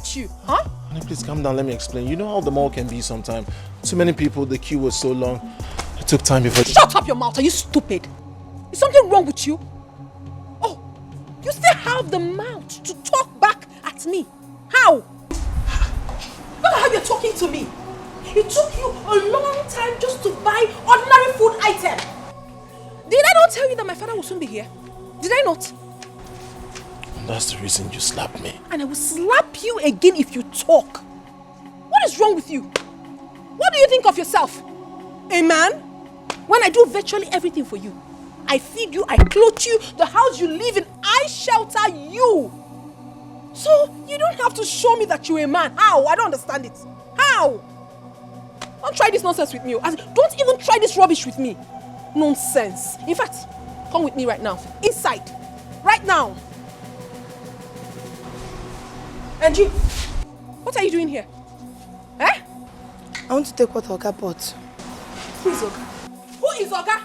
with you? Huh? Honey, please calm down, let me explain. You know how the mall can be sometimes. Too many people, the queue was so long. It took time before... Shut up your mouth, are you stupid? Is something wrong with you? Oh, you still have the mouth to talk back at me. How? Look at how you're talking to me. It took you a long time just to buy ordinary food item. Did I not tell you that my father will soon be here? Did I not? And that's the reason you slapped me. And I will slap you again if you talk. What is wrong with you? What do you think of yourself? A man? When I do virtually everything for you. I feed you, I clothe you, the house you live in, I shelter you. So you don't have to show me that you're a man. How? I don't understand it. How? Don't try this nonsense with me. Don't even try this rubbish with me. Nonsense. In fact, come with me right now. Inside. Right now. Angie, what are you doing here? Eh? I want to take what Oga bought. Who is Oga? Who is Oga?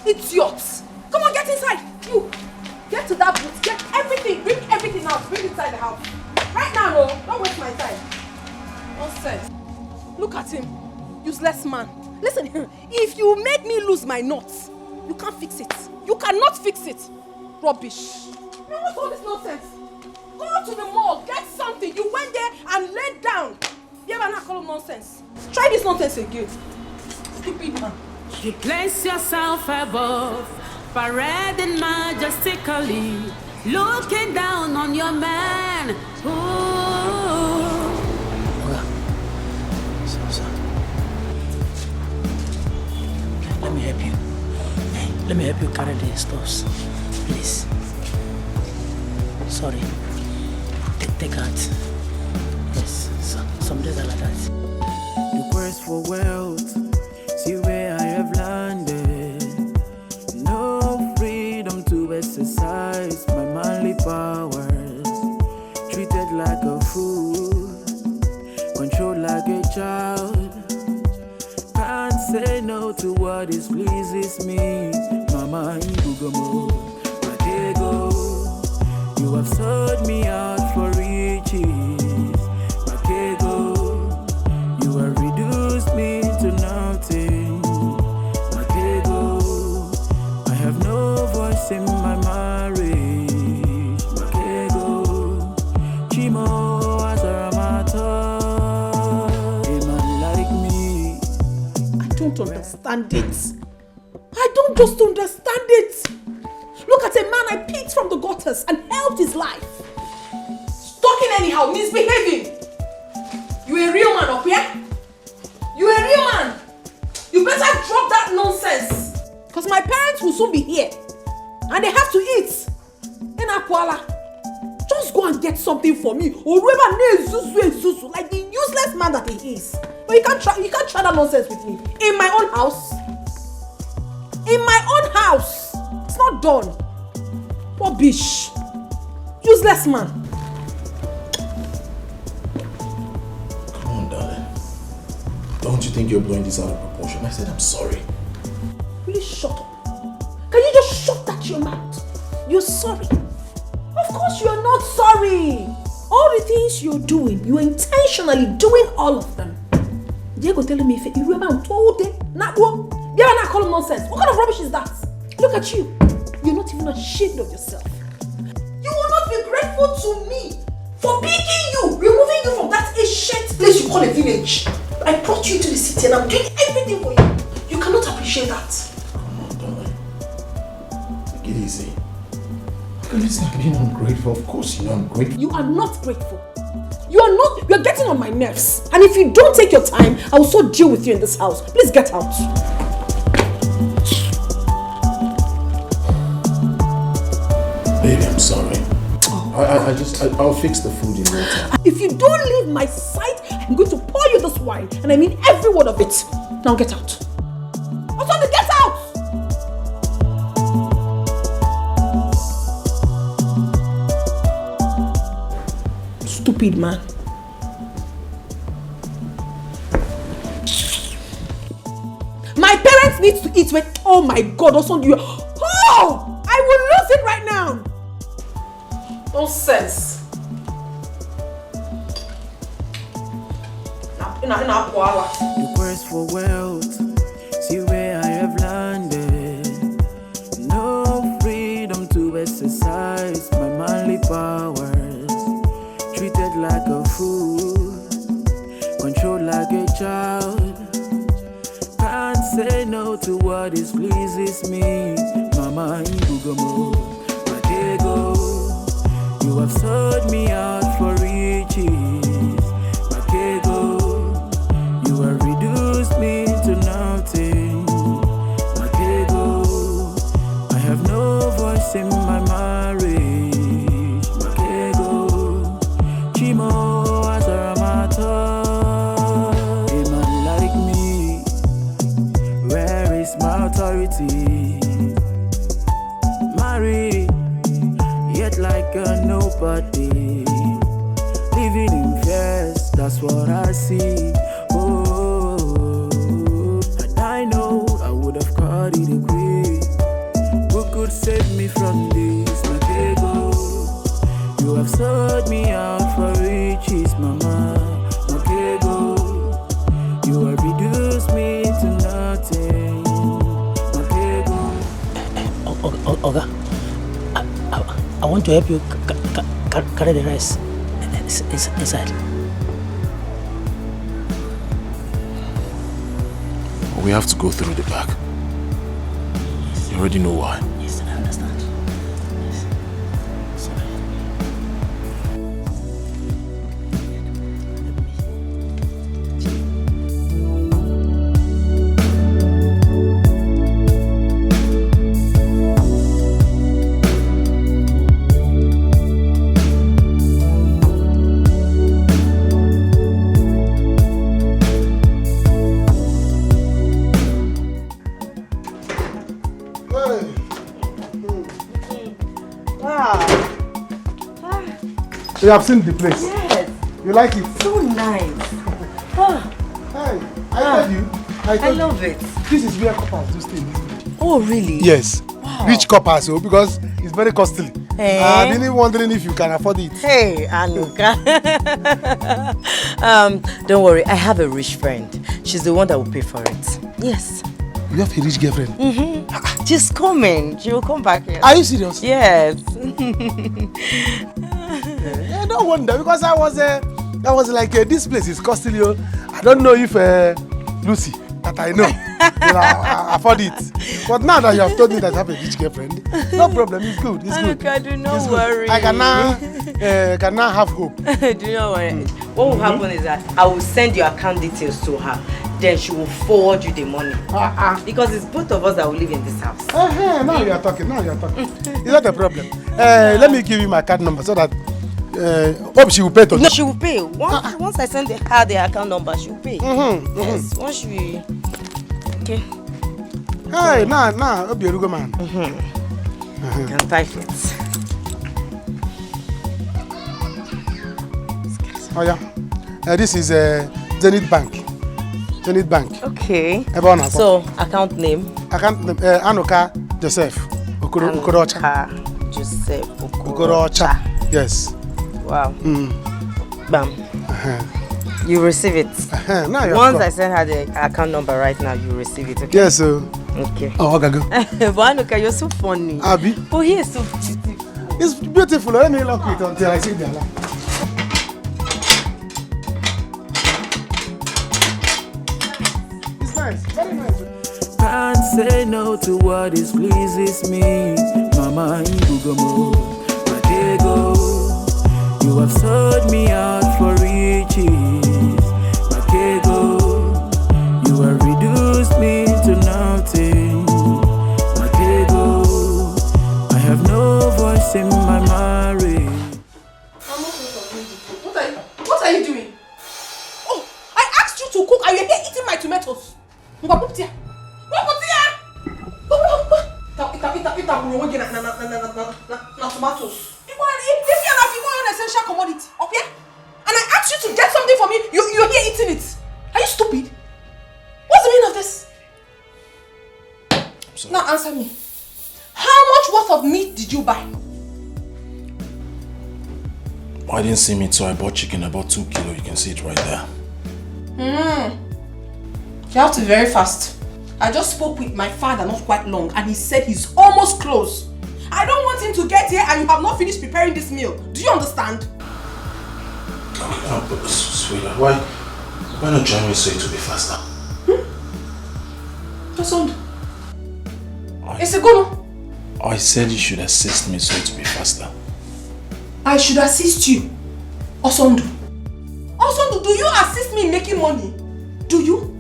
Idiots. Come on, get inside. You. Get to that booth. Get everything. Bring everything out. Bring it inside the house. Right now, no. Don't waste my time. Nonsense. Look at him. Useless man. Listen, if you make me lose my nuts, you can't fix it. You cannot fix it. Rubbish. Man, what's all this nonsense? Go to the mall, get something. You went there and laid down. You ever not call him nonsense? Try this nonsense again. Stupid man. You place yourself above, parading majestically, looking down on your man. Ooh. Let me help you. Hey, let me help you carry the stuffs, please. Sorry. Take out. Yes, some days are like that. The quest for wealth, see where I have landed. No freedom to exercise my manly powers. Treated like a fool, controlled like a child. Can't say no to what is pleases me. Mama, you have sold me out for riches. Makego, you have reduced me to nothing. Makego, I have no voice in my marriage. Makego, Chimo Asaramata. A man like me. I don't understand it. I don't just understand it. Look at a man I picked from the gutters and helped his life. Talking anyhow, misbehaving. You a real man up here? You a real man? You better drop that nonsense. Because my parents will soon be here. And they have to eat. In Akwala. Just go and get something for me. Or Zuzu, like the useless man that he is. But you can't try that nonsense with me. In my own house. In my own house. It's not done. Rubbish. Useless man. Come on, darling. Don't you think you're blowing this out of proportion? I said I'm sorry. Will you shut up? Can you just shut that your mouth? You're sorry. Of course you are not sorry. All the things you're doing, you're intentionally doing all of them. Diego telling me if you remember told it, not one. You ever not call him nonsense? What kind of rubbish is that? Look at you. You're not even ashamed of yourself. You will not be grateful to me for picking you, removing you from that ancient place you call a village. I brought you to the city and I'm doing everything for you. You cannot appreciate that. Come on, darling. Take it easy. It's not being ungrateful. Of course you know I'm grateful. You are not grateful. You are getting on my nerves. And if you don't take your time, I will so deal with you in this house. Please get out. Baby, I'm sorry. I'll fix the food in no time. If you don't leave my sight, I'm going to pour you this wine. And I mean every word of it. Now get out. Osondu, get out! Stupid man. My parents need to eat when... Oh my God, Osondu. Oh! I will lose it right now. Nonsense. The quest for wealth, see where I have landed. No freedom to exercise my manly powers. Treated like a fool, controlled like a child. Can't say no to what is pleases me. Mama Ibugomo, Matego, you have sold me out for riches. Matego, you have reduced me to nothing. Matego, I have no voice in my marriage. Matego, Chimo. My authority, married, yet like a nobody, living in fears, that's what I see. Oh, and I know I would have caught it a quick. Who could save me from this, Matego? You have sold me out for riches, Mama. Matego, you have reduced me to nothing. Oga, I want to help you carry the rice inside. We have to go through the back. You already know why. Yes, I understand. Yes. Sorry. You have seen the place? Yes. You like it? So nice. Hey, I told you. I love it. This is where coppers do stay. Oh, really? Yes. Wow. Rich coppers, because it's very costly. Hey. I've been wondering if you can afford it. Hey, Anuka. Don't worry, I have a rich friend. She's the one that will pay for it. Yes. You have a rich girlfriend? Mm-hmm. She's coming. She will come back here. Are you serious? Yes. I don't wonder, because I was like, this place is costly. I don't know if Lucy, that I know, will afford it. But now that you have told me that I have a rich girlfriend, no problem. It's good. It's good. Anuka, do not It's worry. Good. I can now have hope. Do not worry. What will happen is that I will send your account details to her. Then she will forward you the money. Because it's both of us that will live in this house. Now you are talking. It's not a problem. Let me give you my card number so that hope she will pay to. No, she will pay. Once I send her the account number, she will pay. Yes, once we... Okay. Hey, now, hope you're a good man. You can type it. Oh yeah. This is Zenith Bank. Zenith Bank. Okay. Everyone so, account name? Account name, Anuka Joseph Okorocha. Anuka Joseph Okorocha. Yes. Wow. Bam. You receive it. Now once I send her the account number right now, you receive it, okay? Yes, sir. Okay. Oh, okay, go. But Anuka, you're so funny. Abi? Oh, he is so beautiful. It's beautiful. Let me lock it until I see the alarm. It's nice. Very nice. Can't say no to what is pleases me. Mama Ibugomo, Matego, you have sold me out for riches. Matego, you have reduced me to nothing. Matego, I have no voice in my marriage. What are you doing? Oh, I asked you to cook and you're here eating my tomatoes. Tomatoes. If you're an essential commodity, okay? And I asked you to get something for me, you're here eating it. Are you stupid? What's the meaning of this? Now answer me. How much worth of meat did you buy? I didn't see meat, so I bought chicken, about 2 kilos. You can see it right there. You have to be very fast. I just spoke with my father not quite long and he said he's almost close. I don't want him to get here and you have not finished preparing this meal. Do you understand? Oh, sweetheart, why not join me so it will be faster? Godson. It's a go. I said you should assist me so it will be faster. I should assist you. Osondu. Osondu, do you assist me in making money? Do you?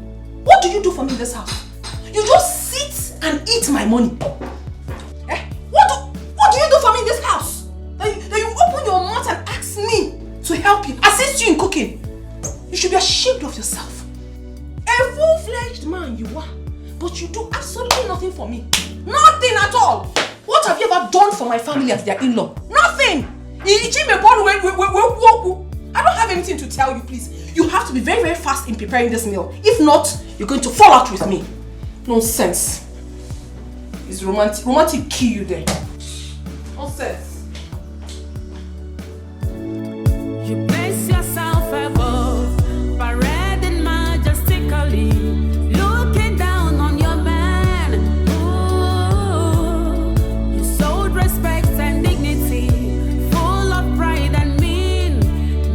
What do you do for me in this house? You just sit and eat my money. What do you do for me in this house? That you open your mouth and ask me to help you, assist you in cooking. You should be ashamed of yourself. A full-fledged man you are, but you do absolutely nothing for me. Nothing at all. What have you ever done for my family as their in-law? Nothing. I don't have anything to tell you, please. You have to be very, very fast in preparing this meal. If not, you're going to fall out with me. Nonsense. It's romantic kill you there. Nonsense. You place yourself above, parading majestically, looking down on your man. Ooh, you sold respect and dignity, full of pride and mean.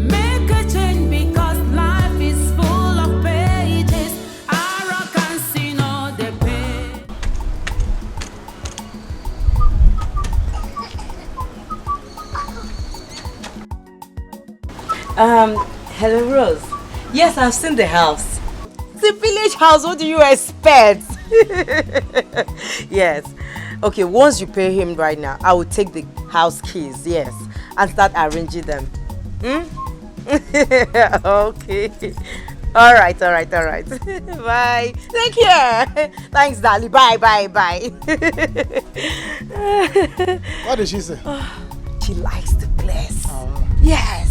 Make a change because life is full of pages. Arrogance in all the pain. Hello, Rose. Yes, I've seen the house. It's a village house. What do you expect? Yes. Okay, once you pay him right now, I will take the house keys, yes, and start arranging them. Okay. All right. Bye. Take care. Thanks, darling. Bye. What did she say? She likes the place. Yes.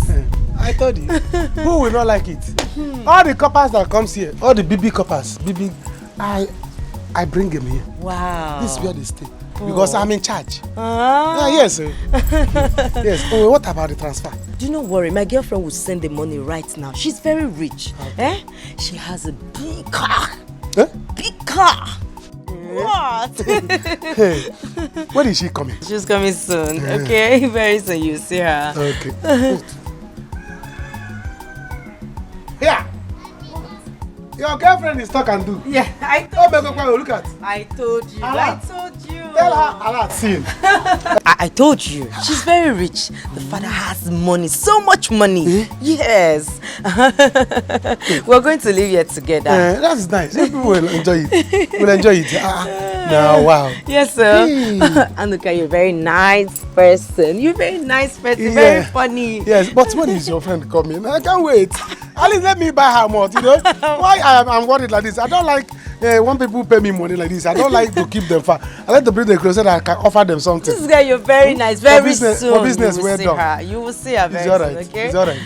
I told you. Who will not like it? All the coppers that comes here, all the BB coppers, I bring them here. Wow. This is where they stay. Because I'm in charge. Yes. Yes. Oh, what about the transfer? Do not worry, my girlfriend will send the money right now. She's very rich. Okay. She has a big car. Big car. What? Hey, when is she coming? She's coming soon. Okay, very soon you see her. Okay. Yeah. Your girlfriend is talk and do. Yeah, I told you. Look at. I told you. Allah. I told you. Tell her Allah seen. I told you. She's very rich. The father has money, so much money. Yes. We're going to live here together. That's nice. People will enjoy it. Will enjoy it. No, wow. Yes, sir. Anuka, you're a very nice person. You're a very nice person. Very funny. Yes, but when is your friend coming? I can't wait. At least let me buy her more, you know. Why I'm worried like this? I don't like when people pay me money like this. I don't like to keep them far. I like to bring them closer that I can offer them something. This guy, you're very nice. Very soon. For business, you will see her. You will see her very soon, okay? It's all right.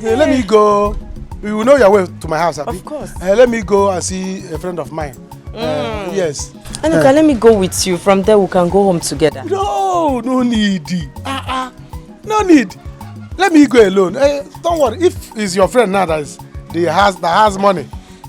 Let me go. You will know your way to my house, Of course. Let me go and see a friend of mine. Yes. Anuka, let me go with you. From there, we can go home together. No need. No need. Let me go alone. Don't worry. If it's your friend now that has money,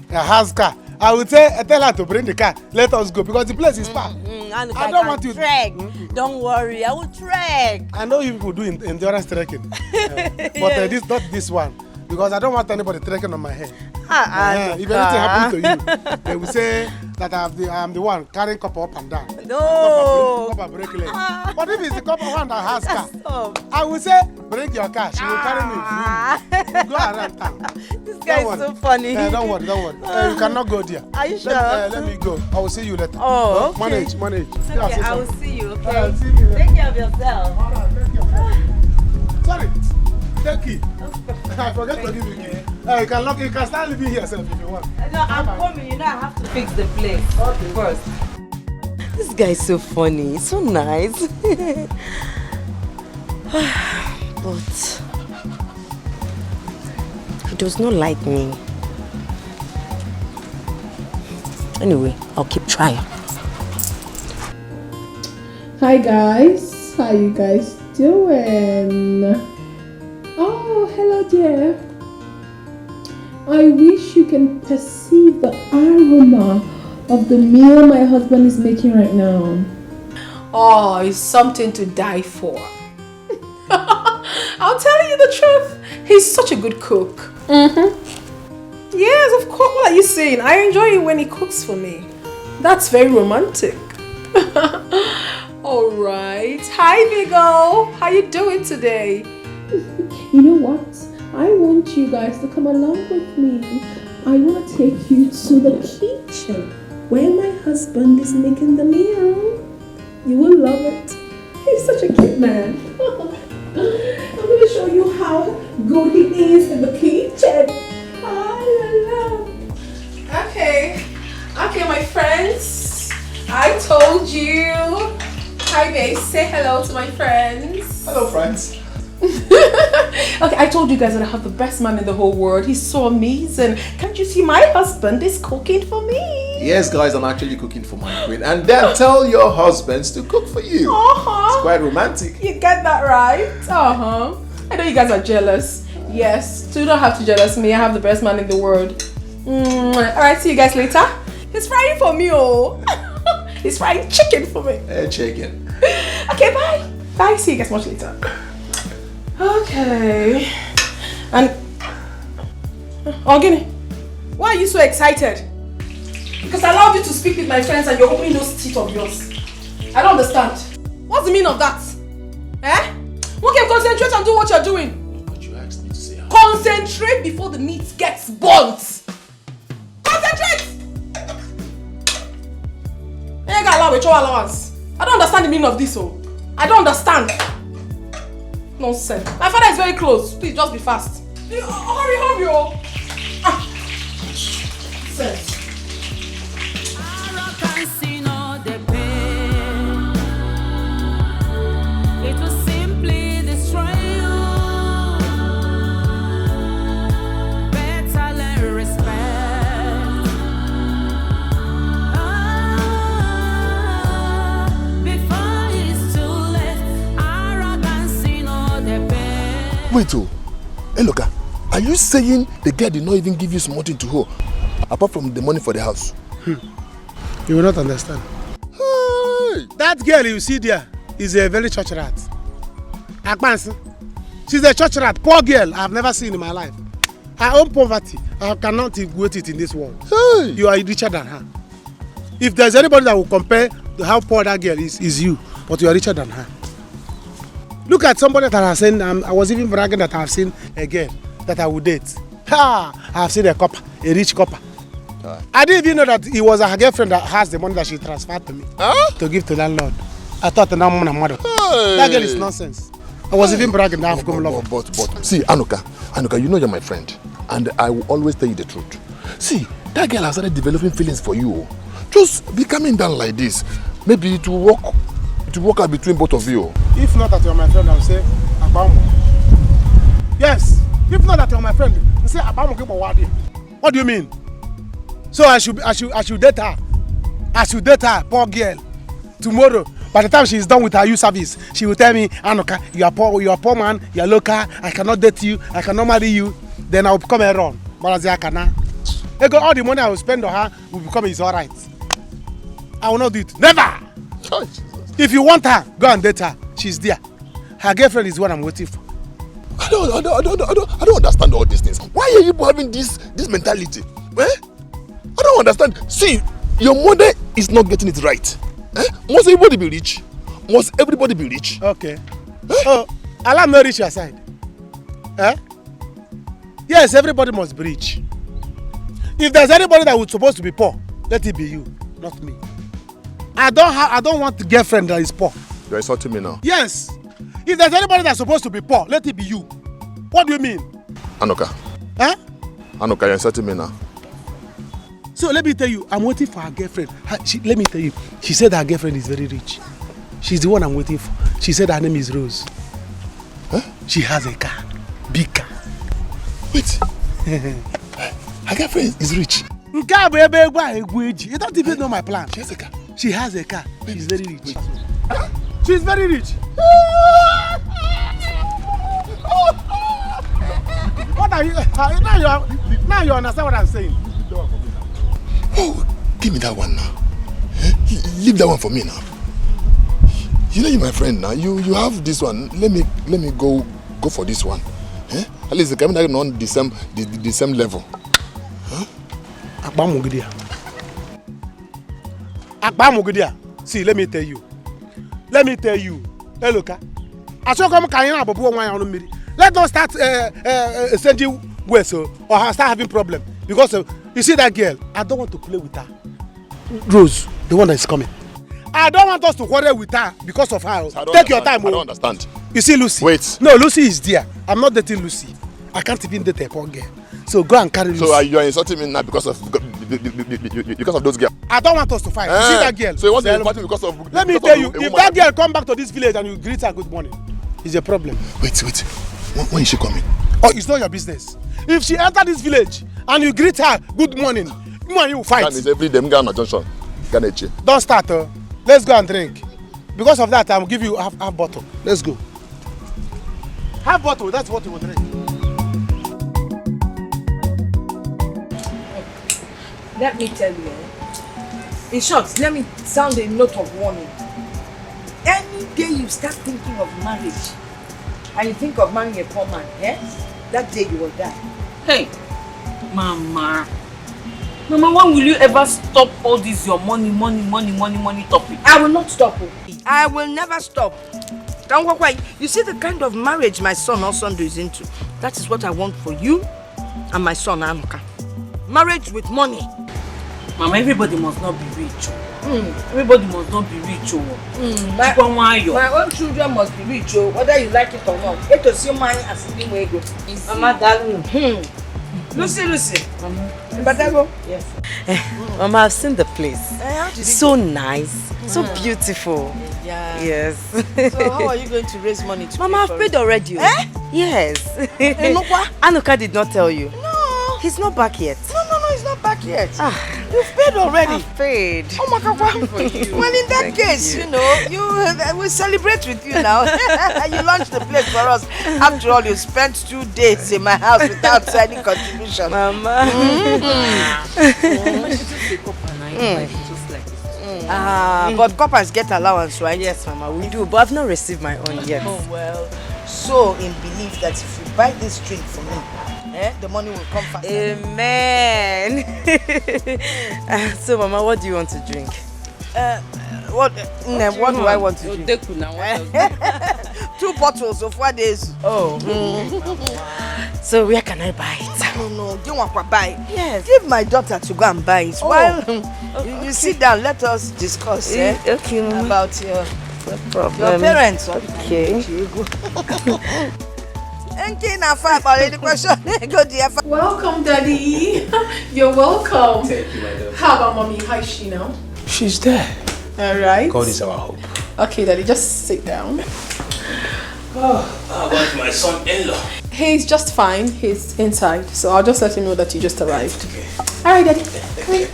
that has car, I will tell her to bring the car. Let us go because the place is far. Anuka, I don't want you. Trek. Don't worry, I will trek. I know you people do endurance trekking, but not this one because I don't want anybody trekking on my head. If anything happens to you, they will say that I am the one carrying copper up and down. No. Copper break leg. But if it's the copper one that has car, Stop. I will say break your car. She will carry me. We'll go around town. This guy is so funny. Don't worry. You cannot go there. Are you sure? Let me go. I will see you later. Oh, okay. Manage. Okay, I will see you. Okay. I'll see you later. Take care of yourself. All right, take care of yourself. Sorry. Take key. I forget to give you key. You can start living here yourself if you want. No, I'm coming. You know I have to fix the place first. This guy is so funny. So nice. But he does not like me. Anyway, I'll keep trying. Hi guys, how you guys doing? Oh, hello dear. I wish you can perceive the aroma of the meal my husband is making right now. Oh, it's something to die for. I'll tell you the truth. He's such a good cook. Yes, of course. What are you saying? I enjoy it when he cooks for me. That's very romantic. Alright. Hi, Vigo. How you doing today? You know what? I want you guys to come along with me. I want to take you to the kitchen where my husband is making the meal. You will love it. He's such a cute man. I'm going to show you how good he is in the kitchen. Okay, my friends. I told you. Hi, babe. Say hello to my friends. Hello, friends. Okay, I told you guys that I have the best man in the whole world. He's so amazing. Can't you see my husband is cooking for me? Yes, guys, I'm actually cooking for my queen. And then tell your husbands to cook for you. It's quite romantic. You get that right? I know you guys are jealous. Yes, so you don't have to jealous me. I have the best man in the world. Alright, see you guys later. He's frying for me, oh. He's frying chicken for me. Chicken. Okay, bye. Bye, see you guys much later. Okay. And Ogini, why are you so excited? Because I allowed you to speak with my friends and you're opening those teeth of yours. I don't understand. What's the meaning of that? Eh? Okay, concentrate and do what you're doing. But you asked me to say how. Concentrate before the meat gets burnt. Concentrate! I don't understand the meaning of this, oh. I don't understand. Nonsense. My father is very close. Please, just be fast. Hurry, oh. Sense. Arrogance in all the pain. It will simply destroy you. Better learn respect. Before it's too late. Arrogance in all the pain. Wait, oh. Hey, look, are you saying the girl did not even give you something to hold, apart from the money for the house? You will not understand. Hey. That girl you see there is a very church rat. Akpansi. She's a church rat. Poor girl I've never seen in my life. Her own poverty, I cannot equate it in this world. Hey. You are richer than her. If there's anybody that will compare to how poor that girl is you, but you are richer than her. Look at somebody that has seen, I was even bragging that I have seen a girl that I would date. I have seen a copper, a rich copper. I didn't even know that it was her girlfriend that has the money that she transferred to me to give to landlord. I thought that mother. That girl is nonsense. I was even bragging that I've come love. But see, Anuka, you know you're my friend, and I will always tell you the truth. See, that girl has started developing feelings for you. Just be coming down like this. Maybe it will work out between both of you. If not that you're my friend, I'll say Abamu. Yes. If not that you're my friend, I'll say Abamu. What do you mean? So I should date her. I should date her, poor girl. Tomorrow, by the time she's done with her youth service, she will tell me, Anuka, you are poor man, you are local, I cannot date you, I cannot marry you. Then I will become a run. But as I cannot. All the money I will spend on her will become his alright. I will not do it. Never! Oh, if you want her, go and date her. She's there. Her girlfriend is what I'm waiting for. I don't understand all these things. Why are you having this mentality? Eh? I don't understand. See, your mother is not getting it right. Eh? Must everybody be rich? Must everybody be rich? Okay. Eh? Oh, Allah not rich your side. Eh? Yes, everybody must be rich. If there's anybody that was supposed to be poor, let it be you, not me. I don't want a girlfriend that is poor. You're insulting me now. Yes. If there's anybody that's supposed to be poor, let it be you. What do you mean? Anuka. Eh? Anuka, you're insulting me now. So let me tell you, I'm waiting for her girlfriend. Let me tell you, she said her girlfriend is very rich. She's the one I'm waiting for. She said her name is Rose. Huh? She has a car. Big car. Wait. Her girlfriend is rich. You don't even know my plan. She has a car. She has a car. She's very rich. She's very rich. What What are you? Now you understand what I'm saying. Oh, give me that one now. Leave that one for me now. You know you're my friend now. You have this one. Let me go for this one. At least the camera is on the same level. See, let me tell you. Hey, look. Let us start sending ways or start having problem because you see that girl. I don't want to play with her. Rose, the one that is coming. I don't want us to quarrel with her because of her. Take your time. I don't understand. You see Lucy? Wait. No, Lucy is there. I'm not dating Lucy. I can't even date a poor girl. So go and carry Lucy. So you are insulting me now because of those girls? I don't want us to fight. You see that girl? So you want to fight because of? Let me tell you, if that girl come back to this village and you greet her good morning, it's a problem. Wait. When is she coming? Oh, it's not your business. If she enter this village and you greet her good morning, you and you will fight. That means every day I'm going to junction. Don't start. Let's go and drink. Because of that, I will give you half bottle. Let's go. Half bottle, that's what you will drink. Let me tell you, in short, let me sound a note of warning. Any day you start thinking of marriage and you think of marrying a poor man, that day you will die. Hey, Mama, when will you ever stop all this your money topic? I will not stop. I will never stop. You see the kind of marriage my son Osando is into. That is what I want for you and my son Anuka. Marriage with money. Mama, everybody must not be rich. Everybody must not be rich. My own children must be rich, whether you like it or not. Get to see money as a thing where you go. Mama, darling. Lucy. Mama. Yes. Mama, I've seen the place. So nice, so beautiful. Yeah. Yes. So how are you going to raise money to Mama, I've paid already. Yes. Anuka did not tell you. No. He's not back yet. No, he's not back yet. You've paid already. I've paid. Oh my God. Well, in that case, you know, we celebrate with you now. You launched the place for us. After all, you spent 2 days in my house without any contribution. Mama. But coppers get allowance, right? Yes, Mama, we do. But I've not received my own yet. Oh, well. So, in belief that if you buy this drink for me, the money will come fast. Amen. So, Mama, what do you want to drink? What do I want to drink? 2 bottles of 4 days. Oh. So, where can I buy it? No, don't want to buy it. Yes. Give my daughter to go and buy it. While you sit down, let us discuss okay, Mama. about your parents. Okay. Welcome, Daddy. You're welcome. Thank you, my daughter. How about Mommy? How is she now? She's there. All right. God is our hope. Okay, Daddy, just sit down. How about my son-in-law? He's just fine. He's inside, so I'll just let him know that you just arrived. Okay. All right, Daddy. Come here.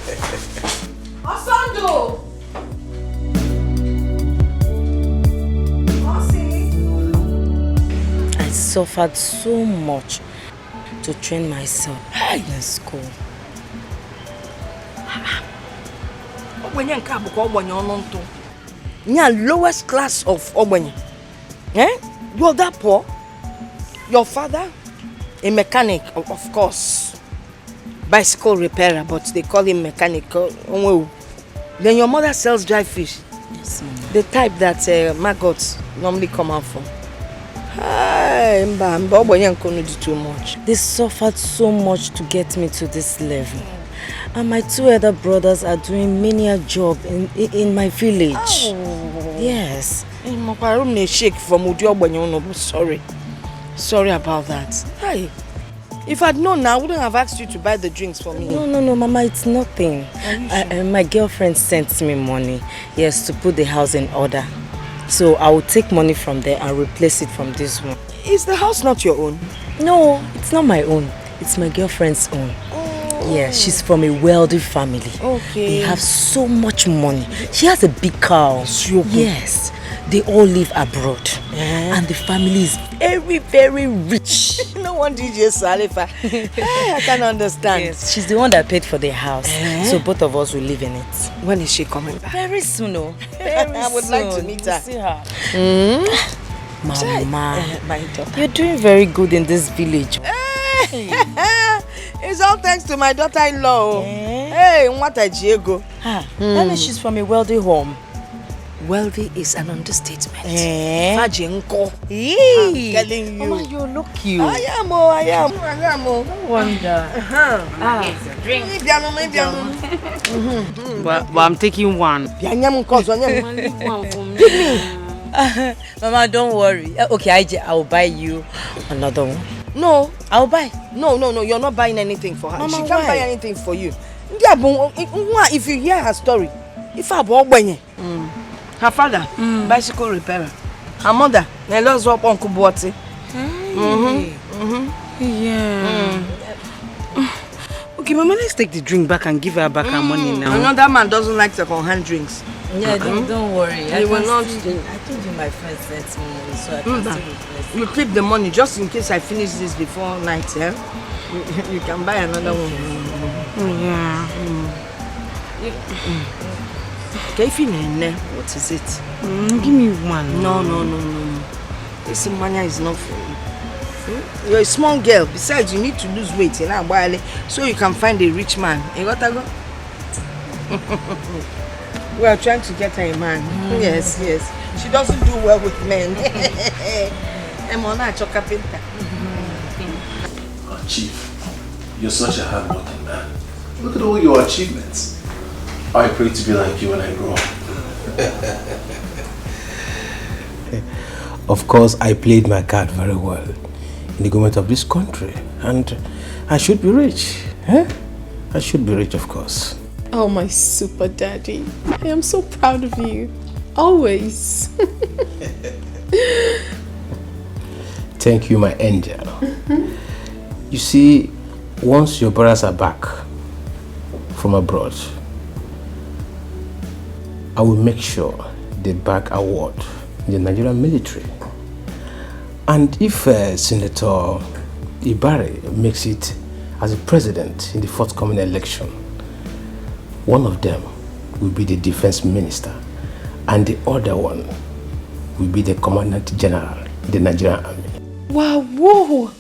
Osando! I suffered so much to train myself in school. You're lowest class of Ogbenye. You're that poor. Your father, a mechanic, of course. Bicycle repairer, but they call him mechanic. Then your mother sells dry fish. Yes, Mama. The type that maggots normally come out from. Too much. They suffered so much to get me to this level. And my 2 other brothers are doing menial job in my village. Oh. Yes. Sorry about that. Hi. If I'd known, I wouldn't have asked you to buy the drinks for me. No, Mama, it's nothing. My girlfriend sent me money, yes, to put the house in order. So I will take money from there and replace it from this one. Is the house not your own? No, it's not my own. It's my girlfriend's own. Oh. Yeah, she's from a wealthy family. Okay. They have so much money. She has a big car. Yes. They all live abroad. And the family is very, very rich. No one DJ Salifa. I can understand. Yes, she's the one that paid for the house. So both of us will live in it. When is she coming back? Very soon, oh. Very I would like to meet her. See her. Mama, my daughter. You're doing very good in this village. It's all thanks to my daughter-in-law. Hey, what a Diego. That means she's from a wealthy home. Wealthy is an understatement. Fajinko. I'm telling you. Mama, you look cute. I am. No wonder. Maybe But I'm taking one. Give me. Mama, don't worry. Okay, I will buy you another one. No, I'll buy. No, you're not buying anything for her. Mama, She can't why? buy anything for you. If you hear her story, if I bought her father, bicycle repairer. Her mother, Nelo's up Uncle Boati. Yeah. Okay, Mama, let's take the drink back and give her back her money now. Another man doesn't like second-hand drinks. Yeah, don't worry. I will not. I told you my friend sent me money, so I can still replace it. You keep the money just in case I finish this before night, yeah? You can buy another one. Yeah. What is it? Give me one. No. This money is not for you. You're a small girl. Besides, you need to lose weight so you can find a rich man. You got to go? We are trying to get her a man. Yes. She doesn't do well with men. I'm on a carpenter. Oh, Chief, you're such a hard-working man. Look at all your achievements. I pray to be like you when I grow up. Of course, I played my card very well in the government of this country, and I should be rich. I should be rich, of course. Oh, my super daddy. I am so proud of you. Always. Thank you, my angel. You see, once your brothers are back from abroad, I will make sure they back award in the Nigerian military. And if Senator Ibari makes it as a president in the forthcoming election, one of them will be the defense minister and the other one will be the commandant general in the Nigerian army. Wow, whoa.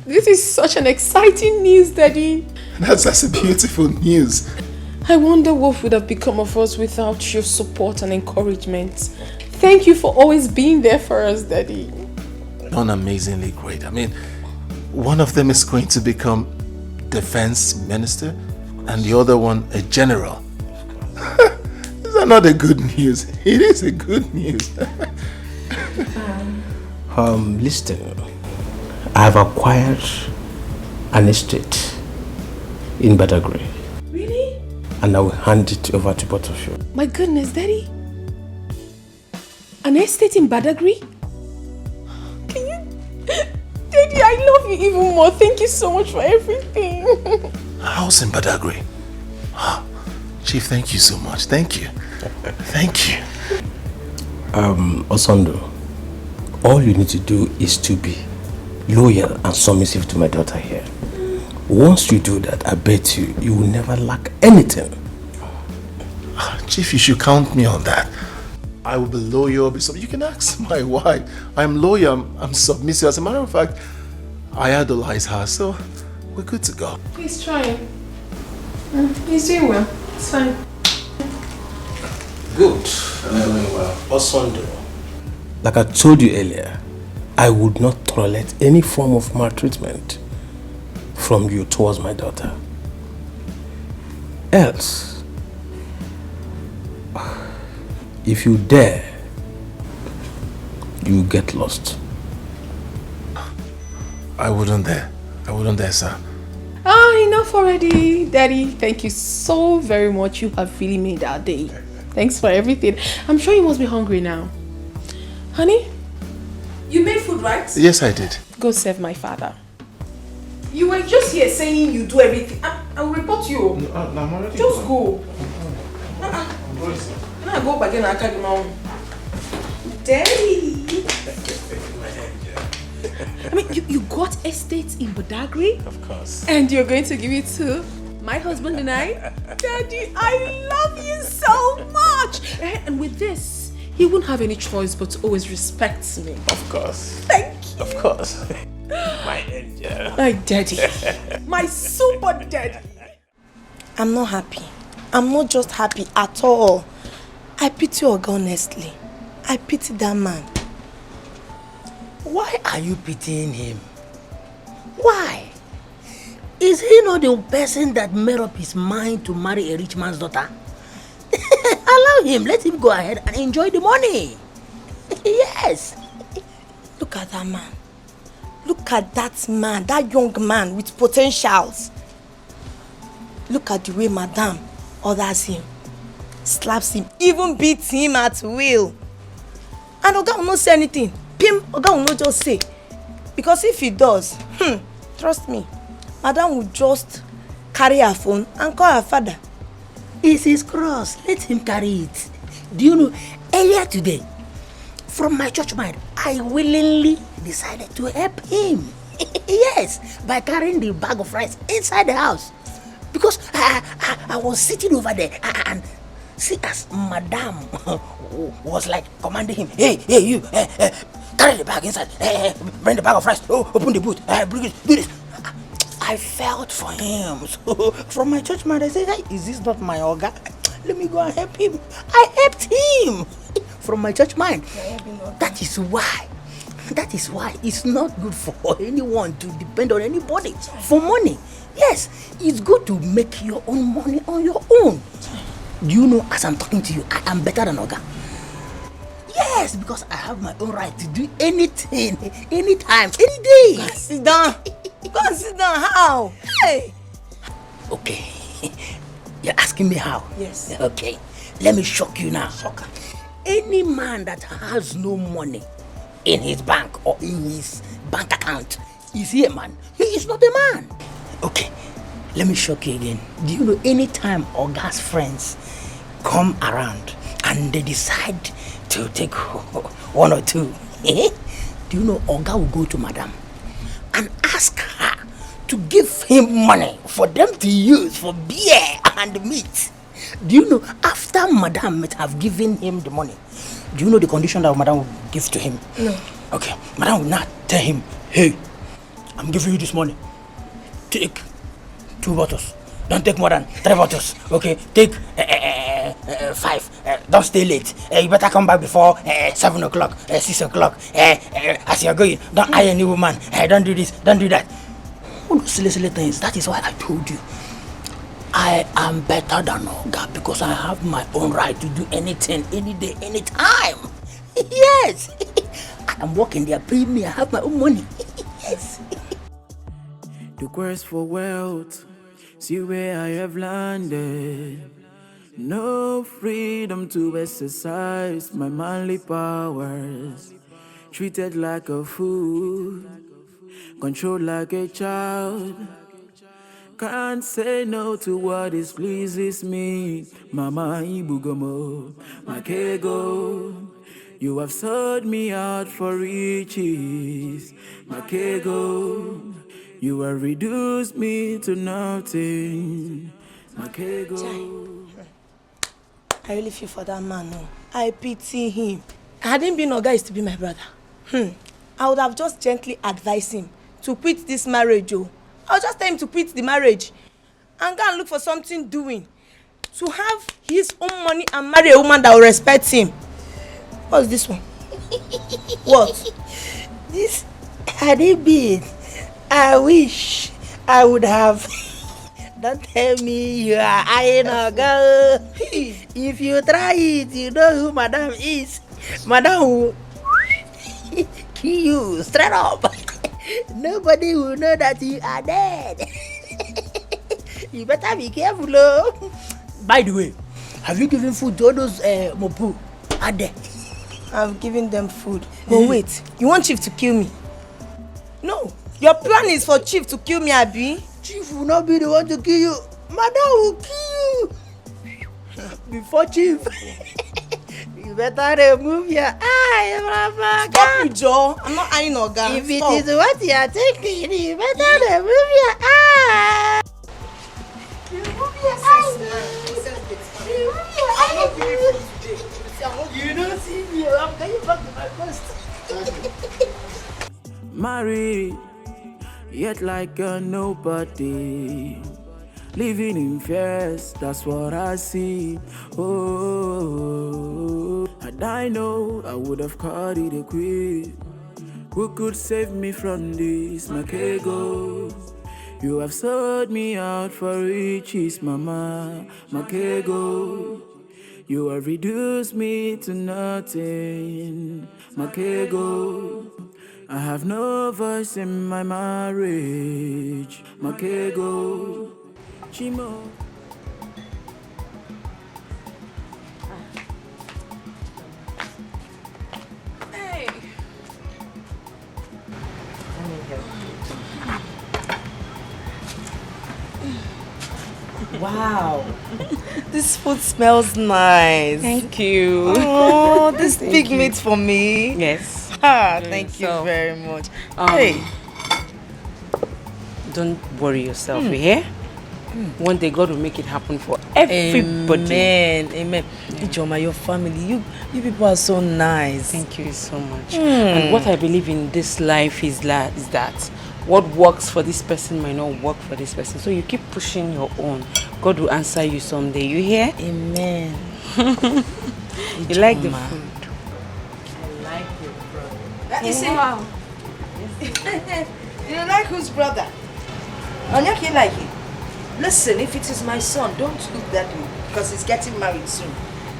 This is such an exciting news, Daddy. That's a beautiful news. I wonder what would have become of us without your support and encouragement. Thank you for always being there for us, Daddy. Done amazingly great. I mean, one of them is going to become defense minister and the other one a general. Is that not a good news? It is a good news. Listen, I have acquired an estate in Badagry. Really? And I will hand it over to both of you. My goodness, Daddy. An estate in Badagry? Can you... Daddy, I love you even more. Thank you so much for everything. A house in Badagry. Chief, thank you so much. Thank you. Thank you. Osondo, all you need to do is to be loyal and submissive to my daughter here. Once you do that, I bet you will never lack anything. Chief, you should count me on that. I will be loyal. You can ask my wife. I'm loyal. I'm submissive. As a matter of fact, I idolize her, so we're good to go. He's trying. He's doing well. It's fine. Good. I'm doing well. Osondo, like I told you earlier, I would not tolerate any form of maltreatment from you towards my daughter. Else, if you dare, you get lost. I wouldn't dare. Sir. Enough already, Daddy. Thank you so very much. You have really made our day. Thanks for everything. I'm sure you must be hungry now. Honey, you made food, right? Yes, I did. Go serve my father. You were just here saying you do everything. I'll report you. No, I'm already just going. go. I'm going, sir. Can I go back again and carry my own? Daddy. I mean, you got estates in Badagry? Of course. And you're going to give it to my husband and I? Daddy, I love you so much. And with this, he won't have any choice but to always respect me. Of course. Thank you. Of course. My angel. My daddy. My super daddy. I'm not happy. I'm not just happy at all. I pity Oga, honestly. I pity that man. Why are you pitying him? Why? Is he not the person that made up his mind to marry a rich man's daughter? Allow him, let him go ahead and enjoy the money. Yes. Look at that man. Look at that man, that young man with potentials. Look at the way Madame orders him, slaps him, even beats him at will. And Oga will not say anything. Pim, Oga will not just say. Because if he does, trust me, Madame will just carry her phone and call her father. It's his cross. Let him carry it. Do you know, earlier today, from my church mind, I willingly decided to help him. Yes, by carrying the bag of rice inside the house. Because I was sitting over there and see as Madame was like commanding him, hey, you, carry the bag inside, bring the bag of rice, open the boot, bring it, do this. I felt for him. So from my church mind, I said, hey, is this not my Oga? Let me go and help him. I helped him from my church mind. That is why it's not good for anyone to depend on anybody for money. Yes, it's good to make your own money on your own. Do you know, as I'm talking to you, I am better than Oga? Yes, because I have my own right to do anything, anytime, any day. Go sit down. Go sit down. How? Hey. Okay. You're asking me how? Yes. Okay. Let me shock you now. Shocker. Any man that has no money in his bank or in his bank account, is he a man? He is not a man. Okay. Let me shock you again. Do you know, anytime Oga's friends come around and they decide to take one or two, do you know Oga will go to Madame and ask her to give him money for them to use for beer and meat. Do you know, after Madame might have given him the money, do you know the condition that Madame will give to him? No. Okay, Madame will not tell him, hey, I'm giving you this money. Take 2 bottles. Don't take more than 3 bottles. Okay, take 5. Don't stay late. You better come back before 7 o'clock, 6 o'clock. As you're going, don't eye any woman. Don't do this, don't do that. All those silly things. That is why I told you, I am better than Oga because I have my own right to do anything, any day, any time. Yes. I am working there, paying me. I have my own money. Yes. The quest for wealth, see where I have landed. No freedom to exercise my manly powers. Treated like a fool, controlled like a child. Can't say no to what displeases me. Mama Ibugomo, Makego. You have sold me out for riches. Makego. You have reduced me to nothing. Makego. I really feel for that man. No. I pity him. Hadn't been Oga used to be my brother. I would have just gently advised him to quit this marriage. I'll just tell him to quit the marriage and go and look for something doing. To have his own money and marry a woman that will respect him. What's this one? What? This had it been, I wish I would have. Don't tell me you are eyeing a girl. If you try it, you know who Madame is. Madame will kill you straight up. Nobody will know that you are dead. You better be careful, oh. By the way, have you given food to all those mopu? Are there? I've given them food. But wait, you want Chief to kill me? No, your plan is for Chief to kill me, Abi. Chief will not be the one to kill you. Madam will kill you. Before Chief. You You better remove your eye, Mama. Stop you, Joe. I'm not eyeing Oga. If it is what you are thinking, you better remove your eye. Remove your eye. Remove your eye. You don't see me. I'm going back to my post. Married, yet like a nobody. Living in fears, that's what I see. Oh, and I know I would have caught it a quick. Who could save me from this, Makego? You have sold me out for riches, Mama, Makego. You have reduced me to nothing, Makego. I have no voice in my marriage, Makego. Chimo. Hey. Wow. This food smells nice. Thank you. Oh, this big meat for me. Yes. Thank you very much. Hey. Don't worry yourself, you hear? One day God will make it happen for everybody. Amen. Ijoma, your family, you people are so nice. Thank you so much. And what I believe in this life is that what works for this person might not work for this person. So you keep pushing your own. God will answer you someday. You hear? Amen. You like the food? I like your brother. That is wow. You like whose brother? Onyaki like it. Listen, if it is my son, don't look that way because he's getting married soon.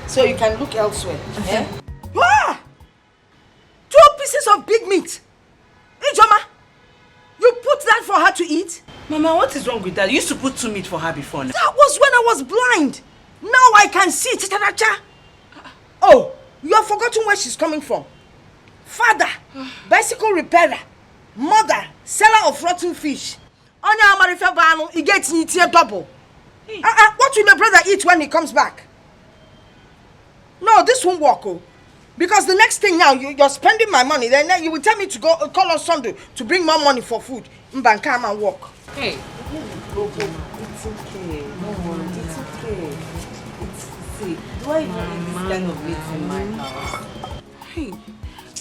So you can look elsewhere. Yeah? Ah! 2 pieces of big meat. Ijoma, you put that for her to eat? Mama, what is wrong with that? You used to put 2 meat for her before now. That was when I was blind. Now I can see. Oh, you have forgotten where she's coming from. Father, bicycle repairer. Mother, seller of rotten fish. Onya Amarife Bano, he gets here double. What will my brother eat when he comes back? No, this won't work. Oh. Because the next thing now, you're spending my money. Then you will tell me to go call on Sunday to bring more money for food. Mban, come and walk. Hey. It's okay. No worry. It's okay. See, do I even eat this kind of meat in my house? Hey.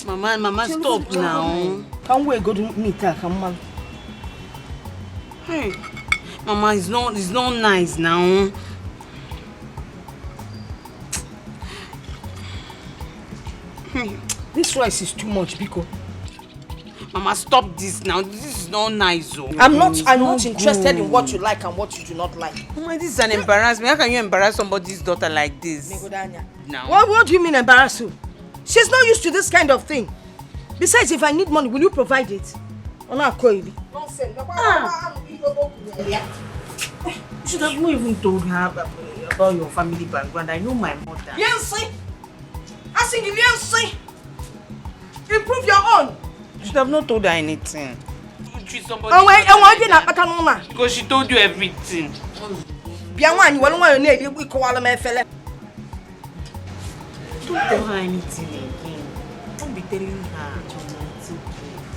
Mama, stop now. Can we go to meet her? Come on. Hey. Mama, it's not nice now. This rice is too much, Biko. Mama, stop this now. This is not nice, oh. I'm not interested in what you like and what you do not like. Mama, this is an embarrassment. How can you embarrass somebody's daughter like this? Now. What do you mean embarrass you? She's not used to this kind of thing. Besides, if I need money, will you provide it? Nonsense. You should have not even told her about your family background. I know my mother. Yes, I think yes. Improve your own. You should have not told her anything. You treat somebody. Because she told you everything. Don't tell her anything again. Don't be telling her.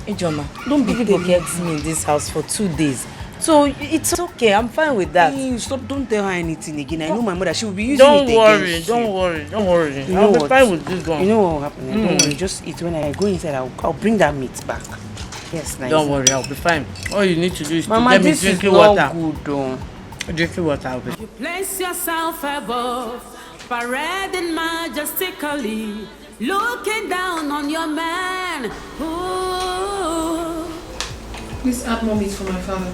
Ijoma, don't be people get me in this house for 2 days. So it's okay, I'm fine with that. Hey, stop, don't tell her anything again. I know my mother, she will be using it again. Don't worry. You know I'll be fine with this one. You know what will happen? Don't worry, just eat. When I go inside, I'll bring that meat back. Yes, nice. Don't worry, I'll be fine. All you need to do is Mama, to get me this drinking is water. Good, though. Drinking water, I'll be. You place yourself above, parading majestically, looking down on your man. Ooh. Please add more meat for my father.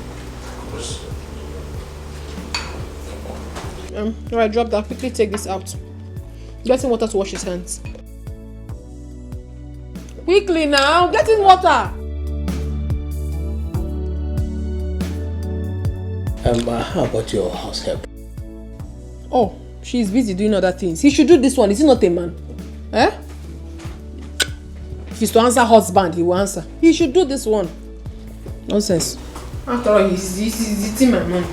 Alright, drop that. Quickly take this out. Get him water to wash his hands. Quickly now, get him water. How about your house help? Oh, she's busy doing other things. He should do this one. Is he not a man? Eh? If he's to answer husband, he will answer. He should do this one. Nonsense. After all, he's eating my money.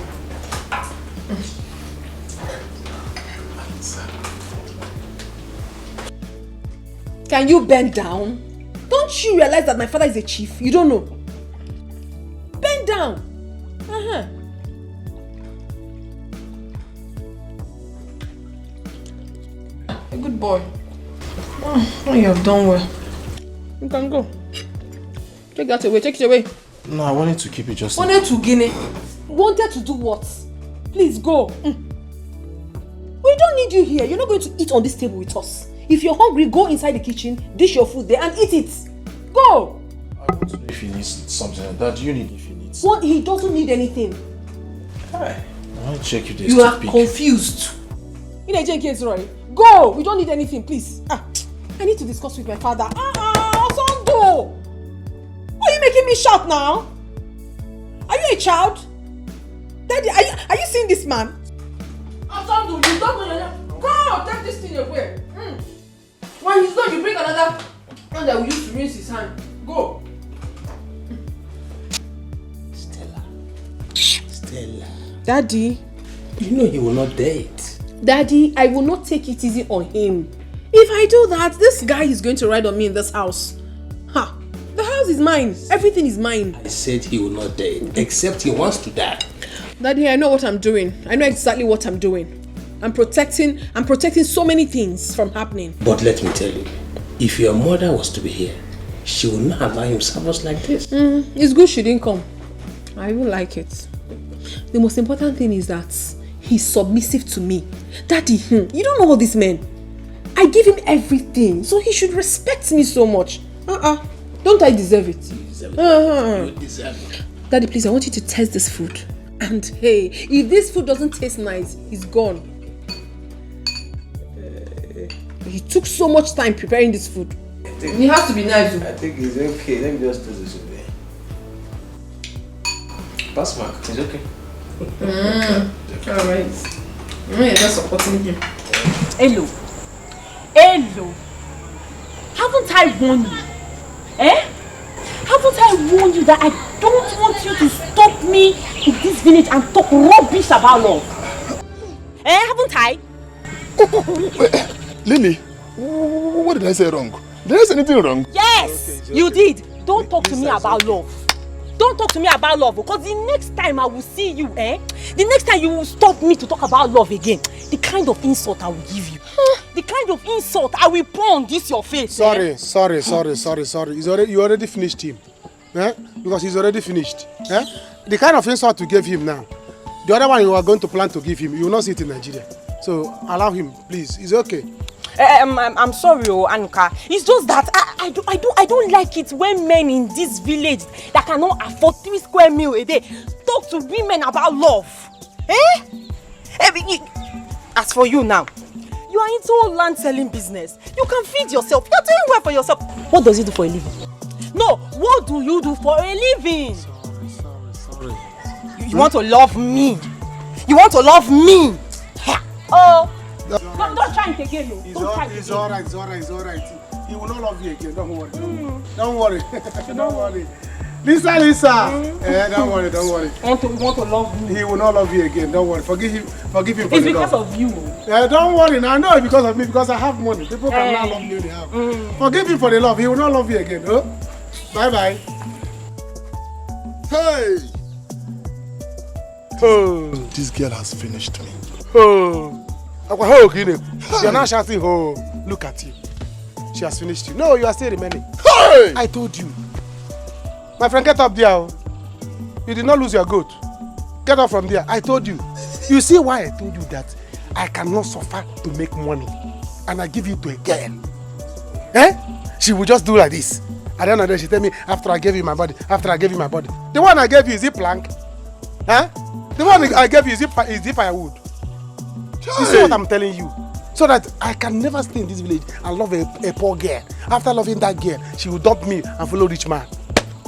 Can you bend down? Don't you realize that my father is a chief? You don't know. Bend down. A good boy. Oh, you have done well. You can go. Take that away. Take it away. No, I wanted to keep it just... Wanted to Guinea. Wanted to do what? Please go. We don't need you here. You're not going to eat on this table with us. If you're hungry, go inside the kitchen, dish your food there and eat it. Go. I want to know if he needs something. Dad, do you need if he needs? What? He doesn't need anything. Hi. I want to check if there's You are confused. In a case, Roy. Go. We don't need anything, please. I need to discuss with my father. Sondo. Why are you making me shout now? Are you a child? Daddy, are you seeing this man? Sondo, you don't know. Go, take this thing away. When he's done, you bring another one that we use to rinse his hand. Go. Stella. Daddy. You know he will not date. Daddy, I will not take it easy on him. If I do that, this guy is going to ride on me in this house. The house is mine. Everything is mine. I said he will not date, except he wants to die. Daddy, I know what I'm doing. I know exactly what I'm doing. I'm protecting so many things from happening. But let me tell you, if your mother was to be here, she would not allow him serve like this. It's good she didn't come. I even like it. The most important thing is that he's submissive to me. Daddy, you don't know all these men. I give him everything, so he should respect me so much. Don't I deserve it? You deserve it. You deserve it. Daddy, please, I want you to taste this food. And hey, if this food doesn't taste nice, he's gone. He took so much time preparing this food. It has to be nice. I think it's okay. Let me just do this away. Pass mark. It's okay. Alright. You're just supporting him. Hello. Haven't I warned you? Haven't I warned you that I don't want you to stop me in this village and talk rubbish about love? Haven't I? Lily, what did I say wrong? Did I say anything wrong? Yes, okay, you did. Don't talk to me about love. Don't talk to me about love, because the next time I will see you, the next time you will stop me to talk about love again, the kind of insult I will give you, the kind of insult I will pour on this your face. Sorry. You already finished him. Because he's already finished. The kind of insult you gave him now, the other one you are going to plan to give him, you will not see it in Nigeria. So allow him, please. It's okay. I'm sorry, Anuka. It's just that I don't like it when men in this village that cannot afford 3 square meals a day talk to women about love. As for you now, you are into land selling business. You can feed yourself. You're doing well for yourself. What does he do for a living? No, what do you do for a living? Sorry. You want to love me? You want to love me? Oh. Don't try it again, no. It's alright. He will not love you again. Don't worry. Don't worry. Don't worry. Lisa. Don't worry. You want to love me? He will not love you again. Don't worry. Forgive him for it's the love. It's because of you. Don't worry. Now I know it's because of me, because I have money. People can now love me when they have. Forgive him for the love. He will not love you again. Bye. Hey! Oh. This girl has finished me. You're not shouting, look at you. She has finished you. No, you are still remaining. Hey! I told you. My friend, get up there. You did not lose your goat. Get up from there. I told you. You see why I told you that I cannot suffer to make money and I give it to a girl? She will just do like this. At the end of the day, she tell me, after I gave you my body. The one I gave you, is it plank? The one I gave you, is it firewood? You see what I'm telling you? So that I can never stay in this village and love a poor girl. After loving that girl, she will dump me and follow rich man.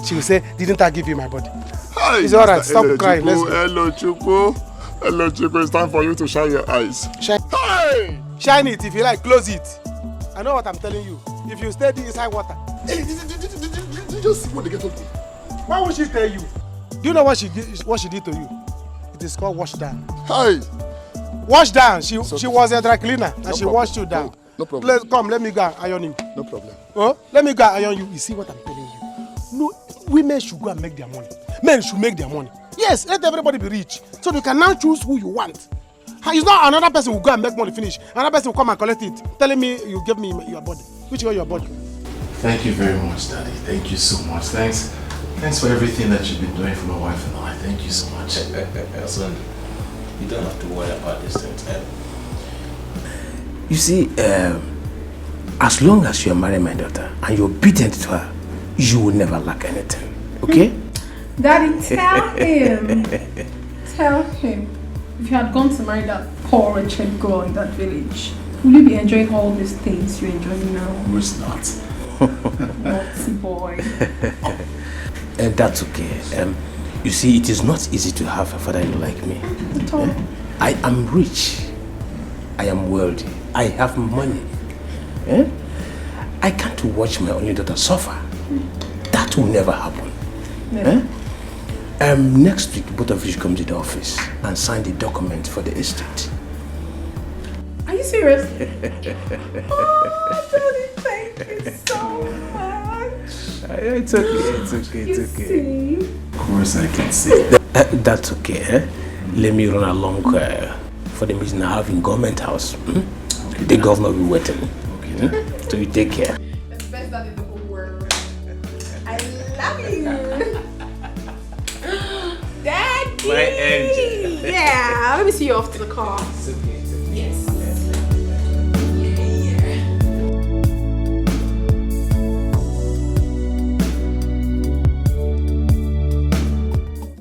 She will say, didn't I give you my body? Hi, it's alright, stop crying. Let's go. Hello, Chuku. It's time for you to shine your eyes. Shine it if you like, close it. I know what I'm telling you. If you stay inside water. Did you just see what they get up to? Why would she tell you? Do you know what she did to you? It is called wash down. Hi. Wash down. She was a dry cleaner and she washed you down. No problem. Come, let me go iron him. No problem. Oh, let me go iron you. You see what I'm telling you? No, women should go and make their money. Men should make their money. Yes, let everybody be rich. So you can now choose who you want. It's not another person will go and make money finish. Another person will come and collect it, telling me you give me your body. Which one your body? Thank you very much, Daddy. Thank you so much. Thanks for everything that you've been doing for my wife and I. Thank you so much. Son, you don't have to worry about these things. You see, as long as you are marrying my daughter and you're obedient to her, you will never lack anything. Okay? Daddy, tell him. Tell him. If you had gone to marry that poor wretched girl in that village, will you be enjoying all these things you're enjoying now? Of course not. Naughty boy. And that's okay. You see, it is not easy to have a father-in-law like me. I am rich. I am wealthy. I have money. I can't watch my only daughter suffer. That will never happen. Never. Next week, both of you should come to the office and sign the document for the estate. Are you serious? Oh, Daddy, thank you so much. It's okay. See? Of course I can see. That's okay. Let me run along for the meeting I have in government house. The governor will be waiting. Okay. So you take care. That's the best dad in the whole world. I love you. Daddy! My angel. Yeah, let me see you off to the car. It's okay. Yes.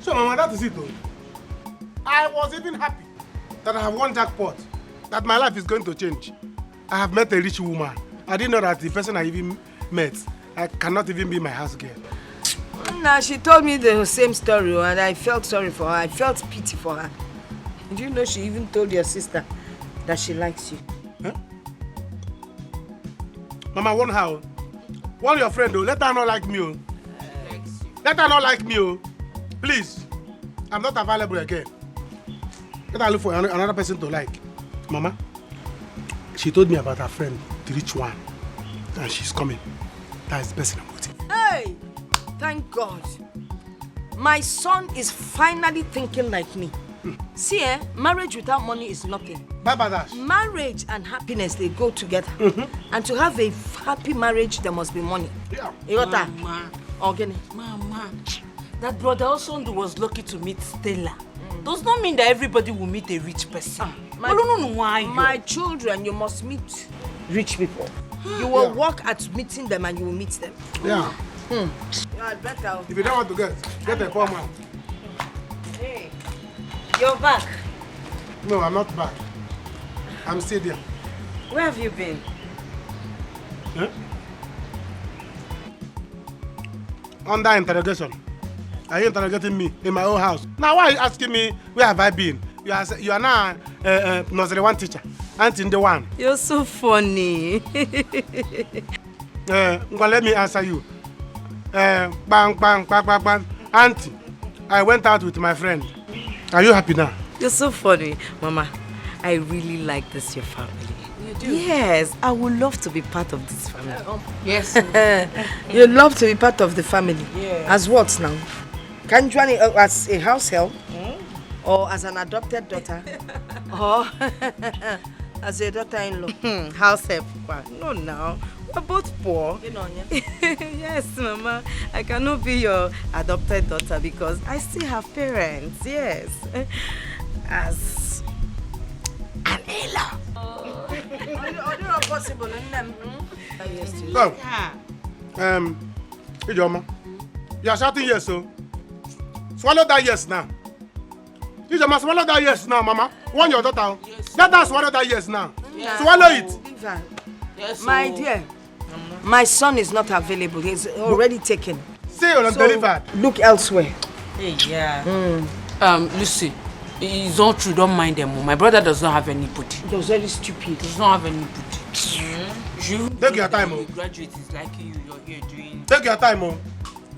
So, Mama, that is it, though. I was even happy that I have won jackpot, that my life is going to change. I have met a rich woman. I didn't know that the person I even met, I cannot even be my house girl. Nah, she told me the same story and I felt sorry for her. I felt pity for her. Do you know she even told your sister that she likes you? Huh? Mama, warn her. Warn your friend, though. Let her not like me. Oh. Let her not like me. Oh. Please. I'm not available again. Let her look for another person to like. Mama, she told me about her friend, the rich one. And she's coming. That is the person I'm waiting for. Hey! Thank God. My son is finally thinking like me. See, marriage without money is nothing. Baba Dash. Marriage and happiness, they go together. And to have a happy marriage, there must be money. Yeah. You got that? Mama. Organic. Mama. That brother also was lucky to meet Stella. Does not mean that everybody will meet a rich person. My children, you must meet rich people. You will work at meeting them and you will meet them. Yeah. You are better. If you don't want to get a poor man. Hey, you're back. No, I'm not back. I'm still there. Where have you been? Huh? Under interrogation. Are you interrogating me in my own house? Now why are you asking me where have I been? You are now nursery one teacher. Auntie in the one. You're so funny. Well, let me answer you. Bang, bang, bang, bang, bang. Auntie, I went out with my friend. Are you happy now? You're so funny. Mama, I really like this, your family. You do? Yes, I would love to be part of this family. Yes. You'd love to be part of the family. Yeah. As what now? Can you join as a house help? Or as an adopted daughter? Or as a daughter-in-law? House help? No, now. We're both poor. You know, yes, Mama. I cannot be your adopted daughter because I still have parents. Yes. As an in-law. Not possible. Go. Ijoma, you are shouting yes, so swallow that yes now. Ijoma, swallow that yes now, Mama. Want your daughter? Yes. Let her swallow that yes now. Yes. Swallow it. Yes, my dear, my son is not available. He's already taken. Say you're delivered. Look elsewhere. Hey, yeah. Lucy, it's not true. Don't mind them. My brother does not have anybody. He was very stupid. Does not have anybody. You take your time, oh. Graduate is like you. You're here doing. Take your time, oh.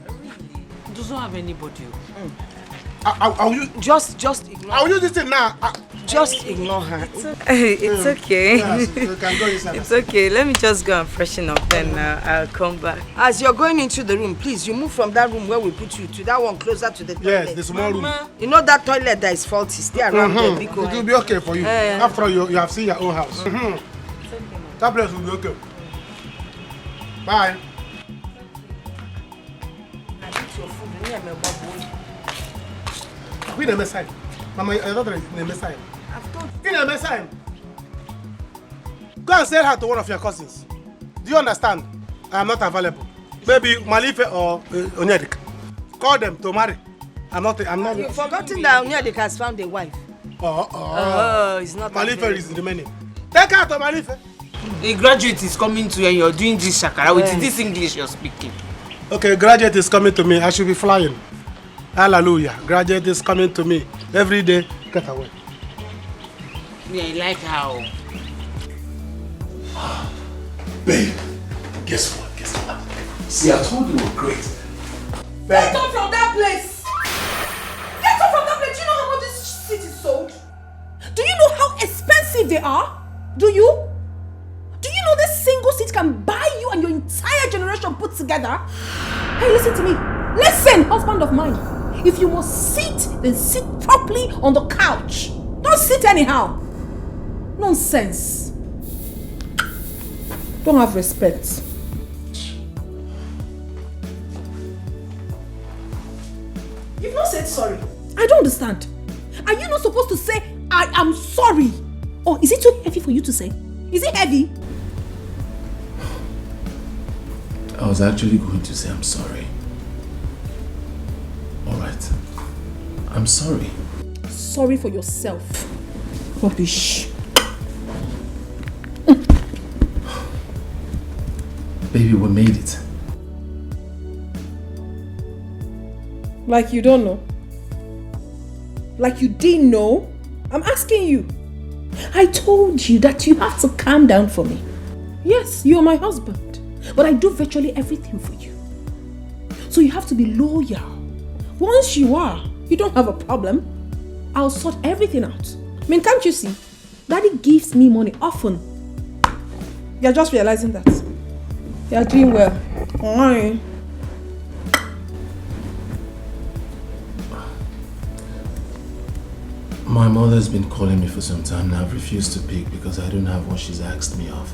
Really? Does not have anybody. I'll use just ignore. I'll use this thing now. Just ignore her. It's okay. Yes, you can go inside. It's okay. Let me just go and freshen up, then I'll come back. As you're going into the room, please, you move from that room where we put you to that one closer to the toilet. Yes, the small room. You know that toilet that is faulty. Stay around there, It will be okay for you. After all, you have seen your own house. That place will be okay. Bye. We never sign. Mama, your daughter is never sign. We never sign. Go and sell her to one of your cousins. Do you understand? I am not available. Maybe Malife or Onyedik. Call them to marry. I'm not. You've forgotten that Onyedik has found a wife. Oh, it's not. Malife is remaining. Take her to Malife. A graduate is coming to you and you're doing this shakara with this English you're speaking. Okay, graduate is coming to me. I should be flying. Hallelujah. Graduate is coming to me. Every day, get away. Yeah, I like how. Babe, guess what? See, I told you we're great. Get off from that place! Get off from that place! Do you know how much this seat is sold? Do you know how expensive they are? Do you? Do you know this single seat can buy you and your entire generation put together? Hey, listen to me. Listen, husband of mine. If you must sit, then sit properly on the couch. Don't sit anyhow. Nonsense. Don't have respect. You've not said sorry. I don't understand. Are you not supposed to say, I am sorry? Or is it too heavy for you to say? Is it heavy? I was actually going to say I'm sorry. Alright. I'm sorry. Sorry for yourself. Rubbish. Baby, we made it. Like you don't know? Like you didn't know? I'm asking you. I told you that you have to calm down for me. Yes, you're my husband, but I do virtually everything for you. So you have to be loyal. Once you are, you don't have a problem. I'll sort everything out. I mean, can't you see? Daddy gives me money often. You're just realizing that. You're doing well. Why? My mother's been calling me for some time now. I've refused to pick because I don't have what she's asked me of.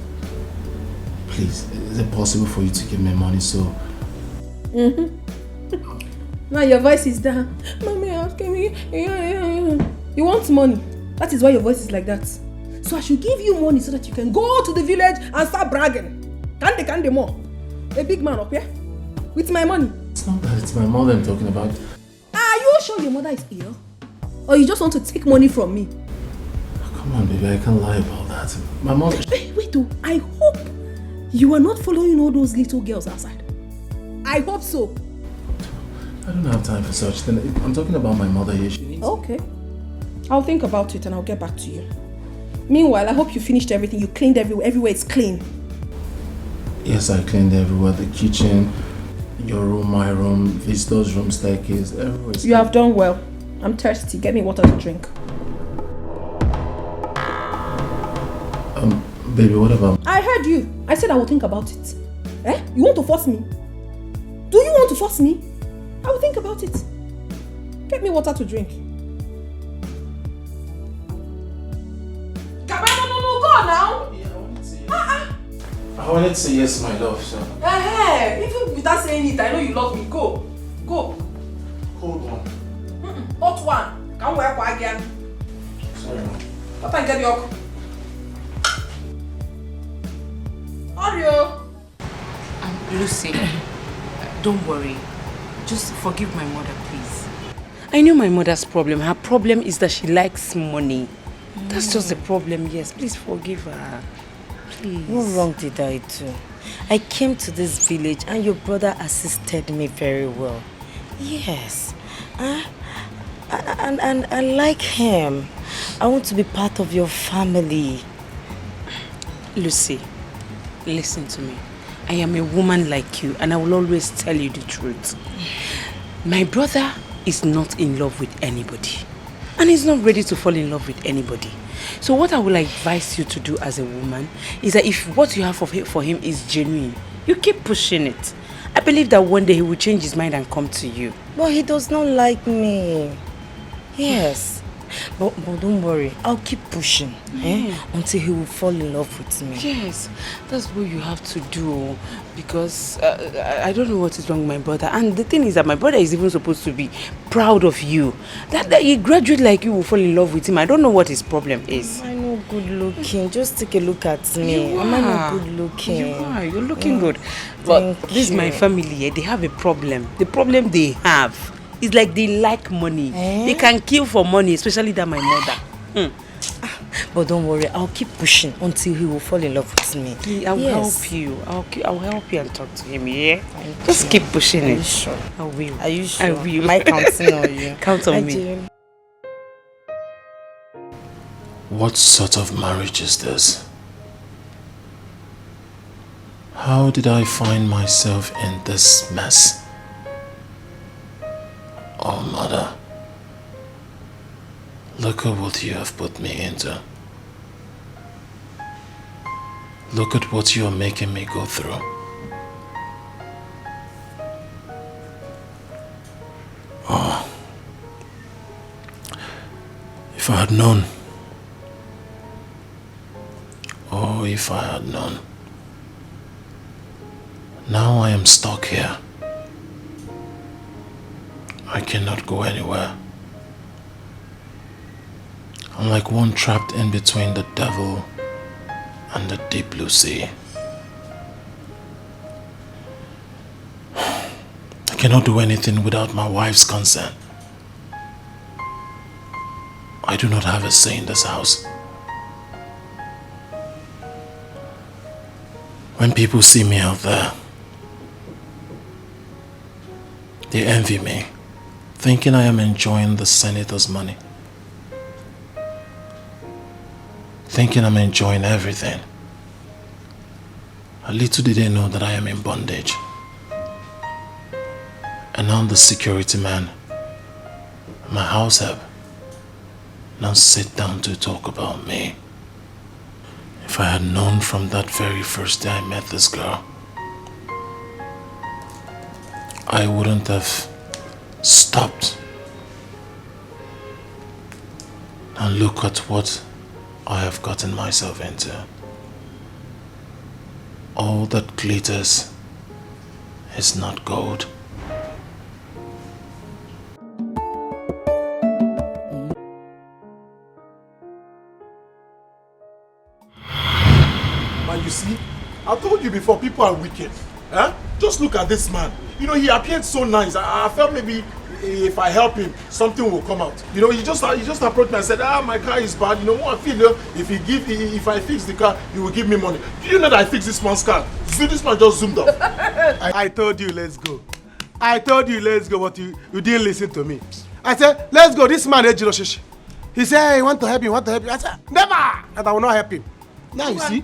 Please, is it possible for you to give me money so... Now your voice is down. Mommy, asking me. You want money. That is why your voice is like that. So I should give you money so that you can go to the village and start bragging. Kande more. A big man up here. With my money. It's not that, it's my mother I'm talking about. Are you sure your mother is ill? Or you just want to take money from me? Oh, come on, baby, I can't lie about that. My mother... Wait, oh, I hope you are not following all those little girls outside. I hope so. I don't have time for such thing. I'm talking about my mother here. She needs... Okay. I'll think about it and I'll get back to you. Meanwhile, I hope you finished everything. You cleaned everywhere. Everywhere is clean. Yes, I cleaned everywhere. The kitchen, your room, my room, visitor's room, staircase, everywhere. You have done well. I'm thirsty. Get me water to drink. Baby, what about... I heard you. I said I will think about it. Eh? You want to force me? Do you want to force me? I will think about it. Get me water to drink. No, go now. Yeah, I wanted to say yes. I wanted to say yes, my love, so... Even without saying it, I know you love me. Go. Go. Cold one. Hot one. Can't wear for again. Sorry, Mom. What I get your... Oreo. Lucy, don't worry. Just forgive my mother, please. I know my mother's problem. Her problem is that she likes money. That's just the problem, yes. Please forgive her. Please. What wrong did I do? I came to this village and your brother assisted me very well. Yes. And I like him. I want to be part of your family. Lucy, listen to me. I am a woman like you and I will always tell you the truth. My brother is not in love with anybody. and he's not ready to fall in love with anybody. So what I will advise you to do as a woman is that if what you have for him is genuine, you keep pushing it. I believe that one day he will change his mind and come to you. But he does not like me. Yes. But don't worry, I'll keep pushing until he will fall in love with me. Yes, that's what you have to do, because I don't know what is wrong with my brother. And the thing is that my brother is even supposed to be proud of you. That a graduate like you will fall in love with him. I don't know what his problem is. Am I not good looking? Just take a look at me. Am I not good looking? You are. You're looking good. But this is my family. They have a problem. The problem they have is like they like money. They can kill for money, especially that my mother. But don't worry, I'll keep pushing until he will fall in love with me. I will help you. I'll help you and talk to him, yeah? Just keep pushing it. Are you sure? I will. Are you sure? I will. Am I counting on you? Count on me. What sort of marriage is this? How did I find myself in this mess? Oh, Mother, look at what you have put me into. Look at what you are making me go through. Oh, if I had known. Oh, if I had known. Now I am stuck here. I cannot go anywhere. I'm like one trapped in between the devil and the deep blue sea. I cannot do anything without my wife's consent. I do not have a say in this house. When people see me out there, they envy me, thinking I am enjoying the senator's money. Thinking I'm enjoying everything. A little did they know that I am in bondage. And now the security man, my house help, now sit down to talk about me. If I had known from that very first day I met this girl, I wouldn't have stopped. And look at what I have gotten myself into. All that glitters is not gold. Man, you see, I told you before, people are wicked. Huh? Just look at this man. You know, he appeared so nice. I felt maybe if I help him, something will come out. You know, he just approached me and said, my car is bad. You know what I feel? If I fix the car, he will give me money. Do you know that I fixed this man's car? See, this man just zoomed up. I told you, let's go. I told you, let's go, but you didn't listen to me. I said, let's go. This man, Ejiroshishi. He said, hey, want to help you, want to help you. I said, never! And I will not help him. Now you see.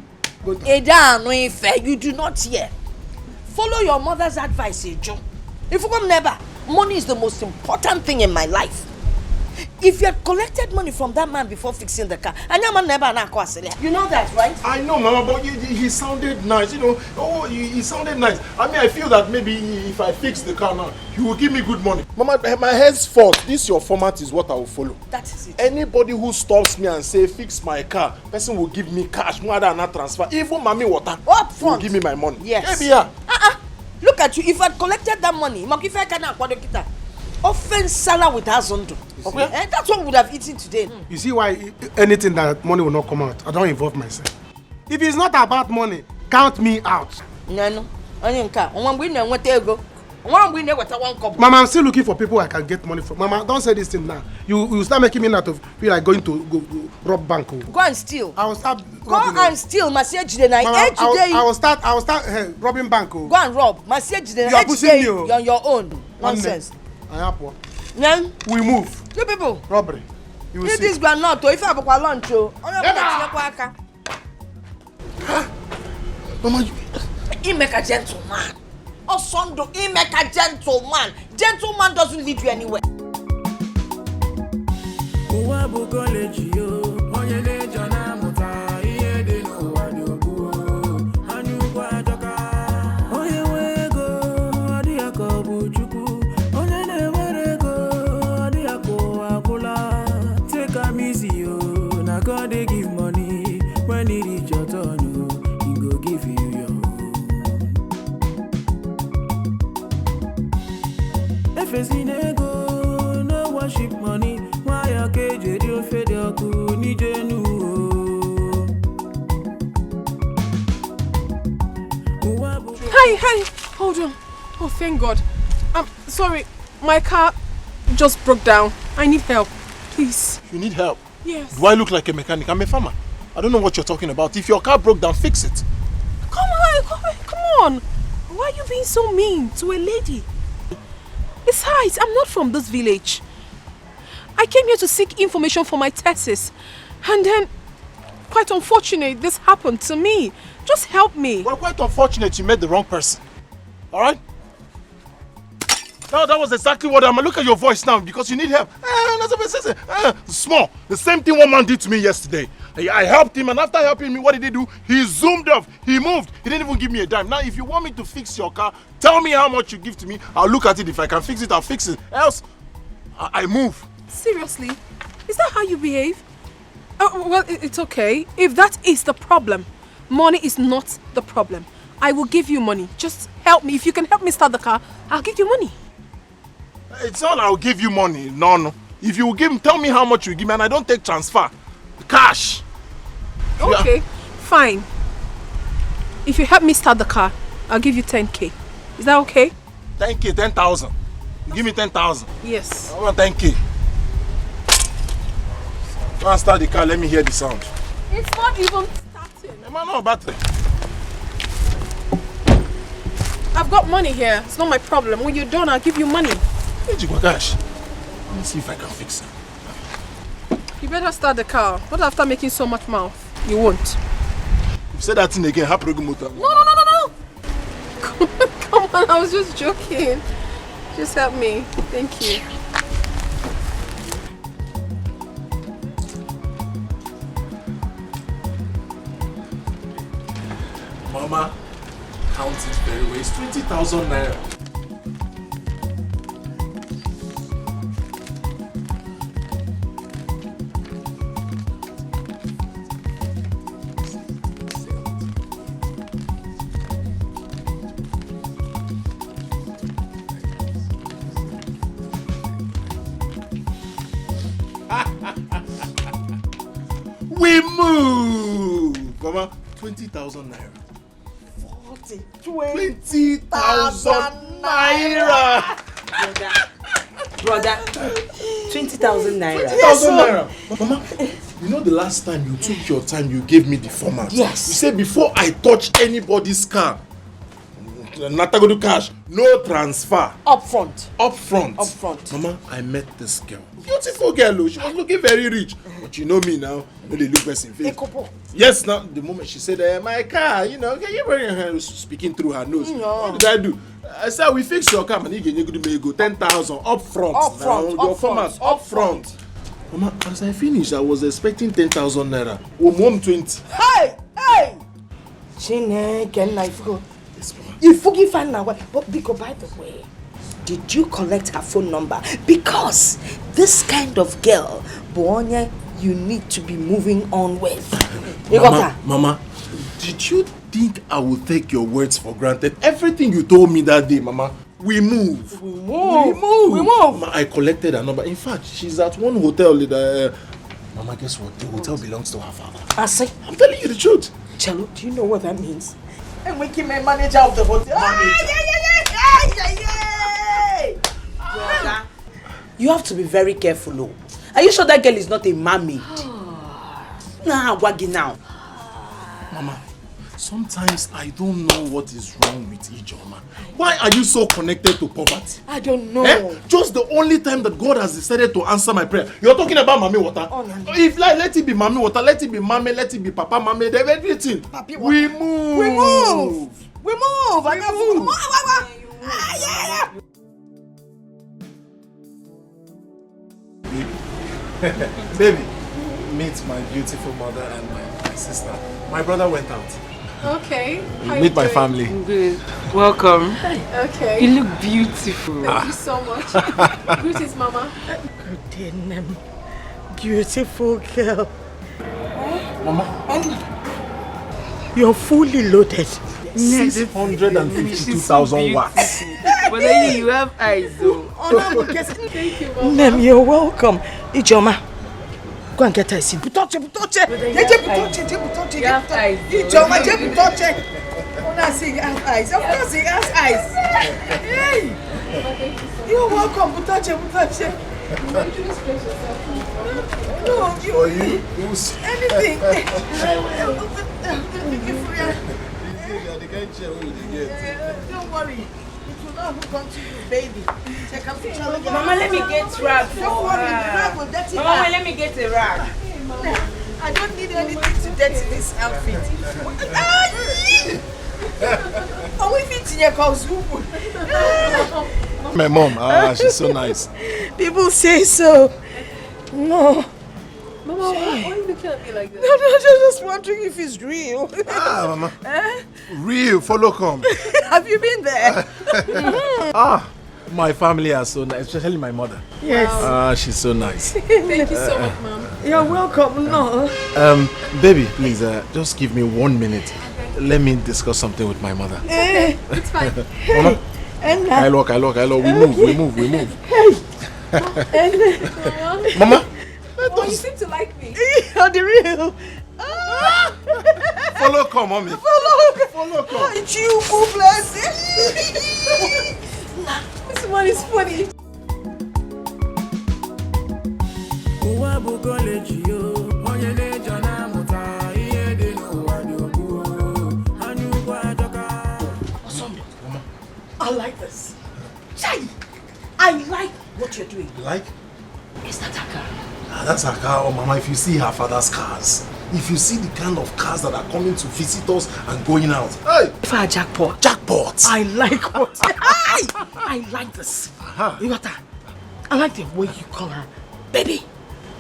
Eda, no fair. You do not hear. Follow your mother's advice, Ejo. If you come never, money is the most important thing in my life. If you had collected money from that man before fixing the car, and your man never you know that, right? I know, Mama, but he sounded nice, you know. Oh, he sounded nice. I mean, I feel that maybe if I fix the car now, he will give me good money. Mama, my head's fault. This your format is what I will follow. That is it. Anybody who stops me and say fix my car, person will give me cash, more than not transfer. Even Mami Water will give me my money. Yes. Maybe, yeah. Look at you. If I had collected that money, offense Salah with Hazondo. Okay? And that's what we would have eaten today. You see why anything that money will not come out? I don't involve myself. If it's not about money, count me out. No. Mama, I'm still looking for people I can get money from. Mama, don't say this thing now. You start making me not to feel like going to go rob bank. Go and steal. I will start. Go and steal. Mama, I will start robbing bank. Go and rob. You are pushing me. You're on your own. Nonsense. Then we move. You people. Robbery. You will see. This granite. If I have a lunch, Mama, he make a gentleman. Osondo, he make a gentleman. Gentleman doesn't lead you anywhere. Uwabu college yo, onye neja na muta, iye de no wadobu. Anyukwa joka, onye wego, adi akobu chuku. Onye ne werego, adi ako akula. Take am easy yo, na God dey give money. When it reach your turn, he go give you your own. If it's in ego, no worship money. Why your cage, you fed your cool, need you Hi, hold on. Oh, thank God. I'm sorry, my car just broke down. I need help, please. You need help? Yes. Do I look like a mechanic? I'm a farmer. I don't know what you're talking about. If your car broke down, fix it. Come on. Why are you being so mean to a lady? Besides, I'm not from this village. I came here to seek information for my thesis. And then, quite unfortunate, this happened to me. Just help me. Well, quite unfortunate you met the wrong person. Alright? No, that was exactly what I'm. Look at your voice now because you need help. Small. The same thing one man did to me yesterday. I helped him, and after helping me, what did he do? He zoomed off. He moved. He didn't even give me a dime. Now, if you want me to fix your car, tell me how much you give to me. I'll look at it. If I can fix it, I'll fix it. Else, I move. Seriously? Is that how you behave? Well, it's okay. If that is the problem, money is not the problem. I will give you money. Just help me. If you can help me start the car, I'll give you money. It's not I'll give you money. No. If you will give me, tell me how much you give me, and I don't take transfer. Cash. Okay, fine. If you help me start the car, I'll give you 10k. Is that okay? 10k, 10,000. Give me 10,000. Yes. I want 10k. Go and start the car, let me hear the sound. It's not even starting. Am I not battery? I've got money here. It's not my problem. When you're done, I'll give you money. Hey, Gosh. Let me see if I can fix it. You better start the car. Not after making so much mouth. You won't. You said that thing again. Motor. No. Come on, I was just joking. Just help me. Thank you. Mama, count it very well. It's 20,000 naira. We move! Mama, 20,000 naira. 20,000 naira! Brother, 20,000 naira. 20,000 naira. Mama, you know the last time you took your time, you gave me the format. Yes. You said before I touch anybody's car, Natagodu cash, no transfer. Up front. Mama, I met this girl. Beautiful girl, she was looking very rich. But you know me now, I know they look best in face. Yes, now, the moment she said, my car, you know, you bring her speaking through her nose. What did I do? I said, we fix your car, and you go 10,000 up front. Up front. Mama, as I finished, I was expecting 10,000 naira. Mom 20. Hey! You forgive her now, but Biko, by the way, did you collect her phone number? Because this kind of girl, Bonya, you need to be moving on with. Mama, did you think I would take your words for granted? Everything you told me that day, Mama, we move. Mama, I collected her number. In fact, she's at one hotel. Mama, guess what? The hotel belongs to her father. I say, I'm telling you the truth. Chelo, do you know what that means? And we keep a manager of the hotel. You have to be very careful, though. Are you sure that girl is not a mermaid? Nah, waggy now. Mama, sometimes I don't know what is wrong with Ijoma. Why are you so connected to poverty? I don't know. Just the only time that God has decided to answer my prayer. You're talking about Mami Water. If like, let it be Mami Water, let it be Mami, let it be Papa Mami, everything. We move. Baby, meet my beautiful mother and my sister. My brother went out. Okay. Meet my family. Good. Welcome. Okay. You look beautiful. Thank you so much. Greetings, Mama. Good name. Beautiful girl. Mama. You're fully loaded. 652,000 watts. But then you have eyes though. Thank you, Mama. Nem, you're welcome. Ijoma, go and get her a seat. Butoche. You have eyes. Ijoma, butoche. Una say you have eyes. Of course he has eyes. Hey. You're welcome, butoche. No, you. Anything. Don't worry. It will not hook onto you, baby. Mama, let me get rag for Don't worry, the her. rag will dirty Mama, her. let me get a rag. I don't need anything to dirty this outfit. Oh, we fit in your cause. My mom, she's so nice. People say so. No. Mama, why are you looking at me like that? No, just wondering if it's real. Mama. Real, follow come. Have you been there? My family are so nice, especially my mother. Yes. She's so nice. Thank you so much, Mom. You're welcome. No. Baby, please, just give me 1 minute. Let me discuss something with my mother. Okay, it's fine. Mama, I look. We move. Hey. Mama, Oh, you seem to like me. You're the real. follow come, mommy. Follow come. You bless. This one is funny. I like this. Chai! I like what you're doing. Like? Is that a car? That's her car, Mama. If you see her father's cars, if you see the kind of cars that are coming to visit us and going out. Hey! If I jackpot. I like what? I like this. You got that? I like the way you call her baby.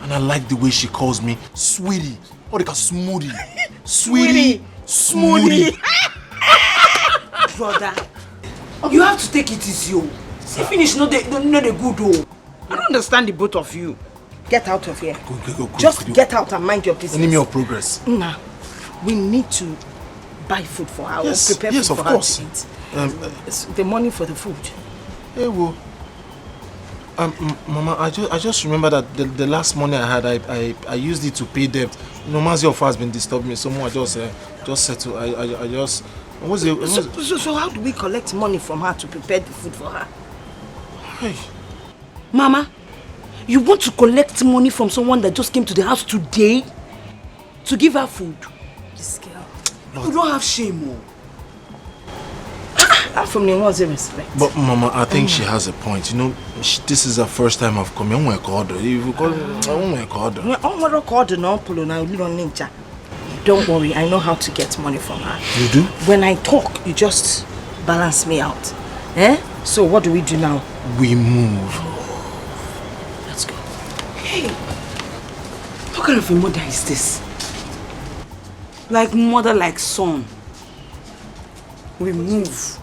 And I like the way she calls me sweetie. Or they call smoothie. Sweetie. Smoothie. Brother, you have to take it easy. See, finish, no the good. I don't understand the both of you. Get out of here. Go. Just get out and mind your business. Enemy of progress. Nah, we need to buy food for her. Yes, or prepare food of for course. her to eat. It's the money for the food. Hey, well. Mama, I just remember that the last money I had, I used it to pay debt. Mazi of has been disturbing me so much. I just settle. I just. So how do we collect money from her to prepare the food for her? Hey. Mama, you want to collect money from someone that just came to the house today to give her food? This girl. You don't have shame, from the one's respect. But Mama, I think she has a point. You know, this is the first time I've come. Don't worry, I know how to get money from her. You do? When I talk, you just balance me out. So what do we do now? We move. Let's go. Hey, what kind of a mother is this? Like mother, like son. We move.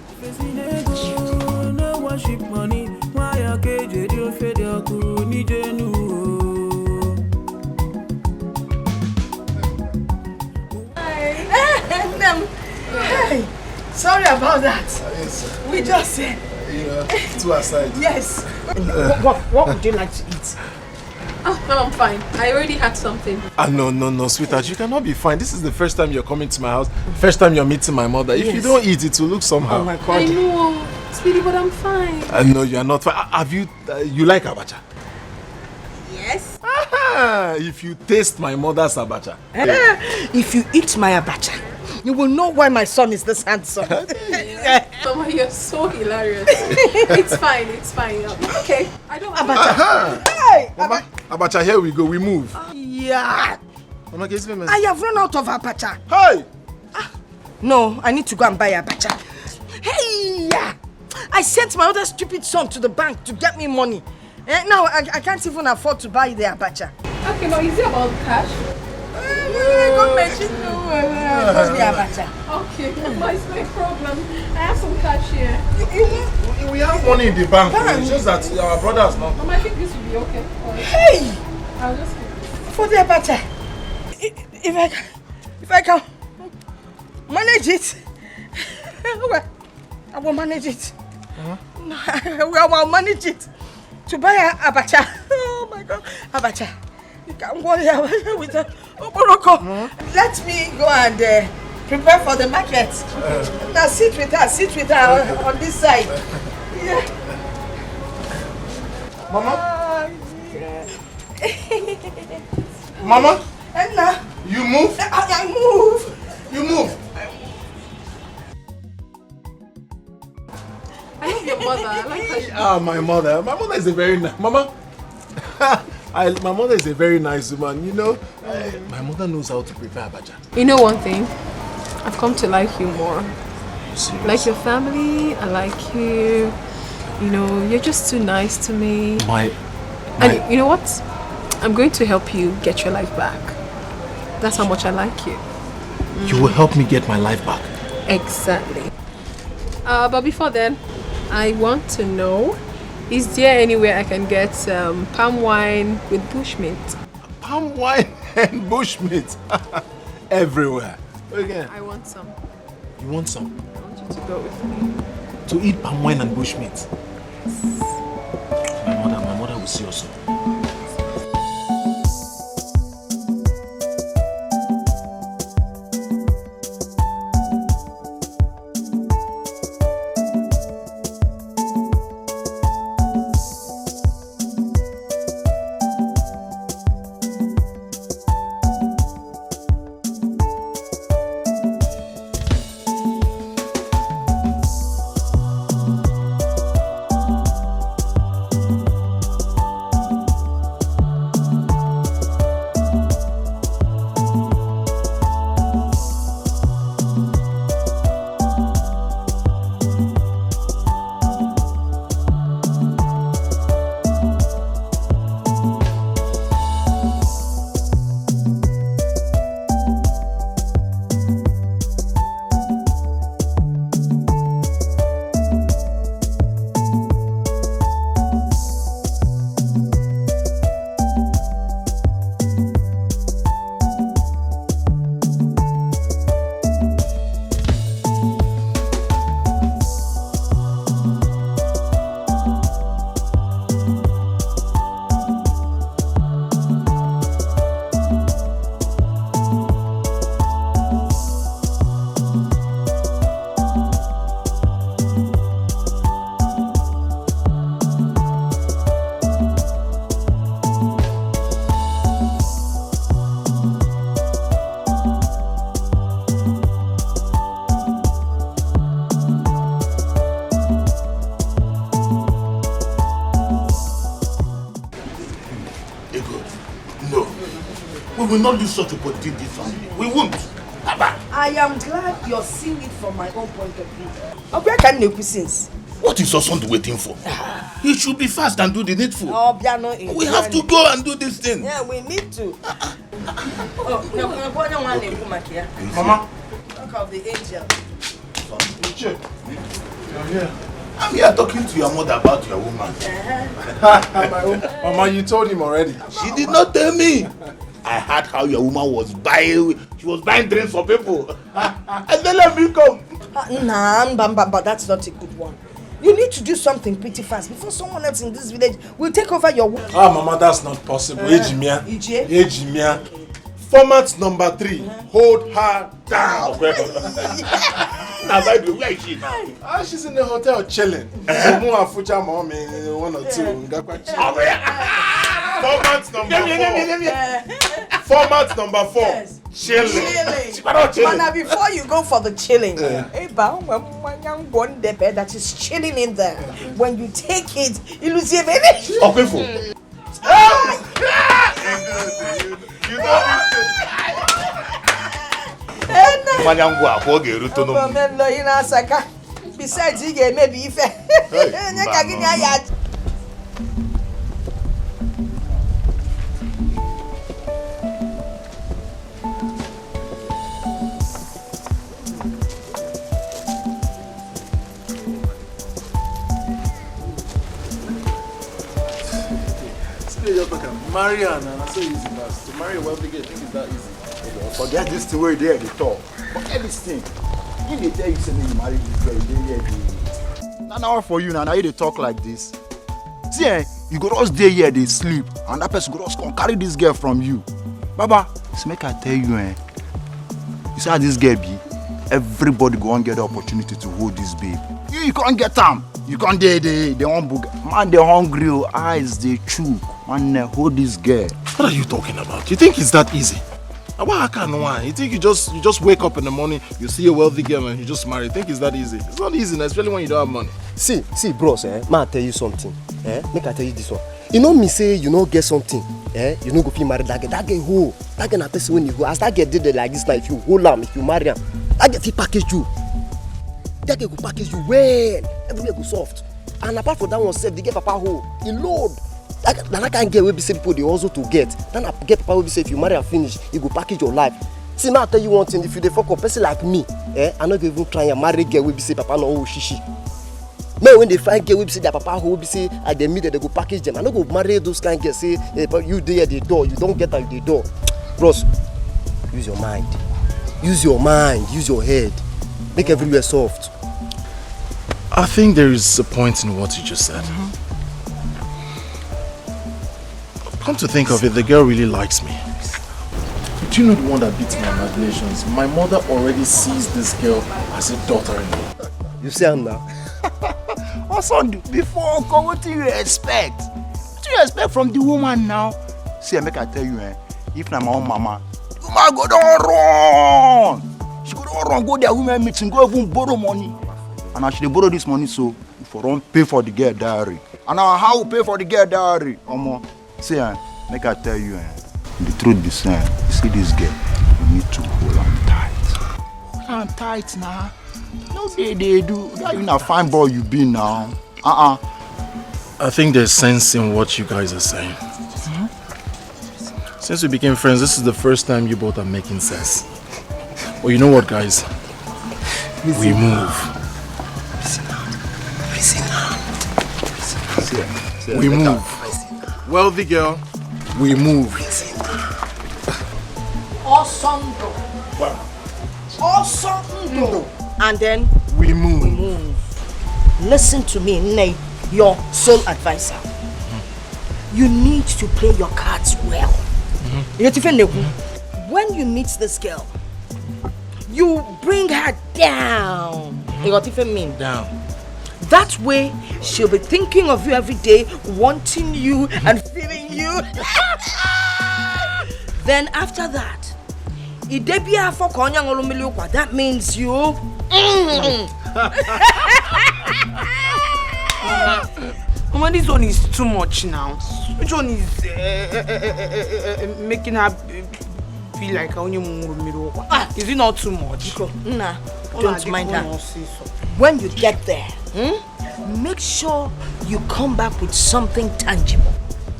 Hey, sorry about that. Yes. We just said. Two aside. Yes. What would you like to eat? Oh, no, I'm fine. I already had something. No, sweetheart. You cannot be fine. This is the first time you're coming to my house. First time you're meeting my mother. If you don't eat, it will look somehow. Oh my God. I know, sweetie, but I'm fine. No, you are not fine. Have you? You like abacha? Yes. If you taste my mother's abacha. If you eat my abacha, you will know why my son is this handsome. Mama, you're so hilarious. It's fine. Okay, I don't want abacha. Hey, Mama, abacha, here we go. We move. Yeah. Mama, can you see me? I have run out of abacha. Hey! No, I need to go and buy abacha. Hey! I sent my other stupid son to the bank to get me money. Now I can't even afford to buy the abacha. Okay, no, is it about cash? Okay, it's no problem. I have some cash here. We have money in the bank. It's just that our brothers not. I think this will be okay. Hey! I'll just keep this. For the abacha. If I can manage it, I will manage it. I will manage it to buy a abacha. Oh my God, abacha. You can't go here with a oporoko. Let me go and prepare for the market. Now sit with her on this side. Yeah. Mama? Mama? Enna. You move? I move. You move? I love your mother. I like her. Ah, my mother. My mother is a very nice... Mama? My mother is a very nice woman, you know. My mother knows how to prepare abacha. You know one thing? I've come to like you more. Serious? Like your family, I like you. You know, you're just too nice to me. And you know what? I'm going to help you get your life back. That's how much I like you. You will help me get my life back? Exactly. But before then, I want to know, is there anywhere I can get palm wine with bushmeat? Palm wine and bushmeat? Everywhere. Again. I want some. You want some? I want you to go with me. To eat palm wine and bushmeat? My mother will see us. We will not lose such opportunity in this family. We won't. Abba. I am glad you're seeing it from my own point of view. Where can you since? What is your son waiting for? He should be fast and do the needful. Oh, we have to go and do this thing. Yeah, we need to. Mama. Talk of the angel. You're here. I'm here talking to your mother about your woman. Mama, you told him already. She did not tell me. I heard how your woman was buying. She was buying drinks for people. And then let me come. But that's not a good one. You need to do something pretty fast before someone else in this village will take over your work. Ah, Mama, that's not possible. Ejimia. Ejimia. Format number 3. Hold her down. Now, by the way, where is she now? She's in the hotel chilling. One or two. Format number 4. Format number 4. Yes. Chilling. But now before you go for the chilling, that is chilling in there. When you take it, you lose your baby. Okay, fool. You besides, you get maybe if marry her, and I say easy, but to marry a wealthy girl, I think it's that easy. Forget this thing where they talk. Forget this thing. If they tell you something, you marry this girl, you don't hear. Now for you now they talk like this. See, you go just stay here, they sleep, and that person go just come carry this girl from you. Baba, so make I tell you, you see how this girl be? Everybody go and get the opportunity to hold this babe. You can't get them. You can't they won't book. Man, they hungry, eyes they chew. Man, hold this girl. What are you talking about? You think it's that easy? You think you just wake up in the morning, you see a wealthy girl and you just marry? You think it's that easy? It's not easy, especially when you don't have money. See, bros, may I tell you something? Make I tell you this one. You know me say you know get something, you know go feel married that girl. That girl who? That girl na person when you go. As that girl did it like this, now if you hold am, if you marry am, that girl fit package you. That girl go package you well. Everywhere go soft. And apart from that one, self, they get papa hoe. He load. That can't get where be say people they also to get. Then I get papa will be say if you marry and finish, you go package your life. See, now I tell you one thing, if you dey fuck up person like me, I'm not even trying to marry girl will be say papa no oh shishi. Man, when they find girl will be say their papa who will be say at the middle they go package them. I don't go marry those kind of girls say but you there at the door, you don't get at the door. Bros, use your mind. Use your mind, use your head. Make everywhere soft. I think there is a point in what you just said. Come to think of it, the girl really likes me. Do you know the one that beats my imaginations? My mother already sees this girl as a daughter-in-law. You see her now? Also, before uncle, what do you expect? What do you expect from the woman now? See, make I tell you, if na my own mama, the woman go don't run. She go don't run, go there women meeting, go even borrow money. And I should borrow this money so for don't pay for the girl diary. And now how pay for the girl diary? See, make I tell you, the truth be saying, you see this girl, you need to hold on tight. Hold on tight now. No, they do. That you not fine boy you be now. I think there's sense in what you guys are saying. Since we became friends, this is the first time you both are making sense. Well, you know what, guys? We move. We move. Wealthy girl, we move. Awesome. And then we move. Listen to me, Nate, your sole advisor. You need to play your cards well. When you meet this girl, you bring her down. Down. That way, she'll be thinking of you every day, wanting you and feeling you. Then after that, that means you. Mama, this one is too much now. Which one is making her feel like is it not too much? Nah, don't mind her. When you get there, make sure you come back with something tangible.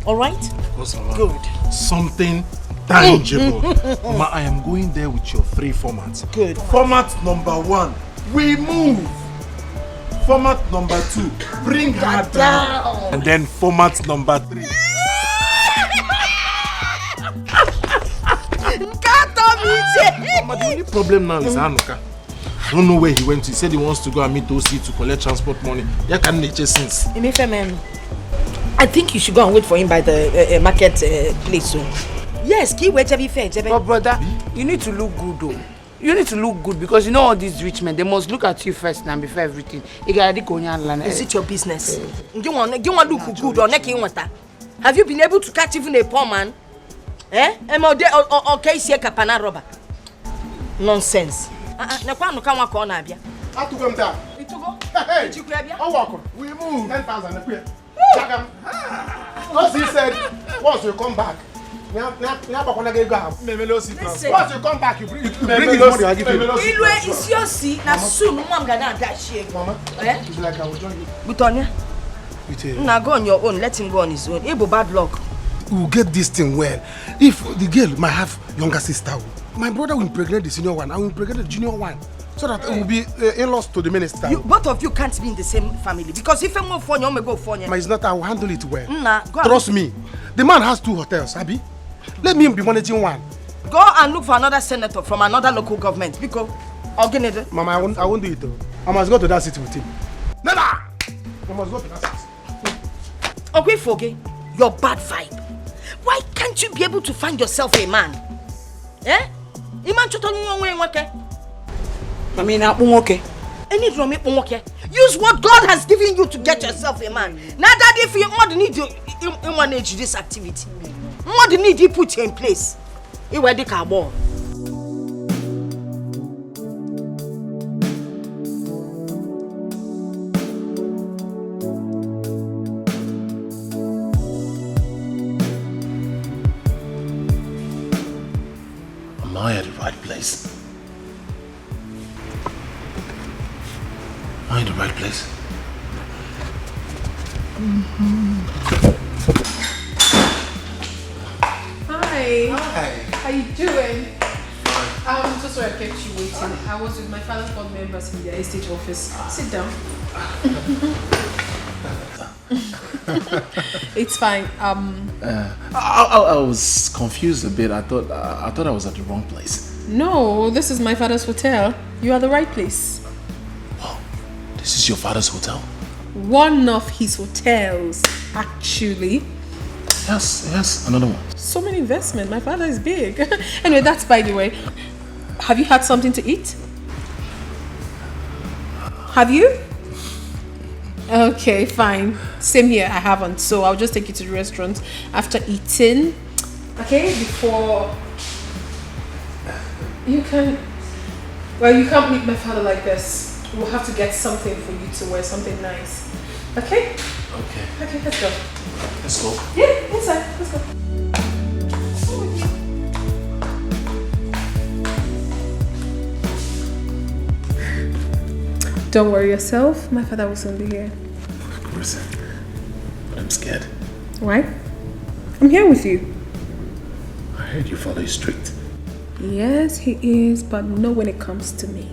All right? Of course, Mama. Good. Something tangible. Mama, I am going there with your 3 formats. Good. Format number 1, we move. Format number 2, bring her down. And then format number 3. Mama, the only problem now is Hanukkah. I don't know where he went to. He said he wants to go and meet OC to collect transport money. There can nature since. I think you should go and wait for him by the market place. Yes, keep wait every fair. But brother, you need to look good though. You need to look good because you know all these rich men, they must look at you first now before everything. Is it your business? You want to look good or not? Have you been able to catch even a poor man? Or case here kapana robber? Nonsense. We move 10,000. Once he said, once you come back, once you come back, you bring his money. I give you. It's your seat. Now soon, Mom gonna that shit. Mama, it's like I will join you. Butonia, now go on your own. Let him go on his own. Able bad luck. We'll get this thing well. If the girl might have younger sister, my brother will impregnate the senior one. I will impregnate the junior one. So that it will be in-laws to the minister. Both of you can't be in the same family because if I'm going for you, I'm going to go for you. But it's not, I will handle it well. Nah, trust me. The man has 2 hotels, Abi. Let me be managing one. Go and look for another senator from another local government. Because Mama, I won't do it though. I must go to that city with him. Nana! I must go to that city. Okay, Foge, your bad vibe. Why can't you be able to find yourself a man? Eh? Iman chotoni yonwe wake. I mean, okay. Any drum okay. Use what God has given you to get yourself a man. Now that if you want need you manage this activity. What need you put you in place? You were the carbon. Am I at the right place? Am I in the right place? Hi. How you doing? I'm so sorry I kept you waiting. I was with my father's board members in their estate office. Sit down. It's fine. I was confused a bit. I thought I was at the wrong place. No, this is my father's hotel. You are the right place. Wow, this is your father's hotel? One of his hotels, actually. Yes, another one. So many investment. My father is big. Anyway, that's by the way. Have you had something to eat? Have you? Okay, fine. Same here, I haven't. So I'll just take you to the restaurant after eating. Okay, before... You can't meet my father like this. We'll have to get something for you to wear, something nice. Okay? Okay, let's go. Let's go. Yeah, inside. Let's go. Don't worry yourself. My father will soon be here. Of course. But I'm scared. Why? I'm here with you. I heard your father is strict. Yes, he is, but not when it comes to me.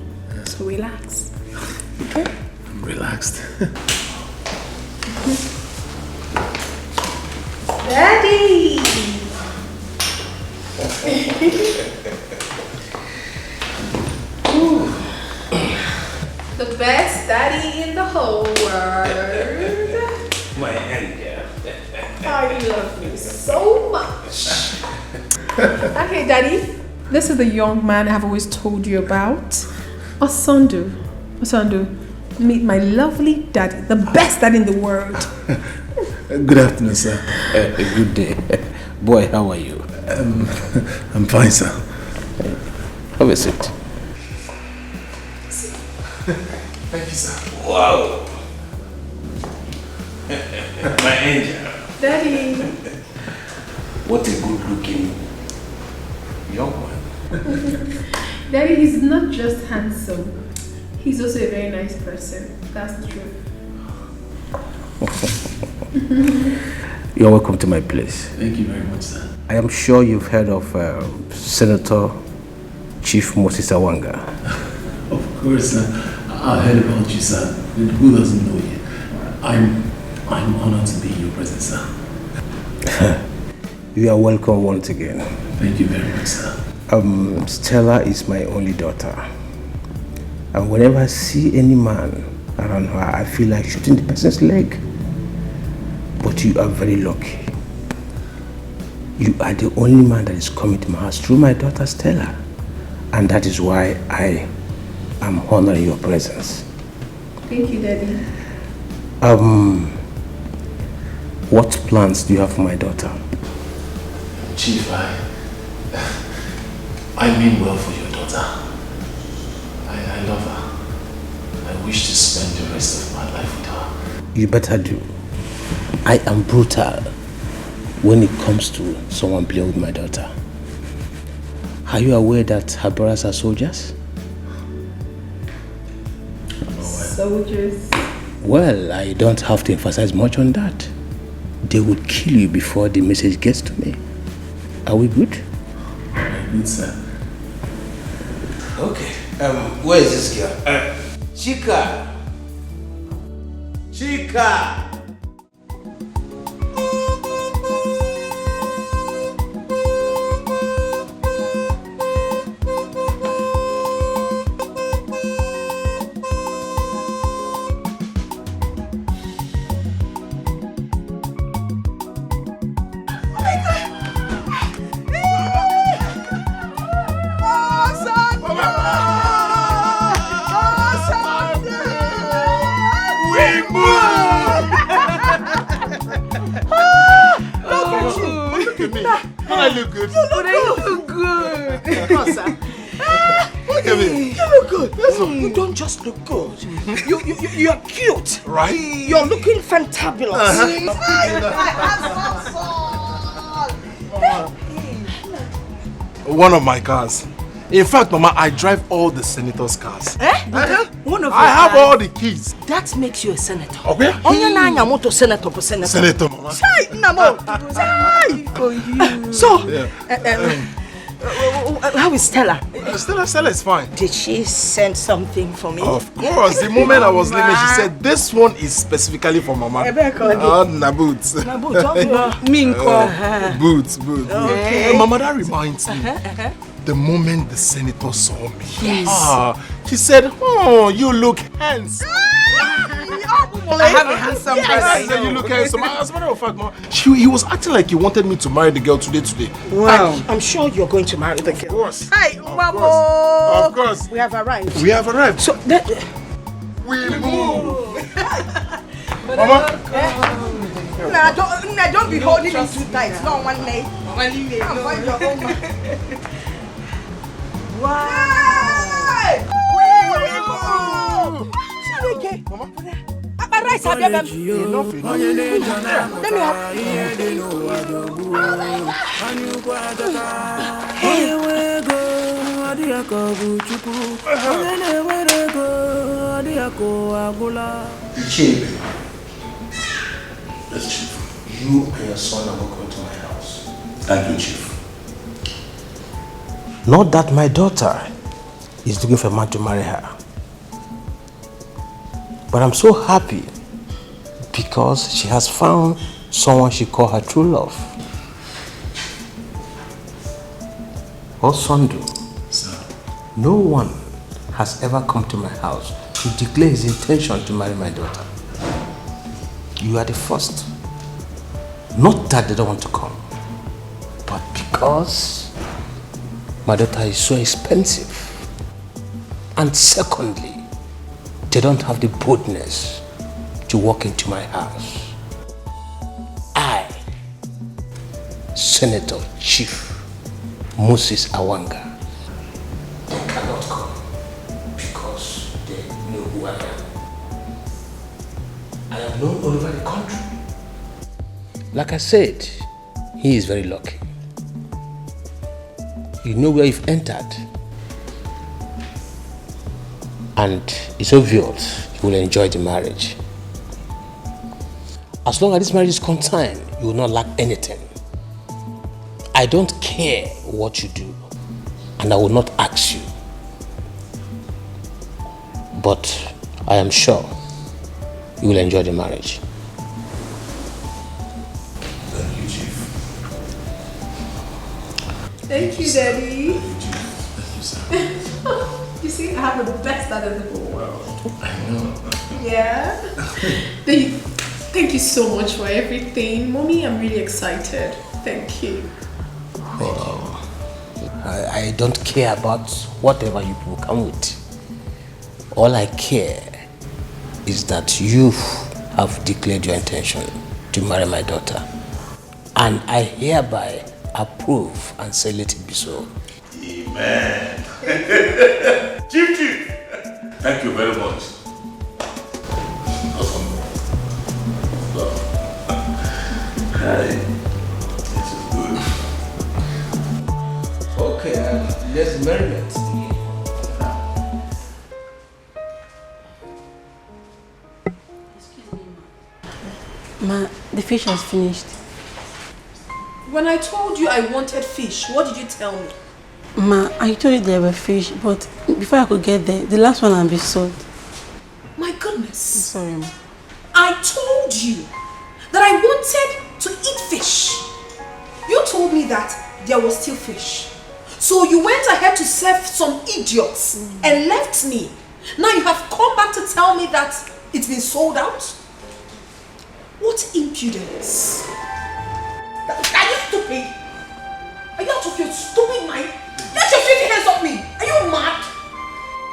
So relax. Okay? I'm relaxed. Daddy! The best daddy in the whole world. My angel. I love you so much. Okay, Daddy. This is the young man I have always told you about. Osandu. Osandu, meet my lovely daddy, the best daddy in the world. Good afternoon, sir. Good day. Boy, how are you? I'm fine, sir. Have a seat. Thank you, sir. Wow. My angel. Daddy. What a good looking young one. Daddy, he's not just handsome. He's also a very nice person. That's the truth. You're welcome to my place. Thank you very much, sir. I am sure you've heard of Senator Chief Moses Awanga. Of course, sir. I heard about you, sir. Who doesn't know you? I'm honored to be in your presence, sir. You are welcome once again. Thank you very much, sir. Stella is my only daughter. And whenever I see any man around her, I feel like shooting the person's leg. But you are very lucky. You are the only man that is coming to my house through my daughter Stella. And that is why I am honoring your presence. Thank you, Daddy. What plans do you have for my daughter? Chief, I mean well for your daughter. I love her. I wish to spend the rest of my life with her. You better do. I am brutal when it comes to someone playing with my daughter. Are you aware that her brothers are soldiers? Soldiers? Well, I don't have to emphasize much on that. They would kill you before the message gets to me. Are we good? Very good, sir. Okay. Where is this girl? Chika. Chika. I look good. You look good. Come on, sir. Look at me. You look good. You don't just look good. You're cute. Right? You're looking fantabulous. One of my cars. In fact, Mama, I drive all the senator's cars. One of I have all the keys. That makes you a senator. Okay. Onye na anya moto senator for senator. Senator, Mama. Sai, namo. Sai for you. So, how is Stella? Stella is fine. Did she send something for me? Of course. The moment I was leaving, she said, "This one is specifically for Mama." Na boots. Boots. Okay. Mama, that reminds me. The moment the senator saw me, yes. She said, "Oh, you look handsome." I have a handsome person. You look handsome. As a matter of fact, Mama, he was acting like he wanted me to marry the girl today. Wow. I'm sure you're going to marry the girl. Of course. Hi, Mama. Of course. We have arrived. So that we move. Mama. Don't be holding me too tight. No one leg. Come find your own man. Wow. We move. Okay. Mama. Rice have you enough. Let me have. Chief. Yes, Chief. You and your son are welcome to my house. Thank you, Chief. Not that my daughter is looking for a man to marry her. But I'm so happy because she has found someone she calls her true love. Osundu, sir, no one has ever come to my house to declare his intention to marry my daughter. You are the first. Not that they don't want to come, but because my daughter is so expensive. And secondly, they don't have the boldness to walk into my house. I, Senator Chief Moses Awanga, they cannot come because they know who I am. I am known all over the country. Like I said, he is very lucky. You know where you've entered. And it's obvious you will enjoy the marriage. As long as this marriage is concerned, you will not lack anything. I don't care what you do, and I will not ask you. But I am sure you will enjoy the marriage. Thank you, Chief. Thank you, Daddy. Thank you, sir. You see, I have the best dad in the whole world. I know. Yeah. Thank you so much for everything. Mommy, I'm really excited. Thank you. Wow. I don't care about whatever you people come with. All I care is that you have declared your intention to marry my daughter. And I hereby approve and say let it be so. Amen. Chief. Thank you very much. Awesome. Hi. This is good. Okay, let's merriment. Ma, the fish has finished. When I told you I wanted fish, what did you tell me? Ma, I told you there were fish, but before I could get there, the last one had been sold. My goodness. I'm sorry, Ma. I told you that I wanted to eat fish. You told me that there was still fish. So you went ahead to serve some idiots and left me. Now you have come back to tell me that it's been sold out? What impudence. Are you stupid? Are you out of your stupid mind? Get your filthy hands off me! Are you mad?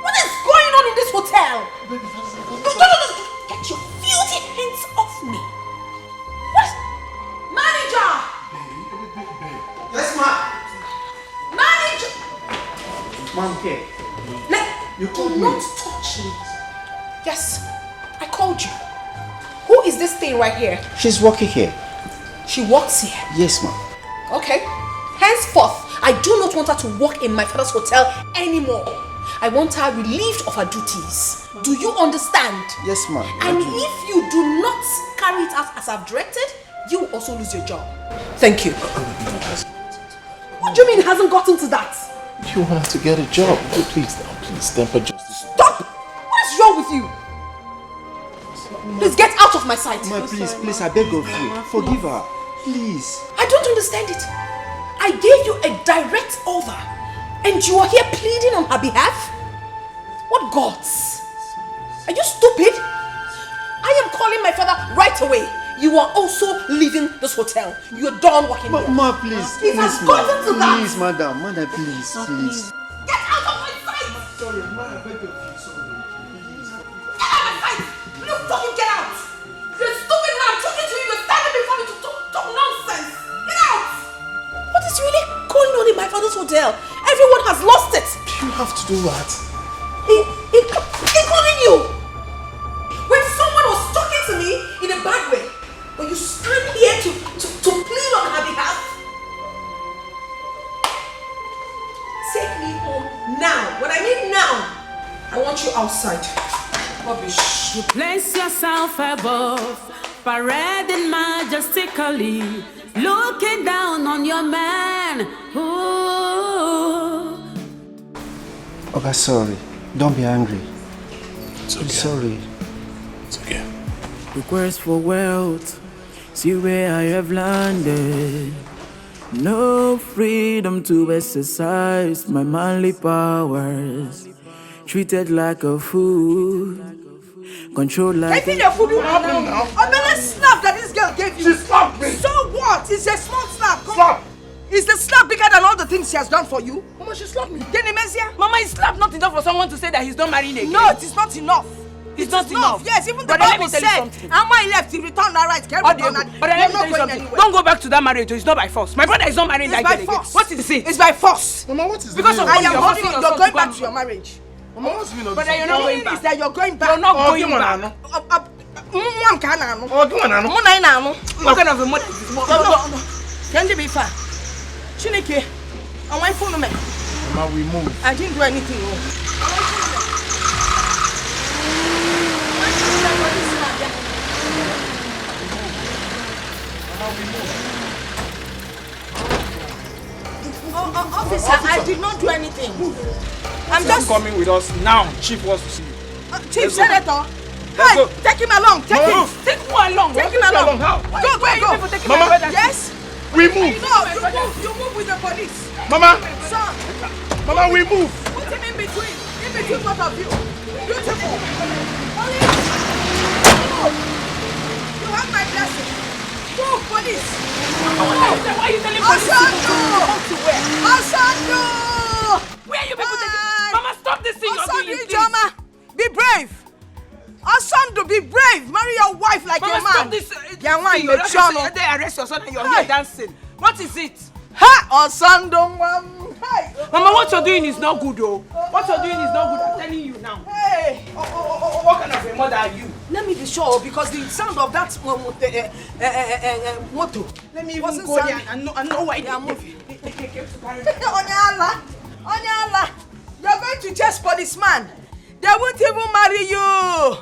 What is going on in this hotel? Get your filthy hands off me! What? Manager! Yes, ma. Manager! Mom, okay. You do not touch me. Yes, I called you. Who is this thing right here? She's working here. She works here. Yes, ma'am. Okay. Henceforth, I do not want her to work in my father's hotel anymore. I want her relieved of her duties. Do you understand? Yes, ma'am. And if you do not carry it out as I've directed, you will also lose your job. Thank you. What do you mean it hasn't gotten to that? You want her to get a job. Please, temper justice. Stop! What is wrong with you? Please get out of my sight. Ma, please, I beg of you. Forgive her. Please. I don't understand it. I gave you a direct order and you are here pleading on her behalf? What gods? Are you stupid? I am calling my father right away. You are also leaving this hotel. You are done working here. Ma, please. It has gotten to that. Please, madam, please. Get out of my sight! Sorry, ma, I beg of you. Sorry. Get out of my sight! You fucking get out! You're stupid when I'm talking to you. You're standing before me to talk nonsense. Get out! What is really going on in my father's hotel? Everyone has lost it. You have to do what? Including you. When someone was talking to me in a bad way, but you stand here to plead on her behalf. Take me home now. When I mean now, I want you outside. Rubbish. You place yourself above, parading majestically, looking down on your man. Ooh. Okay, sorry. Don't be angry. It's okay. I'm sorry. It's okay. Request for wealth, see where I have landed. No freedom to exercise my manly powers. Treated like a fool, controlled like Taking the food you have now. A little slap that this girl gave you. She slapped me. So what? It's a small slap. Slap. Is the slap bigger than all the things she has done for you? Mama, she slapped me. Mama, is slap not enough for someone to say that he's not marrying again? No, it is not enough. It's not enough. Yes, even the Brother, let Bible me tell you said, something. and when he left, he returned that right. But let me tell you something. Don't go back to that marriage. It's not by force. My brother is not marrying that girl again. What is it? It's by force. Mama, what is it? Because of I I am am holding forcing you're yourself going to back go to your marriage. Mama, what's the meaning of Brother, this? you're not going back. Is that you're going back. You're not going come on, back. Nano. What kind of a mother is this? No. Can you be far? Chineke, I want phone me. Mama, we move. I didn't do anything wrong. Officer, I did not do anything. I'm just coming with us now. Chief wants to see you. Chief Senator. Let's go. Take him along. Take him. Take who along? Take him along. How? Go. Mama. Yes. We move. No, you move with the police. Mama. Sir. Mama, we move. Put him in between both of you. Beautiful. Police. Move. You have my blessing. Move, police. Why are you telling me? Asando. Where are you people taking? Mama, stop this thing you're doing, please. Jama, be brave. Asando, be brave. Marry your wife like Mama, a man. stop this. They arrest your son and you're here dancing. What is it? Ha! Asando. Hey. Mama, what you're doing is not good, though. What you're doing is not good. I'm telling you now. Hey. What kind of a mother are you? Let me be sure, because the sound of that motor. Let me even go there and know why they are moving. Onyala, you're going to chase policeman. They won't even marry you.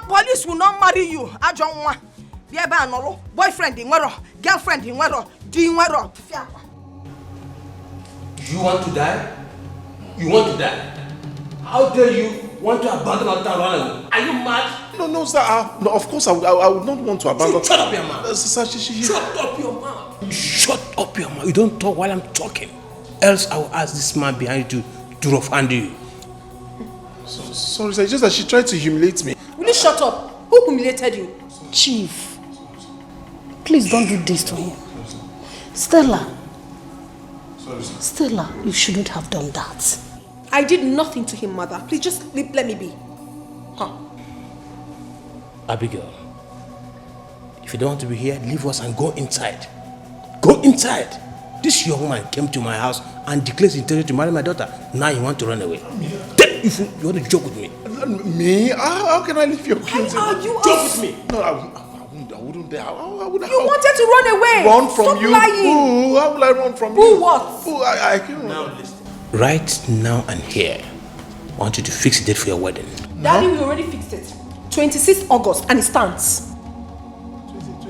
Police will not marry you. I don't want. Boyfriend in wero, girlfriend in wero, doing wero. Do you want to die? You want to die? How dare you want to abandon our town run away? Are you mad? No, sir. No, of course, I would not want to abandon. Shut up your mouth. Sir, Shut up your mouth. Shut up your mouth. You don't talk while I'm talking. Else I will ask this man behind you to rough handle you. Sorry, sir. It's just that she tried to humiliate me. Will you shut up? Who humiliated you? Chief, please don't do this to him. Stella. Sorry, sir. Stella, you shouldn't have done that. I did nothing to him, mother. Please just let me be. Huh. Abigail, if you don't want to be here, leave us and go inside. Go inside. This young man came to my house and declared his intention to marry my daughter. Now you want to run away. If you want to joke with me. Me? How can I leave your kids? Are you joke with me? No, I wouldn't dare. You wanted to run away. Run from Stop you? lying. Who? How will I run from you? Who what? Who? I can't. Now listen. Right now and here, I want you to fix a date for your wedding. Daddy, we already fixed it. 26th August, and it stands.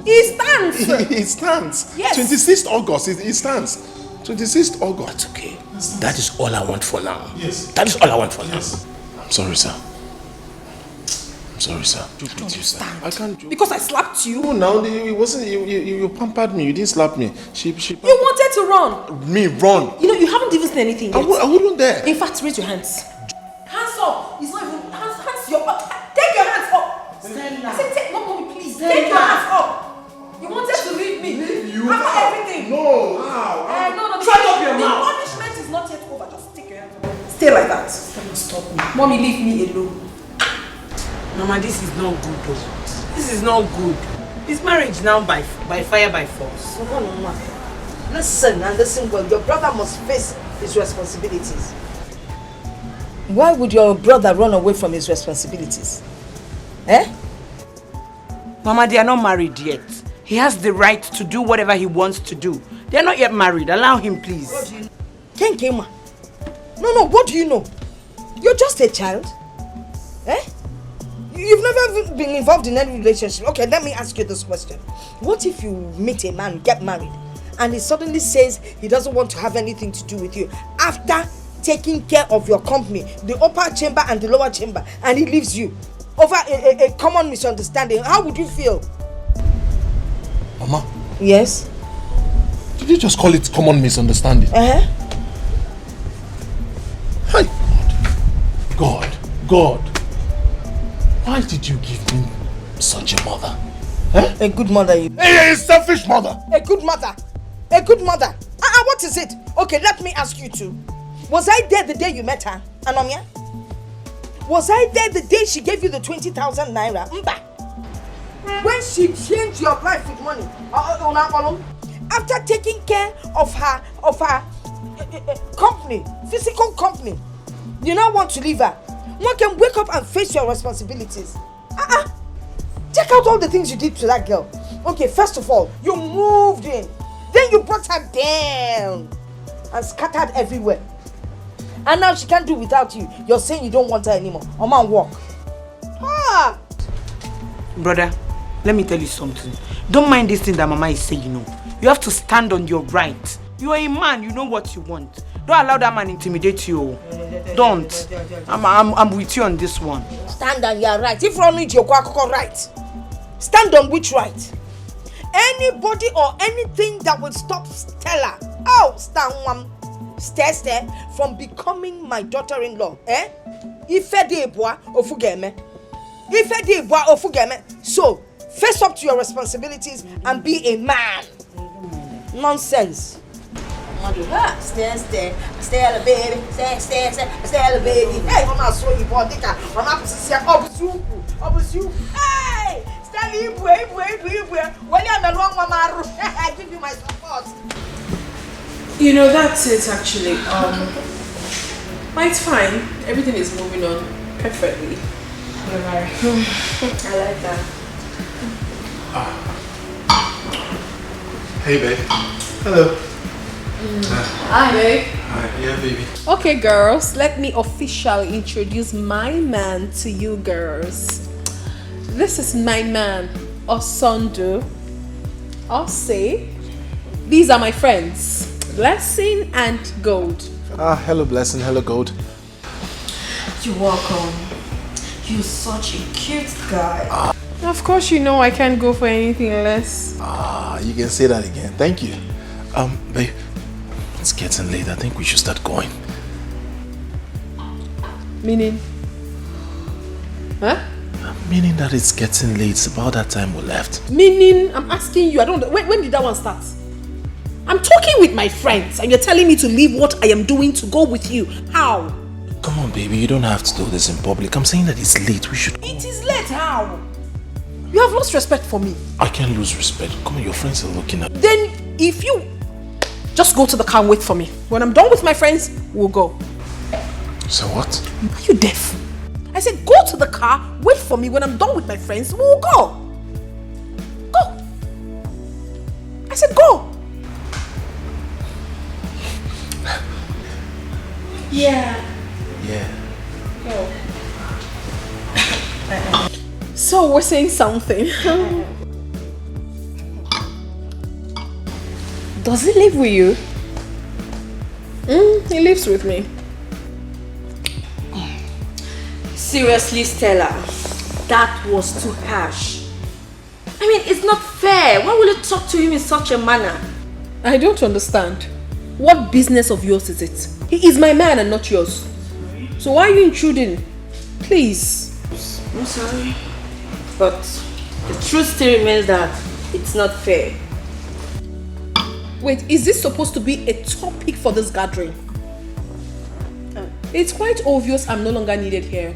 It stands. It stands. Yes. 26th August. It stands. 26th August. That's okay. That is all I want for now. Yes. That is all I want for now. I'm sorry, sir. I'm sorry, sir. I can't do. Because I slapped you. No, now it wasn't. You pampered me. You didn't slap me. She. You wanted to run. Me run. You know you haven't even seen anything yet. I wouldn't dare. In fact, raise your hands. Hands up. It's not even hands. Take your hands up. Stella. I said take. No, mommy, please. Stella. Take your hands up. You wanted to leave me. Leave you? After everything. No. How? No. Shut up your mouth. The punishment is not yet over. Just take your hands up. Stay like that. Stop me. Mommy, leave me alone. Mama, this is not good though. This is not good. This marriage now by fire by force. Listen and listen well. Your brother must face his responsibilities. Why would your brother run away from his responsibilities? Eh? Mama, they are not married yet. He has the right to do whatever he wants to do. They are not yet married. Allow him, please. What do you know? Kenkema. No, what do you know? You're just a child. Eh? You've never been involved in any relationship. Okay, let me ask you this question. What if you meet a man, get married, and he suddenly says he doesn't want to have anything to do with you after taking care of your company, the upper chamber and the lower chamber, and he leaves you over a common misunderstanding? How would you feel? Mama? Yes? Did you just call it common misunderstanding? Uh-huh. Hi, God. Why did you give me such a mother? Huh? A good mother, you. A selfish mother. A good mother. A good mother. What is it? Okay, let me ask you two. Was I there the day you met her, Anomia? Was I there the day she gave you the 20,000 naira? Mba. When she changed your life with money? After taking care of her company, physical company, you now want to leave her? One can wake up and face your responsibilities. Check out all the things you did to that girl. Okay, first of all, you moved in. Then you brought her down and scattered everywhere. And now she can't do without you. You're saying you don't want her anymore. Man, walk. Brother, let me tell you something. Don't mind this thing that Mama is saying, You have to stand on your right. You are a man, you know what you want. Don't allow that man intimidate you. Don't. I'm with you on this one. Stand on your right. If you don't need your right, stand on which right? Anybody or anything that will stop Stella, stay from becoming my daughter-in-law. Ife de bois ofugeme. So, face up to your responsibilities and be a man. Nonsense. Stay, baby. Stay, baby. Hey, I'm not so you bought it. I'm not you. Hey, stay, when you're the wrong mama, I give you my support. You know, that's it actually. But it's fine. Everything is moving on perfectly. I like that. Hey, babe. Hello. Hi, babe. Hi, yeah, baby. Okay, girls, let me officially introduce my man to you girls. This is my man, Osondu. I'll say, these are my friends. Blessing and Gold. Hello Blessing, hello Gold. You're welcome. You're such a cute guy. Of course you know I can't go for anything less. You can say that again. Thank you. Babe, it's getting late. I think we should start going. Meaning? Huh? Meaning that it's getting late. It's about that time we left. Meaning, I'm asking you, I don't know, when did that one start? I'm talking with my friends and you're telling me to leave what I am doing to go with you. How? Come on, baby. You don't have to do this in public. I'm saying that it's late. We should... It is late. How? You have lost respect for me. I can't lose respect. Come on, your friends are looking at... Then, if you... Just go to the car and wait for me. When I'm done with my friends, we'll go. So what? Are you deaf? I said go to the car, wait for me. When I'm done with my friends, we'll go. Go. I said go. Yeah. Oh. So we're saying something. Does he live with you? He lives with me. Seriously, Stella, that was too harsh. I mean, it's not fair. Why will you talk to him in such a manner? I don't understand. What business of yours is it? He is my man and not yours. So why are you intruding? Please. I'm sorry. But the truth still remains that it's not fair. Wait, is this supposed to be a topic for this gathering? It's quite obvious I'm no longer needed here.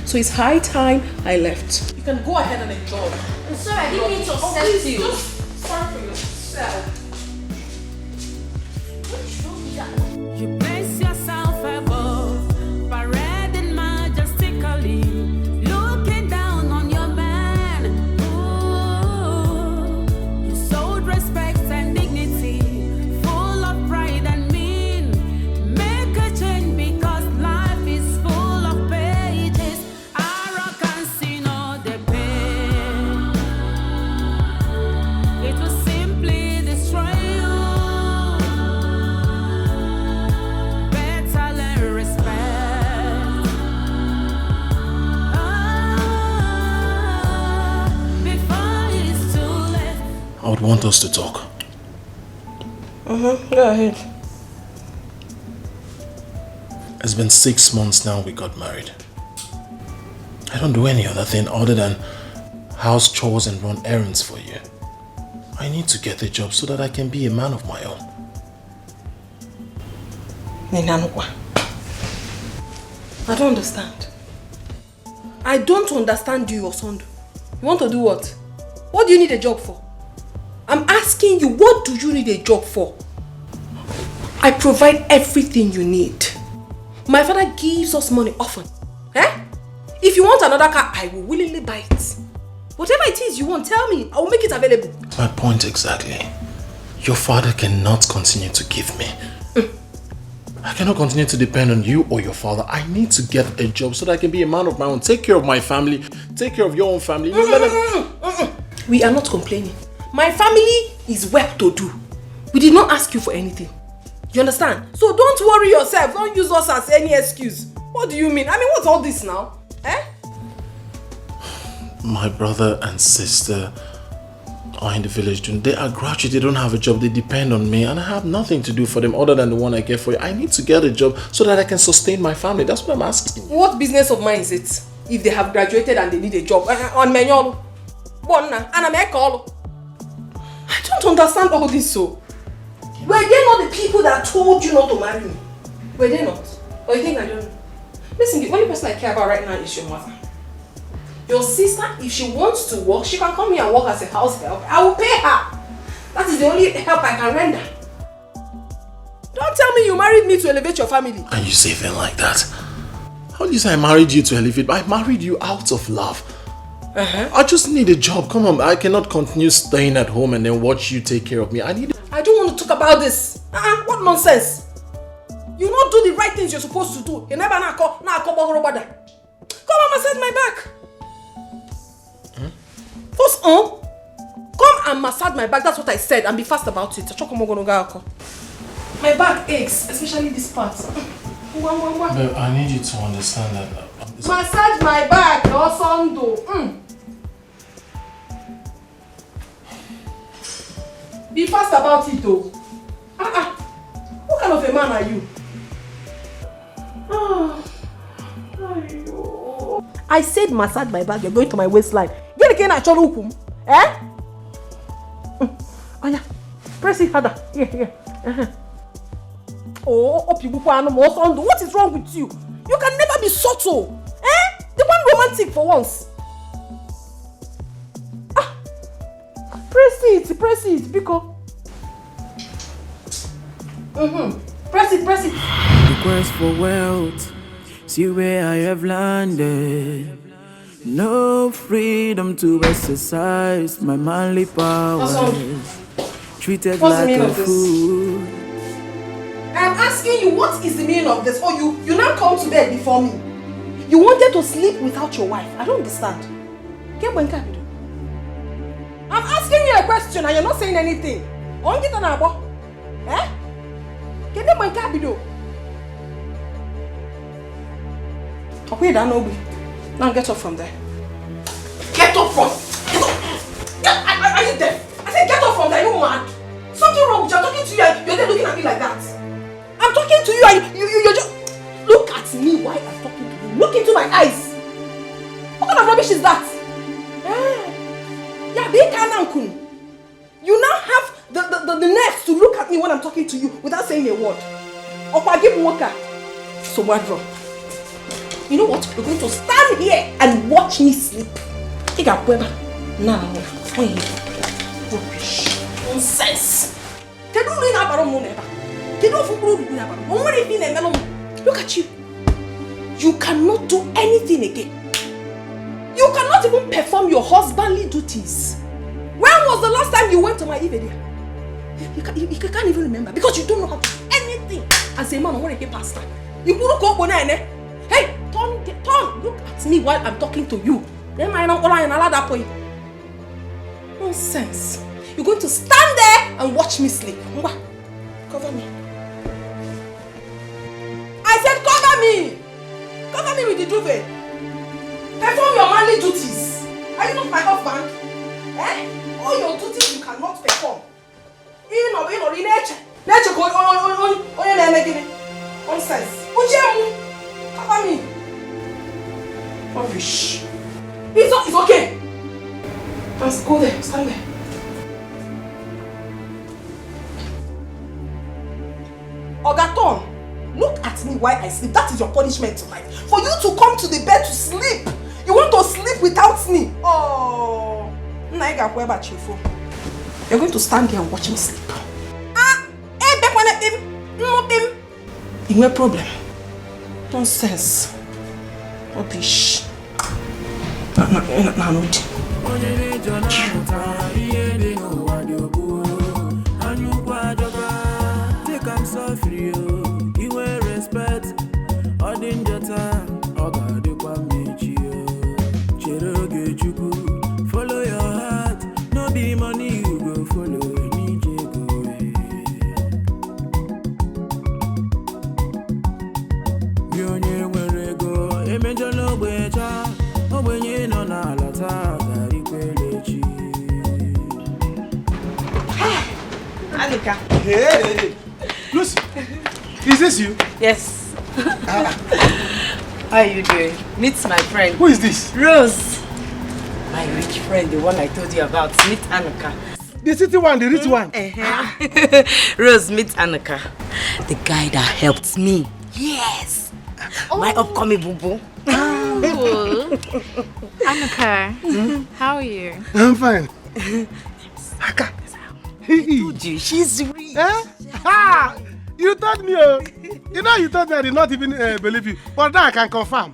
So it's high time I left. You can go ahead and enjoy. I'm sorry, I didn't mean to upset you. Just sorry for yourself. You place yourself above, parading majestically, looking down on your man. Ooh, you sold respect and dignity, full of pride and mean. Make a change because life is full of pages. Arrogance in all the pain. It will simply destroy you. I would want us to talk. Go ahead. It's been 6 months now we got married. I don't do any other thing other than house chores and run errands for you. I need to get a job so that I can be a man of my own. I don't understand. I don't understand you, Osondu. You want to do what? What do you need a job for? I'm asking you, what do you need a job for? I provide everything you need. My father gives us money often. If you want another car, I will willingly buy it. Whatever it is you want, tell me. I will make it available. My point exactly. Your father cannot continue to give me. I cannot continue to depend on you or your father. I need to get a job so that I can be a man of my own. Take care of my family. Take care of your own family. We are not complaining. My family is well to do. We did not ask you for anything. You understand? So don't worry yourself. Don't use us as any excuse. What do you mean? I mean, what's all this now? My brother and sister are in the village. They are graduates. They don't have a job. They depend on me. And I have nothing to do for them other than the one I get for you. I need to get a job so that I can sustain my family. That's what I'm asking. What business of mine is it? If they have graduated and they need a job. On manual. I don't understand all this so. Were they not the people that told you not to marry me? Were they not? Or you think I don't know? Listen, the only person I care about right now is your mother. Your sister, if she wants to work, she can come here and work as a house help. I will pay her. That is the only help I can render. Don't tell me you married me to elevate your family. And you say things like that? How do you say I married you to elevate? I married you out of love. I just need a job. Come on, I cannot continue staying at home and then watch you take care of me. I don't want to talk about this. What nonsense. You not do the right things you're supposed to do. You never come and massage my back. First come and massage my back. That's what I said, and be fast about it. My back aches, especially this part. Babe, I need you to understand that. Massage my back, or something. Be fast about it, though. What kind of a man are you? I said massage my back, you're going to my waistline. Get again at your eh? Oh yeah, press it harder. Here. What is wrong with you? You can never be subtle. Eh? The one romantic for once. Press it, Biko. Press it. The quest for wealth, see where I have landed. No freedom to exercise my manly powers. Treated like a fool. I'm asking you, what is the meaning of this? Oh, you now come to bed before me. You wanted to sleep without your wife. I don't understand. I'm asking you a question and you're not saying anything. Eh? Okay, now get up from there. Get up from. Are you deaf? I said get up from there. You mad? Something wrong with you. I'm talking to you and you're there looking at me like that. I'm talking to you and you just look at me while I'm talking to you. Look into my eyes. What kind of rubbish is that? Yeah, big Anankun. You now have the nerve to look at me when I'm talking to you without saying a word. Opa, give Moka. So what wrong? You know what? You're going to stand here and watch me sleep. Now, rubbish. Nonsense. Look at you. You cannot do anything again. You cannot even perform your husbandly duties. When was the last time you went to my Ivedia? You can't even remember because you don't know how to do anything. As a man, I want to get pastor. You put go on. Hey, turn. Look at me while I'm talking to you. Then I don't allow that point. Nonsense. You're going to stand there and watch me sleep. Cover me. I said cover me. Cover me with the duvet. Perform your manly duties. Are you not my husband? Eh? All your duties you cannot perform. In nature. Nonsense. Cover me. Rubbish. It's okay. Let's go there. Stand there. Ogaton, look at me while I sleep. That is your punishment tonight. For you to come to the bed to sleep. You want to sleep without me. Oh. You're going to stand here and watch me sleep. No problem. Nonsense. Rubbish. You will respect all follow your heart, no be money you go follow. Anika. Hey, Lucy, is this you? Yes. How are you doing? Meet my friend. Who is this? Rose. My rich friend, the one I told you about. Meet Anika. The city one, the rich one. Rose, meet Anika. The guy that helped me. Yes. My upcoming boo-boo. Oh. Anika, how are you? I'm fine. I told you, she's rich. You told me, you know, you told me I did not even believe you. But now I can confirm.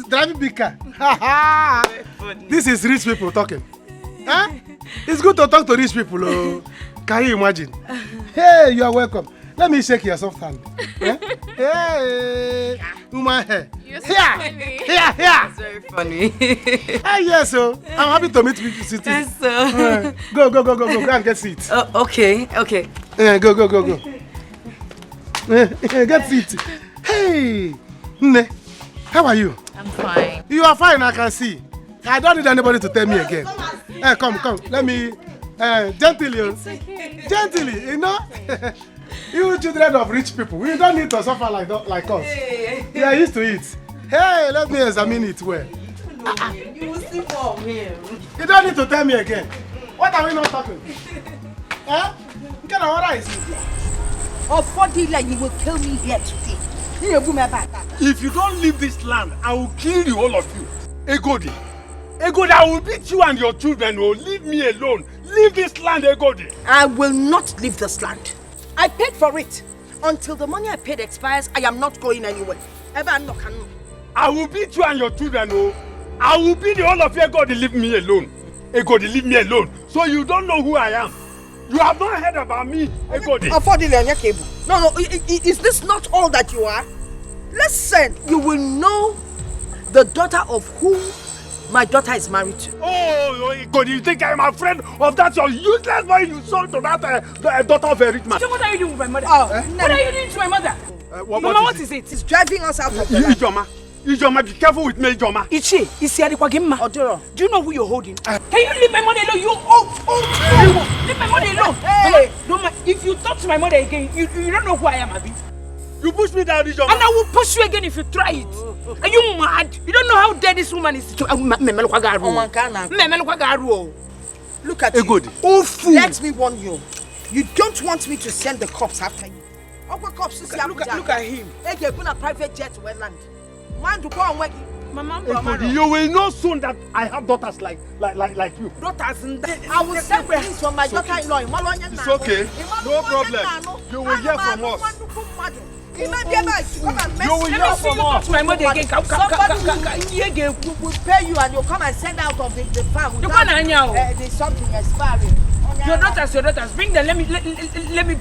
Driving big car. This is rich people talking. It's good to talk to rich people. Can you imagine? Hey, you are welcome. Let me shake your soft hand. Hey. woman hair. You're so Here, funny. here. It's very funny. Yes, so I'm happy to meet you, City. Yes, sir. Go and get seat. Okay. Go. Get seat. Hey, Nne, how are you? I'm fine. You are fine, I can see. I don't need anybody to tell me again. Come. Let me, gently, gently, you know. You children of rich people, we don't need to suffer like us. We are used to it. Hey, let me examine it well. You will see more of him. You don't need to tell me again. What are we not talking? What kind of order is it? Or 40 like you will kill me here today. If you don't leave this land, I will kill you, all of you. Egodi, I will beat you and your children. Oh, leave me alone. Leave this land, Egodi. I will not leave this land. I paid for it. Until the money I paid expires, I am not going anywhere. I will beat you and your children. Oh, I will beat all of you. Egodi, leave me alone. Egodi, leave me alone. So you don't know who I am. You have not heard about me, Egodi. No, is this not all that you are? Listen, you will know the daughter of whom my daughter is married to. Oh, Egodi, you think I am a friend of that your useless boy you sold to that daughter of a rich man? So what are you doing with my mother? What are you doing to my mother? Mama, what is it? It's driving us out of the land. Ijoma, be careful with me, Ijoma. Do you know who you're holding? Can you leave my money alone? Leave my money alone. Hey! Mama, if you talk to my mother again, you don't know who I am, Abi. You push me down, Ijoma. And I will push you again if you try it. Are you mad? You don't know how dead this woman is. Look at you. Oh, fool. Let me warn you. You don't want me to send the cops after you. Look at him. They're going to private jet to Wetland. You will know soon that I have daughters like you. Daughters? I will send things from my daughter-in-law. It's okay. No problem. You will hear from us. You will hear from us. My mother again. Somebody will pay you and you'll come and send out of the farm. There's something expiring. Your daughters, bring them. Let me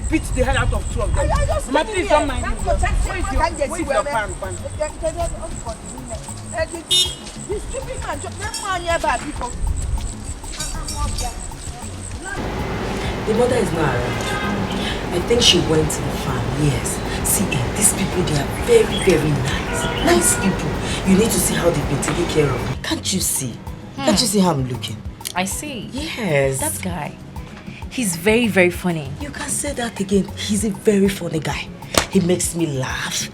beat the hell out of two of them. Mama, please don't mind me. Where is your pan? This stupid man, just man nearby people. The mother is not around. I think she went to the farm, yes. See, these people, they are very, very nice. Nice people. You need to see how they've been taking care of me. Can't you see? Can't you see how I'm looking? I see. Yes. That guy. He's very, very funny. You can say that again. He's a very funny guy. He makes me laugh.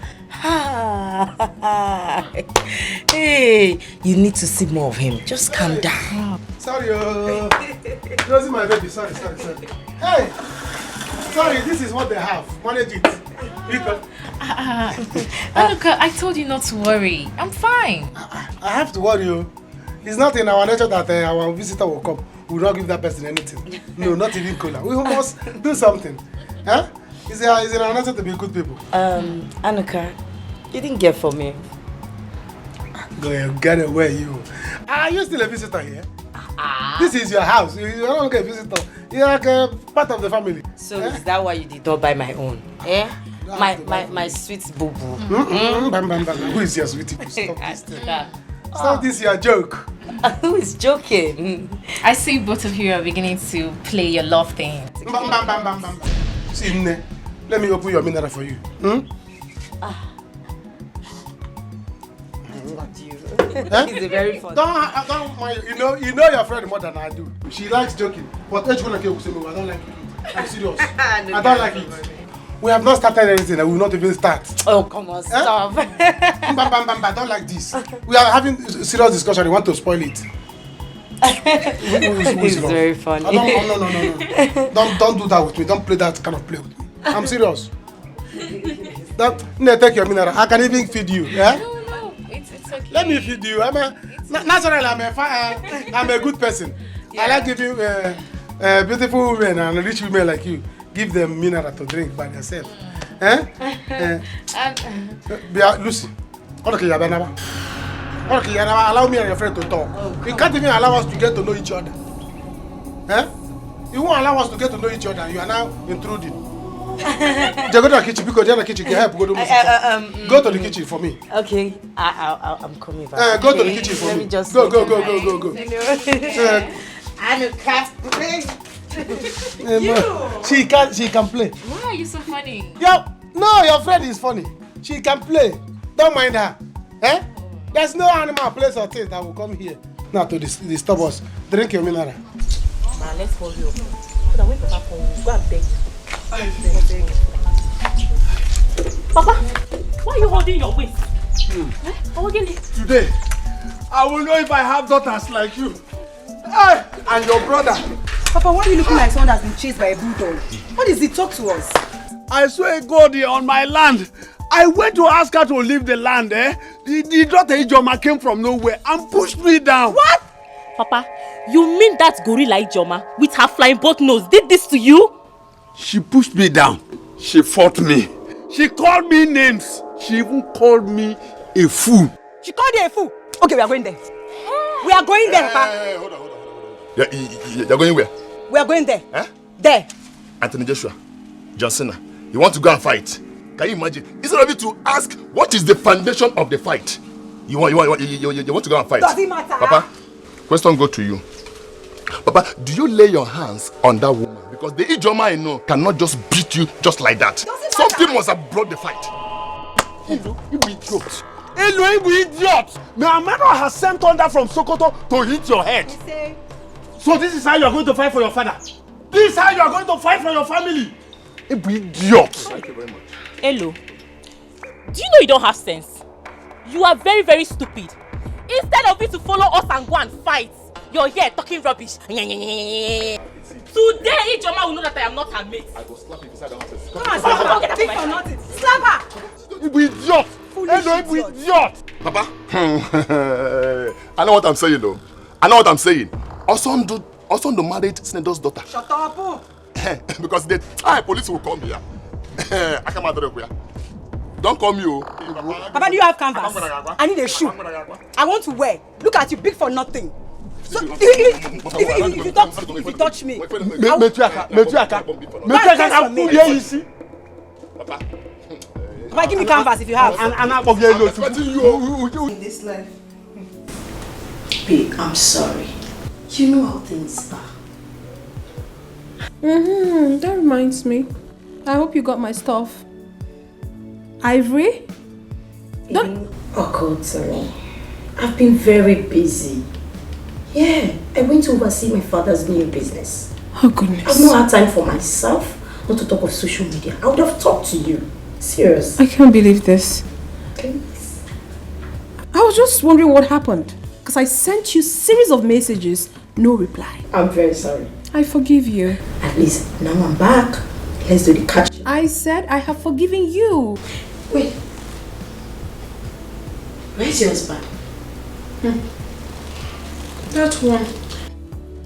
Hey, you need to see more of him. Just calm down. Sorry, Rosie, my baby. Sorry. Hey, sorry, this is what they have. Manage it. Look, I told you not to worry. I'm fine. I have to worry you. It's not in our nature that our visitor will come. We will not give that person anything. No, not even cola. We must do something. Huh? It's in our nature to be good people. Anuka, you didn't get for me. Go ahead, get away, you. Are you still a visitor here? This is your house. You're not like a visitor. You're like a part of the family. So is that why you did not buy my own? My sweet boo-boo. Who is your sweetie? Stop this thing. Stop this your joke. Who is joking? I see both of you are beginning to play your love thing. See, Nne, let me open your mineral for you. He's a very fun. Don't mind. You know your friend more than I do. She likes joking. But I don't like it. I'm serious. I don't like it. We have not started anything and we will not even start. Oh, come on, stop. I don't like this. We are having serious discussion. You want to spoil it. It's very funny. No. Don't do that with me. Don't play that kind of play with me. I'm serious. Take your mineral. I can even feed you. Yeah? No, it's okay. Let me feed you. Naturally, I'm a good person. Yeah. I like giving beautiful women and rich women like you. Give them mineral to drink by themselves. Lucy, allow me and your friend to talk. You can't even allow us to get to know each other. You won't allow us to get to know each other. You are now intruding. Go to the kitchen because the kitchen can help. Go to the kitchen for me. Okay, I'm coming back. Go to the kitchen for me. Let me just go. I'm a craft. She can play. Why are you so funny? Your friend is funny. She can play. Don't mind her. There's no animal, place or thing that will come here now to disturb us. Drink your mineral. Man, let's hold you up. So that when Papa comes, go and beg. Papa, why are you holding your waist? Today, I will know if I have daughters like you. And your brother. Papa, why are you looking like someone that's been chased by a bulldog? What is it? Talk to us. I swear God, on my land. I went to ask her to leave the land, The daughter Ijoma came from nowhere and pushed me down. What? Papa, you mean that gorilla Ijoma with her flying boat nose did this to you? She pushed me down. She fought me. She called me names. She even called me a fool. She called you a fool? Okay, we are going there. We are going there, Papa. Hold on. You're going where? We are going there. There. Anthony Joshua, John Cena, you want to go and fight? Can you imagine? Instead of you to ask what is the foundation of the fight, you want to go and fight. Does it matter? Papa, question go to you. Papa, do you lay your hands on that woman? Because the Ijoma I know cannot just beat you just like that. Something must have brought the fight. You idiot. Hello, you idiot. My mother has sent thunder from Sokoto to hit your head. So this is how you are going to fight for your father? This is how you are going to fight for your family? You idiot. Thank you very much. Hello. Do you know you don't have sense? You are very, very stupid. Instead of you to follow us and go and fight, you're here talking rubbish. Today, Ijoma will know that I am not her mate. I will slap you beside the office. Come on, slap her. Get for nothing. Slap her. You idiot. Hello, you idiot. Papa, I know what I'm saying though. Osondo married Senator's daughter. Shut up. Because the time police will come here. I come out of here. Don't call me. Papa, do you have canvas? I need a shoe. I want to wear. Look at you, big for nothing. So, if you touch me, Papa, give me canvas if you have. In this life. Babe, I'm sorry. You know how things are. That reminds me. I hope you got my stuff. Ivory? It occurred to me. I've been very busy. Yeah, I went to oversee my father's new business. Oh goodness. I've not had time for myself, not to talk of social media. I would have talked to you. Serious. I can't believe this. Please. I was just wondering what happened. Because I sent you a series of messages, no reply. I'm very sorry. I forgive you. At least now I'm back. Let's do the catch. I said I have forgiven you. Wait. Where's your husband? That one.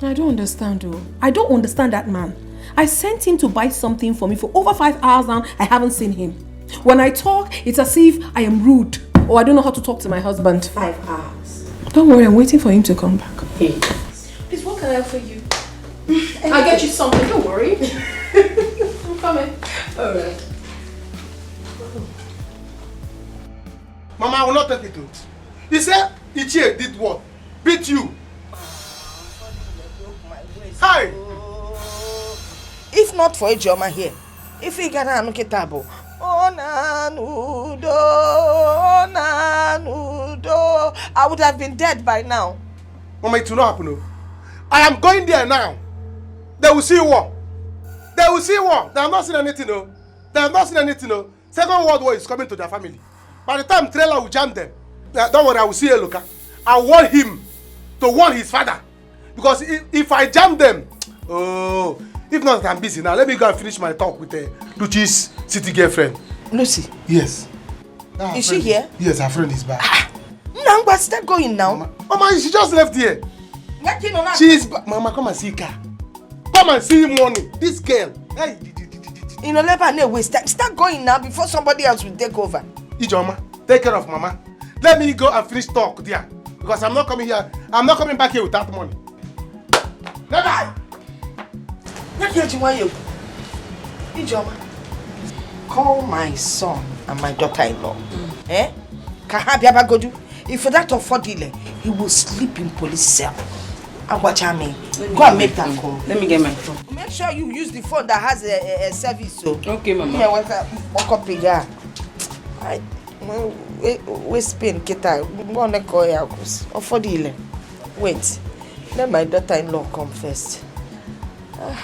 I don't understand though. I don't understand that man. I sent him to buy something for me for over 5 hours now. I haven't seen him. When I talk, it's as if I am rude or I don't know how to talk to my husband. 5 hours. Don't worry, I'm waiting for him to come back. Hey. Please, what can I offer you? I'll get you something, don't worry. I'm coming. Alright. Mama, I will not take it to it. He said Ichie did what? Beat you. Hi! If not for Ijoma here, if he got a table, I would have been dead by now. Mama, it will not happen. No. I am going there now. They will see war. They will see war. They have not seen anything. No. They have not seen anything. No. Second World War is coming to their family. By the time trailer will jam them, don't worry, I will see Eloka. I want him to warn his father. Because if I jam them, oh, if not, I'm busy now. Let me go and finish my talk with Lucy's city girlfriend. Lucy? Yes. Is she here? Yes, her friend is back. No, but start going now. Mama, she just left here. She is back. Mama, come and see her. Come and see morning. This girl. Hey. You know, let her waste time. Start going now before somebody else will take over. Ijoma, take care of Mama. Let me go and finish talk there. Because I'm not coming here. I'm not coming back here without money. Never. What do you want you? Ijoma. call my son and my daughter-in-law. Eh? Kahabiabagodu. If for that affordile, he will sleep in police cell. Agwachame, go and make that call. Let me get my phone. Make sure you use the phone that has a service. So. Okay, Mama. Yeah, walk up here. We spin kita. Wanna call ya affordile. Wait. Let my daughter-in-law come first. Why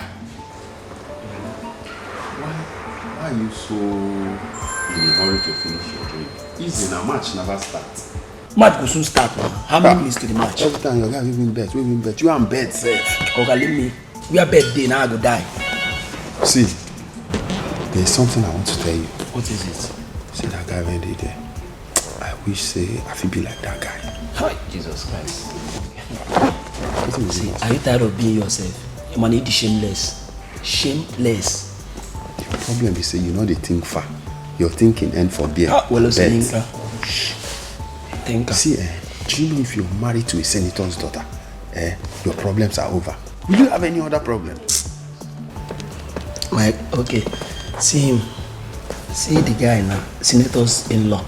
are you so in a hurry to finish your drink? Easy now, match never starts. Match will soon start, man. How many minutes to the match? Every time your guy will win bet, you are in bed, sir. Okay, leave me. We are bed day now. I go die. See, there's something I want to tell you. What is it? See that guy when they there. I wish say I feel be like that guy. Hi, Jesus Christ. See, are you tired of being yourself? You man need the shameless. Shameless. The problem is say you know they think far. Your thinking end for beer. Well, thinker. See, do you know if you're married to a senator's daughter, your problems are over? Will you have any other problem? Mike, okay. See him. See the guy now, senator's in-law.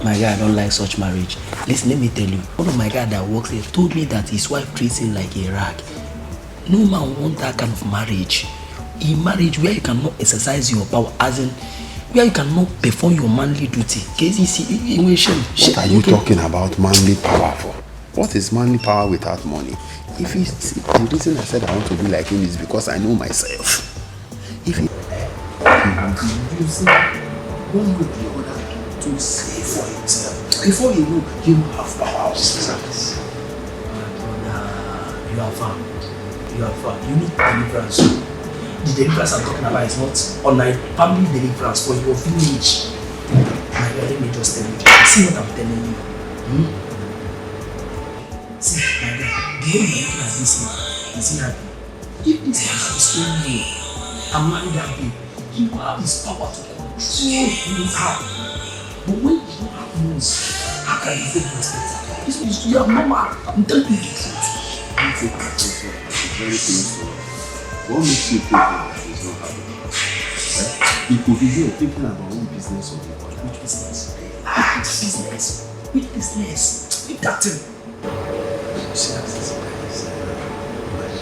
My guy, I don't like such marriage. Listen, let me tell you. One of my guys that works here told me that his wife treats him like a rag. No man wants that kind of marriage. A marriage where you cannot exercise your power, as in where you cannot perform your manly duty. What are you talking about manly power for? What is manly power without money? If it's the reason I said I want to be like him is because I know myself. If he will be using one way or the other to save for himself. Before you know, he will have power of service. You are far. You are far. You need deliverance. The deliverance I'm talking about is not online family deliverance for your village. My God, let me just tell you. See what I'm telling you. See, my God, the way you're looking at this man, is he happy? If this man is staying here and marry that babe, he will have his power to control his heart. But when you don't have news, how can you take respect? This is your mama. I'm telling you the truth. It's very painful. What makes you think that he's not happy? He could be here thinking about one business or the other. Which business? Which business? Leave that thing. See, as this guy is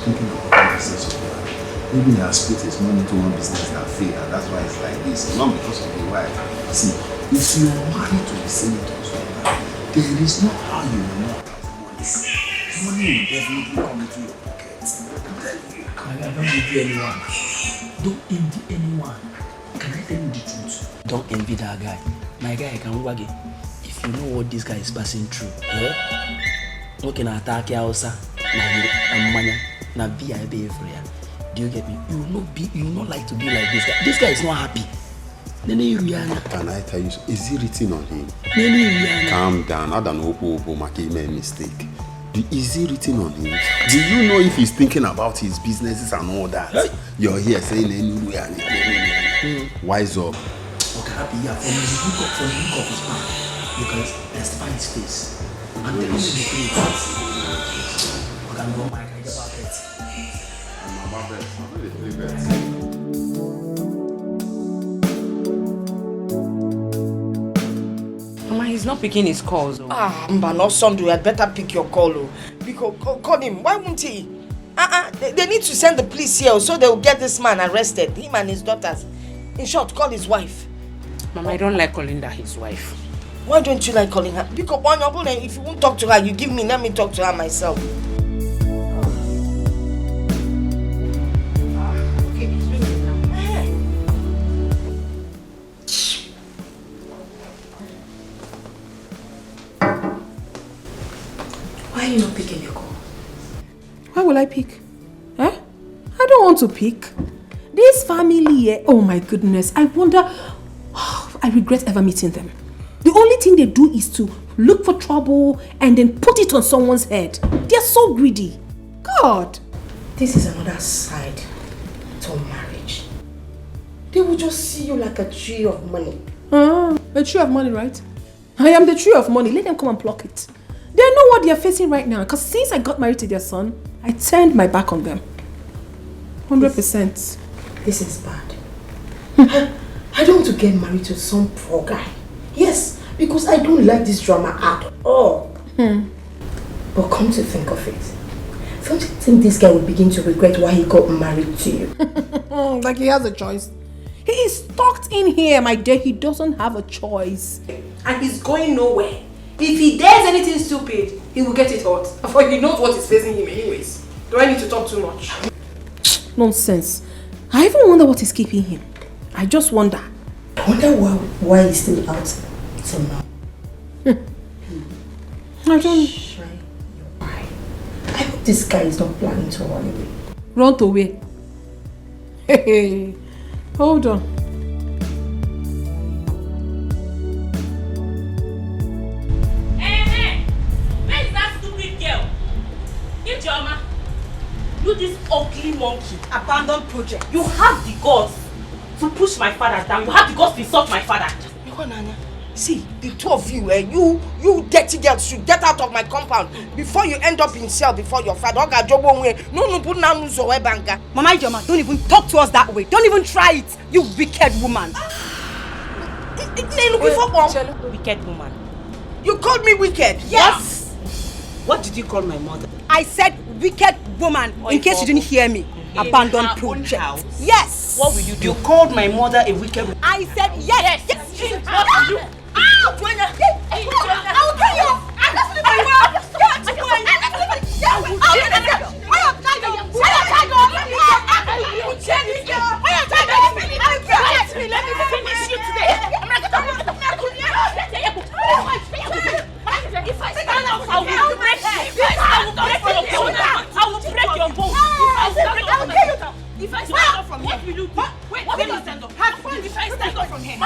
thinking about one business or the other. Maybe he has put his money into one business that failed, and that's why it's like this. Not because of the wife. See, if you are married to the senators, there is no how you will not have money. Money will definitely come into your pocket. I'm telling you. I don't envy anyone. Don't envy anyone. Can I tell you the truth? Don't envy that guy. My guy can wag it. If you know what this guy is passing through, okay, na attack ya osa, na manya, na VIP everywhere. Do you get me? You will not like to be like this guy. This guy is not happy. Can I tell you? Is he written on him? Calm down. I don't know make a mistake. Is he written on him? Do you know if he's thinking about his businesses and all that? Hey. You're here saying wise up. Okay, happy, yeah. From the look of his mouth, you can testify his face. And tell him the truth. I can go, Mike, I get about it. I'm about it. I'm really bad. He's not picking his calls. Mba, no son, you had better pick your call. Because call him. Why won't he? They need to send the police here so they will get this man arrested. Him and his daughters. In short, call his wife. Mama, I don't like calling that his wife. Why don't you like calling her? Because if you won't talk to her, you give me. Let me talk to her myself. Why are you not picking your call? Why will I pick? I don't want to pick. This family, oh my goodness, I wonder, I regret ever meeting them. The only thing they do is to look for trouble and then put it on someone's head. They're so greedy. God. This is another side to marriage. They will just see you like a tree of money. A tree of money, right? I am the tree of money. Let them come and pluck it. They know what they are facing right now. Because since I got married to their son, I turned my back on them. 100%. This is bad. I don't want to get married to some poor guy. Yes, because I don't like this drama at all. But come to think of it, don't you think this guy will begin to regret why he got married to you? Like he has a choice. He is stuck in here, my dear. He doesn't have a choice. And he's going nowhere. If he dares anything stupid, he will get it hot. For he knows what is facing him anyways. Do I need to talk too much? Nonsense. I even wonder what is keeping him. I just wonder. I wonder why he's still out till now. I don't... I hope this guy is not planning to run away. Run away? Hey, hold on. Hey, where is that stupid girl? Ijoma, you this ugly monkey, abandoned project. You have the guts to push my father down. You have the guts to insult my father. See, the two of you, you dirty girls should get out of my compound before you end up in cell before your father. Mama Ijoma, don't even talk to us that way. Don't even try it, you wicked woman. Wicked woman. You called me wicked? Yes. What did you call my mother? I said wicked woman, in case you didn't hear me. Abandoned project. Yes. What will you do? You called my mother a wicked woman. I said yes. Yes. What will you? I will tell you. Let me finish you today. If I stand up, I will break your bone. I will break your bone. If I stand up from here, what will you do? Wait, what will you stand up? If I stand up from here, I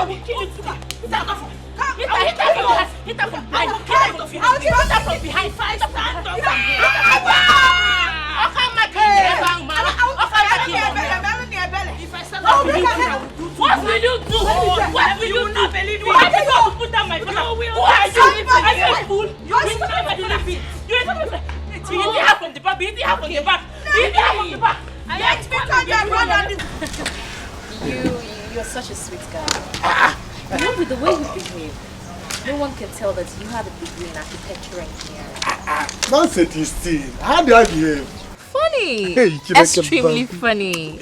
will kill you today. Stand up from here. Hit her from behind. Hit her from behind. If I stand up from here, what will you do? What will you not believe me? Why did you put down my father? Who are you? Are you a fool? You didn't have from the back. You didn't have from the back. Let me come and run on this. You're such a sweet guy. You know, with the way you behave, no one can tell that you have a degree in architecture and engineering. Don't say this thing. How do I behave? Funny. Hey, extremely funny.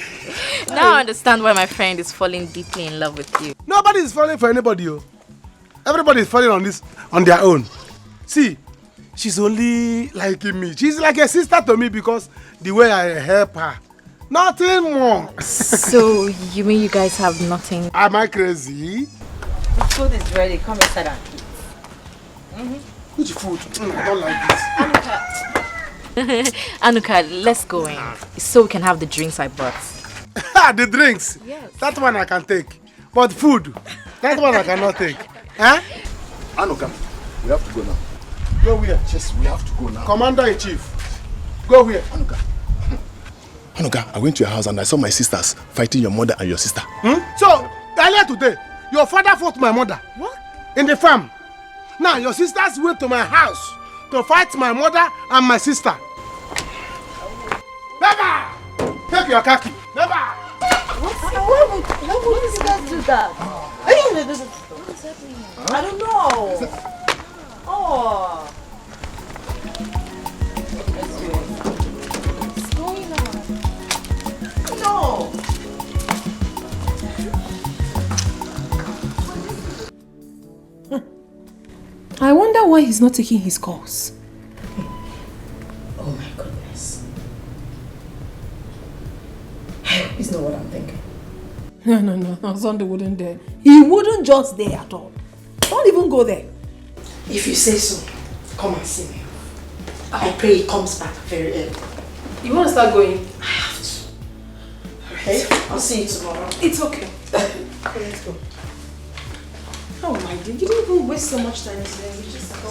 Now I understand why my friend is falling deeply in love with you. Nobody is falling for anybody. Everybody is falling on their own. See, she's only liking me. She's like a sister to me because the way I help her. Nothing more. So you mean you guys have nothing? Am I crazy? The food is ready. Come inside and eat. Which food? I don't like this. Anuka, let's go in so we can have the drinks I brought. The drinks? Yes. That one I can take. But food, that one I cannot take. Huh? Anuka, we have to go now. Go where? Yes, we have to go now. Commander-in-Chief. Go where? Anuka, I went to your house and I saw my sisters fighting your mother and your sister. So, earlier today, your father fought my mother. What? In the farm. Now, your sisters went to my house to fight my mother and my sister. Never! Take your khaki. Never! Why would these guys do that? What is happening? I don't know. Oh. What's going on? No. I wonder why he's not taking his calls. Oh my goodness. I hope it's not what I'm thinking. No, Sunday wouldn't dare. He wouldn't just dare at all. Don't even go there. If you say so, come and see me. I pray he comes back very early. You want to start going? I have to. Okay? I'll see you tomorrow. It's okay. Okay, let's go. Oh my dear, you didn't even waste so much time today. We just go.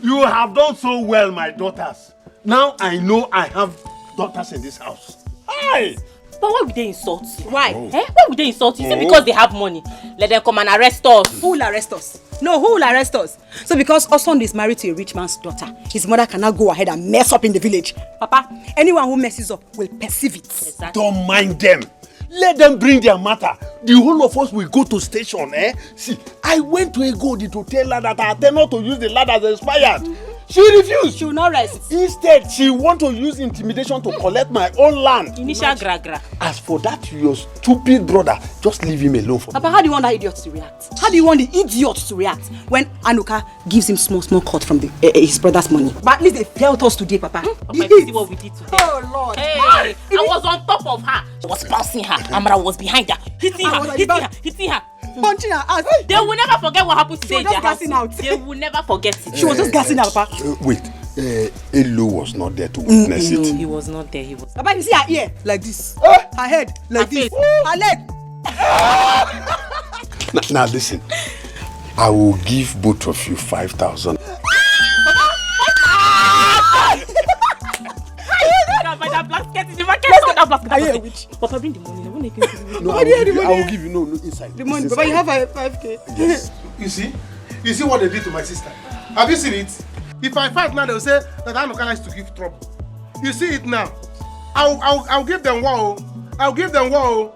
You have done so well, my daughters. Now I know I have daughters in this house. Hi! But why would they insult you? Why? Why would they insult you? Is it because they have money? Let them come and arrest us. Who will arrest us? No, who will arrest us? So because Osond is married to a rich man's daughter, his mother cannot go ahead and mess up in the village. Papa, anyone who messes up will perceive it. Exactly. Don't mind them. Let them bring their matter. The whole of us will go to station, eh? See, I went to Egodi to tell her that I intend not to use the land as expired. She refused. She will not rest. Instead, she want to use intimidation to collect my own land. Initial gra. As for that, your stupid brother, just leave him alone for me. Papa, how do you want that idiot to react? How do you want the idiot to react when Anuka gives him small cut from his brother's money? But at least they felt us today, Papa. Papa, you see what we did today? Oh, Lord. Hey, I was on top of her. I was bouncing her. Amara was behind her. Hitting her. Punching her out. They will never forget what happened today in their house. Out. They will never forget it. She was just gassing out, Papa. Wait, Elu was not there to witness it. No, he was not there. He was. Papa, you see her ear like this. Her head like this. Her leg. Now listen, I will give both of you 5,000. Papa, bring the money. No, I will give you no inside. The money, Papa, you have 5K. Yes. You see what they did to my sister? Have you seen it? If I fight now, they'll say that Anuka likes to give trouble. You see it now. I'll give them wow. I'll give them wow.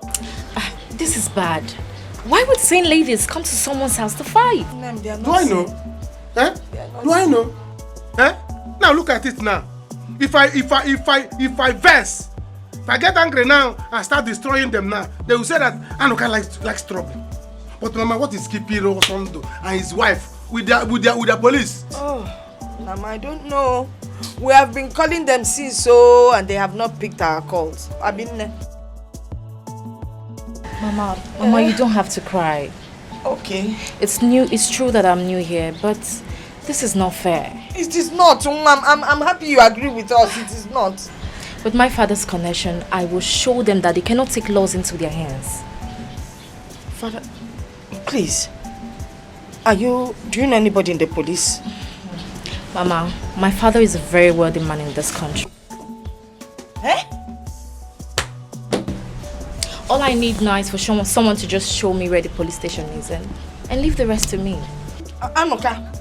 This is bad. Why would sane ladies come to someone's house to fight? Do I know? Do I know? Now look at it now. If I verse, if I get angry now and start destroying them now, they will say that Anuka likes trouble. But Mama, what is keeping Osondo and his wife with their police? Oh, Mama, I don't know. We have been calling them since so, and they have not picked our calls. I've been there. Mama, you don't have to cry. Okay. It's true that I'm new here, but this is not fair. It is not. I'm happy you agree with us. It is not. With my father's connection, I will show them that they cannot take laws into their hands. Father, please. Do you know anybody in the police? Mama, my father is a very wealthy man in this country. All I need now is for someone to just show me where the police station is and leave the rest to me. Anuka,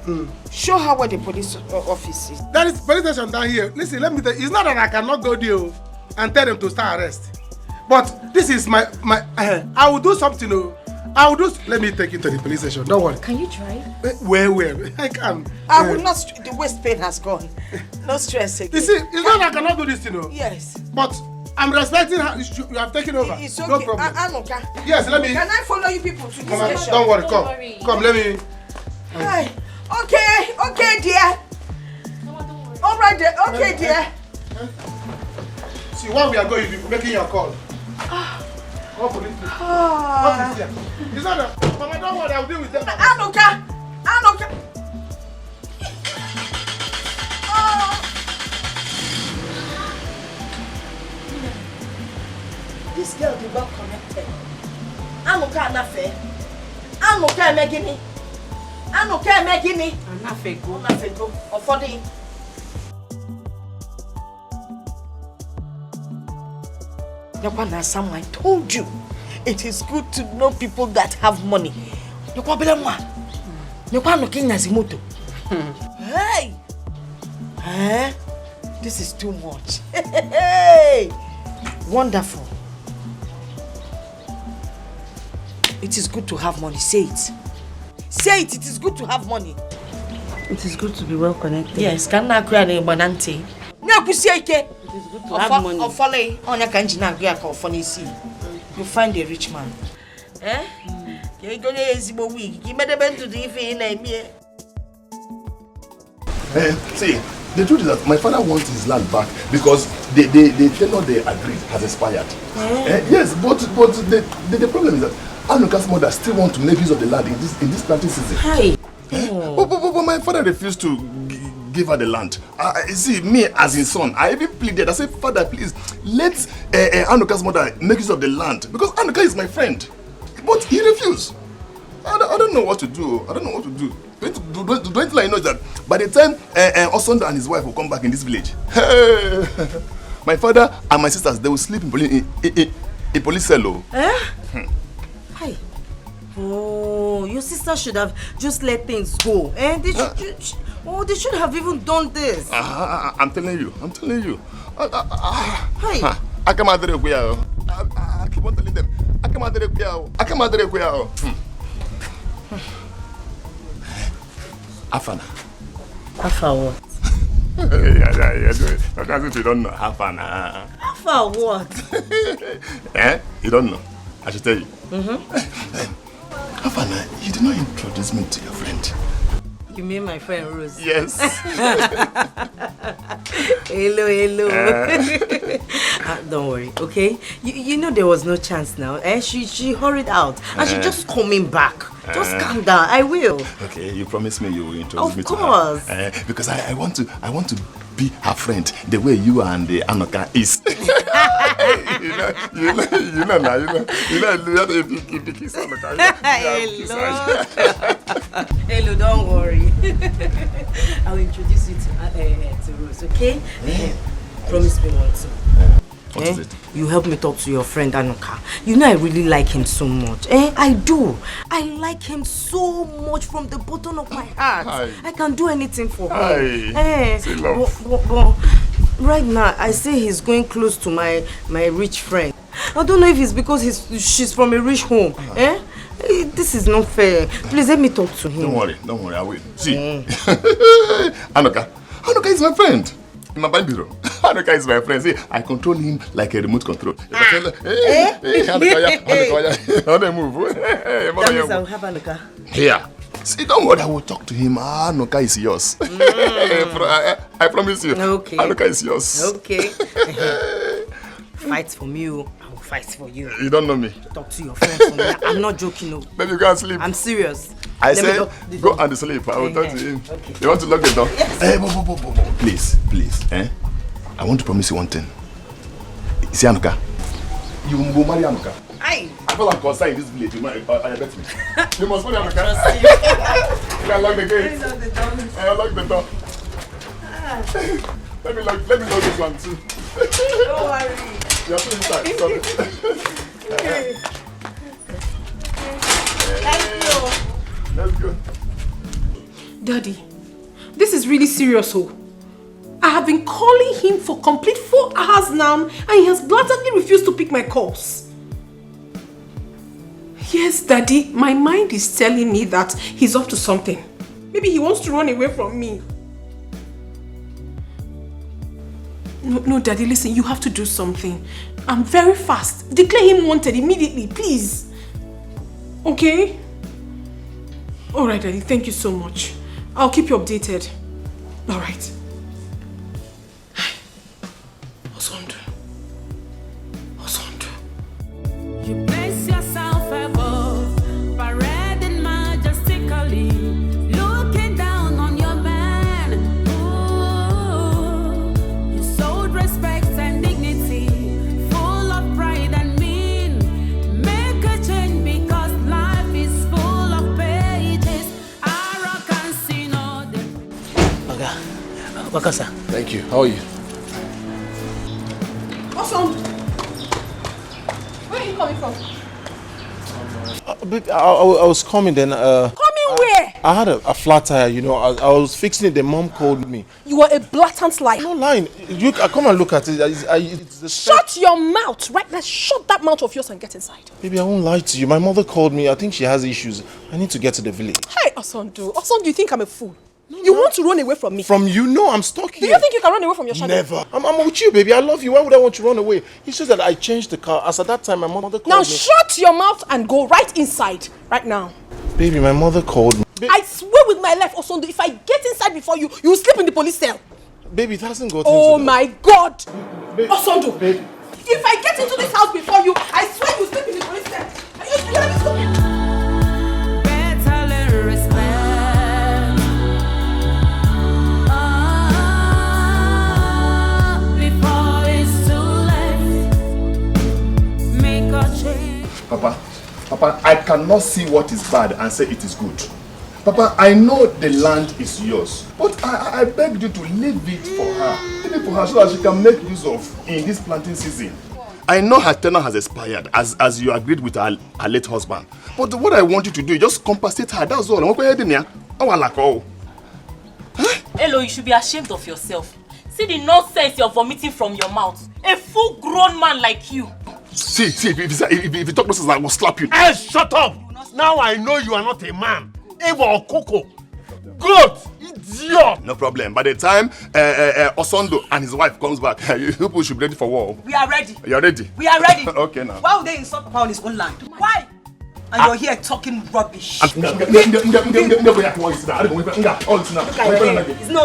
show her where the police office is. There is police station down here. Listen, let me tell you, it's not that I cannot go there and tell them to start arrest. But this is my I will do something. Let me take you to the police station. Don't worry. Can you drive? Where? I can. I will not. The waist pain has gone. No stress again. You see, it's not that I cannot do this, Yes. But I'm respecting her. You have taken over. It's okay. No problem. Anuka. Yes, let me. Can I follow you people to this station? Don't worry. Come. Let me. Hi. Okay, dear. All right, dear. Okay, dear. See, while we are going, you'll be making your call. What is here? It's not that. Mama, don't worry. I'll deal with them. Anuka. This girl did not connected. Anuka Anafe. Anuka Megini. Anafego. Ofodi. Yakwana Sam, I told you. It is good to know people that have money. Yakwa looking Nazimoto. Hey! This is too much. Hey! Wonderful. It is good to have money. Say it. Say it. It is good to have money. It is good to be well connected. Yes. Can I create a banante? No, it is good to have money. Or follow on your canjina or funny see. You find a rich man. You're going to use a week. You made a bend to the evening. See, the truth is that my father wants his land back because the tenure they agreed has expired. Yes, but the problem is that Anuka's mother still wants to make use of the land in this planting season. Hi. But my father refused to give her the land. See, me as his son, I even pleaded. I said, Father, please, let Anuka's mother make use of the land because Anuka is my friend. But he refused. I don't know what to do. Don't I know that by the time Osonda and his wife will come back in this village, my father and my sisters, they will sleep in A police cell. Eh? Hi. Oh, your sister should have just let things go. Eh? They should have even done this. I'm telling you. Hey. I keep on telling them. I come out Afana. Afa what? Yeah. That's if you don't know. Afana. Afa what? You don't know. I should tell you. Afana, you did not introduce me to your friend. You mean my friend Rose? Yes. Hello. Don't worry, okay? You know there was no chance now. She hurried out and she's just coming back. Just calm down. I will. Okay, you promise me you will introduce me to her. Of course. Because I want to be her friend the way you and the Anoka is. you know, if you kiss Anoka. Hello, don't worry. I'll introduce you to Rose, okay? Promise me one thing. What is it? You help me talk to your friend Anoka. You know I really like him so much. I do. I like him so much from the bottom of my heart. Hi. I can do anything for him. Say love. But right now, I say he's going close to my rich friend. I don't know if it's because she's from a rich home. This is not fair. Please let me talk to him. Don't worry, I will. See, Anoka is my friend. In my band bureau. Anoka is my friend. See, I control him like a remote control. If I tell her, hey, Anoka, move. That means I'll have Anoka. Yeah. See, don't worry, I will talk to him. Anoka is yours. I promise you. Okay. Anoka is yours. Okay. Fight for me, I will fight for you. You don't know me. Talk to your friend for me. I'm not joking, no. Baby, go and sleep. I'm serious. I said, go and sleep. I will talk to him. Okay. You want to lock the door? Yes. Please. I want to promise you one thing. See, Anoka, you will marry Anoka. Aye. I feel like concerned in this village. You bet me. You must marry Anoka. You can lock the gate. Lock the door. Let me lock this one too. Don't worry. You're still inside. Sorry. Okay. Thank you. Let's go. Daddy, this is really serious, oh. I have been calling him for complete 4 hours now and he has blatantly refused to pick my calls. Yes, Daddy, my mind is telling me that he's up to something. Maybe he wants to run away from me. No, Daddy, listen, you have to do something. I'm very fast. Declare him wanted immediately, please. Okay? Alright, Daddy, thank you so much. I'll keep you updated. Alright. You place yourself above, parading majestically, looking down on your man. Ooh, you sold respect and dignity, full of pride and mean. Make a change because life is full of pages. Arrogance in order. Wakasa. Thank you. How are you? Awesome. Where are you coming from? Babe, I was coming then. Coming where? I had a flat tire, you know. I was fixing it. The mom called me. You are a blatant liar. No lying. You come and look at it. It's the Shut your mouth right now. Shut that mouth of yours and get inside. Baby, I won't lie to you. My mother called me. I think she has issues. I need to get to the village. Hey, Osondu. Osondu, you think I'm a fool? You want to run away from me? From you? No, I'm stuck here. Do you think you can run away from your shadow? Never. I'm with you, baby. I love you. Why would I want you to run away? It's just that I changed the car. As at that time, my mother called me. Now shut your mouth and go right inside. Right now. Baby, my mother called me. I swear with my life, Osondu, if I get inside before you, you will sleep in the police cell. Baby, it hasn't got Oh into my God. Osondu. Baby. If I get into this house before you, I swear you will sleep in the police cell. Are you stupid? Better learn respect. Before it's too late. Make a change. Papa, I cannot see what is bad and say it is good. Papa, I know the land is yours, but I beg you to leave it for her. Leave it for her so that she can make use of in this planting season. I know her tenure has expired as you agreed with her late husband. But what I want you to do is just compensate her. That's all. Hello, you should be ashamed of yourself. See the nonsense you're vomiting from your mouth. A full-grown man like you. See, if you talk nonsense, I will slap you. Hey, shut up! Now I know you are not a man. Eva or Coco. Good! Idiot! No problem. By the time Osondo and his wife comes back, you people should be ready for war. We are ready. You're ready? We are ready. Okay, now. Why would they insult Papa on his own land? Why? And you're here talking rubbish. It's not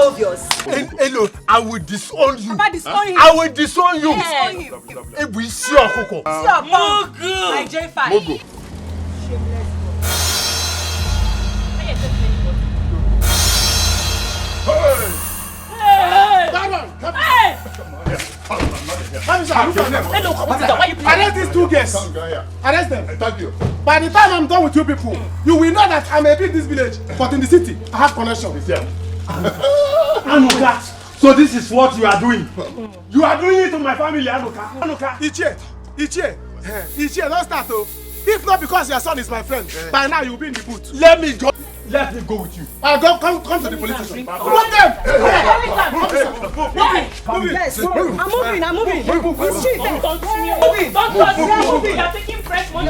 obvious. Hello, I will disown you. Papa, disown him. I will disown you. Disown him. Hey, we see your Coco. See your Mogo. My J5. Mogo. Arrest these two guests. Arrest them. Thank you. By the time I'm done with you people, you will know that I may be in this village, but in the city, I have connection. Anuka, so this is what you are doing. You are doing it to my family, Anuka. Anuka. Ichie, don't start though. If not because your son is my friend, by now you'll be in the booth. Let me go with you. I'll go, come to the police station. Move them! Yes, I'm moving. Don't touch me. You're taking fresh money.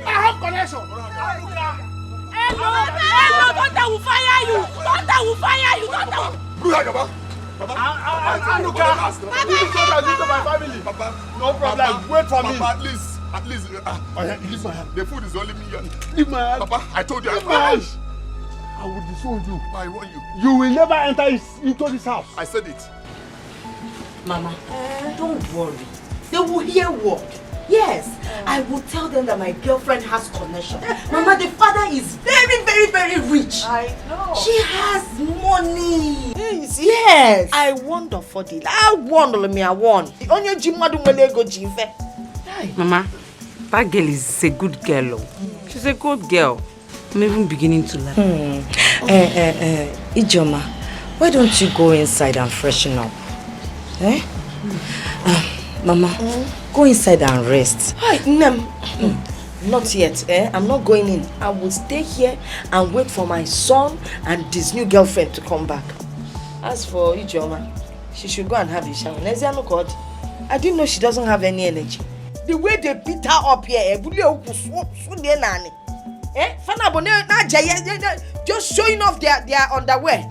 I have connection. Hello, Doctor will fire you. Anuka, please don't abuse my family. No problem. Wait for me. Papa, at least. Leave my hand. The food is only me. Leave my hand. Papa, I told you. Leave my hand. I will disown you. I want you. You will never enter into this house. I said it. Mama, don't worry. They will hear what? Yes, I will tell them that my girlfriend has connection. Mama, the father is very, very, very rich. I know. She has money. Yes. I wonder for the. I won. The only Jimadu Melego Jive. Mama, that girl is a good girl. She's a good girl. I'm even beginning to like. Ijoma, why don't you go inside and freshen up? Eh? Mama, go inside and rest. Hi, not yet. I'm not going in. I will stay here and wait for my son and his new girlfriend to come back. As for Ijoma, she should go and have a shower. I didn't know she doesn't have any energy. The way they beat her up here, just showing off their underwear.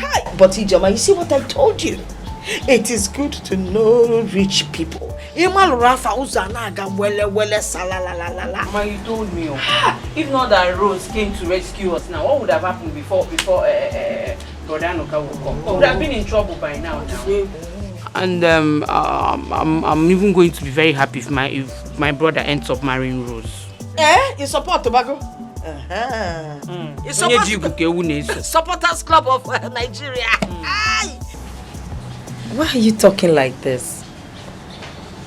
Hi. But Ijoma, you see what I told you? It is good to know rich people. Ma, you told me. If not that Rose came to rescue us now, what would have happened before Godanoka would come? We would have been in trouble by now. And I'm even going to be very happy if my brother ends up marrying Rose. You support Tobago? You support Supporters Club of Nigeria. Why are you talking like this?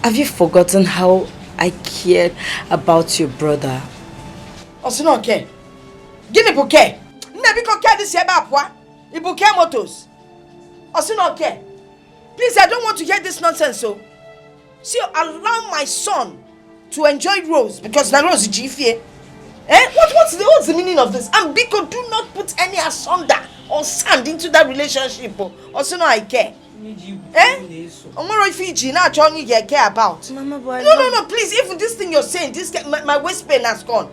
Have you forgotten how I cared about your brother? Osino okay. Give me bouquet. Nebi care this year back what? You bouquet motos. Osino okay. Please, I don't want to hear this nonsense. So allow my son to enjoy Rose because now Rose is GFA. What's the meaning of this? And Biko, do not put any asunder or sand into that relationship. Also, no, I care. Fiji, now Johnny care about. Mama, boy, no, please. Even this thing you're saying, my waist pain has gone.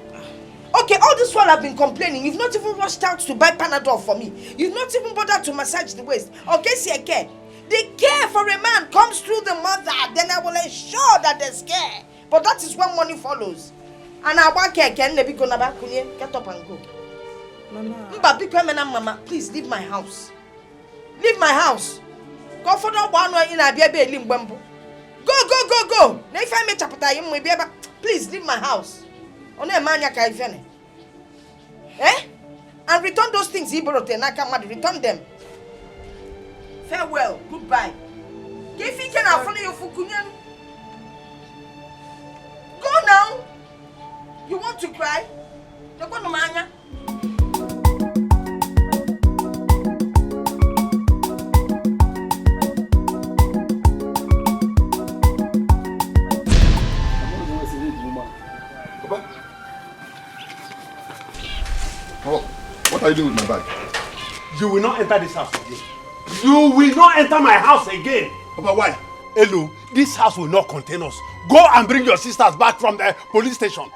Okay, all this while I've been complaining, you've not even rushed out to buy Panadol for me. You've not even bothered to massage the waist. Okay, see, I care. The care for a man comes through the mother, then I will ensure that there's care. But that is when money follows. And I want care, get up and go. Mama, please leave my house. Leave my house. Go for the one in a baby limbembo. Go. If I make a please leave my house. And return those things he brought and I come return them. Farewell, goodbye. Go now. You want to cry? You're going to mania. What are you doing with my bag? You will not enter this house again. You will not enter my house again. Papa, why? Hello, this house will not contain us. Go and bring your sisters back from the police station.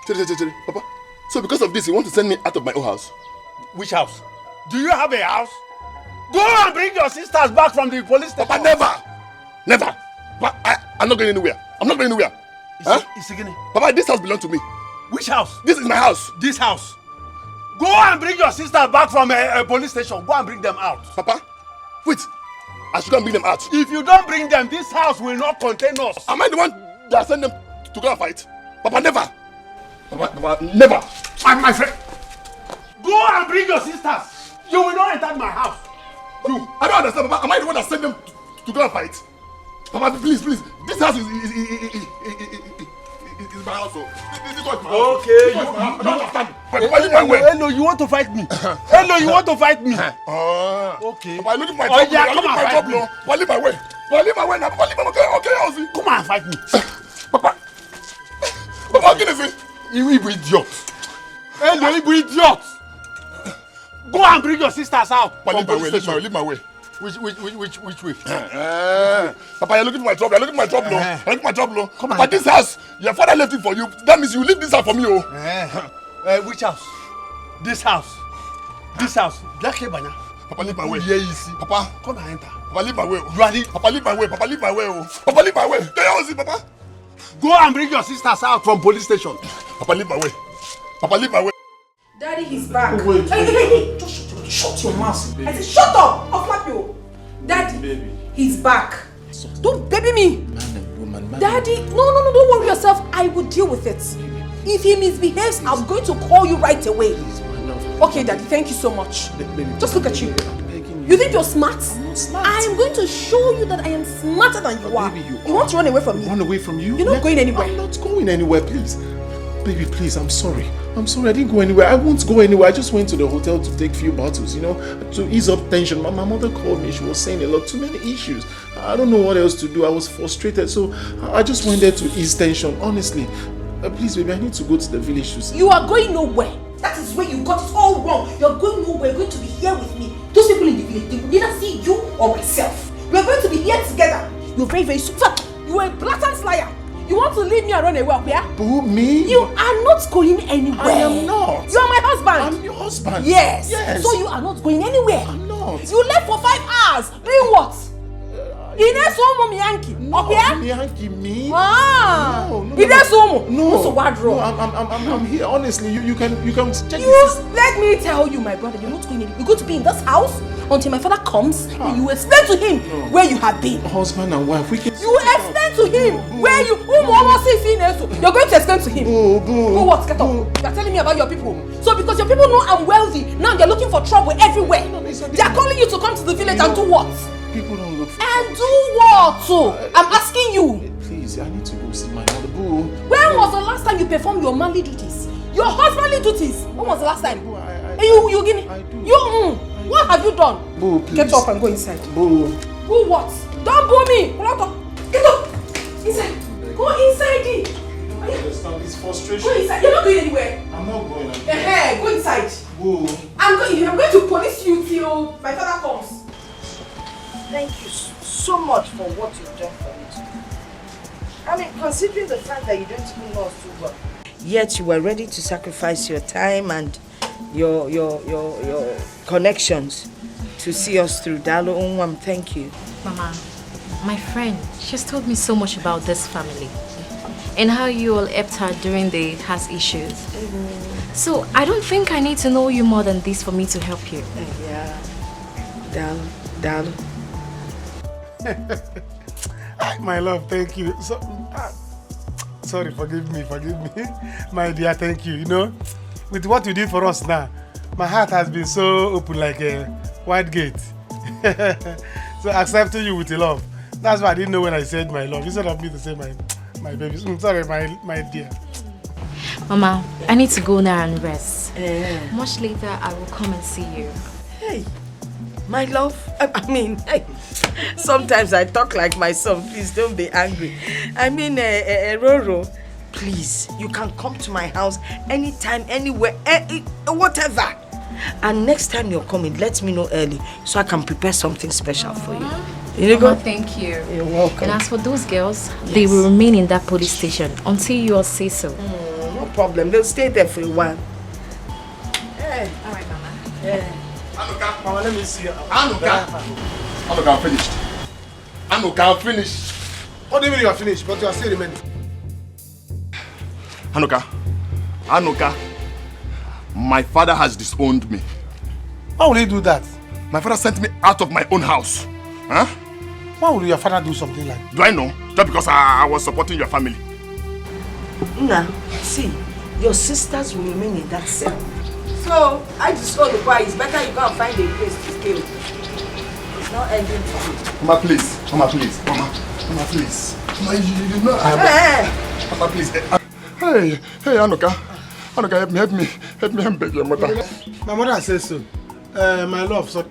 Papa, so because of this, you want to send me out of my own house? Which house? Do you have a house? Go and bring your sisters back from the police station. Papa, never! Never! Papa, I'm not going anywhere. I'm not going anywhere. Papa, this house belongs to me. Which house? This is my house. This house. Go and bring your sisters back from a police station. Go and bring them out. Papa, wait. I should go and bring them out. If you don't bring them, this house will not contain us. Am I the one that sent them to go and fight? Papa, never. Papa, never. My friend. Go and bring your sisters. You will not enter my house. You, I don't understand, Papa. Am I the one that sent them to go and fight? Papa, please. This house is my house. This is my house. Okay, I don't understand. Hello, you want to fight me? Hello, you want to fight me? Okay. Papa, look at my trouble. Yeah, come and fight me. Papa, leave my way. Papa, leave my way now. Papa, leave my way. Okay, Ozzy. Come and fight me. Papa, what can I say? You idiot. Hello, you idiot. Go and bring your sisters out. Papa, leave my way. Which way? Papa, you're looking for my trouble. You're looking for my trouble. You're looking for my trouble. But this house, your father left it for you. That means you leave this house for me, oh. Which house? This house. This house. Black Ebanya. Papa, leave my way. Yeah, you see. Papa, come and enter. Papa, leave my way. Ready? Papa, leave my way. Papa, leave my way. Oh. Papa, leave my way. There you see, Papa. Go and bring your sisters out from police station. Papa, leave my way. Papa, leave my way. Daddy, he's back. Oh, wait. Hey. Just shut your mouth. I said, shut up. I'll slap you. Daddy, baby. He's back. Don't baby me. Man and woman. Daddy, no, don't worry yourself. I will deal with it. If he misbehaves, I'm going to call you right away. Okay, Daddy, thank you so much. Just look at you. You think you're smart? I'm not smart. I am going to show you that I am smarter than you are. Baby, you want to run away from me? Run away from you? You're not going anywhere. I'm not going anywhere, please. Baby, please, I'm sorry. I didn't go anywhere. I won't go anywhere. I just went to the hotel to take a few bottles, to ease up tension. My mother called me. She was saying a lot, too many issues. I don't know what else to do. I was frustrated, so I just went there to ease tension, honestly. Please, baby, I need to go to the village to see. You are going nowhere. That is where you got it all wrong. You're going nowhere. You're going to be here with me. Those people in the village, they will neither see you or myself. We are going to be here together. You're very, very super. You are a blatant liar. You want to leave me and run away, yeah? Boo, me? You are not going anywhere. I am not. You are my husband. I'm your husband. Yes. Yes. So you are not going anywhere. I'm not. You left for 5 hours. Doing what? Ines Omo Miyanki. No, okay? Miyanki, me? Ah. No. Ines Omo. No. So what wrong? I'm here. Honestly, you can check you, this. Let me tell you, my brother, you're not going anywhere. You're going to be in this house until my father comes and you explain to him where you have been. Husband and wife, we can. You explain to him where you. You're going to explain to him. Boo. What? Get up. You're telling me about your people. So because your people know I'm wealthy, now they're looking for trouble everywhere. They're calling you to come to the village and do what? People don't look for and do what? I'm asking you. Please, I need to go see my mother. Boo. When was the last time you performed your manly duties? Your husbandly duties? When was the last time? You give me. What have you done? Boo, please. Get up and go inside. Boo. Boo what? Don't boo me. Get up. Inside. Go inside. I understand this frustration. Go inside. You're not going anywhere. I'm not going. Go inside. Boo. I'm going to police you till my father comes. Thank you so much for what you've done for me today. I mean, considering the fact that you don't even know us too well, yet you were ready to sacrifice your time and your connections to see us through. Dalo Unwam, thank you. Mama, my friend, she's told me so much about this family and how you all helped her during the past issues. So I don't think I need to know you more than this for me to help you. Yeah. Dalo. My love, thank you. So, sorry, forgive me. My dear, thank you. With what you did for us now, my heart has been so open like a wide gate. So accepting you with love. That's why I didn't know when I said my love. Instead of me to say my baby. Sorry, my dear. Mama, I need to go now and rest. Much later, I will come and see you. Hey, my love. I mean, hey, sometimes I talk like my son. Please don't be angry. I mean, Roro, please, you can come to my house anytime, anywhere, whatever. And next time you're coming, let me know early so I can prepare something special for you. You Mama, thank you. You're welcome. And as for those girls, they will remain in that police station until you all say so. No problem. They'll stay there for a while. Hey. All right, Mama. Yeah. Mama, let me see you. Anuka, I'm finished. Anuka, I'm finished. What do you mean you are finished? But you are still remaining. Anuka, my father has disowned me. Why will he do that? My father sent me out of my own house. Huh? Why would your father do something like that? Do I know? Just because I was supporting your family. Nah, see, your sisters will remain in that cell. So, I just told the boy, it's better you go and find a place to stay. It's not ending for me. Mama, please. Mama, please. Mama, please. Mama, you know Mama, please. Hey, Anuka. Anuka, help me, beg your mother. My mother says so. My love, so...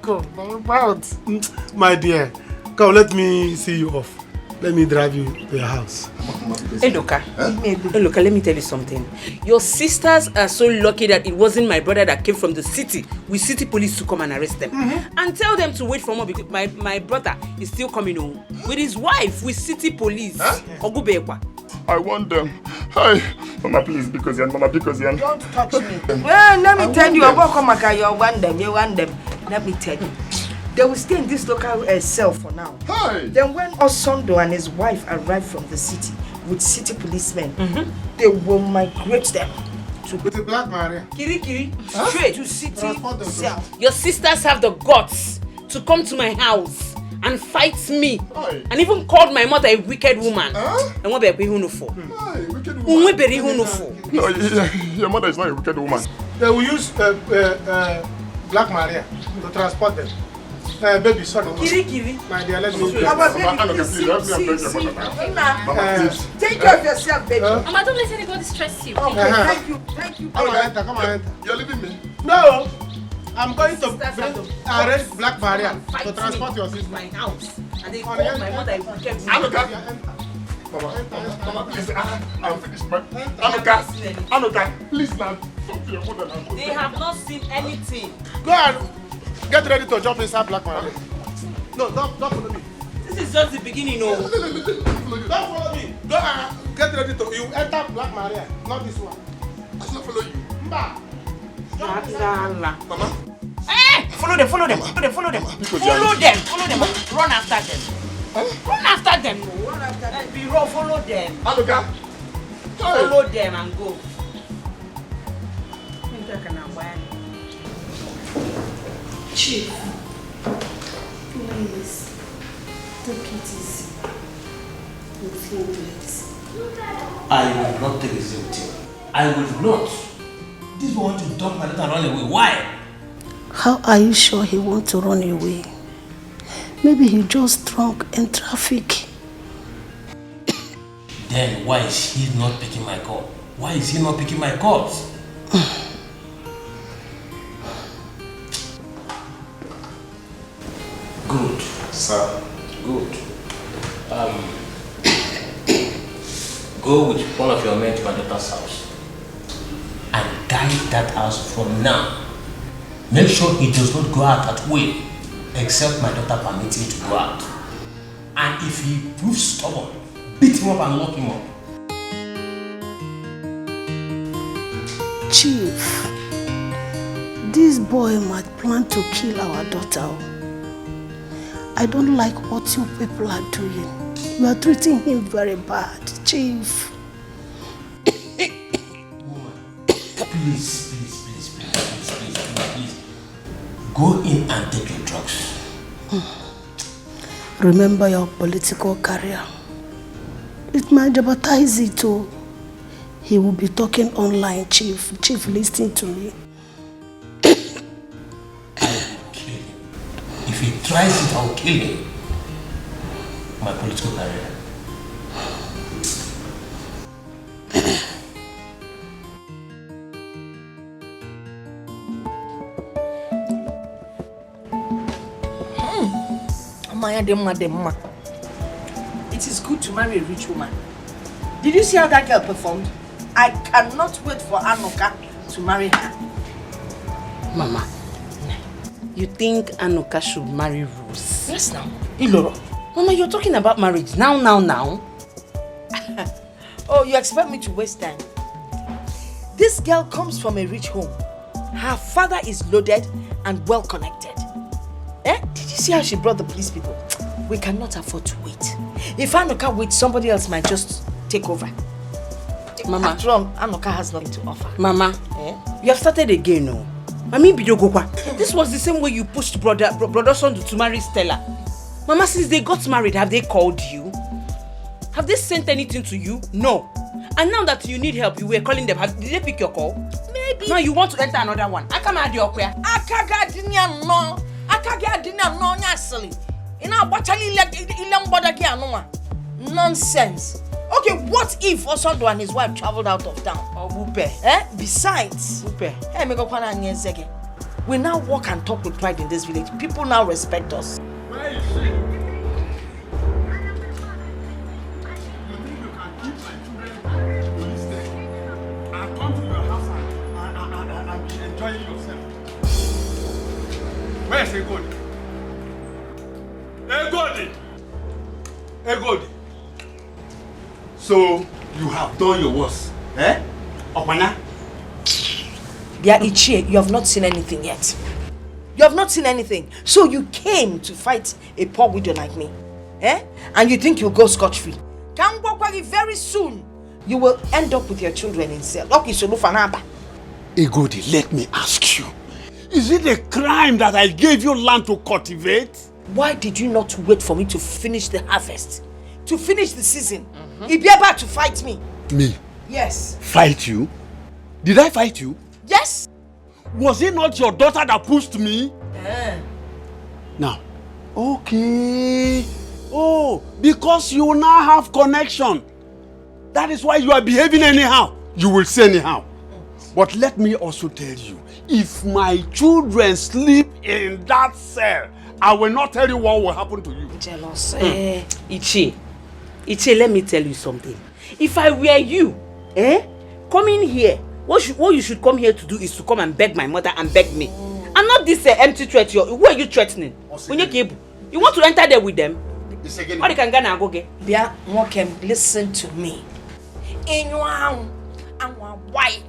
Come, my dear, come, let me see you off. Let me drive you to your house. Hey, Loka. Hey, Loka, let me tell you something. Your sisters are so lucky that it wasn't my brother that came from the city with city police to come and arrest them. And tell them to wait for more because my brother is still coming home with his wife with city police. I want them. Hi, Mama, please, because you're Mama, because you're... Don't touch me. Well, let me tell you, you want them. Let me tell you. They will stay in this local cell for now. Hi. Then when Osondo and his wife arrive from the city with city policemen, they will migrate them to with the Black Maria. Kiri, straight to city cell. Your sisters have the guts to come to my house and fight me. Hi. And even called my mother a wicked woman. And what be who no for? Wicked woman. No, your mother is not a wicked woman. They will use Black Maria to transport them. Baby, sorry. Kiri. My dear, let me go. Take care of yourself, baby. Mama, don't let anybody stress you. Okay, thank you. Come on, enter. You're leaving me? No. I'm going to arrange Black Maria to transport your sister. My house. And they called my mother a wicked woman. Mama, please, I'm finished. Anuka, please now. Talk to your mother now. They have not seen anything. Go and get ready to jump inside Black Maria. No, don't follow me. This is just the beginning, no. Don't follow me. Go and get ready to you enter Black Maria, not this one. I should not follow you. Mba. Mama. Hey! Follow them. Follow them. Run after them. Run after them. Follow them. Anuka. Follow them and go. Chief, please, take it easy. With him, please. I will not take it easy with him. I will not. This boy wants to dump my daughter and run away. Why? How are you sure he wants to run away? Maybe he just drunk in traffic. Then why is he not picking my call? Why is he not picking my calls? Good. Sir. Good. Go with one of your men to my daughter's house and guide that house from now. Make sure he does not go out that way except my daughter permits him to go out. And if he proves stubborn, beat him up and lock him up. Chief, this boy might plan to kill our daughter. I don't like what you people are doing. You are treating him very bad, Chief. Please. Go in and take your drugs. Remember your political career. It might jeopardize it too. He will be talking online, Chief. Chief, listen to me. I will kill him. If he tries it, I'll kill him. my political career. It is good to marry a rich woman. Did you see how that girl performed? I cannot wait for Anoka to marry her. Mama, you think Anoka should marry Rose? Yes, now. Iloro. Mama, you're talking about marriage now. Oh, you expect me to waste time? This girl comes from a rich home. Her father is loaded and well connected. Did you see how she brought the police people? We cannot afford to wait. If Anoka waits, somebody else might just take over. Mama. After all, Anoka has nothing to offer. Mama, you have started again, no? I mean, this was the same way you pushed brother son to marry Stella. Mama, since they got married, have they called you? Have they sent anything to you? No. And now that you need help, you were calling them. Did they pick your call? Maybe. Now you want to enter another one. I come out your queer. Nonsense. Okay, what if Osondo and his wife traveled out of town? Oh, Wupe. Besides, Wupe. We now walk and talk with pride in this village. People now respect us. Where is she? Where's Egodi? Egodi! So, you have done your worst, Opana? Yeah, Ichie, you have not seen anything yet. You have not seen anything. So you came to fight a poor widow like me. And you think you'll go scot-free. Very soon, you will end up with your children in cell. Egodi, let me ask you. Is it a crime that I gave you land to cultivate? Why did you not wait for me to finish the harvest? To finish the season? You'd be able to fight me. Me? Yes. Fight you? Did I fight you? Yes. Was it not your daughter that pushed me? Now, okay. Oh, because you now have connection. That is why you are behaving anyhow. You will say anyhow. But let me also tell you, if my children sleep in that cell, I will not tell you what will happen to you. Jealous. Ichie, let me tell you something. If I were you, coming here, what you should come here to do is to come and beg my mother and beg me. And not this empty threat. Who are you threatening? You want to enter there with them? Or you can go get? Listen to me. In your house, I'm white.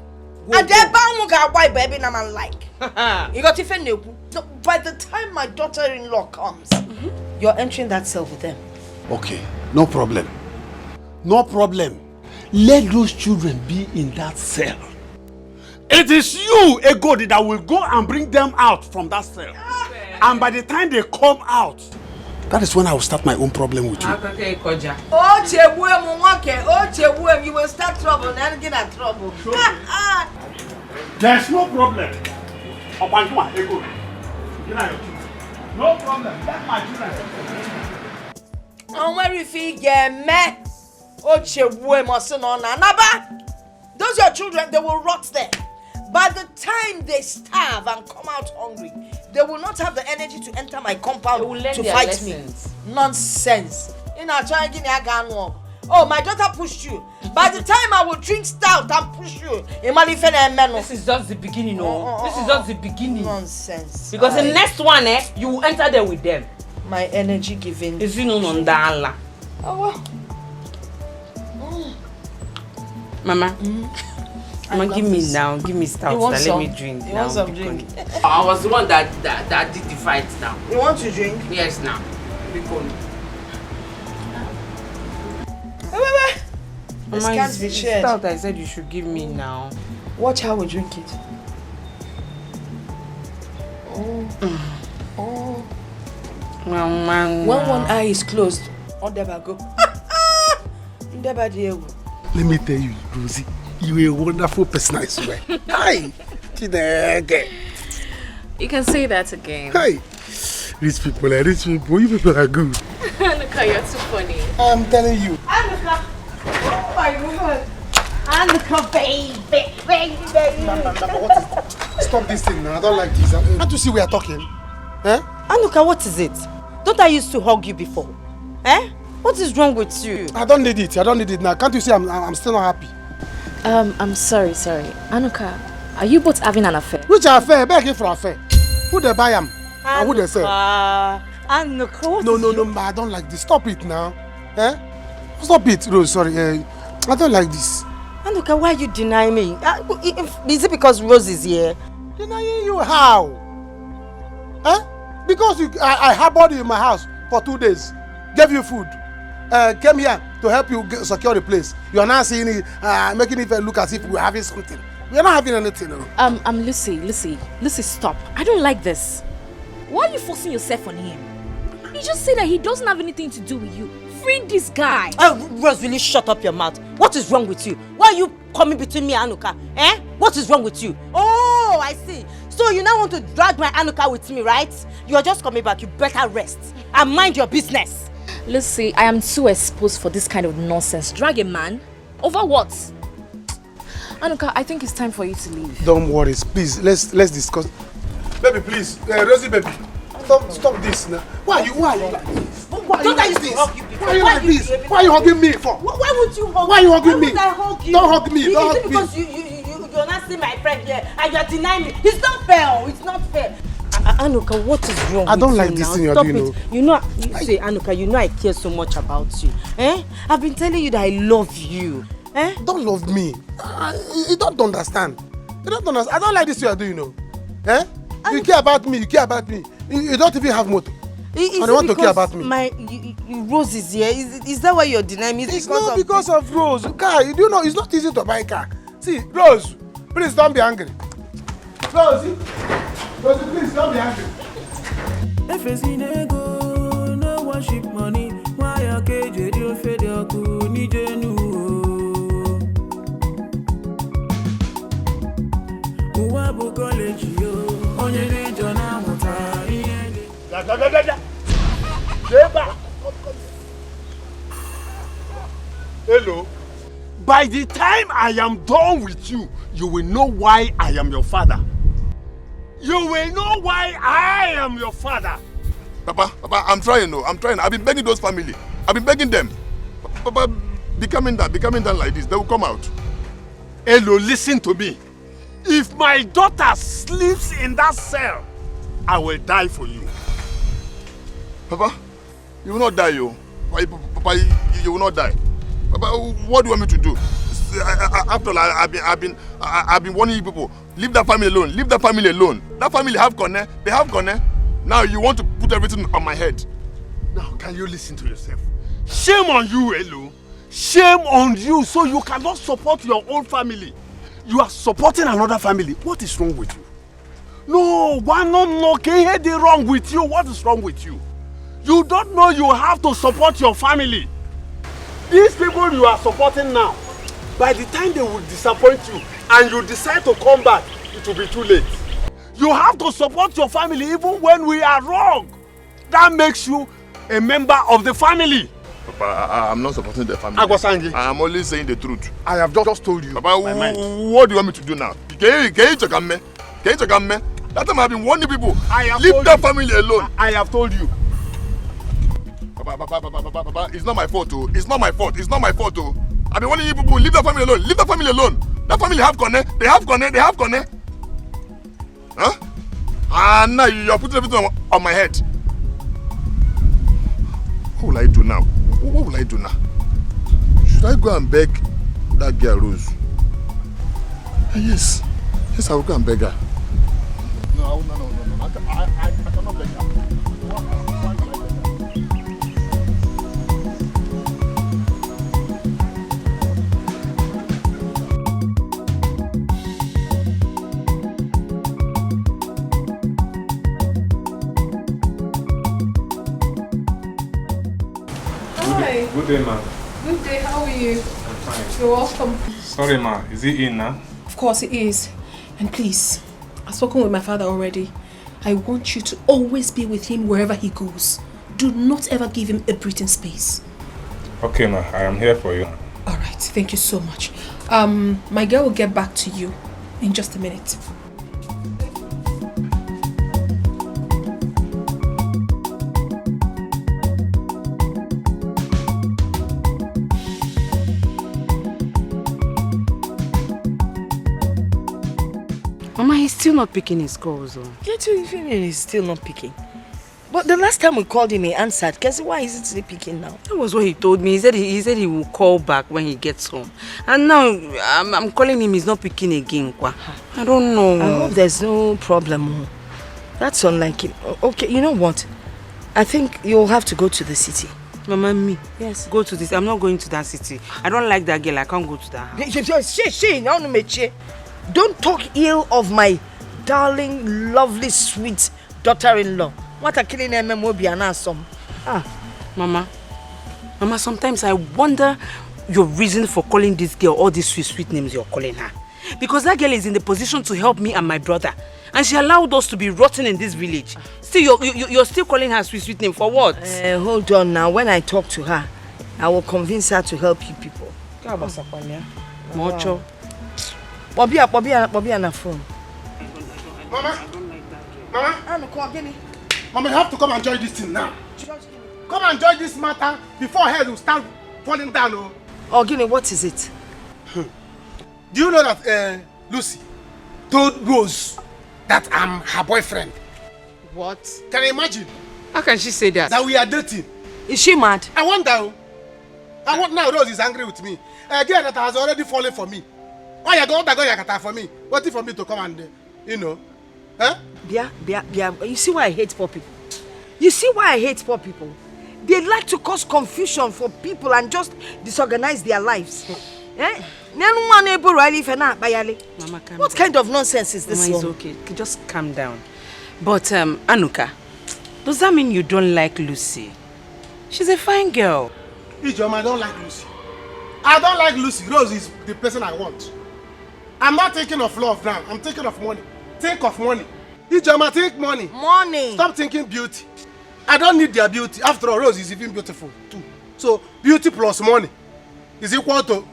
And then why baby na man like. You got to fend. By the time my daughter-in-law comes, you're entering that cell with them. Okay, no problem. No problem. Let those children be in that cell. It is you, Egodi, that will go and bring them out from that cell. And by the time they come out, that is when I will start my own problem with you. You will start trouble and get in trouble. There's no problem. No problem. Let my children. And where if he get me? Those your children, they will rot there. By the time they starve and come out hungry, they will not have the energy to enter my compound to fight lessons. Me. Nonsense. Oh, my daughter pushed you. By the time I will drink stout and push you, this is just the beginning, This is just the beginning. Nonsense. Because the next one, you will enter there with them. My energy giving. Is you know on the Mama. Mama, give me now. Give me stout. Let me drink. You want some drink? I was the one that did the fight now. You want to drink? Yes, now. This can't be shared. Stout I said you should give me now. Watch how we drink it. When one eye is closed, on never go. Let me tell you, Rosie, you're a wonderful person, I swear. Hi! You can say that again. Hi! Rich people, you people are good. Look how you're too funny. I'm telling you. Anuka! Oh my God! Anuka, baby! What is this? Stop this thing now. I don't like this. Can't you see we are talking? Eh? Anuka, what is it? Don't I used to hug you before? Eh? What is wrong with you? I don't need it. I don't need it now. Can't you see I'm still not happy? I'm sorry. Anuka, are you both having an affair? Which affair? Begging for affair. Who they buy am? And who they sell? Anuka, what No, I don't like this. Stop it now. Eh? Stop it, Rose. Sorry. I don't like this. Anuka, why you deny me? Is it because Rose is here? Denying you how? Eh? Because I harbored you in my house for 2 days. Gave you food. Came here to help you secure the place. You are now seeing it, making it look as if we're having something. We're not having anything. No. Lucy, stop. I don't like this. Why are you forcing yourself on him? He just said that he doesn't have anything to do with you. Free this guy. Rose, will you shut up your mouth? What is wrong with you? Why are you coming between me and Anuka? Eh? What is wrong with you? Oh, I see. So you now want to drag my Anuka with me, right? You are just coming back. You better rest and mind your business. Lucy, I am too exposed for this kind of nonsense. Drag a man? Over what? Anuka, I think it's time for you to leave. Don't worry, please. Let's discuss. Baby, please. Rosie, baby. Stop this now. Why are you like this? Why are you like this? Why are you like this? Why are you hugging me for? Why would you hug me? Why are you hugging me? Why would I hug you? Don't hug me. Don't hug me. Because you're not seeing my friend here and you're denying me. It's not fair. It's not fair. Anuka, what is wrong with you? I don't like this thing you're doing. Say, Anuka, you know I care so much about you. Eh? I've been telling you that I love you. Eh? Don't love me. You don't understand. You don't understand. I don't like this you're doing, Eh? You care about me. You don't even have motor. And you want to care about me. Rose is here. Is that why you're denying me? It's not because of Rose. Car, you do know it's not easy to buy a car. See, Rose, please don't be angry. Rose, please don't be angry. If it's in ego, no worship money. Why are KJ you fed your kuni genu? Uwabu college yo, onye de jona muta. Hello. By the time I am done with you, you will know why I am your father. You will know why I am your father. Papa, I'm trying. I've been begging those family. I've been begging them. Papa, be coming down like this. They will come out. Hello, listen to me. If my daughter sleeps in that cell, I will die for you. Papa, you will not die, yo. Papa, you will not die. Papa, what do you want me to do? After all, I've been warning you people. Leave that family alone. Leave that family alone. That family have Kone. They have Kone. Now you want to put everything on my head. Now, can you listen to yourself? Shame on you, Elo. Shame on you, so you cannot support your own family. You are supporting another family. What is wrong with you? No, why not? Can you wrong with you? What is wrong with you? You don't know you have to support your family. These people you are supporting now, by the time they will disappoint you and you decide to come back, it will be too late. You have to support your family even when we are wrong. That makes you a member of the family. Papa, I'm not supporting the family. I'm only saying the truth. I have just told you. Papa, what do you want me to do now? Can you check on me? That time I've been warning people. Leave that family alone. I have told you. Papa, it's not my fault, oh. It's not my fault. Oh. I've been warning you people. Leave that family alone. Leave that family alone. That family have Kone. They have Kone. Huh? And now you're putting everything on my head. What will I do now? Should I go and beg that girl Rose? Yes, I will go and beg her. No. I cannot beg her. Good day, ma. Good day, how are you? I'm fine. You're welcome. Sorry, ma. Is he in now? Of course he is. And please, I've spoken with my father already. I want you to always be with him wherever he goes. Do not ever give him a breathing space. Okay, ma. I am here for you. All right, thank you so much. My girl will get back to you in just a minute. Mama, he's still not picking his calls. Yeah, too, he's still not picking. But the last time we called him, he answered. Guess why is it still picking now? That was what he told me. He said he will call back when he gets home. And now I'm calling him, he's not picking again. I don't know. I hope there's no problem. That's unlike him. Okay, you know what? I think you'll have to go to the city. Mama, me? Yes. Go to this. I'm not going to that city. I don't like that girl. I can't go to that house. Don't talk ill of my darling, lovely, sweet daughter-in-law. What a killing Mama, sometimes I wonder your reason for calling this girl all these sweet names you're calling her. Because that girl is in the position to help me and my brother. And she allowed us to be rotten in this village. Still, you're still calling her sweet name for what? Hold on now. When I talk to her, I will convince her to help you people. Mocho. Bobby on the phone. Mama, you have to come and join this thing now. Come and join this matter before head will start falling down. Oh, Guinea, what is it? Do you know that Lucy told Rose that I'm her boyfriend? What? Can you imagine? How can she say that? That we are dating. Is she mad? I wonder. Now Rose is angry with me. A girl that has already fallen for me. Why you going to for me? What if for me to come and, Huh? Yeah. You see why I hate poor people? You see why I hate poor people? They like to cause confusion for people and just disorganize their lives. Mama, what kind of nonsense is this? Mama, it's okay. Just calm down. But, Anuka, does that mean you don't like Lucy? She's a fine girl. Ijoma, I don't like Lucy. I don't like Lucy. Rose is the person I want. I'm not thinking of love now. I'm thinking of money. Think of money. Ijoma, think money. Money. Stop thinking beauty. I don't need their beauty. After all, Rose is even beautiful too. So, beauty plus money is equal to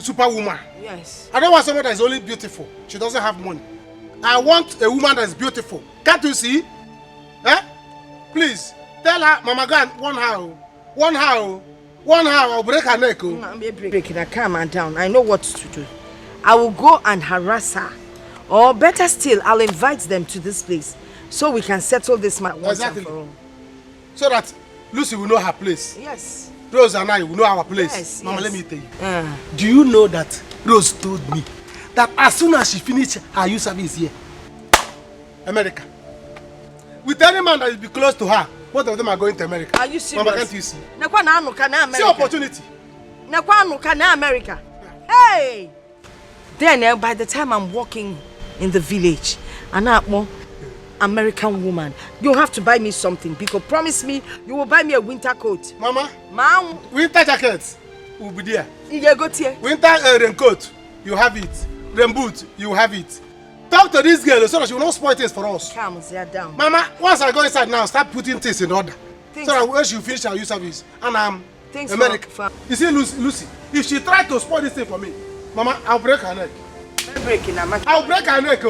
superwoman. Yes. I don't want someone that is only beautiful. She doesn't have money. I want a woman that is beautiful. Can't you see? Please, tell her, Mama Gan, one how, I'll break her neck. I'm breaking her, calm her down. I know what to do. I will go and harass her. Or better still, I'll invite them to this place so we can settle this matter once and for all. So that Lucy will know her place. Yes. Rose and I will know our place. Yes, Mama, yes. let me tell you. Do you know that Rose told me that as soon as she finished her youth service here, America, with any man that will be close to her, both of them are going to America. Are you serious? Mama, can't you see? See opportunity. America. Hey! Then by the time I'm walking in the village, an American woman, you have to buy me something because promise me you will buy me a winter coat. Mama, winter jacket will be there. Winter raincoat, you have it. Rain boot, you have it. Talk to this girl so that she will not spoil things for us. Calm down. Mama, once I go inside now, start putting things in order. So that when she finish her youth service, and I'm America. You see, Lucy, if she tries to spoil this thing for me, Mama, I'll break her neck. I'll break her neck.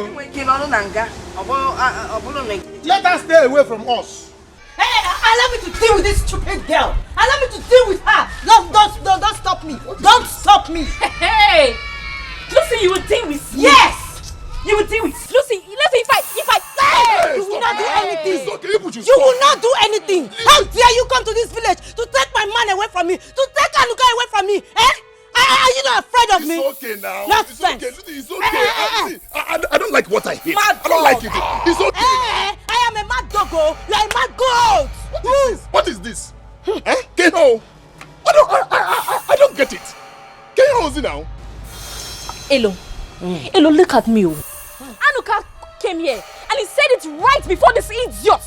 Let her stay away from us. Hey, allow me to deal with this stupid girl. Allow me to deal with her. Don't stop me. Don't stop me. Hey, Lucy, you will deal with me. Yes, you will deal with Lucy. If I, you will not do anything. You will not do anything. How dare you come to this village to take my man away from me, to take Anuka away from me? Are you not afraid of me? It's okay now. Nonsense. It's okay. I don't like what I hate. I don't like it. It's okay. I am a mad doggo. You are a mad goat. What is this? Keho? I don't get it. Keho is it now? Elo, look at me. Anuka came here and he said it right before this idiot.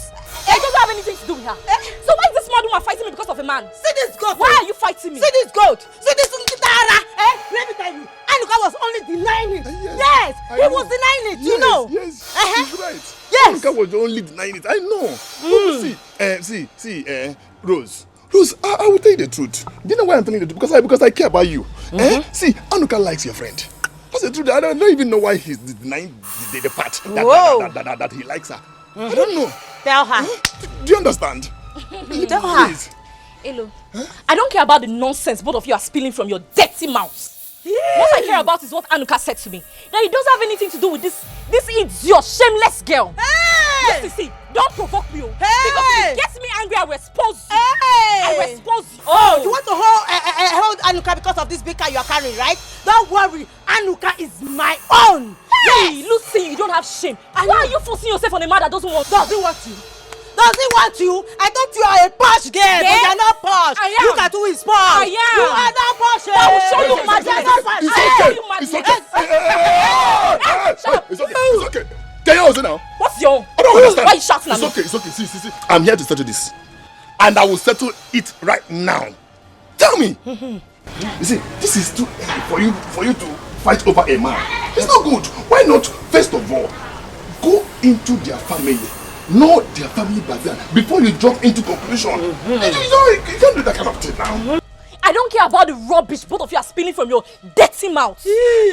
I don't have anything to do with her. So why is this mad woman fighting me because of a man? See this goat. Why are you fighting me? See this goat. See this Nkitara. Let me tell you. Anuka was only denying it. Yes, he was denying it. You know. Yes, he's right. Yes. Anuka was only denying it. I know. See, Rose. Rose, I will tell you the truth. Do you know why I'm telling you the truth? Because I care about you. See, Anuka likes your friend. That's the truth. I don't even know why he's denying the part that he likes her. I don't know. Tell her. Do you understand? Tell her. Please. Hello. I don't care about the nonsense both of you are spilling from your dirty mouths. What I care about is what Anuka said to me. That it doesn't have anything to do with this idiot, shameless girl. Hey! Listen, see, don't provoke me. Hey! Because if it gets me angry, I will expose you. Hey! I will expose you. Oh, you want to hold Anuka because of this big car you are carrying, right? Don't worry, Anuka is my own. Hey, Lucy, you don't have shame. Why are you forcing yourself on a man that doesn't want you? Doesn't want you? Does he want you? I thought you are a posh girl, but you are not posh. I am. Look at who is posh. I am. You are not posh. I will show you madness. It's okay. Can you also now? What's your? I don't understand. Why are you shouting at me? It's okay. See. I'm here to settle this. And I will settle it right now. Tell me. You see, this is too early for you to fight over a man. It's not good. Why not, first of all, go into their family. Know their family background before you jump into conclusion. You can't do that kind of thing now. I don't care about the rubbish both of you are spilling from your dirty mouth.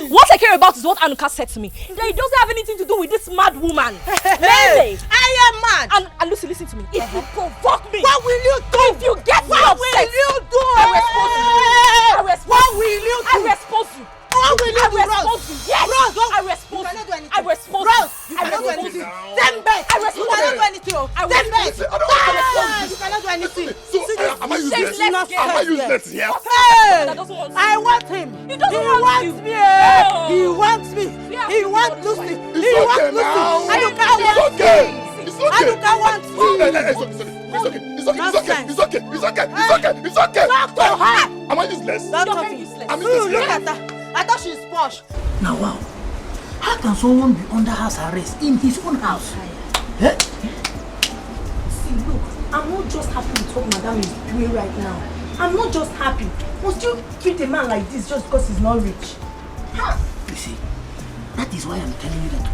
What I care about is what Anuka said to me. That it doesn't have anything to do with this mad woman. Hey, I am mad. And Lucy, listen to me. If you provoke me, what will you do? If you get me what upset, will you do? I will expose you. What will you do? I will expose you. What will you do, Rose? Yes. Rose, I will expose you. I will expose you. Rose, you cannot do anything. Send back. I will expose you. You cannot do anything. Send back. You cannot do anything. So, am I useless? Am I useless here? Hey, I want him. He doesn't want you. Me. He wants me. He wants Lucy. He wants Lucy. Anuka wants me. Anuka wants me. It's okay. Talk to her. Am I useless? Don't talk to me. Look at her. I thought she's posh. Now wow, how can someone be under house arrest in his own house? Eh? See, look, I'm not just happy with what Madam is doing right now. I'm not just happy. Must you treat a man like this just because he's not rich? You see, that is why I'm telling you that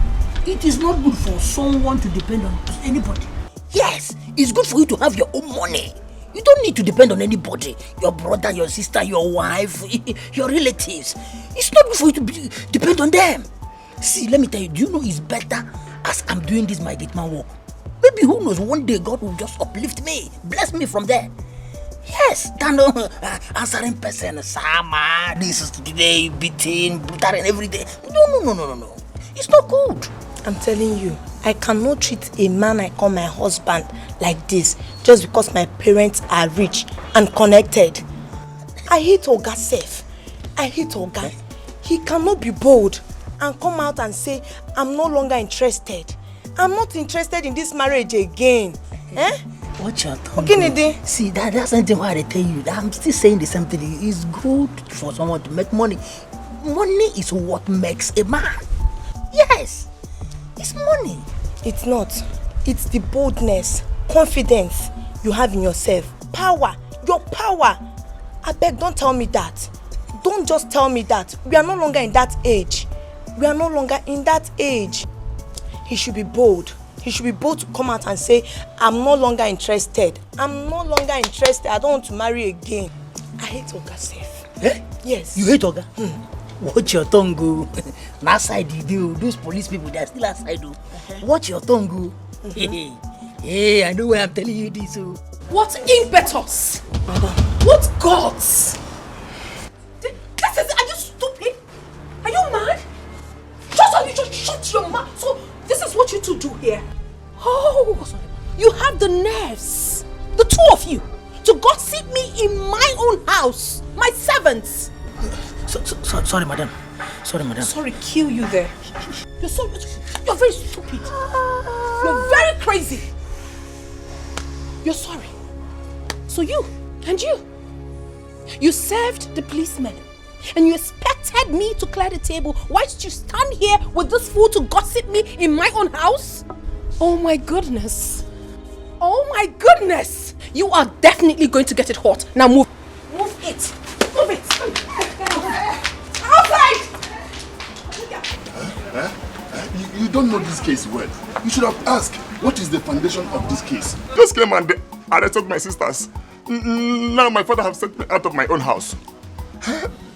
it is not good for someone to depend on anybody. Yes, it's good for you to have your own money. You don't need to depend on anybody. Your brother, your sister, your wife, your relatives. It's not good for you to depend on them. See, let me tell you, do you know it's better as I'm doing this my gate man work? Maybe who knows, one day God will just uplift me, bless me from there. Yes, than answering person, Sama, this is today, beating, brutal and every day. No. It's not good. I'm telling you, I cannot treat a man I call my husband like this just because my parents are rich and connected. I hate Oga Sef. I hate Oga. He cannot be bold and come out and say, I'm no longer interested. I'm not interested in this marriage again. Eh? Watch your tongue. Okay, see, that's something why I tell you. I'm still saying the same thing. It's good for someone to make money. Money is what makes a man. Yes. It's money. It's not. It's the boldness, confidence you have in yourself. Power. Your power. I beg, don't tell me that. Don't just tell me that. We are no longer in that age. We are no longer in that age. He should be bold. He should be bold to come out and say, I'm no longer interested. I'm no longer interested. I don't want to marry again. I hate Oga Sef. Eh? Yes. You hate Oga? Watch your tongue go. That side you do. Those police people, they are still outside do. Watch your tongue go. Hey, I know why I'm telling you this. What impetus? What gods? This is, are you stupid? Are you mad? Just shut your mouth. So this is what you two do here. Oh, you have the nerves, the two of you, to gossip me in my own house, my servants. Sorry, madam. Sorry, kill you there. You're very stupid. You're very crazy. You're sorry. So you served the policemen and you expected me to clear the table whilst you stand here with this fool to gossip me in my own house? Oh my goodness. Oh my goodness. You are definitely going to get it hot. Now move. Move it. Move it. Outside! You don't know this case well. You should have asked, what is the foundation of this case? Just came and they arrested my sisters. Now my father has sent me out of my own house.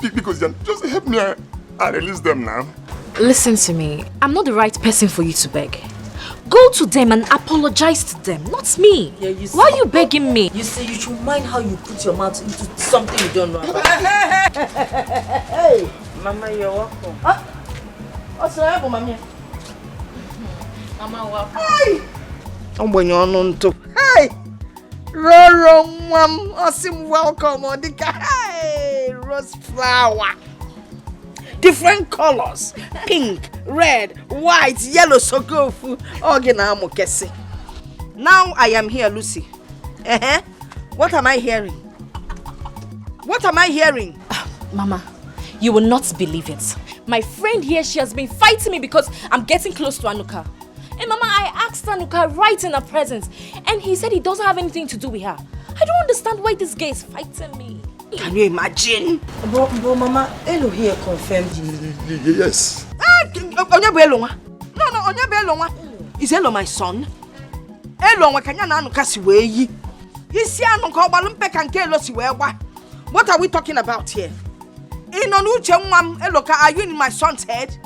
Because just help me and release them now. Listen to me. I'm not the right person for you to beg. Go to them and apologize to them, not me. Yeah, you see, why are you begging me? You see, you should mind how you put your mouth into something you don't know about. Hey, Mama, you're welcome. What's the matter, Mama? Mama, welcome. Hey! I'm going on to. Hey! Roro, Mom, awesome welcome, Odika. Hey! Rose flower. Different colors, pink, red, white, yellow, so go for organamokesi. Now I am here, Lucy. What am I hearing? What am I hearing? Mama, you will not believe it. My friend here, she has been fighting me because I'm getting close to Anuka. And Mama, I asked Anuka right in her presence, and he said he doesn't have anything to do with her. I don't understand why this guy is fighting me. Can you imagine? But Mama, Elo here confirmed. Yes. Onyebelonwa. No, Onyebelonwa. Is Elo my son? Elo wakanya na Anuka si weyi. Isi Anuka obalumpe kanke Elo si wewa. What are we talking about here? Inonuche nwam Eloka, are you in my son's head?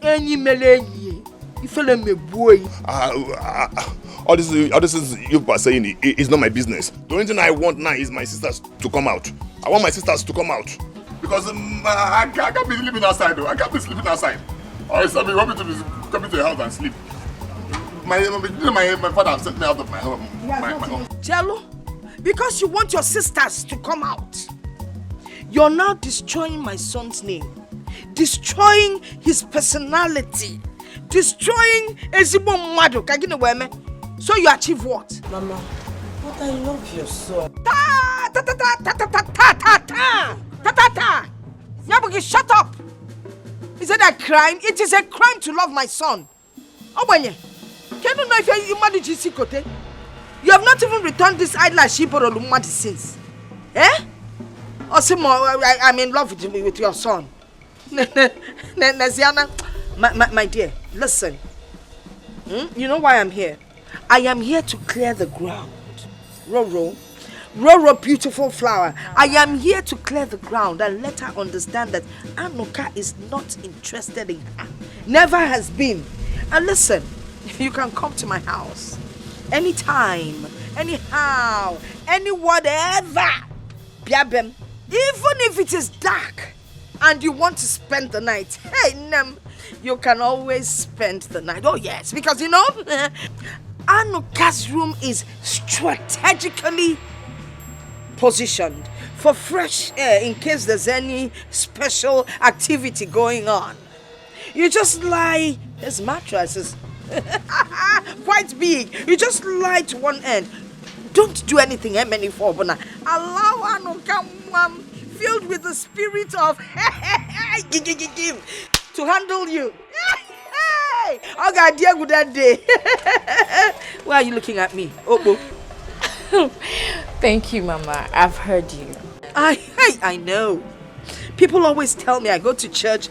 Enyi meleyi. Ifele me boy. All this you are saying is not my business. The only thing I want now is my sisters to come out. I want my sisters to come out. Because I can't be sleeping outside though. I can't be sleeping outside. Or if somebody want me to be coming to the house and sleep. My father has sent me out of my home. Jello, because you want your sisters to come out, you're now destroying my son's name. Destroying his personality. Destroying Ezigbo Mmadu. Kagine weme. So you achieve what? Mama, but I love your son. Nyabugi, shut up! Is it a crime? It is a crime to love my son. Obanye, can you know if you manage Isikote? You have not even returned this eyelash she borrowed Lumadi since. Eh? Osimo, I'm in love with your son. Naziana, my dear, listen. You know why I'm here? I am here to clear the ground. Roro, beautiful flower. I am here to clear the ground and let her understand that Anuka is not interested in her. Never has been. And listen, you can come to my house anytime, anyhow, any whatever. Biabem, even if it is dark and you want to spend the night, hey, Nem, you can always spend the night. Oh yes, because you know, Anuka's room is strategically positioned for fresh air in case there's any special activity going on. You just lie, his mattress is quite big. You just lie to one end. Don't do anything, Bona. Allow Anuka filled with the spirit of to handle you. I got dear good that day. Why are you looking at me? Obo. Thank you, Mama. I've heard you. I know. People always tell me I go to church.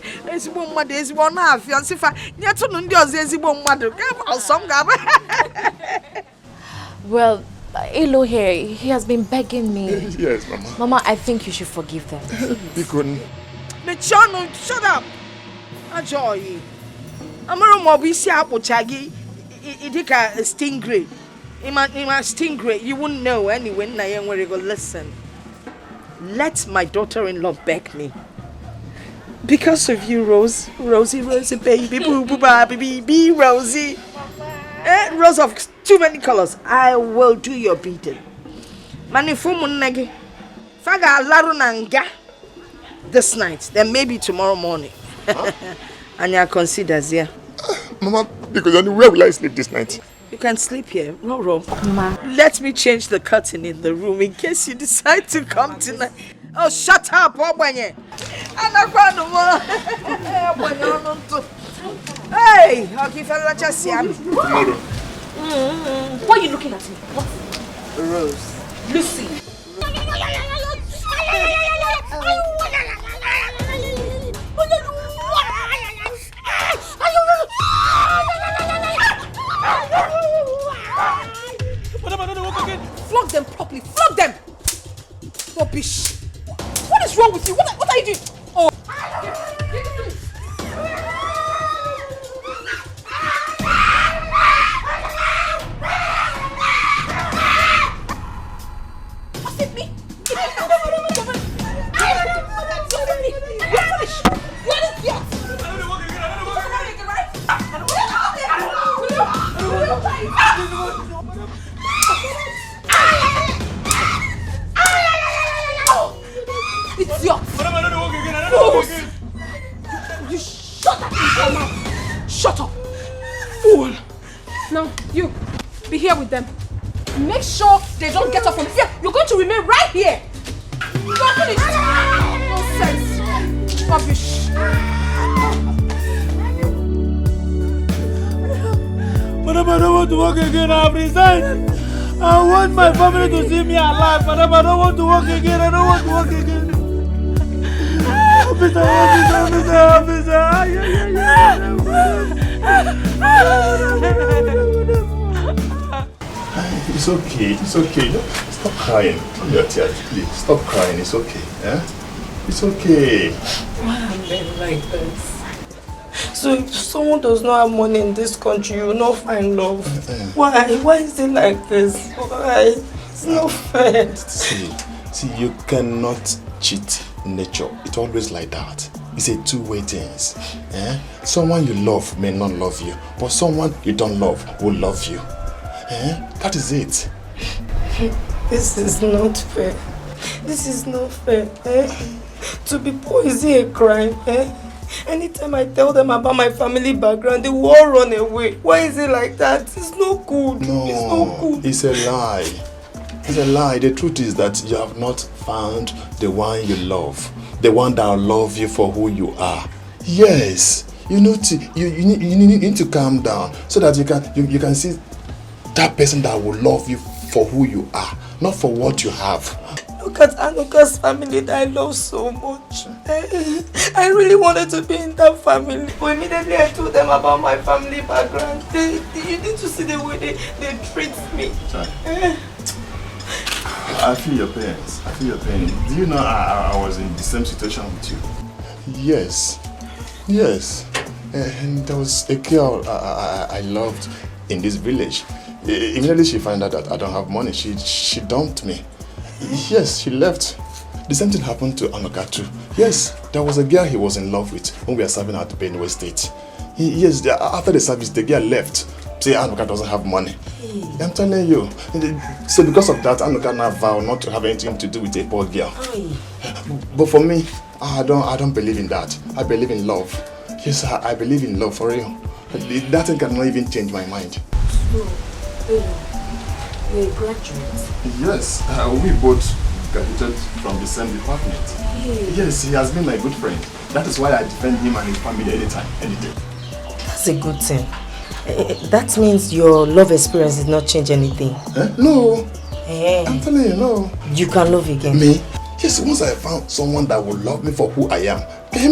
Well, Elo here, he has been begging me. Yes, Mama. Mama, I think you should forgive them. Michano, shut up. Enjoy. Amaro Mobisi Apple Chagi, Idika stingray. Ima stingray, you wouldn't know anyway. Nayan where you go. Listen. Let my daughter-in-law beg me. Because of you, Rosie, baby, boo, baby, Rosie. Rose of too many colors. I will do your beating. Manifumunagi. Faga larunanga. This night, then maybe tomorrow morning. Anya considers, yeah. Mama, because where will I sleep this night? You can sleep here. Roro. Mama. Let me change the curtain in the room in case you decide to come tonight. Oh, shut up, Obanye. Hey, I'll give you just Tomorrow. Why are you looking at me? What? Rose. Lucy. Flog them properly. Flog them. Rubbish. What is wrong with you? What are you doing? Oh. Was it me? You're foolish. You're an idiot. Idiot! Fools! You shut up your mouth! Shut up! Fool! Now, you, be here with them. Make sure they don't get up from here. You're going to remain right here! You're finished! Nonsense! Rubbish! Madam, I don't want to work again. I've resigned. I want my family to see me alive. Madam, I don't want to work again. I don't want to work again. Officer. It's okay. Stop crying. Come your tears, please. Stop crying. It's okay. Eh? It's okay. Why am I like this? So if someone does not have money in this country, you will not find love. Why? Why is it like this? Why? It's not fair. See, you cannot cheat nature. It's always like that. It's a two-way thing. Eh? Someone you love may not love you, but someone you don't love will love you. Eh? That is it. This is not fair. This is not fair. Eh? To be poor, is it a crime? Eh? Anytime I tell them about my family background, they will all run away. Why is it like that? It's not good. No, it's not good. It's a lie. It's a lie. The truth is that you have not found the one you love. The one that will love you for who you are. Yes. You need to calm down so that you can see that person that will love you for who you are, not for what you have. Look at Anuka's family that I love so much. I really wanted to be in that family. But immediately I told them about my family background. You need to see the way they treat me. I feel your pain. Do you know I was in the same situation with you? Yes. And there was a girl I loved in this village. Immediately she found out that I don't have money. She dumped me. Yes, she left. The same thing happened to Anuka too. Yes, there was a girl he was in love with when we were serving at Benue State. Yes, after the service, the girl left. Say Anuka doesn't have money. I'm telling you. So because of that, Anuka now vowed not to have anything to do with a poor girl. But for me, I don't believe in that. I believe in love. Yes, I believe in love for real. That thing cannot even change my mind. You're a graduate? Yes, we both graduated from the same department. Yes, he has been my good friend. That is why I defend him and his family anytime, any day. That's a good thing. That means your love experience did not change anything. No. I'm telling you, no. You can love again. Me? Yes, once I found someone that will love me for who I am, I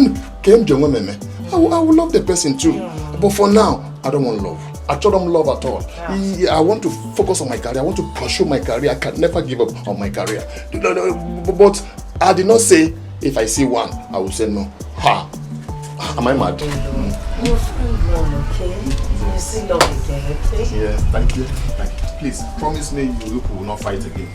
will love the person too. But for now, I don't want love. I don't love at all. I want to focus on my career. I want to pursue my career. I can never give up on my career. But I did not say if I see one, I will say no. Ha! Am I mad? You're fine, okay? You see love again, okay? Yeah, thank you. Please, promise me you will not fight again.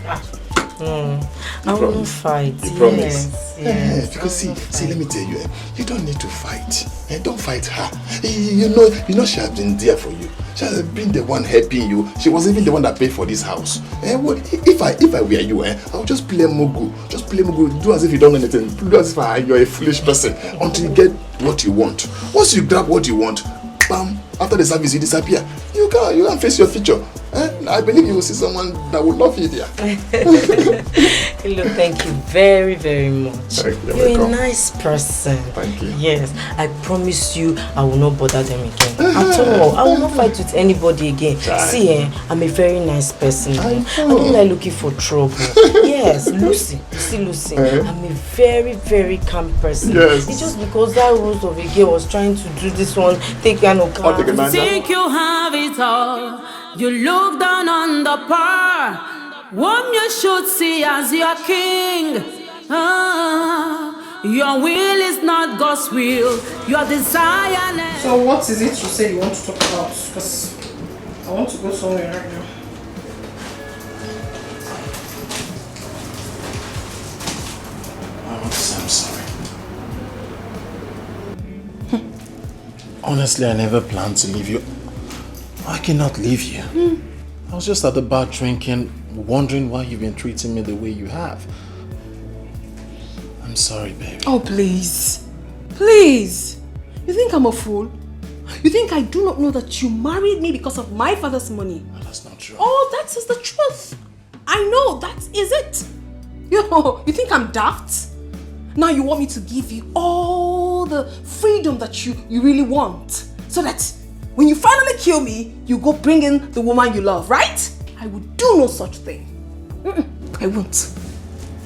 I won't fight. You promise? Yes. Because see, let me tell you, you don't need to fight. Don't fight her. You know she has been there for you. She has been the one helping you. She was even the one that paid for this house. If I were you, I would just play Mugu. Just play Mugu. Do as if you don't know anything. Do as if you're a foolish person until you get what you want. Once you grab what you want, bam, after the service you disappear. You can't face your future. I believe you will see someone that will love you there. Look, thank you very, very much. You're a nice person. Thank you. Yes, I promise you I will not bother them again. At all. I will not fight with anybody again. See, I'm a very nice person. I don't like looking for trouble. Yes, Lucy. See, Lucy, I'm a very, very calm person. Yes. It's just because that rose of a girl was trying to do this one, take care of Think you have it all. You look down on the poor. whom you should see as your king. Your will is not God's will. Your desire. So what is it you say you want to talk about? Because I want to go somewhere right now. I'm sorry. Honestly, I never planned to leave you. I cannot leave you. I was just at the bar drinking, wondering why you've been treating me the way you have. I'm sorry, baby. Oh, please. Please. You think I'm a fool? You think I do not know that you married me because of my father's money? No, that's not true. Oh, that is the truth. I know, that is it. You think I'm daft? Now you want me to give you all the freedom that you really want. So that when you finally kill me, you go bring in the woman you love, right? I would do no such thing. I won't.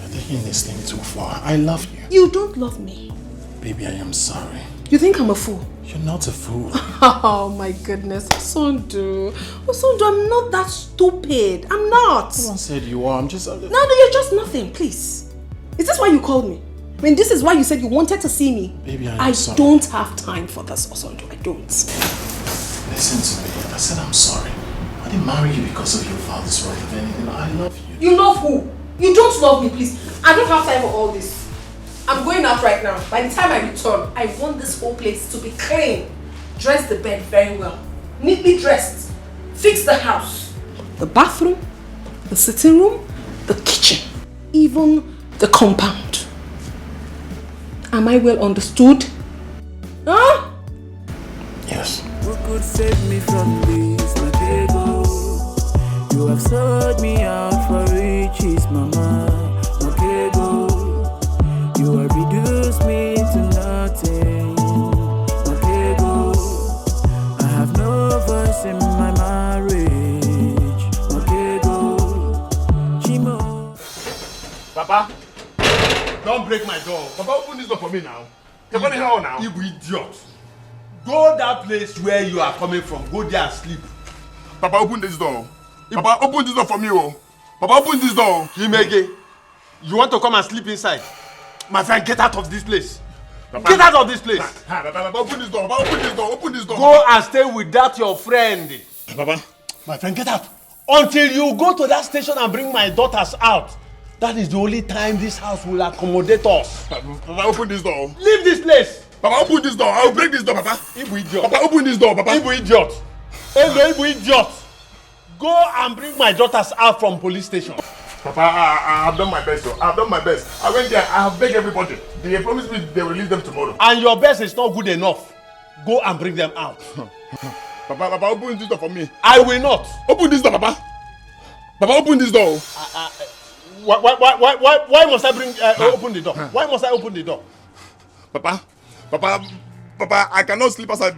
You're taking this thing too far. I love you. You don't love me. Baby, I am sorry. You think I'm a fool? You're not a fool. Oh my goodness, Osondu. Osondu, I'm not that stupid. I'm not. No one said you are. I'm just... No, you're just nothing, please. Is this why you called me? I mean, this is why you said you wanted to see me. Baby, I sorry. don't have time for this, Osondu. I don't. Listen to me. I said I'm sorry. I didn't marry you because of your father's right of anything. I love you. You love who? You don't love me, please. I don't have time for all this. I'm going out right now. By the time I return, I want this whole place to be clean. Dress the bed very well. Neatly dressed. Fix the house. The bathroom, the sitting room, the kitchen, even the compound. Am I well understood? Huh? Yes. Who could save me from this, my ego? You have sold me out for riches, mama, my ego. You have reduced me to nothing, my ego. I have no voice in my marriage, my ego. Chimo. Papa, don't break my door. Papa, open this door for me now. You're going hell now. You idiot. Go that place where you are coming from. Go there and sleep. Papa, open this door. Papa, open this door for me, oh. Papa, open this door. Himege, you want to come and sleep inside? My friend, get out of this place. Papa, get out of this place. Papa, open this door. Papa, open this door. Open this door. Go and stay with that your friend. Papa, my friend, get out. Until you go to that station and bring my daughters out. That is the only time this house will accommodate us. Papa, open this door. Leave this place. Papa, open this door. I will break this door, Papa. Ibu idiot. Papa, open this door, Papa. Ibu idiot. Hello, Ibu idiot. Go and bring my daughters out from police station. Papa, I have done my best, though. I have done my best. I went there. I have begged everybody. They promised me they will release them tomorrow. And your best is not good enough. Go and bring them out. Papa, open this door for me. I will not. Open this door, Papa. Papa, open this door. Why must I bring open the door? Why must I open the door? Papa, I cannot sleep outside.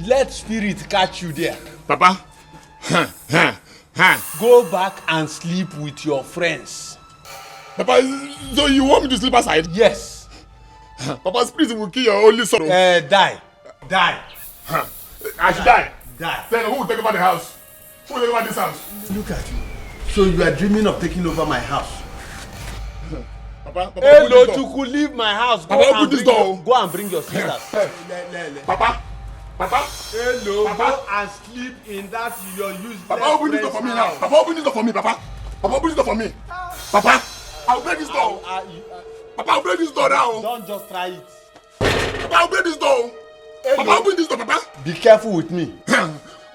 Let spirit catch you there. Papa, go back and sleep with your friends. Papa, so you want me to sleep outside? Yes. Papa, spirit will kill your only son. Die. I should die. Die. Then who will take over the house? Who will take over this house? Look at you. So you are dreaming of taking over my house? Papa, hello, Chuku, leave my house. Papa, open this door. Go and bring your sisters. Papa. Hello, Papa. go and sleep in that your useless Papa, open this door for me now. Papa, open this door for me, Papa. Papa, open this door for me. Papa, I'll break this door. Papa, I'll break this door now. Don't just try it. Papa, I'll break this door. Hello. Papa, open this door, Papa. Be careful with me.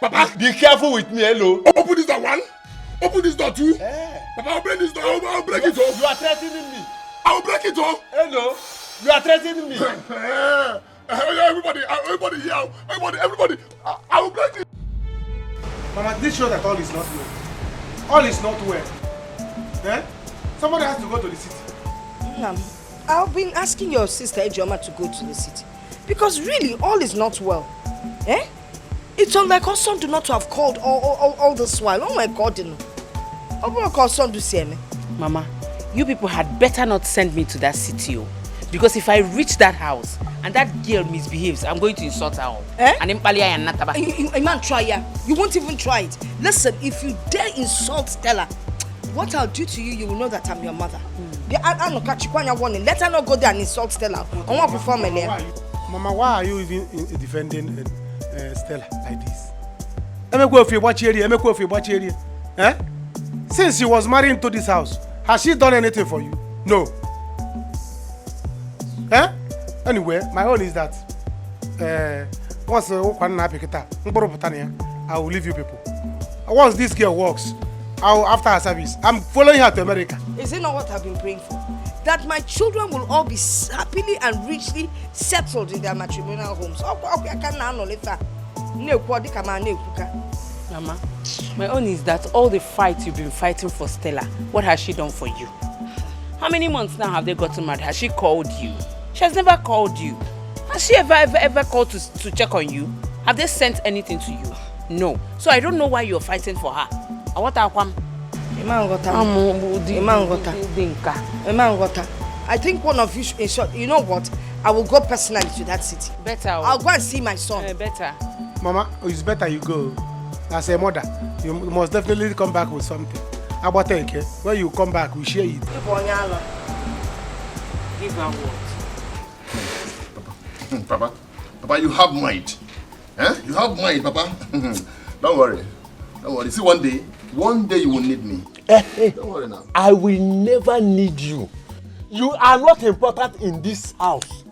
Papa, be careful with me. Hello. Open this door, one. Open this door, two. Papa, I'll break this door. I'll break it off. You are threatening me. I'll break it off. Hello. You are threatening me. Everybody here. Everybody. I will break it. Mama, this shows that all is not well. All is not well. Eh? Somebody has to go to the city. I've been asking your sister Ejoma to go to the city. Because really, all is not well. Eh? It's unlike her son do not to have called all this while. Oh my God, you know. Mama, you people had better not send me to that city. Because if I reach that house and that girl misbehaves, I'm going to insult her. And then you man try ya. You won't even try it. Listen, if you dare insult Stella, what I'll do to you, you will know that I'm your mother. Warning. Let her not go there and insult Stella. I want to perform Mama, why are you even defending Stella like this? Eh? Since she was married into this house, has she done anything for you? No. Eh? Anyway, my own is that once I will leave you people. Once this girl works, after her service, I'm following her to America. Is it not what I've been praying for? That my children will all be happily and richly settled in their matrimonial homes. Mama, my own is that all the fights you've been fighting for Stella, what has she done for you? How many months now have they gotten married? Has she called you? She has never called you. Has she ever called to check on you? Have they sent anything to you? No. So I don't know why you're fighting for her. I think one of you, in short, you know what? I will go personally to that city. Better. I'll go and see my son. Better. Mama, it's better you go. As a mother, you must definitely come back with something. When you come back, we share it. Give her what? Papa, you have mind. Eh? You have mind, Papa. Don't worry. See, one day you will need me. Don't worry now. I will never need you. You are not important in this house.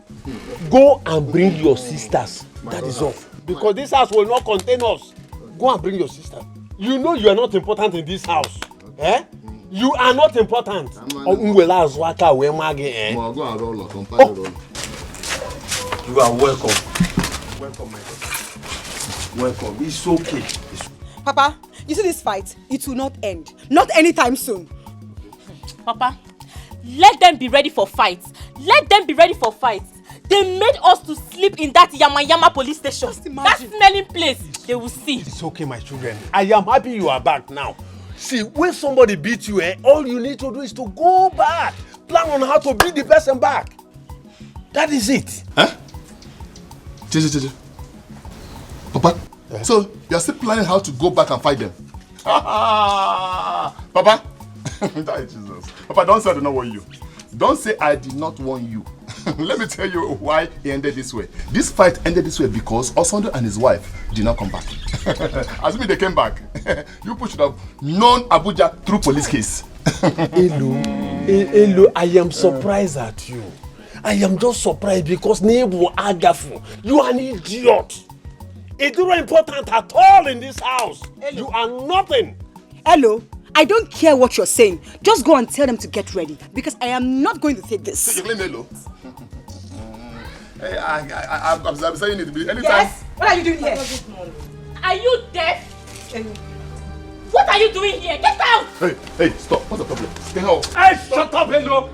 Go and bring your sisters. That is all. Because this house will not contain us. Go and bring your sister. You know you are not important in this house. Eh? You are not important. You are welcome. Welcome, my daughter. Welcome. It's okay. Papa, you see this fight? It will not end. Not anytime soon. Papa, let them be ready for fights. Let them be ready for fights. They made us to sleep in that Yama police station. That smelling place. They will see. It's okay, my children. I am happy you are back now. See, when somebody beats you, all you need to do is to go back. Plan on how to beat the person back. That is it. Huh? Papa, so you are still planning how to go back and fight them? Papa, Jesus. Papa, don't say I did not warn you. Don't say I did not warn you. Let me tell you why it ended this way. This fight ended this way because Osondo and his wife did not come back. Assuming they came back, you should have known Abuja through police case. Hello, I am surprised at you. I am just surprised because Nebu Agafu, you are an idiot. It's not important at all in this house. Hello. You are nothing. Hello, I don't care what you're saying. Just go and tell them to get ready because I am not going to take this. So you blame Hello? I'm saying it anytime. Yes? What are you doing here? Are you deaf? What are you doing here? Get out! Hey, stop. What's the problem? Stay out. Hey, shut up, Hello.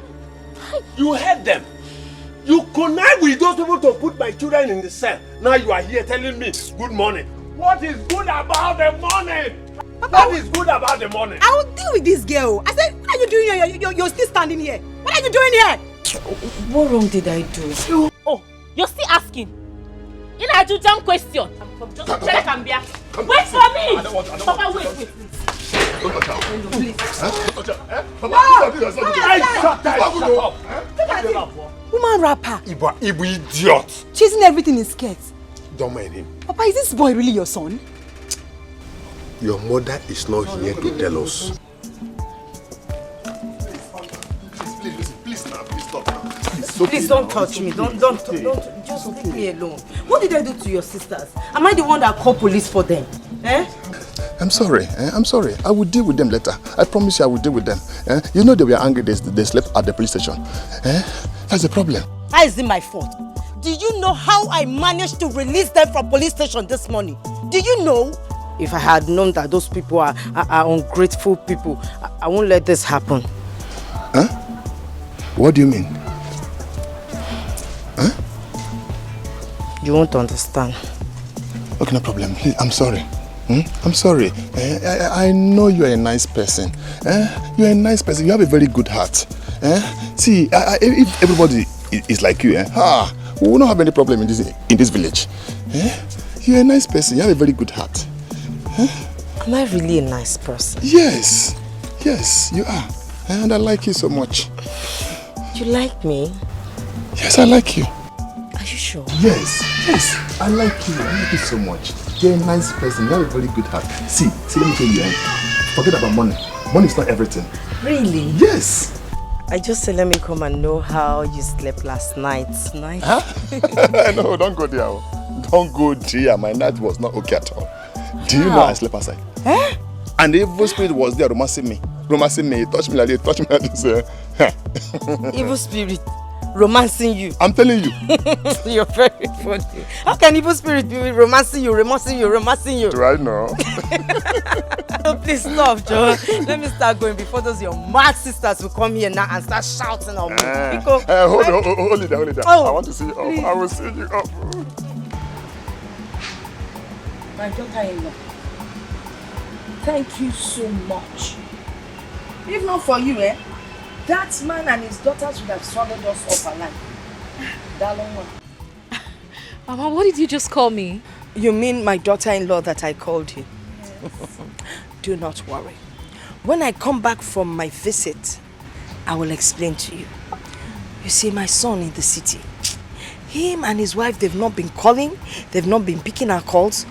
You heard them. You connive with those people to put my children in the cell. Now you are here telling me good morning. What is good about the morning? What is good about the morning? I will deal with this girl. I said, what are you doing here? You're still standing here. What are you doing here? What wrong did I do? Oh, you're still asking? You know, I do dumb question. Just check and be. Wait for me! Papa, wait. Don't touch her. Please. Don't touch her. Papa, Shut up. Woman rapper. Ibu idiot. Chasing everything in skirts. Don't mind him. Papa, is this boy really your son? Your mother is not here to tell us. Please stop now. Please don't touch me. Don't. Just leave me alone. What did I do to your sisters? Am I the one that called police for them? I'm sorry. I will deal with them later. I promise you I will deal with them. You know they were angry. They slept at the police station. That's the problem. How is it my fault? Do you know how I managed to release them from police station this morning? Do you know? If I had known that those people are ungrateful people, I won't let this happen. Huh? What do you mean? Huh? You won't understand. Okay, no problem. Please, I'm sorry. I'm sorry. I know you are a nice person. You are a nice person. You have a very good heart. See, if everybody is like you, we will not have any problem in this village. You are a nice person. You have a very good heart. Am I really a nice person? Yes. Yes, you are. And I like you so much. You like me? Yes, I like you. Are you sure? Yes, I like you. I like you so much. You're a nice person. You have a very good heart. See, let me tell you, forget about money. Money is not everything. Really? Yes. I just said let me come and know how you slept last night. Nice. Huh? No, don't go there. Don't go there. My night was not okay at all. Do you know I slept outside? Eh? And the evil spirit was there romancing me. He touched me like this, touched me like this. Evil spirit romancing you. I'm telling you. You're very funny. How can evil spirit be romancing you? Right now. Please stop, Joe. Let me start going before those your mad sisters will come here now and start shouting on me. Hold it down. Oh, I want to see you up. I will see you up. My daughter-in-law, thank you so much. If not for you, that man and his daughters would have swallowed us up alive. Darling one. Mama, what did you just call me? You mean my daughter-in-law that I called you? Yes. Do not worry. When I come back from my visit, I will explain to you. You see, my son in the city, him and his wife, they've not been calling, they've not been picking our calls.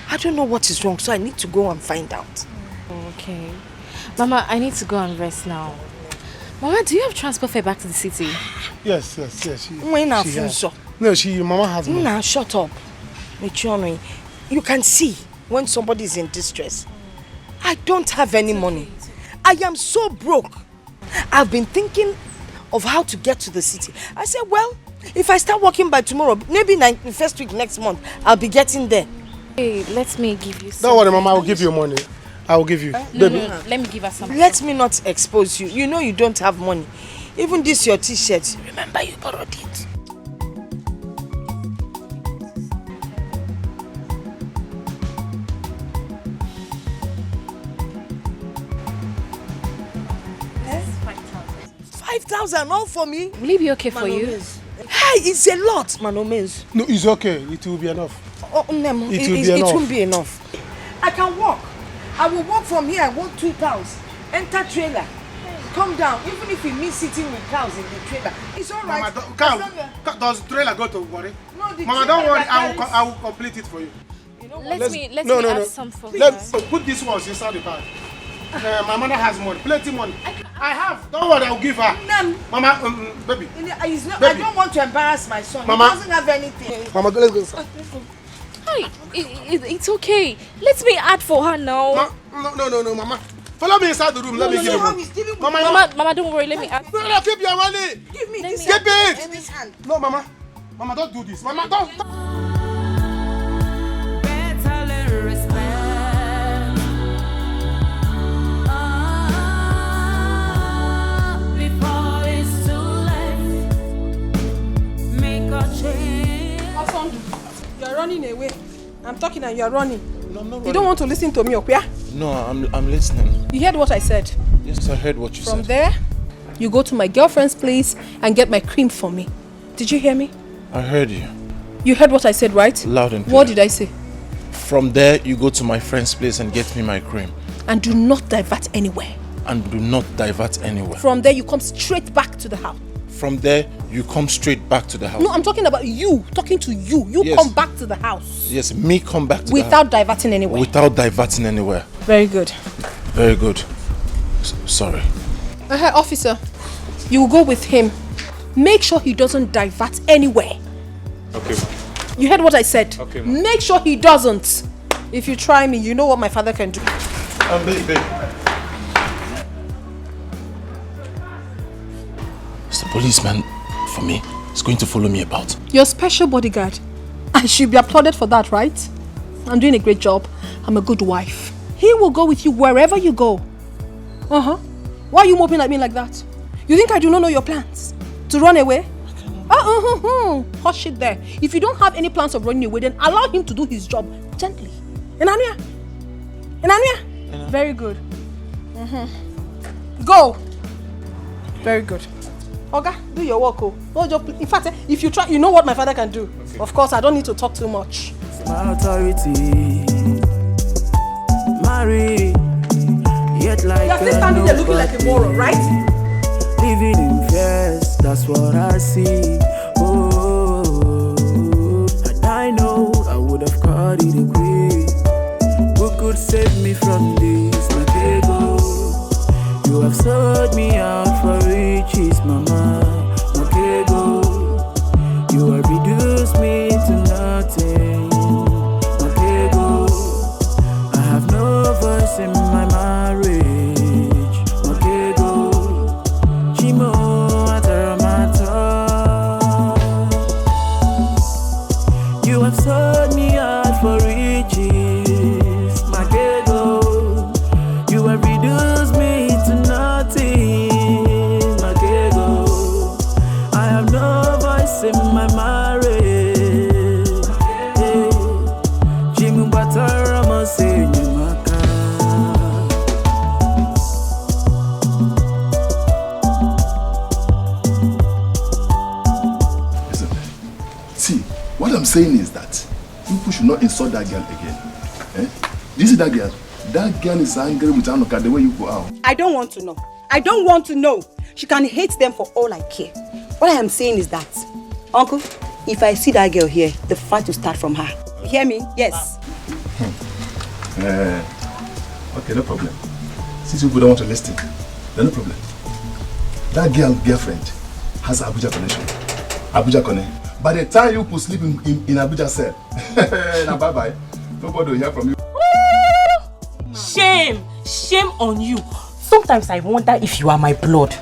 I don't know what is wrong, so I need to go and find out. Okay. Mama, I need to go and rest now. Mama, do you have transport fare back to the city? Yes. Mama has money. Nah, shut up. You can see when somebody is in distress. I don't have any money. I am so broke. I've been thinking of how to get to the city. I said, well, if I start working by tomorrow, maybe the first week next month, I'll be getting there. Hey, let me give you some. Don't worry, Mama, I will give you money. I will give you. No, let me give her some. Let me not expose you. You know you don't have money. Even this your t-shirt. Remember you borrowed it. $5,000. 5,000 all for me? Will it be okay for you? Hey, it's a lot, Manomez. No, it's okay. It will be enough. Oh, no, it won't be enough. I can walk. I will walk from here. I walk 2 cows. Enter trailer. Come down. Even if we meet sitting with cows in the trailer, it's all right. Mama, does the trailer go to worry? No, the Mama, don't worry. I will complete it for you. Let me add some for you. Let's put this ones inside the bag. My mother has money, plenty money. I have. Don't worry, I'll give her. No. Mama, baby. Baby. I don't want to embarrass my son. Mama. He doesn't have anything. Mama, let's go. Hi, it's okay. Let me add for her now. No, Mama. Follow me inside the room. Let me give you. Mama, don't worry. Let me add. No, keep your money. Give me this. Keep it. No, Mama. Mama, don't do this. Mama, don't. You're running away. I'm talking and you're running. No, I'm not running. You don't want to listen to me, okay? No, I'm listening. You heard what I said? Yes, I heard what you said. From there, you go to my girlfriend's place and get my cream for me. Did you hear me? I heard you. You heard what I said, right? Loud and clear. What did I say? From there, you go to my friend's place and get me my cream. And do not divert anywhere. And do not divert anywhere. From there, you come straight back to the house. From there, you come straight back to the house. No, I'm talking about you. Talking to you. You Yes. come back to the house. Yes, me come back to the house. Without diverting anywhere. Without diverting anywhere. Very good. Very good. Sorry. Officer, you will go with him. Make sure he doesn't divert anywhere. Okay. You heard what I said? Okay, ma'am. Make sure he doesn't. If you try me, you know what my father can do. Babe. It's the policeman for me. He's going to follow me about. You're a special bodyguard. I should be applauded for that, right? I'm doing a great job. I'm a good wife. He will go with you wherever you go. Why are you moping at me like that? You think I do not know your plans? To run away? Hush it there. If you don't have any plans of running away, then allow him to do his job gently. Enania? Very good. Go. Very good. Oga, do your work. In fact, if you try, you know what my father can do. Okay. Of course, I don't need to talk too much. My authority, marry, Yet like You're still standing there looking like a moron, right? Living in fears, that's what I see. Oh, and I know I would have caught it a quick. Who could save me from this, my ego? You have sold me out for riches, mama, my ego. You have reduced me to nothing, my ego. I have no voice in my marriage. You have sold me out for riches, my ghetto. You have reduced me to nothing, my ghetto. I have no voice in my marriage. Jimu Batarama say What I'm saying is that people should not insult that girl again. Eh? Do you see that girl? That girl is angry with Anoka the way you go out. I don't want to know. I don't want to know. She can hate them for all I care. What I am saying is that, Uncle, if I see that girl here, the fight will start from her. You hear me? Yes. Okay, no problem. Since people don't want to listen, then no problem. That girlfriend has Abuja connection. Abuja connect. By the time you could sleep in Abuja cell, now bye-bye. Nobody will hear from you. Shame! Shame on you. Sometimes I wonder if you are my blood.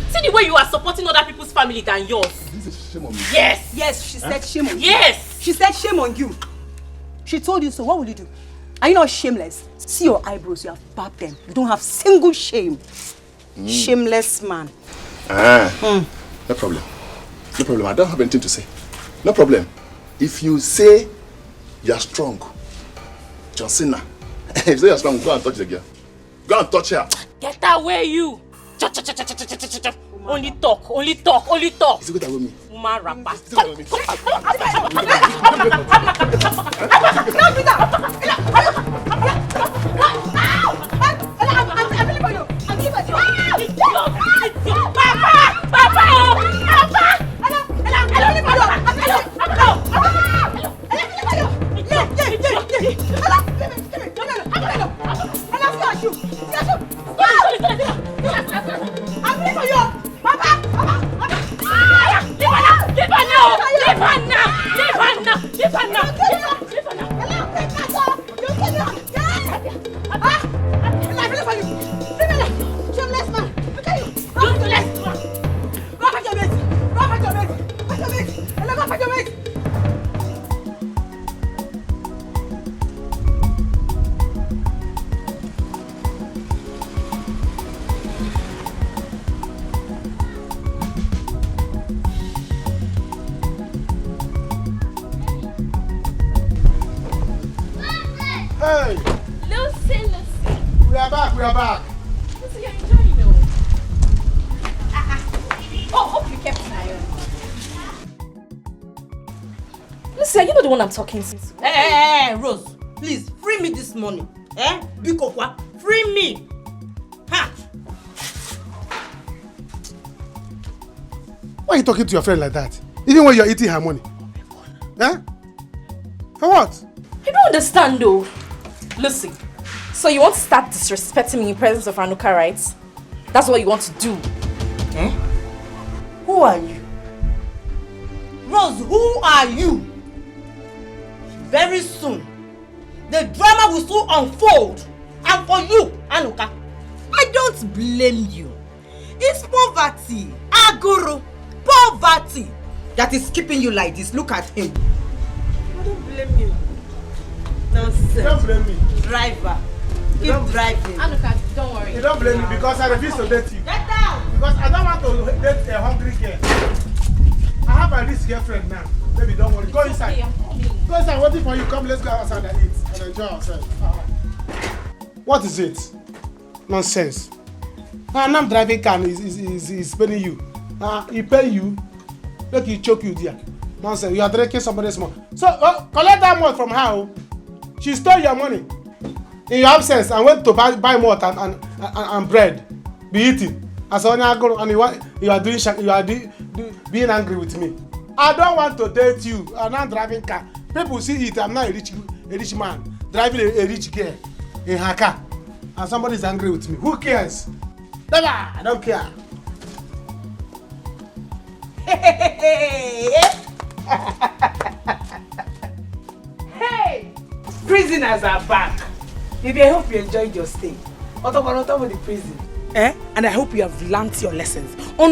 See the way you are supporting other people's family than yours. This is shame on me. Yes! Yes, she said shame on you. Yes! She said shame on you. She told you so. What will you do? Are you not shameless? See your eyebrows, you have backed them. You don't have single shame. Shameless man. No problem. No problem. I don't have anything to say. No problem. If you say you're strong, John Cena, if you say you're strong, go and touch the girl. Go and touch her. Get away, you! Only talk, only talk, only talk. Is it good with me? Woman rapper. Hey! Lucy. We are back. Lucy, you're enjoying it. Oh, hope you kept an eye on. Lucy, are you not the one I'm talking to? Hey, Rose, please, free me this morning. Bikokwa, free me. Ha! Why are you talking to your friend like that? Even when you're eating her money? For what? I don't understand though. Lucy, so you want to start disrespecting me in presence of Anuka, right? That's what you want to do. Who are you? Rose, who are you? Very soon, the drama will soon unfold. And for you, Anuka, I don't blame you. It's poverty, aguru, poverty that is keeping you like this. Look at him. I don't blame you. Nonsense. Don't blame me. Driver, keep driving. Anuka, don't worry. You don't blame me because I refuse to date you. Get down! Because I don't want to date a hungry girl. I have a rich girlfriend now. Baby, don't worry. Go inside. Go inside. I'm waiting for you. Come, let's go outside and eat and enjoy ourselves. What is it? Nonsense. Now I'm driving car is paying you. He pay you. Look, he choke you there. Nonsense. You are drinking somebody's money. So collect that money from her. She stole your money in your absence and went to buy more and and bread be eating. As and you are being angry with me. I don't want to date you. I'm not driving car. People see it. I'm not a rich man driving a rich girl in her car, and somebody is angry with me. Who cares? Never. I don't care. Hey, prisoners are back. Maybe I hope you enjoyed your stay. On top of the prison. And I hope you have learnt your lessons. Hope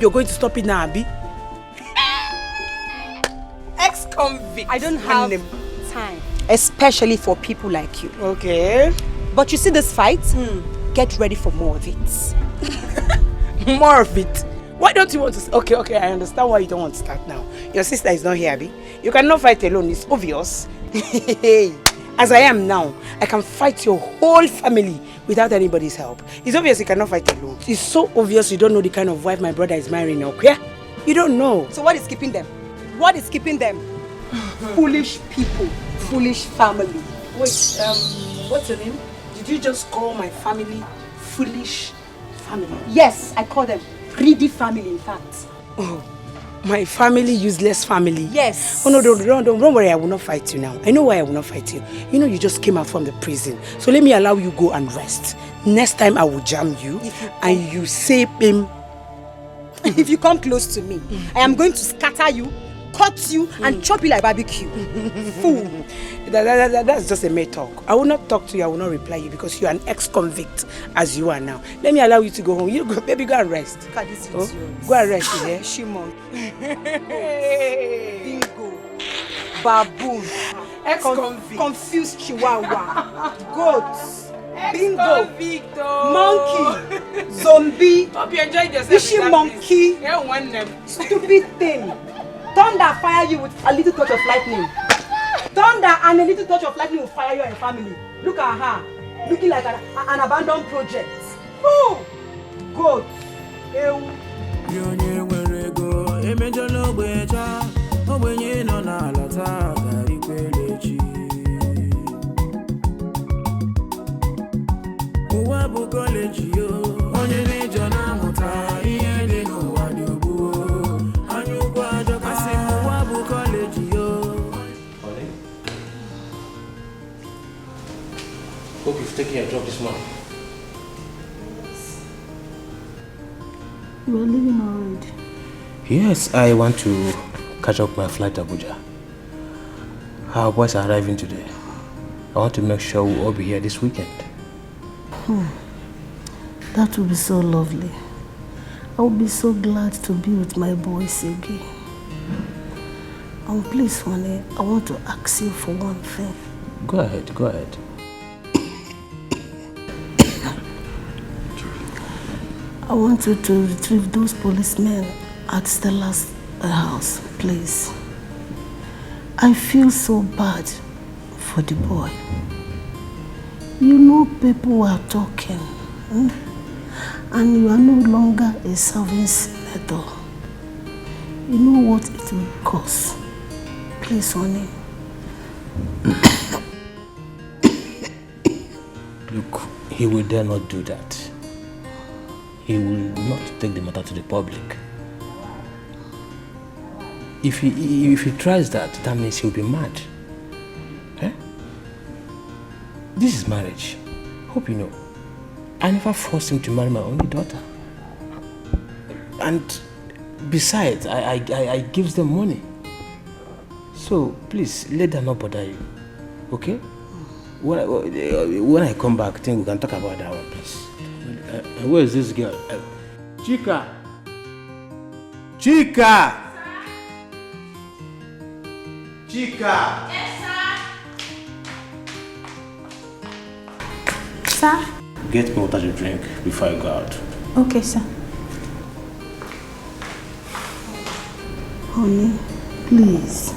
you're going to stop it now, Abi. Ex-convict. I don't have time, especially for people like you. Okay. But you see this fight? Get ready for more of it. More of it? Why don't you want to? Okay, I understand why you don't want to start now. Your sister is not here, Abi. You cannot fight alone, it's obvious. As I am now, I can fight your whole family without anybody's help. It's obvious you cannot fight alone. It's so obvious you don't know the kind of wife my brother is marrying now, okay? You don't know. So what is keeping them? What is keeping them? Foolish people, foolish family. Wait, what's your name? Did you just call my family foolish family? Yes, I call them greedy family, in fact. Oh, my family, useless family. Yes. Oh no, don't worry, I will not fight you now. I know why I will not fight you. You know you just came out from the prison. So let me allow you go and rest. Next time I will jam you and you say him. If you come close to me, I am going to scatter you, cut you and chop you like barbecue. Fool. That's just a mere talk. I will not talk to you, I will not reply you because you are an ex-convict as you are now. Let me allow you to go home. You go, baby, go and rest. Look at this. Oh? Go and rest, yeah? Shimon. Bingo. Baboon. Ex-convict. Confused chihuahua. Goat. Bingo. Monkey. Zombie. Hope you enjoyed yourself. Fishy monkey. Yeah, one them. Stupid thing. Thunder fire you with a little touch of lightning. Thunder and a little touch of lightning will fire your family. Look at her. Looking like an abandoned project. Who? Goat. Hope you've taken your job this morning. You are leaving already? Yes, I want to catch up my flight to Abuja. Our boys are arriving today. I want to make sure we'll all be here this weekend. That would be so lovely. I would be so glad to be with my boys again. Please, honey, I want to ask you for one thing. Go ahead, go ahead. I want you to retrieve those policemen at Stella's house, please. I feel so bad for the boy. You know people are talking, and you are no longer a serving senator. You know what it will cost. Please, honey. Look, he will dare not do that. He will not take the matter to the public. If he tries that, that means he'll be mad. Eh? This is marriage. Hope you know. I never forced him to marry my only daughter. And besides, I give them money. So please, let them not bother you. Okay? When I come back, I think we can talk about that one, please. Where is this girl? Chika! Chika! Chika! Yes, sir. Sir? Get me water to drink before I go out. Okay, sir. Honey, please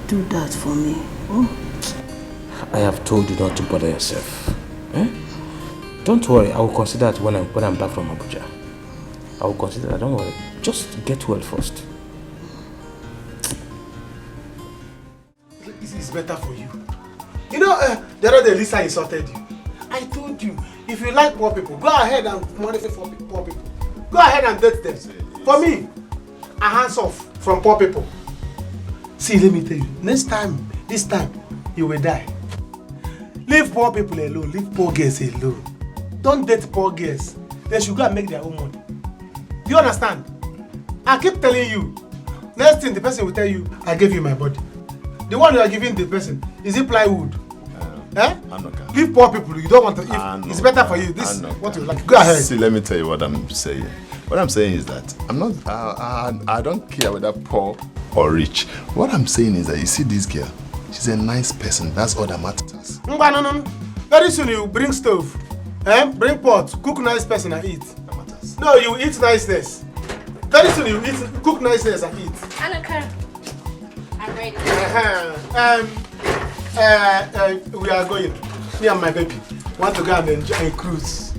do that for me. Oh? I have told you not to bother yourself. Eh? Don't worry, I will consider it when I'm back from Abuja. I will consider that, don't worry. Just get well first. This is better for you. You know, the other day Lisa insulted you. told you, if you like poor people, go ahead and modify for poor people. Go ahead and date them. For me, a hands off from poor people. See, let me tell you, next time, this time, you will die. Leave poor people alone, leave poor girls alone. Don't date poor girls. They should go and make their own money. Do you understand? I keep telling you, next thing the person will tell you, I gave you my body. The one you are giving the person, is it plywood? Leave poor people, you don't want to, it's better for you. This is what you like. Go ahead. See, let me tell you what I'm saying. What I'm saying is that I don't care whether poor or rich. What I'm saying is that you see this girl, she's a nice person. That's all that matters. No. Very soon you bring stove, bring pot, cook nice person and eat. That matters. No, you eat niceness. Very soon you cook niceness and eat. Annika, I'm ready. We are going. Me and my baby want to go and enjoy a cruise.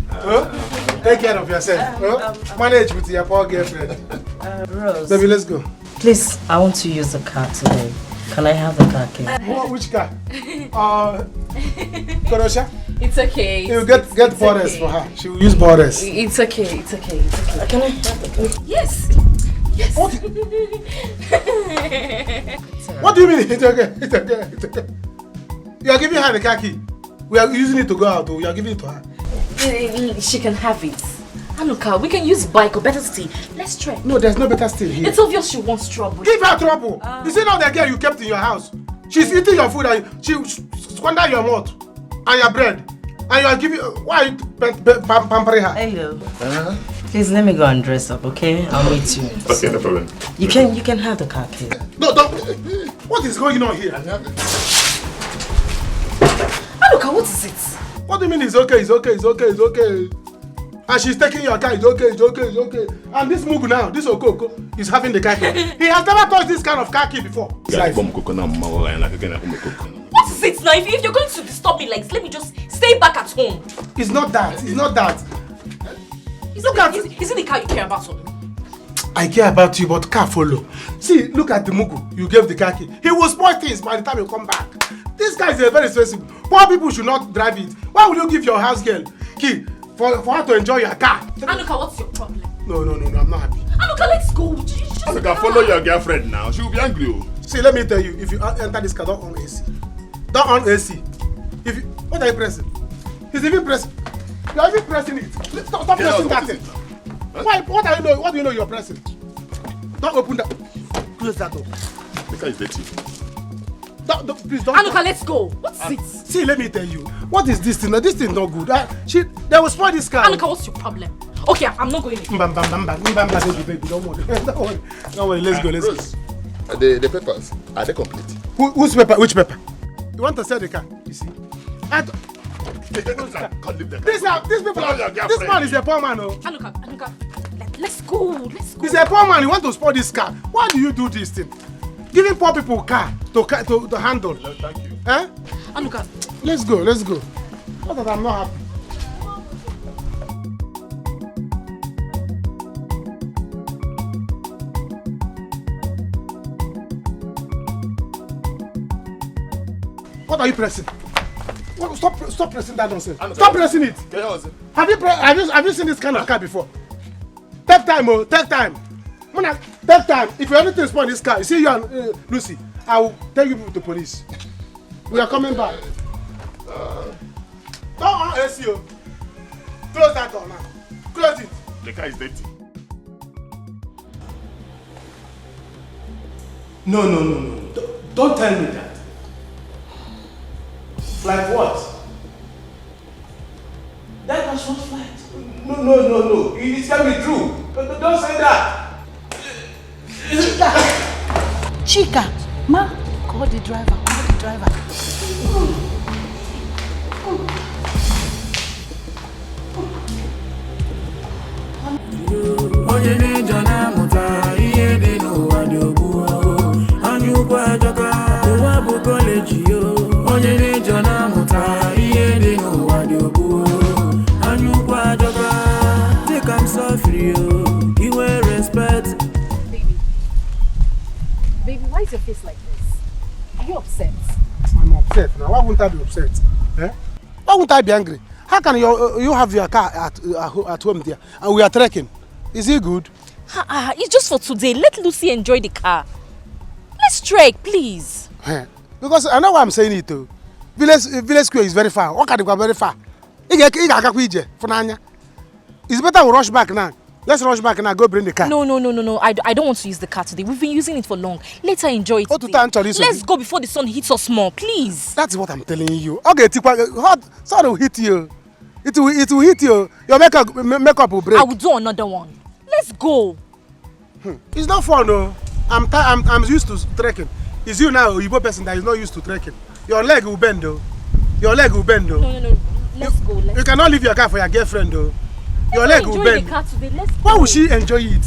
Take care of yourself. Manage with your poor girlfriend. Rose. Baby, let's go. Please, I want to use the car today. Can I have the car key? Which car? Korosha? It's okay. You get borders for her. She will use borders. It's okay. Can I have the car? Yes. What do you mean? It's okay. You are giving her the car key. We are using it to go out. We are giving it to her. She can have it. Anuka, we can use bike or better still. Let's try. No, there's no better still here. It's obvious she wants trouble. Give her trouble. You see now the girl you kept in your house. She's eating your food and she squander your mouth and your bread. And you are giving. Why are you pampering her? Hello. Please let me go and dress up, okay? I'll meet you. Okay, no problem. You can have the car key. No, don't. What is going on here? Anuka, what is it? What do you mean it's okay? And she's taking your car, it's okay. And this Mugu now, this Okoko, is having the car key. He has never touched this kind of car key before. What is it now? If you're going to disturb me like this, let me just stay back at home. It's not that. Is it the car you care about? I care about you, but car follow. See, look at the Mugu. You gave the car key. He will spoil things by the time you come back. This guy is very expensive. Poor people should not drive it. Why will you give your house girl key for her to enjoy your car? Anuka, what's your problem? No, I'm not happy. Anuka, let's go. Anuka, follow your girlfriend now. She will be angry. See, let me tell you, if you enter this car, don't on AC. Don't on AC. What are you pressing? He's even pressing. You are even pressing it. Stop pressing that thing. Why? What do you know you're pressing? Don't open that. Close that door. The car is dirty. Please don't. Anuka, let's go. What's it? See, let me tell you. What is this thing? This thing not good. They will spoil this car. Anuka, what's your problem? Okay, I'm not going in. Baby, don't worry. Let's go. The papers, are they complete? Whose paper? Which paper? You want to sell the car? You see? This man is a poor man. Anuka, let's go. He's a poor man. You want to spoil this car? Why do you do this thing? Giving poor people car to handle. No, thank you. Anuka, let's go. Not that I'm not happy. What are you pressing? Stop pressing that nonsense. Stop pressing it. Have you seen this kind of car before? Take time. Take time. If you anything spoil this car, you see you and Lucy, I will take you to the police. We are coming back. Don't on AC. Close that door now. Close it. The car is dirty. No. Don't tell me that. Like what? That was not flight. No. It can be true. Don't say that. Chica, ma, call the driver. Baby, why is your face like this? Are you upset? I'm upset now. Why wouldn't I be upset? Why wouldn't I be angry? How can you have your car at home there and we are trekking? Is it good? It's just for today. Let Lucy enjoy the car. Let's trek, please. Because I know why I'm saying it too. Village Square is very far. What can you go very far? It's better we rush back now. Let's rush back and go bring the car. No. I don't want to use the car today. We've been using it for long. Later enjoy it today. Let's go before the sun hits us more, please. That's what I'm telling you. Okay, hot sun will hit you. It will hit you. Your makeup will break. I will do another one. Let's go. It's not fun, no. I'm used to trekking. It's you now, Igbo person that is not used to trekking. Your leg will bend, though. No. Let's go. You cannot leave your car for your girlfriend, though. Your leg will bend. The car today. Let's go. Why would she enjoy it?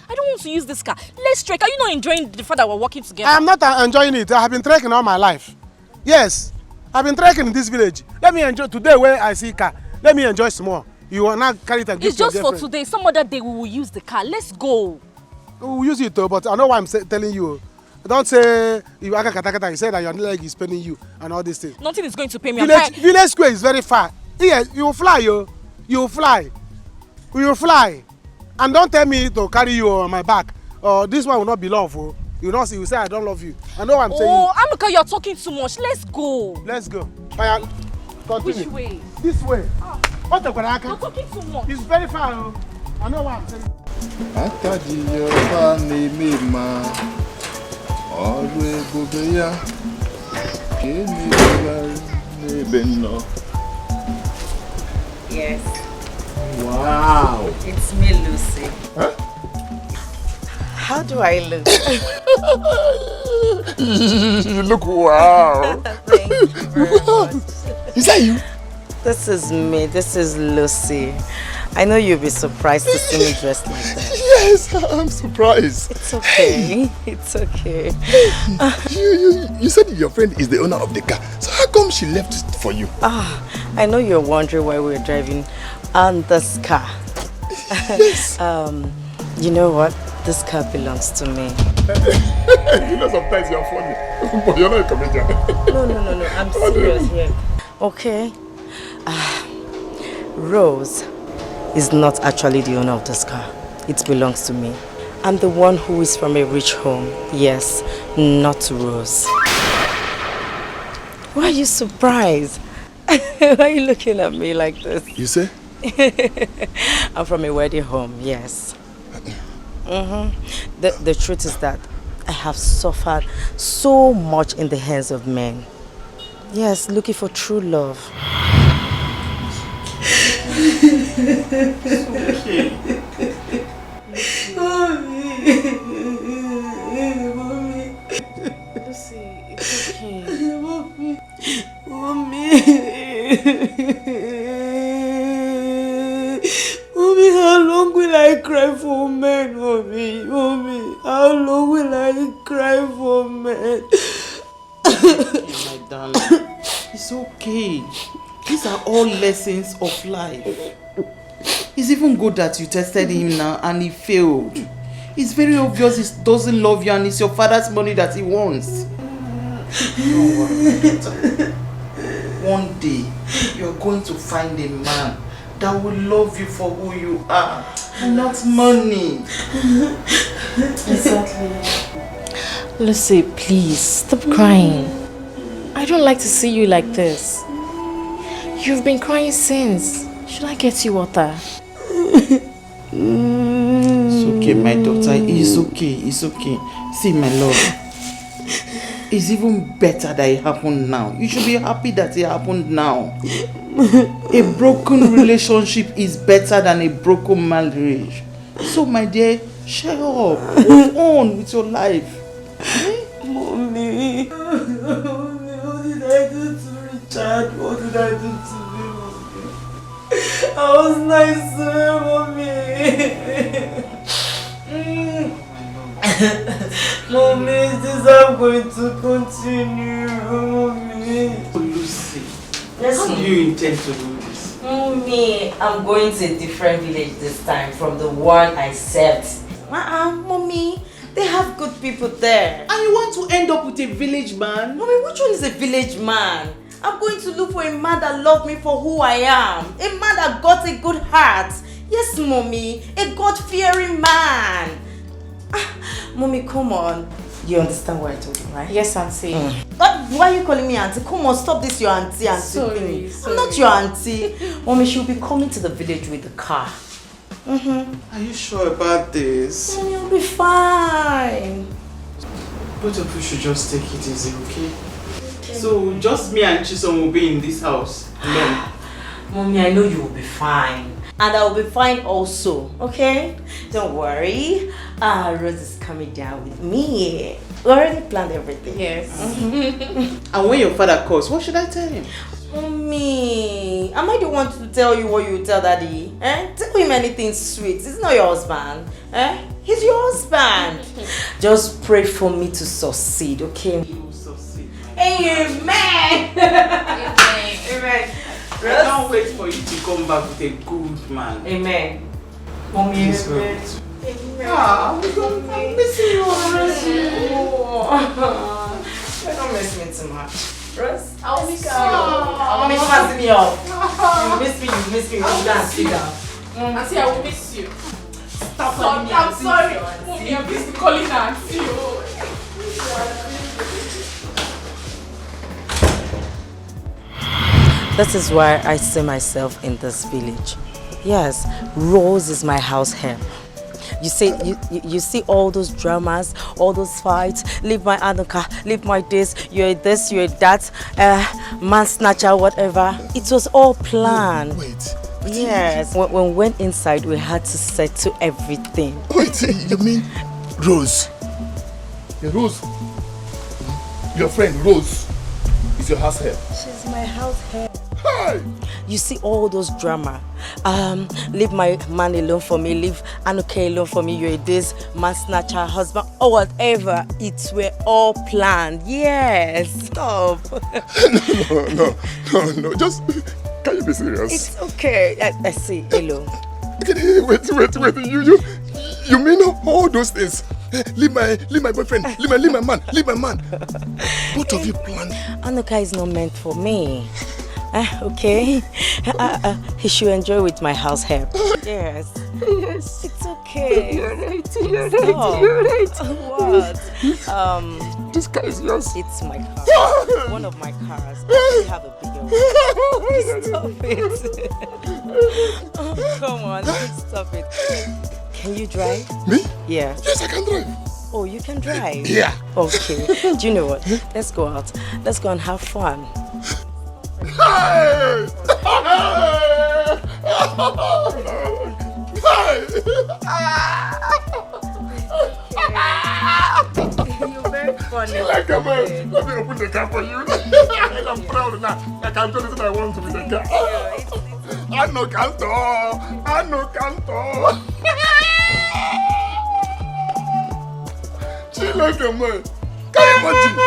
I don't want to use this car. Let's trek. Are you not enjoying the fact that we're working together? I'm not enjoying it. I have been trekking all my life. Yes, I've been trekking in this village. Let me enjoy today where I see car. Let me enjoy some more. You will not carry it and give It's just for today. Some other day we will use the car. Let's go. We will use it though, but I know why I'm telling you. Don't say you aga katakata. You say that your leg is paining you and all these things. Nothing is going to pay me. Village Square is very far. Yes, you will fly, yo. You will fly. We will fly. And don't tell me to carry you on my back. This one will not be love. Oh. You know, you say I don't love you. I know what I'm saying. Oh, Amuka, you're talking too much. Let's go. Let's go. Continue. Which way? This way. What the You're talking too much. It's very far. Oh. I know what I'm saying. Yes. Wow. It's me, Lucy. Huh? How do I look? You look wow. Thank you very much. Is that you? This is me. This is Lucy. I know you'll be surprised to see me dressed like that. Yes, I'm surprised. It's okay. It's okay. You said your friend is the owner of the car. So how come she left it for you? I know you're wondering why we're driving on this car. Yes. You know what? This car belongs to me. You know sometimes you're funny, but you're not a comedian. No. I'm serious here. Okay. Rose is not actually the owner of this car. It belongs to me. I'm the one who is from a rich home. Yes, not Rose. Why are you surprised? Why are you looking at me like this? You say? I'm from a wedding home, yes. The truth is that I have suffered so much in the hands of men. Yes, looking for true love. It's okay. Mommy. Lucy, it's okay. Mommy, how long will I cry for men, Mommy? How long will I cry for men? My darling, it's okay. These are all lessons of life. It's even good that you tested him now and he failed. It's very obvious he doesn't love you and it's your father's money that he wants. Don't worry. One day, you're going to find a man that will love you for who you are and not money. Exactly. Lucy, please, stop crying. I don't like to see you like this. You've been crying since. Should I get you water? It's okay, my daughter. It's okay. It's okay. See, my love. It's even better that it happened now. You should be happy that it happened now. A broken relationship is better than a broken marriage. So, my dear, shut up. Move on with your life. Mommy. What did I do to Richard? What did I do to him? I was nice to him, Mommy. Mommy, is this how I'm going to continue? Mommy. Lucy, Yes, how do you intend to do this? Mommy, I'm going to a different village this time from the one I served. Mommy, they have good people there. And you want to end up with a village man? Mommy, which one is a village man? I'm going to look for a man that loves me for who I am. A man that got a good heart. Yes, mommy. A God-fearing man. Mommy, come on. You understand what I told you, right? Yes, auntie. Why are you calling me auntie? Come on, stop this, your auntie thing. I'm not your auntie. Mommy, she'll be coming to the village with the car. Are you sure about this? Mommy, I'll be fine. Both of you should just take it easy, okay? So, just me and Chisom will be in this house alone. Mommy, I know you will be fine. And I will be fine also, okay? Don't worry. Rose is coming down with me. We already planned everything. Yes. And when your father calls, what should I tell him? Mommy, am I the one to tell you what you tell daddy? Tell him anything sweet. He's not your husband. He's your husband. Just pray for me to succeed, okay? You will succeed. Amen. Amen. I can't wait for you to come back with a good man. Amen. Mommy, amen. I'm missing you already. Don't miss me too much. Rose, I'll miss you. Mommy, pass me off. You miss me. You go and sit down. Auntie, I will miss you. Stop calling me I'm auntie. sorry. Mommy, I'm just calling her auntie. This is why I see myself in this village. Yes, Rose is my house help. You see all those dramas, all those fights, leave my Anuka, leave my this, you're that, man snatcher, whatever. It was all planned. Wait. Yes, when we went inside, we had to settle everything. Wait, you mean Rose? Yeah, Rose. Your friend Rose is your house help. She's my house help. Hey! You see all those drama. Leave my man alone for me, leave Anuka alone for me, you're this, man snatcher, husband, or whatever. It were all planned. Yes, stop. No. Just, can you be serious? It's okay. I see. Hello. Wait. You mean all those things? Leave my boyfriend, leave my man. Both of you planned. Anuka is not meant for me. Okay. He should enjoy with my house help. Yes. It's okay. You're right. What? This car is yours. It's my car. One of my cars. I have a bigger one. Stop it. Oh, come on, stop it. Can you drive? Me? Yeah. Yes, I can drive. Oh, you can drive? Yeah. Okay. Do you know what? Let's go out. Let's go and have fun. Hey! You're very funny. Like a man. Let me open the car for you. I'm proud now. I can do anything I want to with the car. I know canto. She like a man. Can you imagine?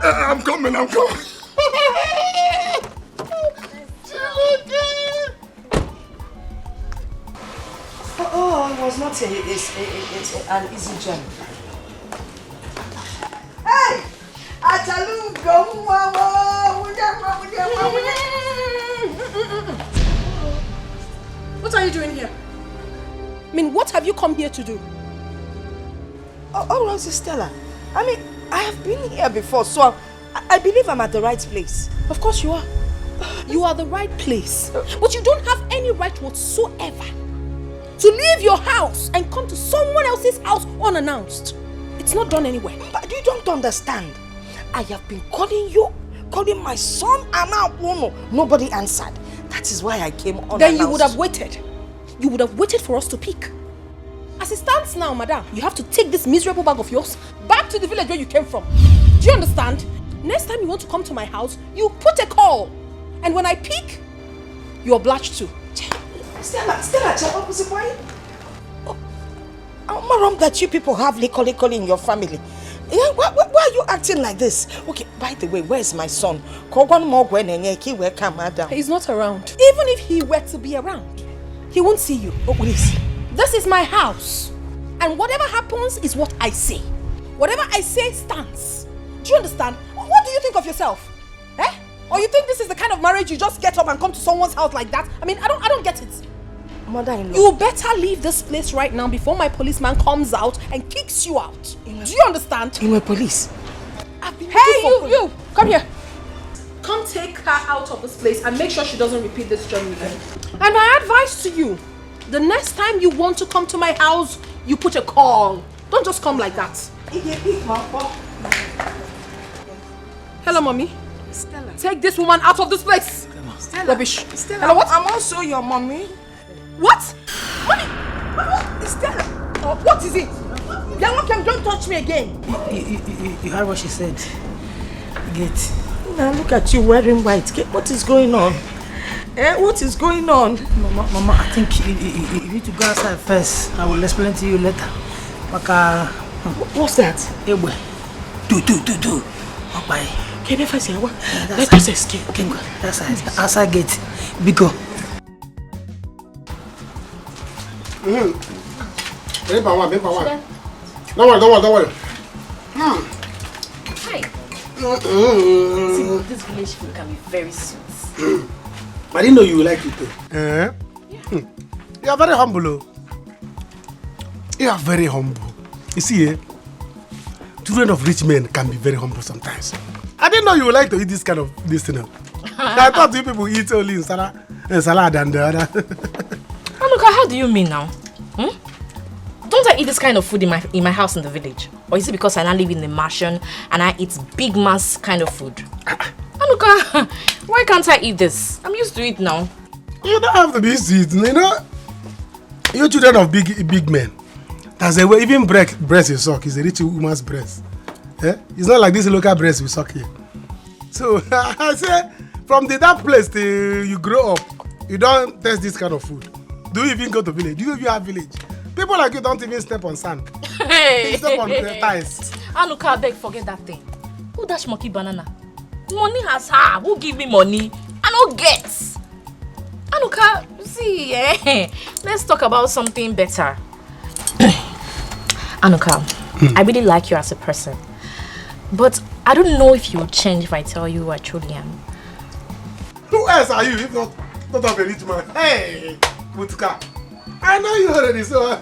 I'm coming. Oh, it was not it's an easy journey. Hey! What are you doing here? I mean, what have you come here to do? Oh, Rose Stella. I mean, I have been here before, so I believe I'm at the right place. Of course you are. You are the right place. But you don't have any right whatsoever to leave your house and come to someone else's house unannounced. It's not done anywhere. But you don't understand. I have been calling my son, and now nobody answered. That is why I came unannounced. Then you would have waited. You would have waited for us to pick. As it stands now, madam, you have to take this miserable bag of yours back to the village where you came from. Do you understand? Next time you want to come to my house, you put a call. And when I pick, you're obliged to. Stella, what was it? Why? I'm wrong that you people have liquor in your family. Yeah, why are you acting like this? Okay, by the way, where's my son? He's not around. Even if he were to be around, he won't see you. Oh, please. This is my house. And whatever happens is what I say. Whatever I say stands. Do you understand? What do you think of yourself? Or you think this is the kind of marriage you just get up and come to someone's house like that? I mean, I don't get it. Mother-in-law. You better leave this place right now before my policeman comes out and kicks you out. Do you understand? In my police. Hey, you! Come here. Come take her out of this place and make sure she doesn't repeat this journey again. And my advice to you, the next time you want to come to my house, you put a call. Don't just come like that. Hello, mommy. Stella. Take this woman out of this place. Stella. Rubbish. Stella, Hello, what? I'm also your mommy. What? Mommy! Stella. What is it? Don't touch me again. You heard what she said. Get. Now look at you wearing white. What is going on? What is going on? Mama, I think you need to go outside first. I will explain to you later. Maka. What's that? Do. Okay. Can I say what? Let us escape. That's outside gate. Biko. Don't worry. Hi. See, this village food can be very sweet. I didn't know you would like it too. You are very humble. You are very humble. You see, children of rich men can be very humble sometimes. I didn't know you would like to eat this kind of this thing. I thought you people eat only salad and the other. Anuka, how do you mean now? Don't I eat this kind of food in my house in the village? Or is it because I now live in the mansion and I eat big mass kind of food? Anuka, why can't I eat this? I'm used to it now. You don't have to be used to it. You know, you're children of big men. That's a way, even breast you suck is a rich woman's breast. It's not like this local breast we suck here. So I say, from that place till you grow up, you don't taste this kind of food. Do you even go to village? Do you even have village? People like you don't even step on sand. They step on ties. Anuka, beg, forget that thing. Who dash monkey banana? Money has her. Who give me money? I don't get. Anuka, see, let's talk about something better. Anuka, I really like you as a person. But I don't know if you'll change if I tell you who I truly am. Who else are you if not a rich man? Hey, Mutka. I know you already, so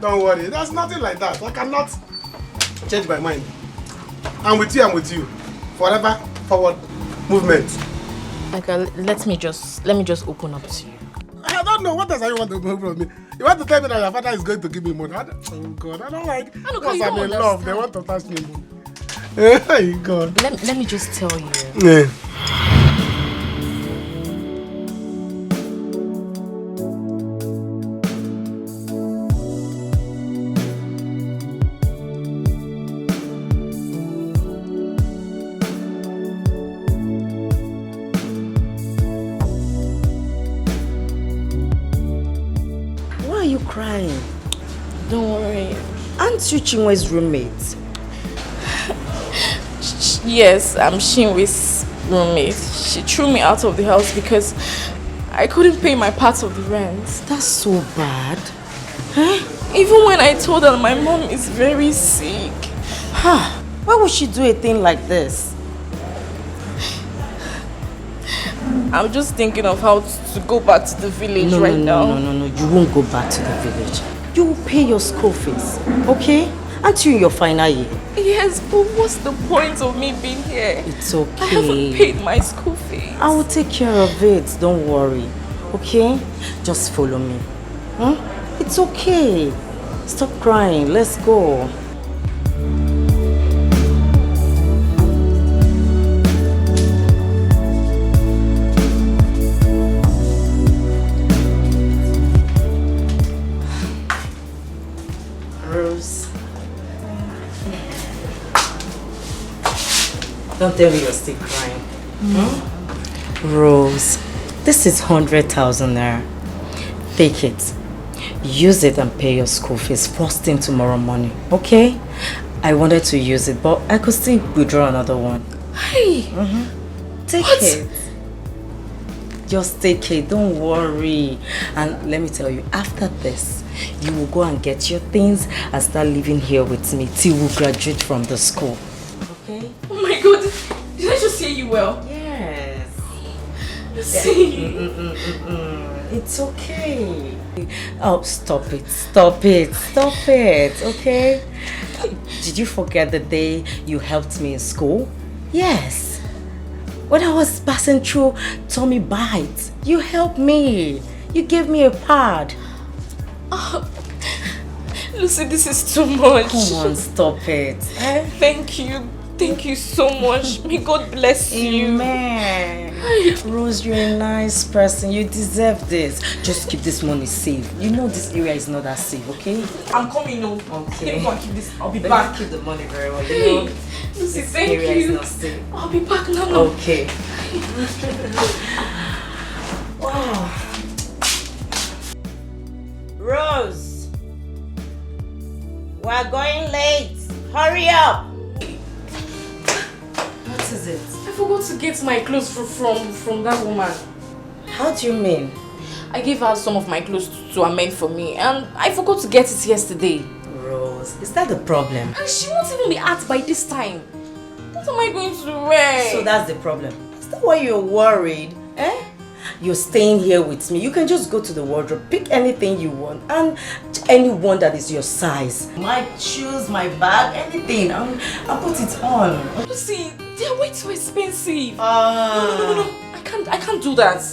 don't worry. There's nothing like that. I cannot change my mind. I'm with you. Forever, forward, movement. Okay, let me just open up to you. I don't know. What else you want to know from me? You want to tell me that your father is going to give me money? Oh God, I don't like. Because I'm in love, they want to touch me. Hey God. Let me just tell you. Yeah. Crying. Don't worry. Aren't you Chinwe's roommate? Yes, I'm Chinwe's roommate. She threw me out of the house because I couldn't pay my part of the rent. That's so bad. Even when I told her my mom is very sick. Why would she do a thing like this? I'm just thinking of how to go back to the village now. No. You won't go back to the village. You will pay your school fees, okay? Aren't you in your final year? Yes, but what's the point of me being here? It's okay. I haven't paid my school fees. I will take care of it. Don't worry, okay? Just follow me. It's okay. Stop crying. Let's go. Don't tell me you're still crying. Rose, this is 100,000 naira. Take it. Use it and pay your school fees first thing tomorrow morning, okay? I wanted to use it, but I could still withdraw another one. Hey! Take it. Just take it, don't worry. And let me tell you, after this, you will go and get your things and start living here with me till we graduate from the school. Okay? Oh my God! Did I just hear you well? Yes. See? It's okay. Oh, stop it, okay? Did you forget the day you helped me in school? Yes. When I was passing through tummy bites, you helped me. You gave me a pad. Oh, Lucy, this is too much. Come on, stop it. Thank you. Thank you so much. May God bless you. Amen. Rose, you're a nice person. You deserve this. Just keep this money safe. You know this area is not that safe, okay? I'm coming home. Okay. Let me go and keep this. I'll be Let back. me keep the money very well. Hey, You know, Lucy, this thank area you. is not safe. I'll be back now. Okay. Wow. Rose, we're going late. Hurry up. What is it? I forgot to get my clothes from that woman. How do you mean? I gave her some of my clothes to amend for me and I forgot to get it yesterday. Rose, is that the problem? And she won't even be out by this time. What am I going to wear? So that's the problem. Is that why you're worried? Eh? You're staying here with me. You can just go to the wardrobe, pick anything you want, and anyone that is your size. My shoes, my bag, anything. I'll put it on. You see, they're way too expensive. No. I can't do that.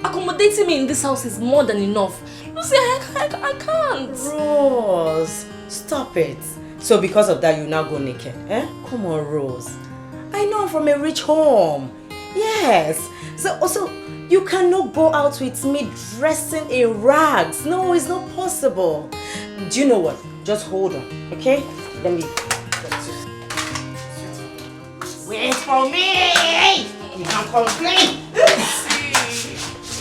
Accommodating me in this house is more than enough. You see, I can't. Rose, stop it. So because of that, you now go naked, eh? Come on, Rose. I know I'm from a rich home. Yes. So also, you cannot go out with me dressing in rags. No, it's not possible. Do you know what? Just hold on, okay? Let me... Wait for me! You can't complain!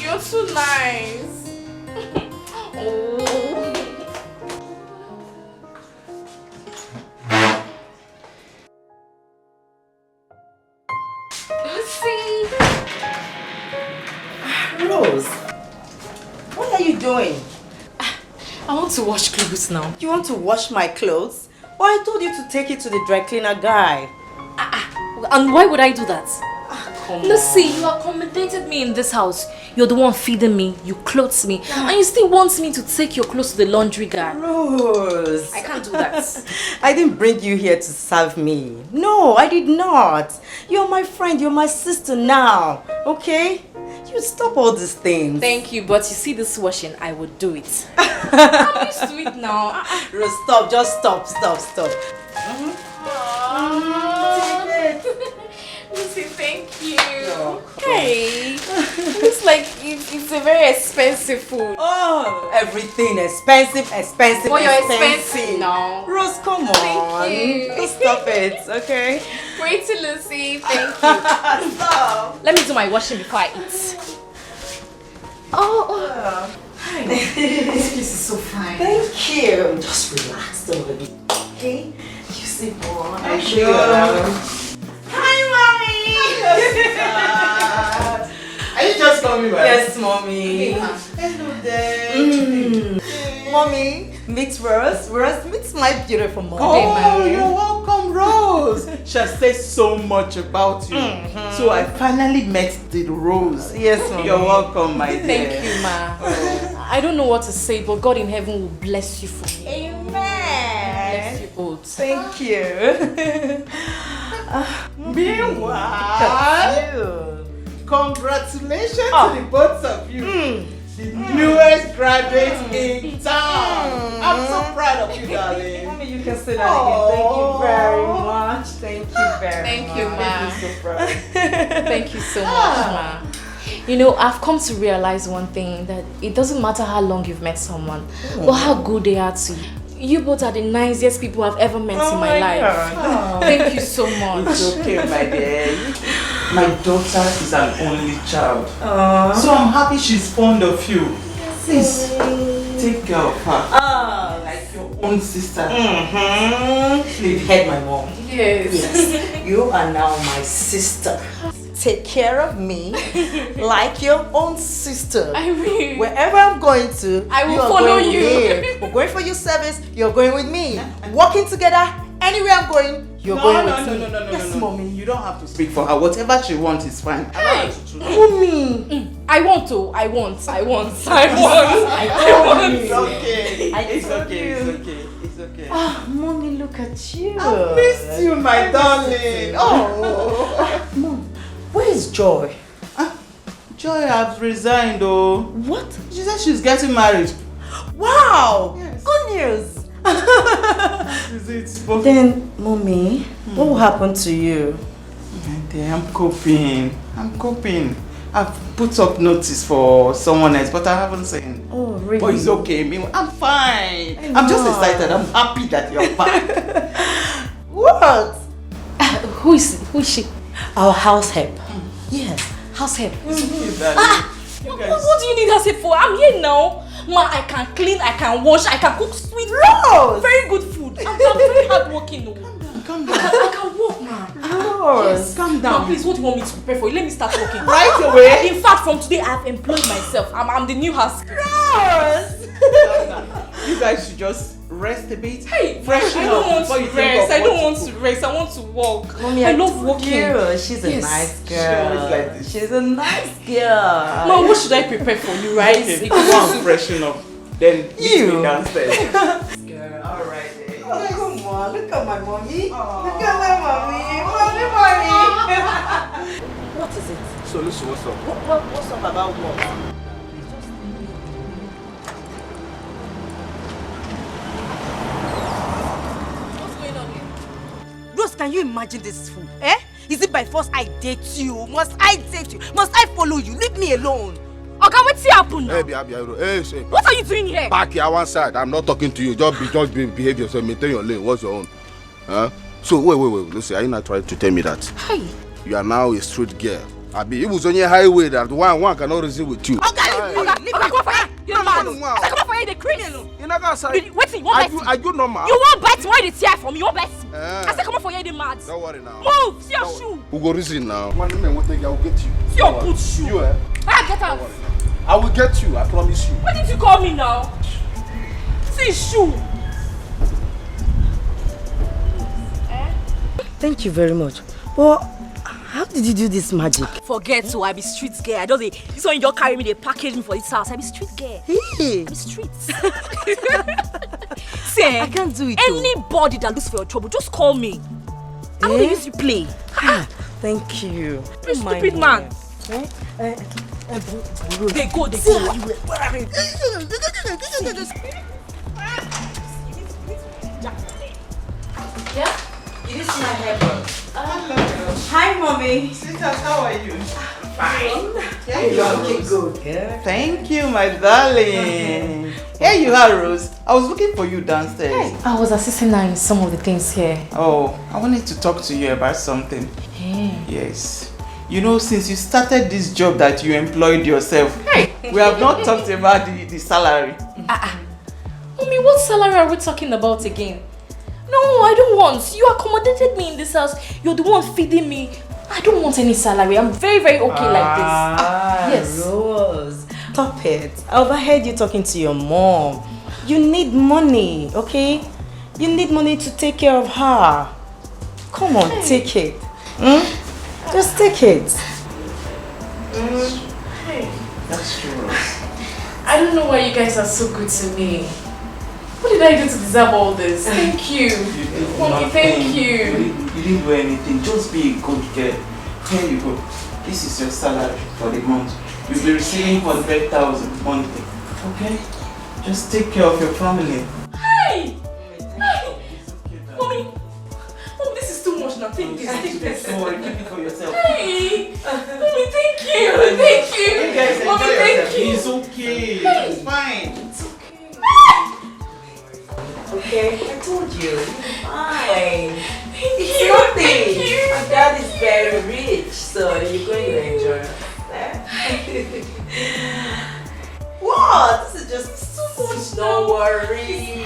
You're too nice. Oh. Lucy! Rose, what are you doing? I want to wash clothes now. You want to wash my clothes? Well, I told you to take it to the dry cleaner guy. And why would I do that? Come Lucy, on. you accommodated me in this house. You're the one feeding me, you clothe me, and you still want me to take your clothes to the laundry guy. Rose, I can't do that. I didn't bring you here to serve me. No, I did not. You're my friend, you're my sister now, okay? You stop all these things. Thank you, but you see this washing, I would do it. I'm used to it now. Rose, stop, just stop. Lucy, thank you. Hey, looks like it's a very expensive food. Oh, everything expensive. Well, you're expensive now. Rose, come on. Thank you. Just stop it, okay? Pretty Lucy, thank you. Stop. Let me do my washing before I eat. Oh. Hi. This place is so fine. Thank you. Just relax a little bit, okay? You see, boy. I'll show you you. around. Hi, Mommy! Are you just coming back? Yes, Mommy. Hello there. Mommy, meet Rose. Rose, meet my beautiful mom. Oh, you're welcome, Rose. She has said so much about you. So I finally met the Rose. Yes, Mommy. You're welcome, my dear. Thank you, Ma. I don't know what to say, but God in heaven will bless you for me. Amen. Bless you both. Thank you. Meanwhile, congratulations to the both of you. The newest graduates in town. I'm so proud of you, darling. Mommy, you can say that again. Thank you very much. Thank you very Thank much. you, Ma. I'm so proud. Thank you so much, Ma. You know, I've come to realize one thing, that it doesn't matter how long you've met someone or how good they are to you. You both are the nicest people I've ever met in my life. God. Thank you so much. It's okay, my dear. My daughter is an only child. Aww. So I'm happy she's fond of you. Please, take care of her. Like your own sister. You've heard my mom. Yes. You are now my sister. Take care of me like your own sister. I will. Wherever I'm going to, I will you are follow going you. with me. We're going for your service, you're going with me. Working together, anywhere I'm going, You're no, going no, with no, me. no, no, no, Yes, no, no. mommy. You don't have to speak for her. Whatever she wants is fine. Hey, mommy. I want to. I want. I told you. It's okay. It's okay. It's okay. Ah, mommy, look at you. I missed you, my darling. Oh. Mom, where is Joy? Joy has resigned, oh. What? She said she's getting married. Wow! Yes. Good news. Is it? Then, mommy, what will happen to you? I'm coping. I've put up notice for someone else, but I haven't seen. Oh, really? But it's okay. I'm fine. I'm just excited. I'm happy that you're back. What? Who is she? Our house help. Yes, house help. What do you need us here for? I'm here now. Ma, I can clean, I can wash, I can cook sweet food. Very good food. I'm very hardworking. Calm down. I can walk, ma. Yes, calm down. Ma, please, what do you want me to prepare for you? Let me start working. Right away. In fact, from today, I've employed myself. I'm the new house. You guys should just rest a bit. Hey, freshen I don't up. want to rest. I don't want to rest. I want to walk. Mommy, I love walking. She's a nice girl. She always like this. She's a nice girl. Ma, what should I prepare for you, right? Okay, go and freshen up. Then meet me downstairs. Girl, alright. Oh, come on, look at my mommy. Look at my mommy. What is it? So listen, what's up? What's up about what? Rose, can you imagine this fool? Eh? Is it by force I date you? Must I date you? Must I follow you? Leave me alone. Okay, what's happening now? Hey, What are you doing here? Back here one side. I'm not talking to you. Just behave yourself. Maintain your lane. What's your own? Huh? So wait. Listen, are you not trying to tell me that Hey. you are now a street girl? It was on your highway that one cannot reason with you. Okay, come for here. You're mad. I come for here, the criminal. You're not gonna say. Wait, you want bite? Are you normal? You want bite? Why did you tear from me? You want bite? I said come for here, the mad. Don't worry now. Move, see your shoe. Who go reason now? One man will take you. I will get you. See your boot shoe. You Get out. I will get you. I promise you. What did you call me now? See shoe. Thank you very much. But how did you do this magic? Forget to I be street girl. I just this one you just carry me, they package me for this house. I be street girl. Hey. I be street. See, I can't do it. Anybody that looks for your trouble, just call me. I'm gonna use you play. Thank you. You stupid man. They go. Where are they? Yeah? You didn't see my hair, Hi, mommy. Sweetheart, how are you? Fine. Yeah, you are looking good. Yeah. Thank you, my darling. Here you are, Rose. I was looking for you downstairs. Hey, I was assisting her in some of the things here. Oh, I wanted to talk to you about something. Hey. Yes. You know, since you started this job that you employed yourself, we have not talked about the salary. Mommy, what salary are we talking about again? No, I don't want. You accommodated me in this house. You're the one feeding me. I don't want any salary. I'm very, very okay like this. Yes. Rose, stop it. I overheard you talking to your mom. You need money, okay? You need money to take care of her. Come on, take it. Just take it. That's true, Rose. I don't know why you guys are so good to me. What did I do to deserve all this? Thank you. Mommy, thank you. You didn't do anything. Just be a good girl. Here you go. This is your salary for the month. You'll be receiving 100,000 monthly. Okay? Just take care of your family. Hey! Mommy, this is too much now. Take this. Don't worry, keep it for yourself. Hey! Mommy, thank you. Thank you. You guys Mommy, enjoy thank yourself. you. It's okay. It's fine. It's okay. Okay, I told you. You're fine. Thank you. Nothing. Thank you. My dad is very rich, so you're going to enjoy it. What? This is just so much. Don't worry.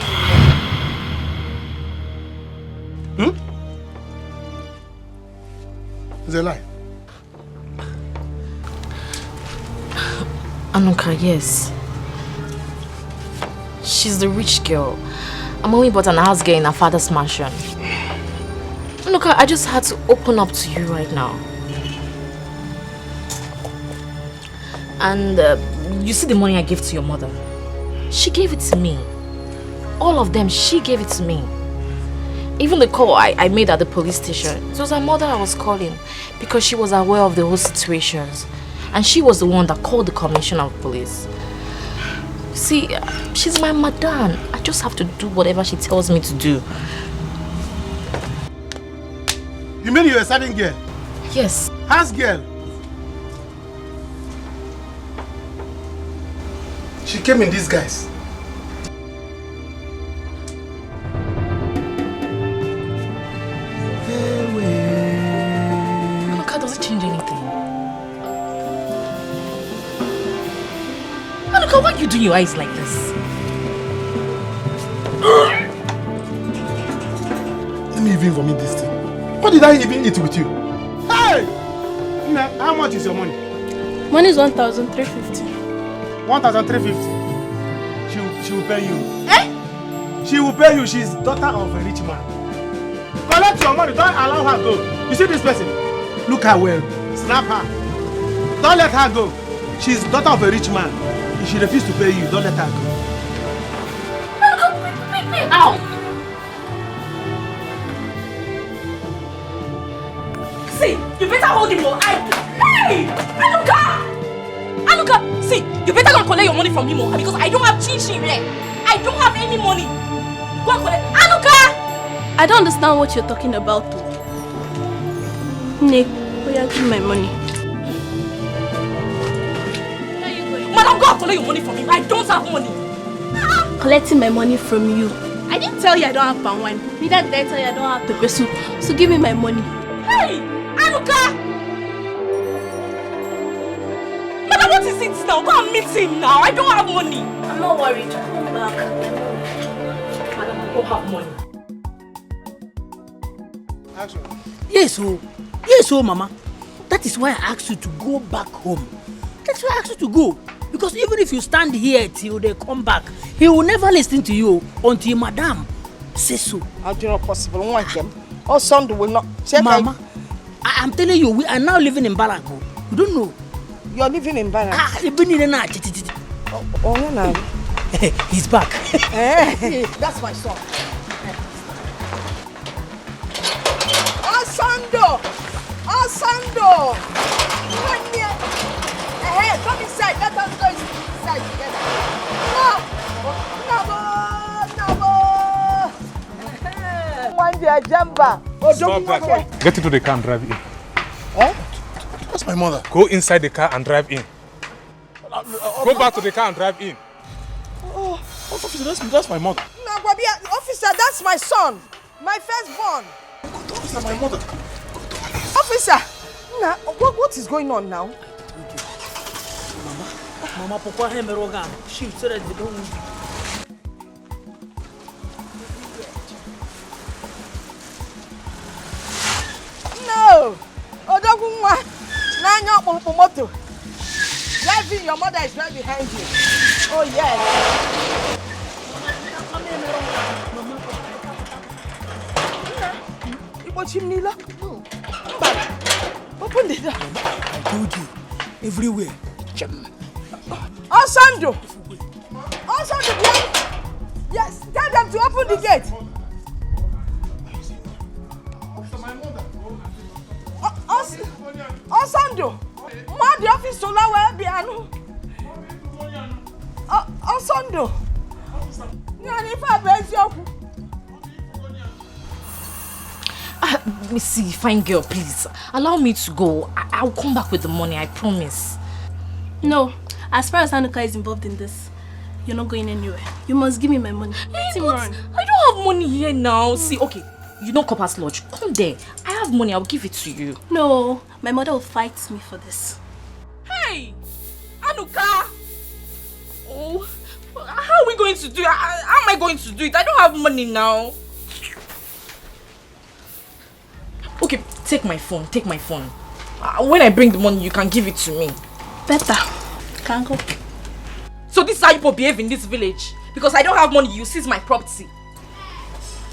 It's a lie. Anuka, yes. She's the rich girl. I'm only but an house girl in her father's mansion. Look, I just had to open up to you right now. And you see the money I gave to your mother? She gave it to me. All of them, she gave it to me. Even the call I made at the police station, it was her mother I was calling because she was aware of the whole situations. And she was the one that called the commissioner of police. See, she's my madam. I just have to do whatever she tells me to do. You mean you're a certain girl? Yes. House girl? She came in disguise. Anuka, does it change anything? Anuka, why are you doing your eyes like this? Let me even vomit this thing. What did I even eat with you? Hey! Nna, how much is your money? Money is 1,350. 1,350. She will pay you. Eh? She will pay you. She's daughter of a rich man. Collect your money. Don't allow her go. You see this person? Look her well. Snap her. Don't let her go. She's daughter of a rich man. If she refuses to pay you, don't let her go. Ow! See, you better hold him more. Hey! Anuka! Anuka, see, you better go and collect your money from him because I don't have chin here. I don't have any money. Go and collect. Anuka! I don't understand what you're talking about. Nick, will you give me my money? Madam, go and collect your money from him. I don't have money. Collecting my money from you. I didn't tell you I don't have palm wine. Neither did I tell you I don't have pepper soup. So give me my money. Hey! Anuka! Madam, what is it now? Go and meet him now. I don't have money. I'm not worried. Come back. Madam, I don't have money. Yes, Mama. That is why I asked you to go back home. That's why I asked you to go. Because even if you stand here till they come back, he will never listen to you until Madam says so. How do you not possible? One them. Or Sunday will not. Mama, I'm telling you, we are now living in Barago. You don't know. You're living in Barago? Oh, no. He's back. That's my son. Asando! Asando! Come inside. Let us go inside together. Stop that. Get into the car and drive in. Huh? That's my mother. Go inside the car and drive in. Go back to the car and drive in. Oh, officer, that's my mother. No, officer, that's my son. My firstborn. Officer, my mother. Officer, now, what is going on now? Mama, Papa, Hemerogan. She said that they don't move. No! Odogunwa! Nanyo Momoto! Driving, your mother is right behind you. Oh, yes. Chimney, open the door. I told you, everywhere. Osando! Osando, yes, tell them to open the gate. Osando! Ma the office so low where piano. Osando! Let me see, fine girl, please. Allow me to go. I'll come back with the money, I promise. No, as far as Anuka is involved in this, you're not going anywhere. You must give me my money. Let him run. I don't have money here now. See, okay, you know Copper's Lodge. Come there. I have money, I'll give it to you. No, my mother will fight me for this. Hey! Anuka! Oh, how are we going to do it? How am I going to do it? I don't have money now. Okay, take my phone, take my phone. When I bring the money, you can give it to me. Better. Can't go. So this is how you behave in this village? Because I don't have money, you seize my property.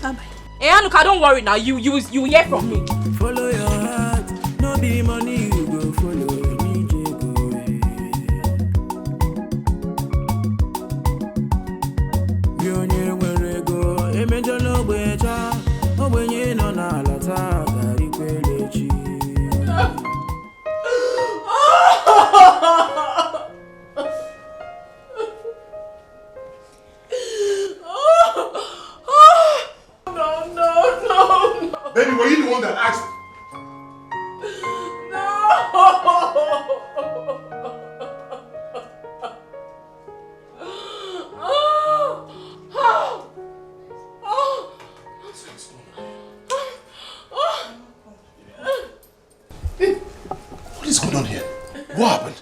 Bye-bye. Hey, Anuka, don't worry now. You hear from me. Follow your heart, no be money you go follow. Baby, were you the one that asked? What is going on here? What happened?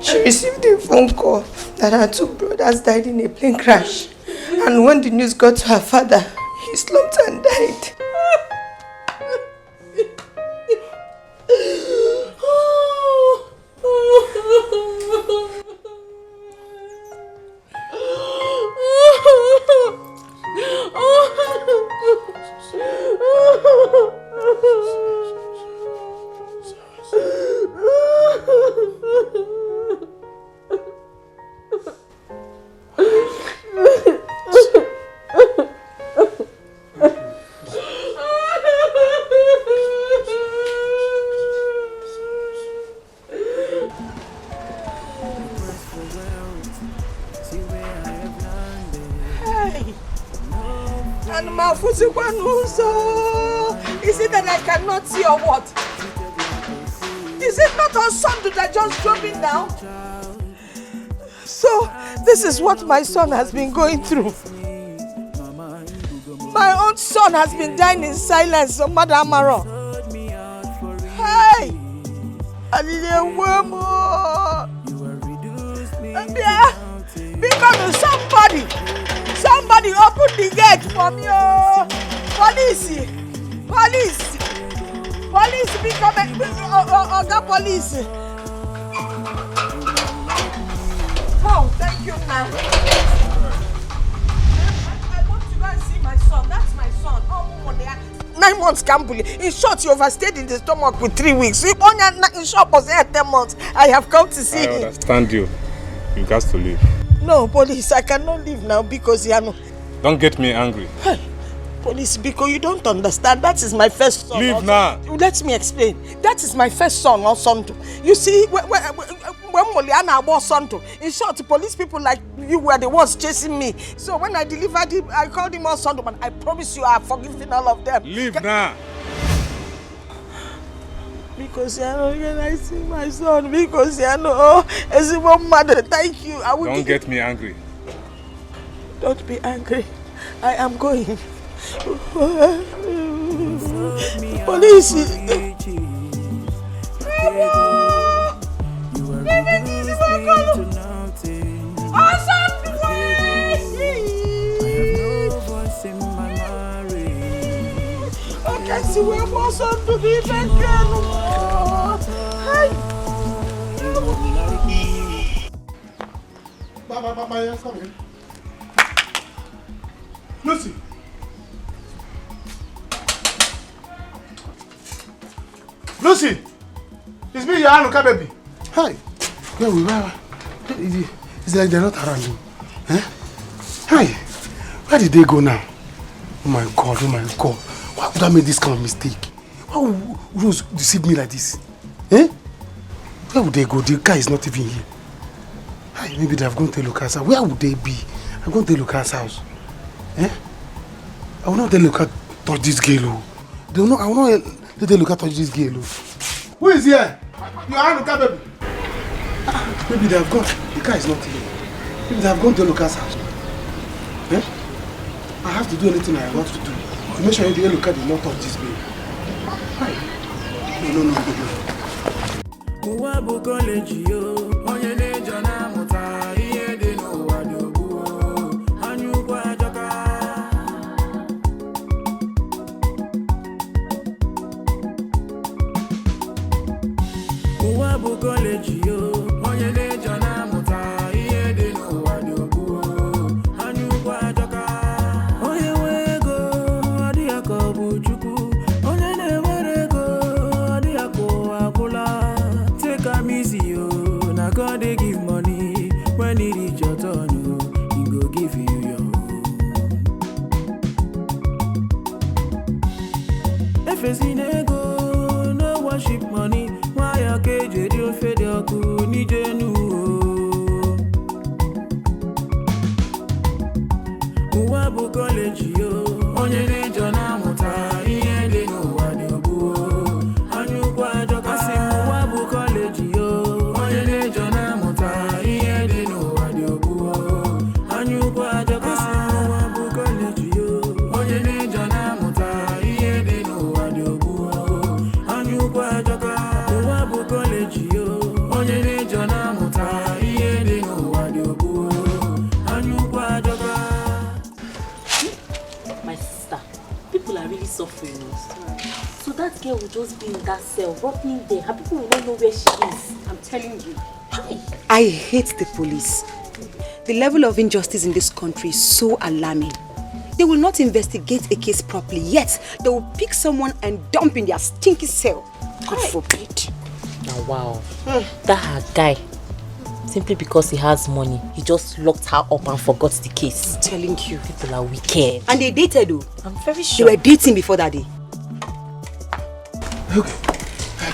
She received a phone call that her 2 brothers died in a plane crash. And when the news got to her father, he slumped and died. Is it that I cannot see or what? Is it not on Sunday that just dropping down? So, this is what my son has been going through. My own son has been dying in silence, so Mother Amaro. Hey! I need a woman. Because somebody open the gate for me. Police! Become the police. Oh, thank you, man. I want to go and see my son. That's my son. 9 months, Kambuli. In short, you overstayed in the stomach with 3 weeks. In short, was 10 months. I have come to see him. I understand you. You got to leave. No, police, I cannot leave now because Don't get me angry. Hey, police, because you don't understand. That is my first son. Leave now. Let me explain. That is my first son, or son. You see, when Moliana was son, in short, police people like you were the ones chasing me. So when I delivered him, I called him all son, and I promise you I have forgiven all of them. Leave now. Because when I see my son, because as a mother, thank you. I will Don't get me angry. Don't be angry. I am going. Police. Okay, see where my son to be back Lucy. Lucy! It's me, your Anuka baby. Hi. Where we were? It's like they're not around you. Eh? Hi. Where did they go now? Oh my God, oh my God. Why would I make this kind of mistake? Why would Rose deceive me like this? Eh? Where would they go? The guy is not even here. Hi, maybe they have gone to Lucas' house. Where would they be? I'm going to Lucas' house. Eh? I will not let Lucas touch this girl. I will not let Lucas touch this girl. Who is here? You are Lucas, baby. Maybe they have gone. The car is not here. Maybe they have gone to Lucas' house. Eh? I have to do anything I want to do to make sure the Lucas did not touch this baby. Hi. No. Oh, facing ego, no worship money. Why a cage, you fed your cool, need you. Uwabu college, yo, onye nejo na muta, iye de no wadobu. Anyu kwa joka si uwabu college, yo, onye nejo na muta, iye de no wadobu. Anyu kwa joka si uwabu college, yo, onye nejo na muta, iye de no wadobu. Anyu kwa joka uwabu college, yo, onye nejo na muta, iye de no wadobu. Anyu kwa joka. My sister, people are really suffering. So that girl will just be in that cell, rotting there. Her people will not know where she is. I'm telling you. I hate the police. The level of injustice in this country is so alarming. They will not investigate a case properly, yet they will pick someone and dump in their stinky cell. God forbid. Now, wow. That her guy, simply because he has money, he just locked her up and forgot the case. I'm telling you. People are wicked. And they dated though. I'm very sure. They were dating before that day. Okay.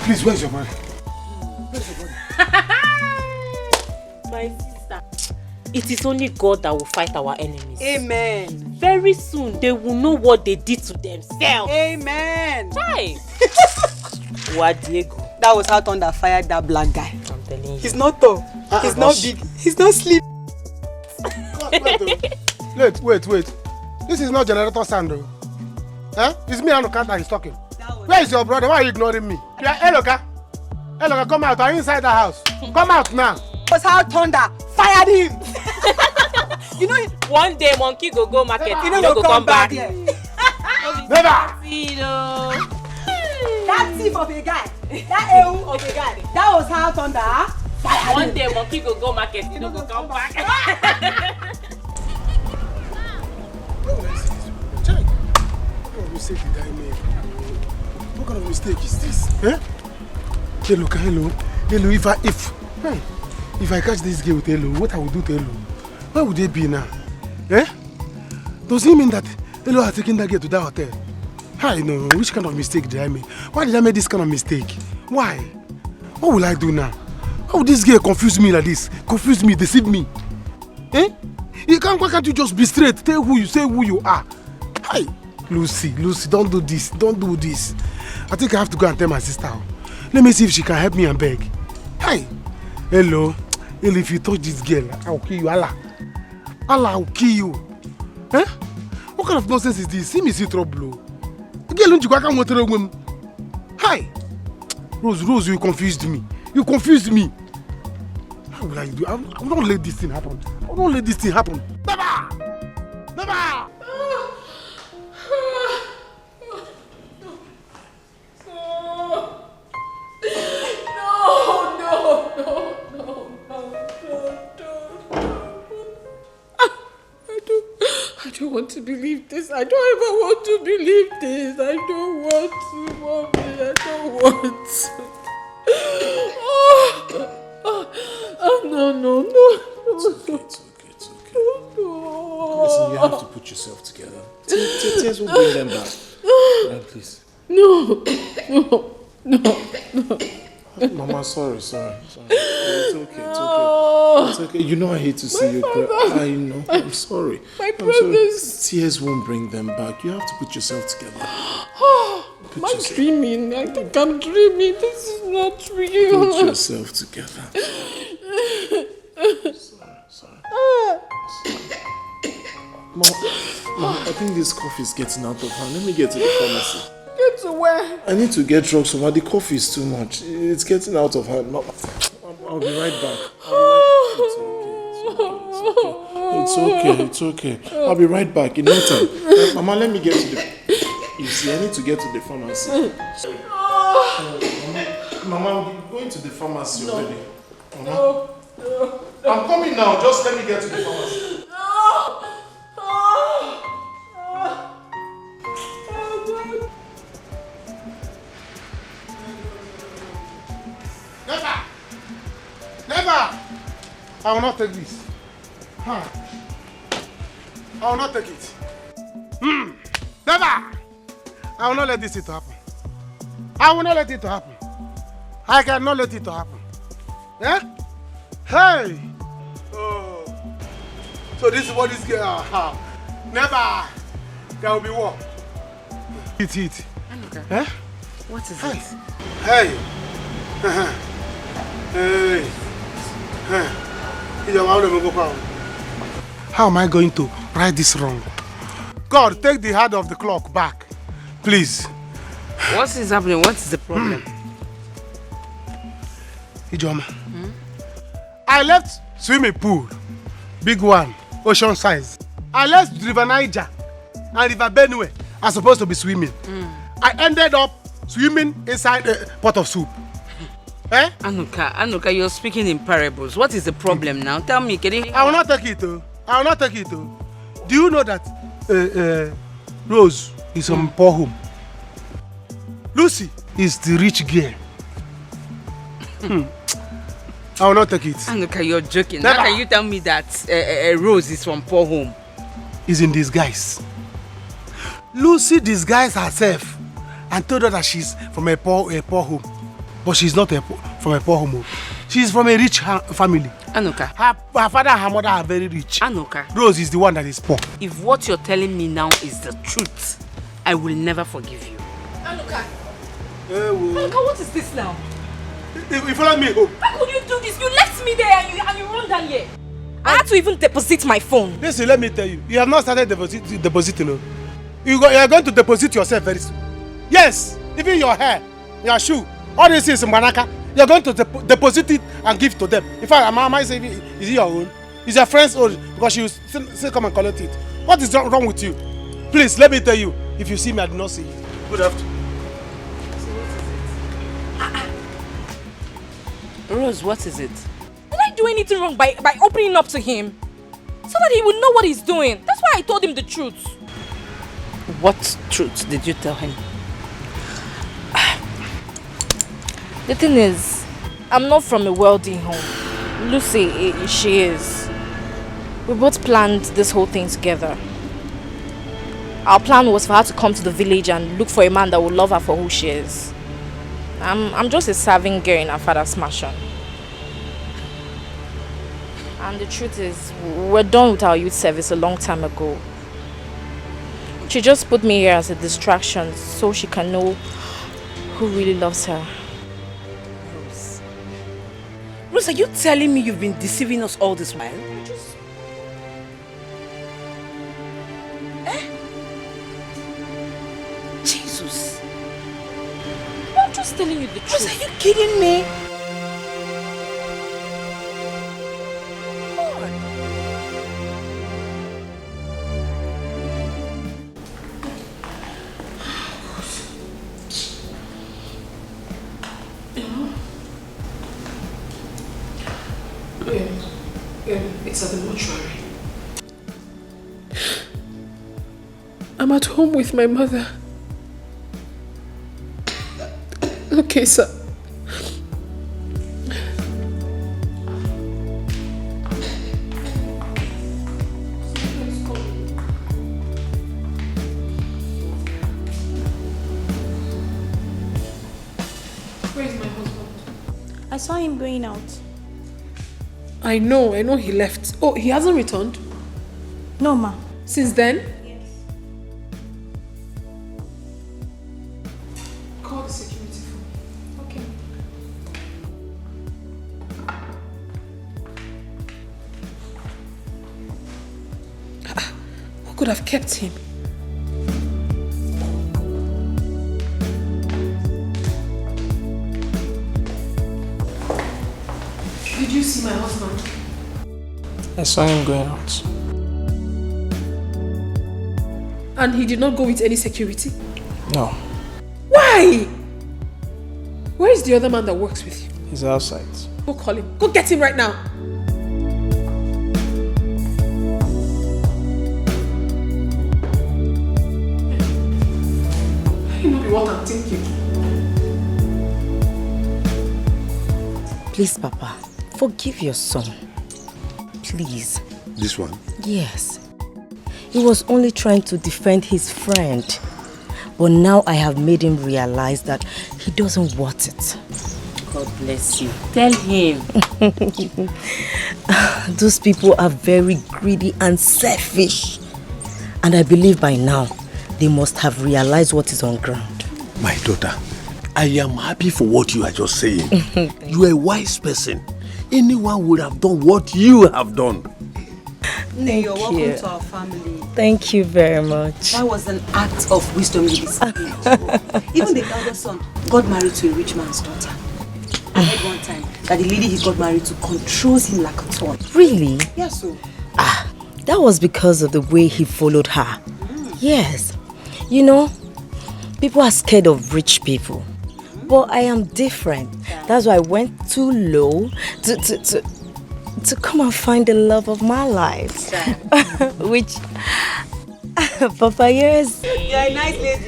Please, where's your money? My sister, it is only God that will fight our enemies. Amen. Very soon, they will know what they did to themselves. Amen. Hi. What Diego? That was how Thunder fired that black guy. I'm telling you. He's not tall. He's not big. He's not sleep. Wait. This is not generator sound though. Huh? It's me and Oka that is talking. Where is your brother? Why are you ignoring me? Yeah, Eloka, come out. Are you inside the house? Come out now. That was how Thunder fired him. You know, one day monkey go market. You know, go come back. Never. That thief of a guy, that ewu of a guy, that was how Thunder fired him. One day monkey go market. You know, go come back. What kind of mistake is this? Eh? Hello. If I catch this girl with Hello, what I will do to Hello? Where would they be now? Eh? Does it mean that Hello has taken that girl to that hotel? I know. Which kind of mistake did I make? Why did I make this kind of mistake? Why? What will I do now? How would this girl confuse me like this? Confuse me, deceive me? Eh? Why can't you just be straight? Say who you are. Hi. Lucy, don't do this. Don't do this. I think I have to go and tell my sister. Let me see if she can help me and beg. Hi. Hello. If you touch this girl, I will kill you. Allah, I will kill you. Eh? What kind of nonsense is this? See me see trouble. Girl, don't you go with women? Hi. Rose, you confused me. How will I do? I will not let this thing happen. Never! I don't want to believe this. I don't ever want to believe this. I don't want to, Mommy. I don't want to. No. It's okay. No. Listen, you have to put yourself together. Tears will bring them back. Right, please. No. Mama, sorry. It's okay. It's okay. You know I hate to see you cry. I know. I'm sorry. My brothers. Tears won't bring them back. You have to put yourself together. Am I dreaming? I think I'm dreaming. This is not real. Put yourself together. Sorry. Mom, I think this cough is getting out of hand. Let me get to the pharmacy. Get to where? I need to get drugs from her. The cough is too much. It's getting out of hand. I'll be right back. It's okay. I'll be right back in no time. Mama, let me get to the... You see, I need to get to the pharmacy. Mama, I'm going to the pharmacy already. Mama. I'm coming now. Just let me get to the pharmacy. Never! I will not take this. I will not take it. Never! I will not let this thing happen. I will not let it to happen. I cannot let it to happen. Eh? Hey! Oh. So this is what this girl never. There will be war. Eat. Anuka. Eh? What is hey. it? Hey! Hey! How am I going to right this wrong? God, take the hand of the clock back. Please. What is happening? What is the problem? Ijoma. I left swimming pool. Big one. Ocean size. I left River Niger and River Benue. I'm supposed to be swimming. I ended up swimming inside a pot of soup. Eh? Anuka, you're speaking in parables. What is the problem now? Tell me, can you... I will not take it, though. I will not take it, though. Do you know that Rose is from poor home? Lucy is the rich girl. I will not take it. Anuka, you're joking. Never. How can you tell me that Rose is from poor home? Is in disguise. Lucy disguised herself and told her that she's from a poor home. But she's not from a poor home. She's from a rich family. Anuka. Her father and her mother are very rich. Anuka. Rose is the one that is poor. If what you're telling me now is the truth, I will never forgive you. Anuka. Anuka, what is this now? You follow me home. How could you do this? You left me there and you run down here. I had to even deposit my phone. Listen, let me tell you. You have not started depositing. No? You are going to deposit yourself very soon. Yes, even your hair, your shoe, all this is Manaka. You are going to deposit it and give to them. In fact, I say, is it your own? Is your friend's own? Because she will still come and collect it. What is wrong with you? Please, let me tell you. If you see me, I do not see you. Good afternoon. Rose, what is it? Did I do anything wrong by opening up to him? So that he would know what he's doing. That's why I told him the truth. What truth did you tell him? The thing is, I'm not from a wealthy home. Lucy, she is. We both planned this whole thing together. Our plan was for her to come to the village and look for a man that would love her for who she is. I'm just a serving girl in her father's mansion. And the truth is, we're done with our youth service a long time ago. She just put me here as a distraction so she can know who really loves her. Rose, are you telling me you've been deceiving us all this while? Jesus. I'm just telling you the truth. Rose, are you kidding me? It's at the mortuary. I'm at home with my mother. Okay, sir. Where is my husband? I saw him going out. I know he left. Oh, he hasn't returned? No, ma. Since then? Yes. Call the security phone. Okay. Who could have kept him? Did you see my husband? I saw him going out. And he did not go with any security? No. Why? Where is the other man that works with you? He's outside. Go call him. Go get him right now. You know what I'm thinking. Please, Papa, forgive your son. Please. This one? Yes. He was only trying to defend his friend. But now I have made him realize that He doesn't want it. God bless you. Tell him. Those people are very greedy and selfish. And I believe by now, they must have realized what is on ground. My daughter, I am happy for what you are just saying. You are a wise person. Anyone would have done what you have done. Thank you're welcome to our family. Thank you very much. That was an act of wisdom you displayed. Even the elder son got married to a rich man's daughter. I heard one time that the lady he got married to controls him like a toy. Really? Yes, so. That was because of the way he followed her. Yes. You know, people are scared of rich people. But I am different. That's why I went too low to come and find the love of my life. Which Papa, yes. You're a nice lady.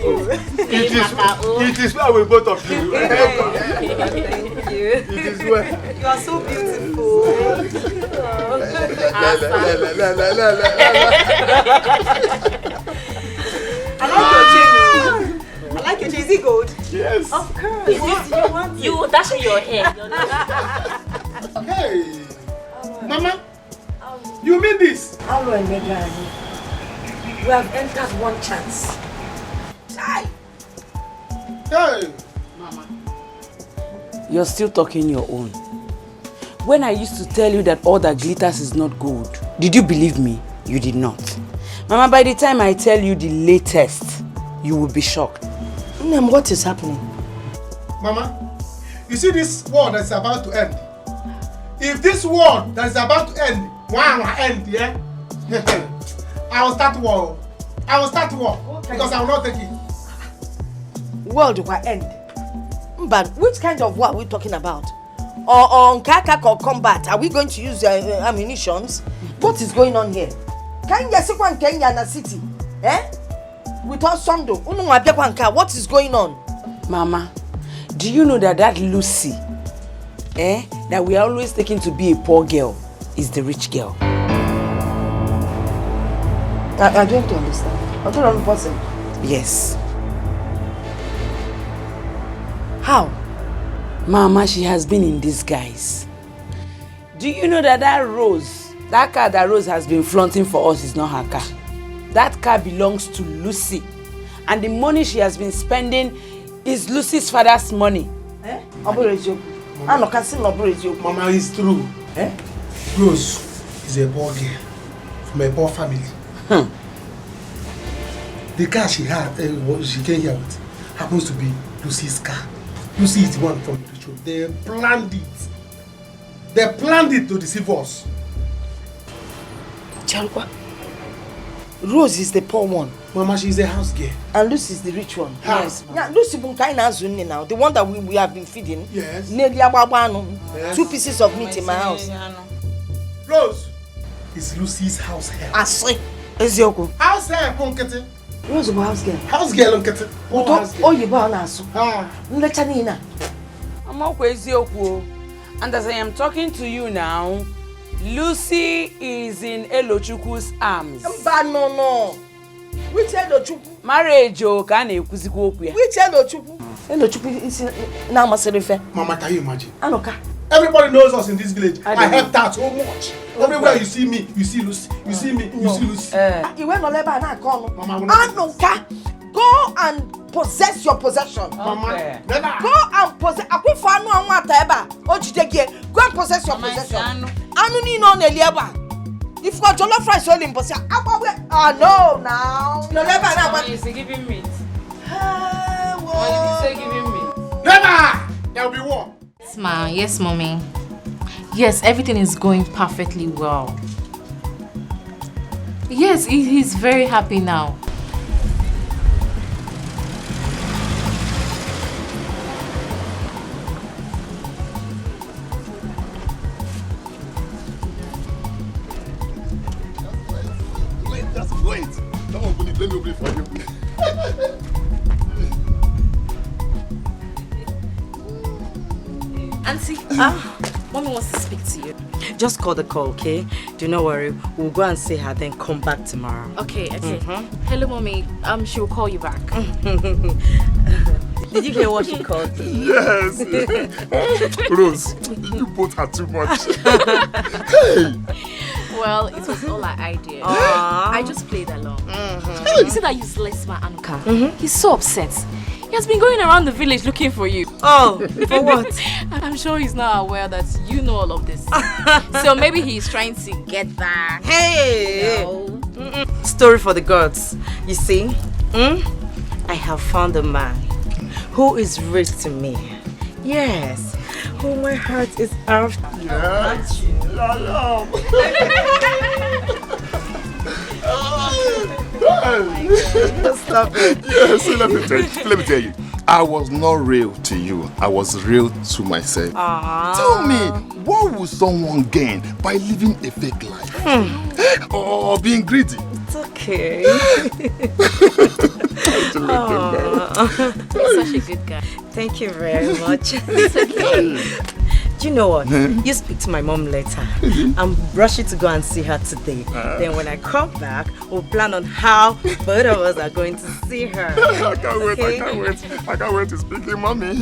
It is well with both of you. Thank you. It is well. You are so beautiful. I like your chain. Is it gold? Yes. Of course. You dashing your hair. Hey, Mama, you mean this? Hello, Megan. We have entered one chance. Hey, Mama, you're still talking your own. When I used to tell you that all that glitters is not gold, did you believe me? You did not. Mama, by the time I tell you the latest, you will be shocked. Ma'am, what is happening? Mama, you see this war that's about to end? If this war that is about to end, yeah? I will start war. I will start war because I will not take it. World will end. But which kind of war are we talking about? Or on kakak or combat? Are we going to use ammunitions? What is going on here? Kenya na city, eh? With us Sondo, what is going on? Mama, do you know that Lucy, that we are always taking to be a poor girl, is the rich girl? I don't understand. I don't understand. Yes. How? Mama, she has been in disguise. Do you know that that car that Rose has been flaunting for us is not her car? That car belongs to Lucy. And the money she has been spending is Lucy's father's money. Mama, it's true. Rose is a poor girl from a poor family. The car she had, she came here with, happens to be Lucy's car. Lucy is the one from the show. They planned it. They planned it to deceive us. Chalwa, Rose is the poor one. Mama, she's a house girl. And Lucy is the rich one. Yes. Yeah, Lucy Bunkaina now, the one that we have been feeding. Yes. Yes. 2 pieces of meat in my house. Rose is Lucy's house help. Asri. Ezioko. House help, Unkete. Rose is house girl. House girl, Unkete. Oh, you born asu. Nlechanina. I'm okay, Ezioko. And as I am talking to you now, Lucy is in Elochukwu's arms. No. Which Elochukwu? Marriage, can you Which Elochukwu? Elochukwu is now Maserife. Mama, can you imagine? Anoka. Everybody knows us in this village. I help that so much. Everywhere you see me, you see Lucy. You see me, you see Lucy. You went on Leba and Anoka. Go and possess your possession. Mama, go and possess. Go and possess your possession. If you got jollof rice only in possession, no, now. No, never. You say giving meat. What you say giving meat? Never. There will be war. Yes, ma. Yes, mommy. Yes, everything is going perfectly well. Yes, he's very happy now. Wait. That one will let me wait for you. Auntie, mommy wants to speak to you. Just call the call, okay? Do not worry. We'll go and see her, then come back tomorrow. Okay. Hello, mommy. She will call you back. Did you hear what she called you? Yes. Rose, you both are too much. Hey. Well, it was all our idea. I just played along. You see that useless man, Anuka? He's so upset. He has been going around the village looking for you. Oh, for what? I'm sure he's not aware that you know all of this. So maybe he's trying to get back. Hey! You know? Story for the gods. You see, I have found a man who is rich to me. Yes, who my heart is after. Yes. Stop it. Yes, let me tell you. I was not real to you. I was real to myself. Tell me, what would someone gain by living a fake life? Or being greedy? It's okay. You're such a good guy. Thank you very much. It's okay. Do you know what? You speak to my mom later. I'm rushing to go and see her today. Then when I come back, we'll plan on how both of us are going to see her. I can't wait, okay? I can't wait to speak to mommy.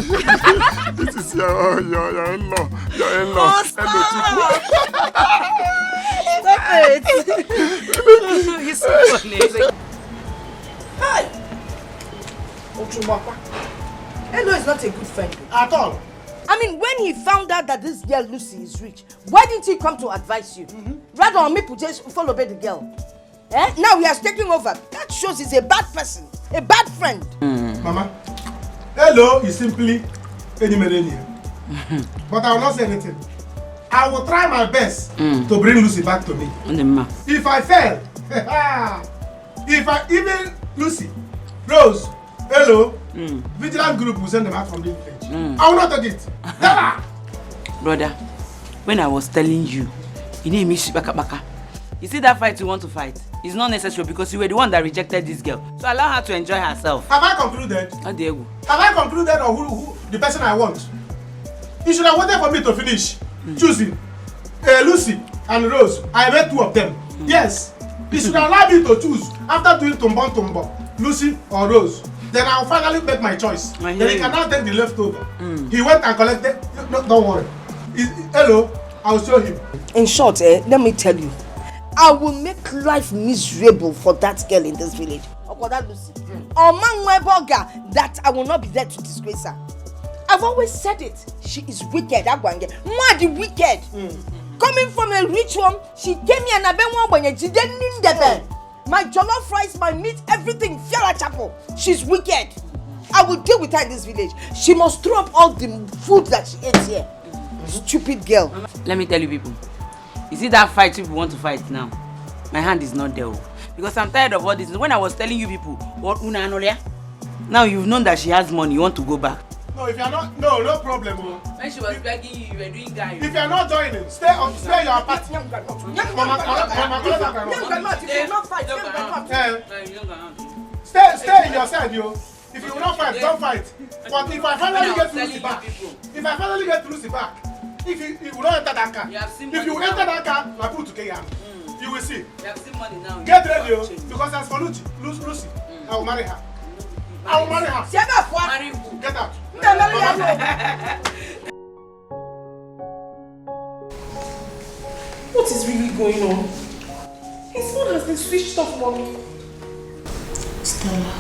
This is your in-law. Your in-law. Oh, stop! Stop it! You're so funny. Hi! Ochumapa. Elo is not a good friend. At all. I mean, when he found out that this girl Lucy is rich, why didn't he come to advise you? Rather on me to just follow the girl. Now he has taken over. That shows he's a bad person, a bad friend. Mama, hello is simply any millennium. But I will not say anything. I will try my best to bring Lucy back to me. If I fail, even Lucy, Rose, hello, vigilant group will send them out from the village. I will not take it. Brother, when I was telling you, you need me baka. You see that fight you want to fight? It's not necessary because you were the one that rejected this girl. So allow her to enjoy herself. Have I concluded? Diego. Have I concluded on who the person I want? You should have waited for me to finish choosing Lucy and Rose. I made two of them. Yes. You should allow me to choose after doing Tumbo, Lucy or Rose. Then I'll finally make my choice. Then he can now take the leftover. He went and collected. No, don't worry. Hello, I'll show him. In short, let me tell you, I will make life miserable for that girl in this village. Or for that Lucy. Or man that I will not be there to disgrace her. I've always said it. She is wicked. Mad wicked. Coming from a rich one, she came here and I've been one when she didn't need the bed. My jollof rice, my meat, everything, Fiala Chapel. She's wicked. I will deal with her in this village. She must throw up all the food that she ate here. Stupid girl. Let me tell you people. You see that fight people want to fight now? My hand is not there. Because I'm tired of all this. When I was telling you people, what Una Anolia? Now you've known that she has money, you want to go back. No, if you're not, no problem. When she was begging you, you were doing guy. If you're not joining, stay your party. Stay in your side, yo. If you will not fight, don't fight. But if I finally get Lucy back, if you will not enter that car, if you enter that car, I put to KM. You will see. You have seen money now. Get ready, yo. Because as for Lucy, I will marry her. I will marry her. Marry who? Get out. What is really going on? His phone has been switched off, Mommy. Stella,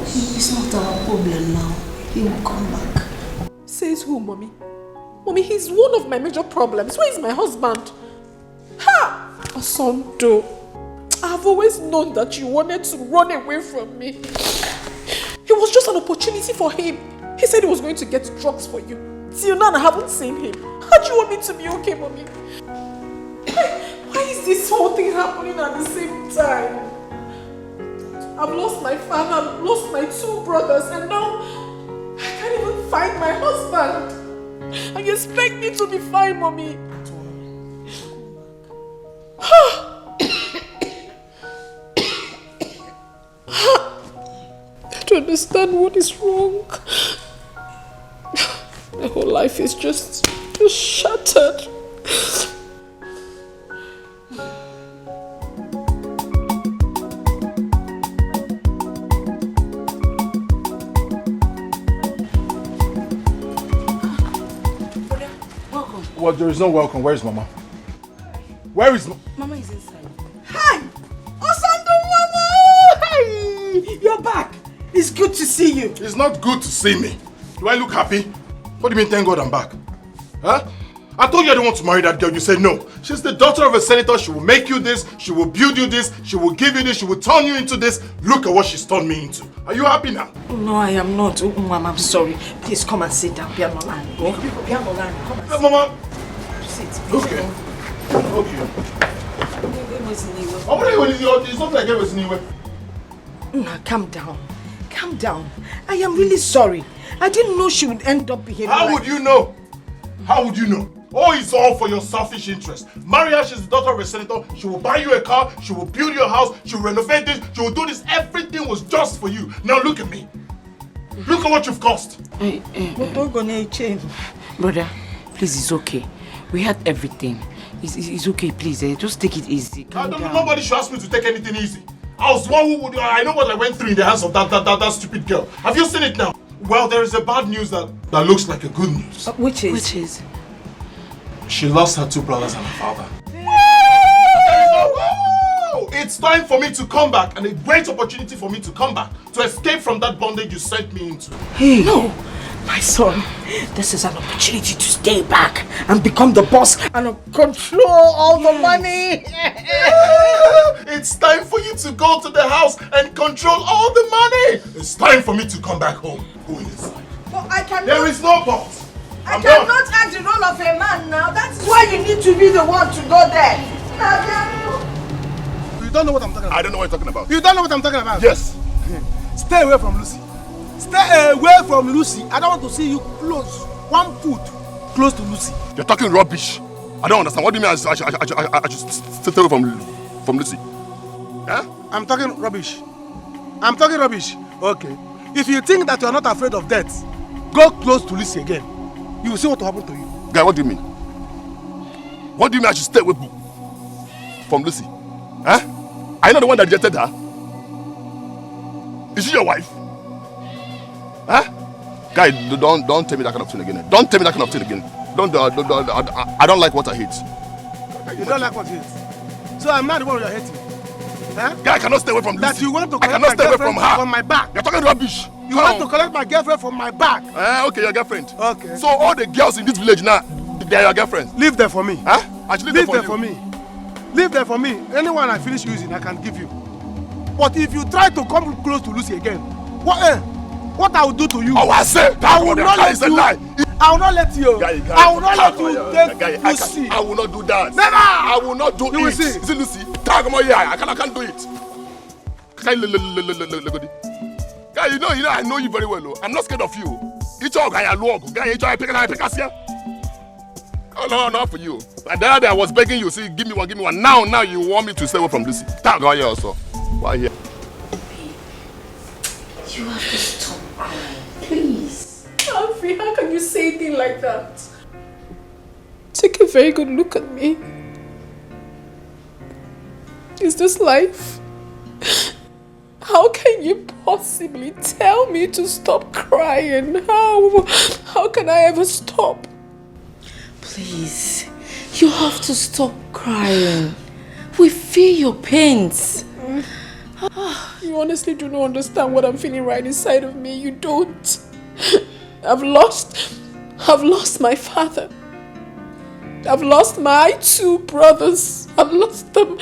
it's not our problem now. He will come back. Says who, Mommy? Mommy, he's one of my major problems. Where is my husband? Ha! Asondo, I've always known that you wanted to run away from me. It was just an opportunity for him. He said he was going to get drugs for you. Till now, I haven't seen him. How do you want me to be okay, Mommy? Why is this whole thing happening at the same time? I've lost my father, I've lost my two brothers, and now I can't even find my husband. And you expect me to be fine, Mommy? I don't understand what is wrong. My whole life is just shattered. Well, there is no welcome. Where is Mama? Where is Mama is inside. Hi! Osando Mama! Hi! You're back. It's good to see you. It's not good to see me. Do I look happy? What do you mean, thank God I'm back? Huh? I told you I don't want to marry that girl. You said no. She's the daughter of a senator. She will make you this. She will build you this. She will give you this. She will turn you into this. Look at what she's turned me into. Are you happy now? No, I am not. Oh, Mama, I'm sorry. Please come and sit down. Come and sit. Mama. Sit. Okay. Okay. It's not like I was anywhere. Nah, calm down. Calm down. I am really sorry. I didn't know she would end up behaving How like would you know? How would you know? Oh, it's all for your selfish interest. Maria, she's the daughter of a senator. She will buy you a car. She will build your house. She will renovate this. She will do this. Everything was just for you. Now look at me. Look at what you've cost. Brother, please, it's okay. We had everything. It's okay, please. Just take it easy. Nobody should ask me to take anything easy. I was the one who would. I know what I went through in the hands of that stupid girl. Have you seen it now? Well, there is a bad news that looks like a good news. Which is? She lost her 2 brothers and her father. It's time for me to come back, and a great opportunity for me to come back, to escape from that bondage you sent me into. Hey! No! My son, this is an opportunity to stay back and become the boss and control all the money. It's time for you to go to the house and control all the money. It's time for me to come back home. Go inside. But I cannot. There is no but. I cannot act the role of a man now. That's why you need to be the one to go there. You don't know what I'm talking about. I don't know what you're talking about. You don't know what I'm talking about? Yes. Stay away from Lucy. Stay away from Lucy. I don't want to see you close. 1 foot close to Lucy. You're talking rubbish. I don't understand. What do you mean I should stay away from Lucy? Huh? I'm talking rubbish. I'm talking rubbish. Okay. If you think that you're not afraid of death, go close to Lucy again. You will see what will happen to you. Guy, what do you mean? What do you mean I should stay away from Lucy? Huh? Are you not the one that rejected her? Is she your wife? Huh? Guy, don't tell me that kind of thing again. Don't tell me that kind of thing again. I don't like what I hate. You don't like what you hate? So I'm not the one you're hating. Huh? Guy, I cannot stay away from Lucy. That you want to I cannot stay away from her. From my back. You're talking rubbish. You want to collect my girlfriend from my back. Okay, your girlfriend. Okay. So all the girls in this village now, they are your girlfriends. Leave them for me. Huh? I should leave them for me. Leave them for me. Anyone I finish using, I can give you. But if you try to come close to Lucy again, what I will do to you? Oh, I say that I will not let you. I will not let you. I will not let you take Lucy. I will not do that. Never. I will not do it. You will see. Is it Lucy? I can't do it. Guy, you know, I know you very well. I'm not scared of you. Each guy I love. Guy, each I pick here. Oh no, not for you. But the other day I was begging you, see, give me one. Now you want me to stay away from Lucy. Tag on here also. Why here? You have to stop crying, please. Alfie, how can you say a thing like that? Take a very good look at me. Is this life? How can you possibly tell me to stop crying? How can I ever stop? Please, you have to stop crying. We feel your pains. You honestly do not understand what I'm feeling right inside of me. You don't. I've lost my father. I've lost my 2 brothers. I've lost them.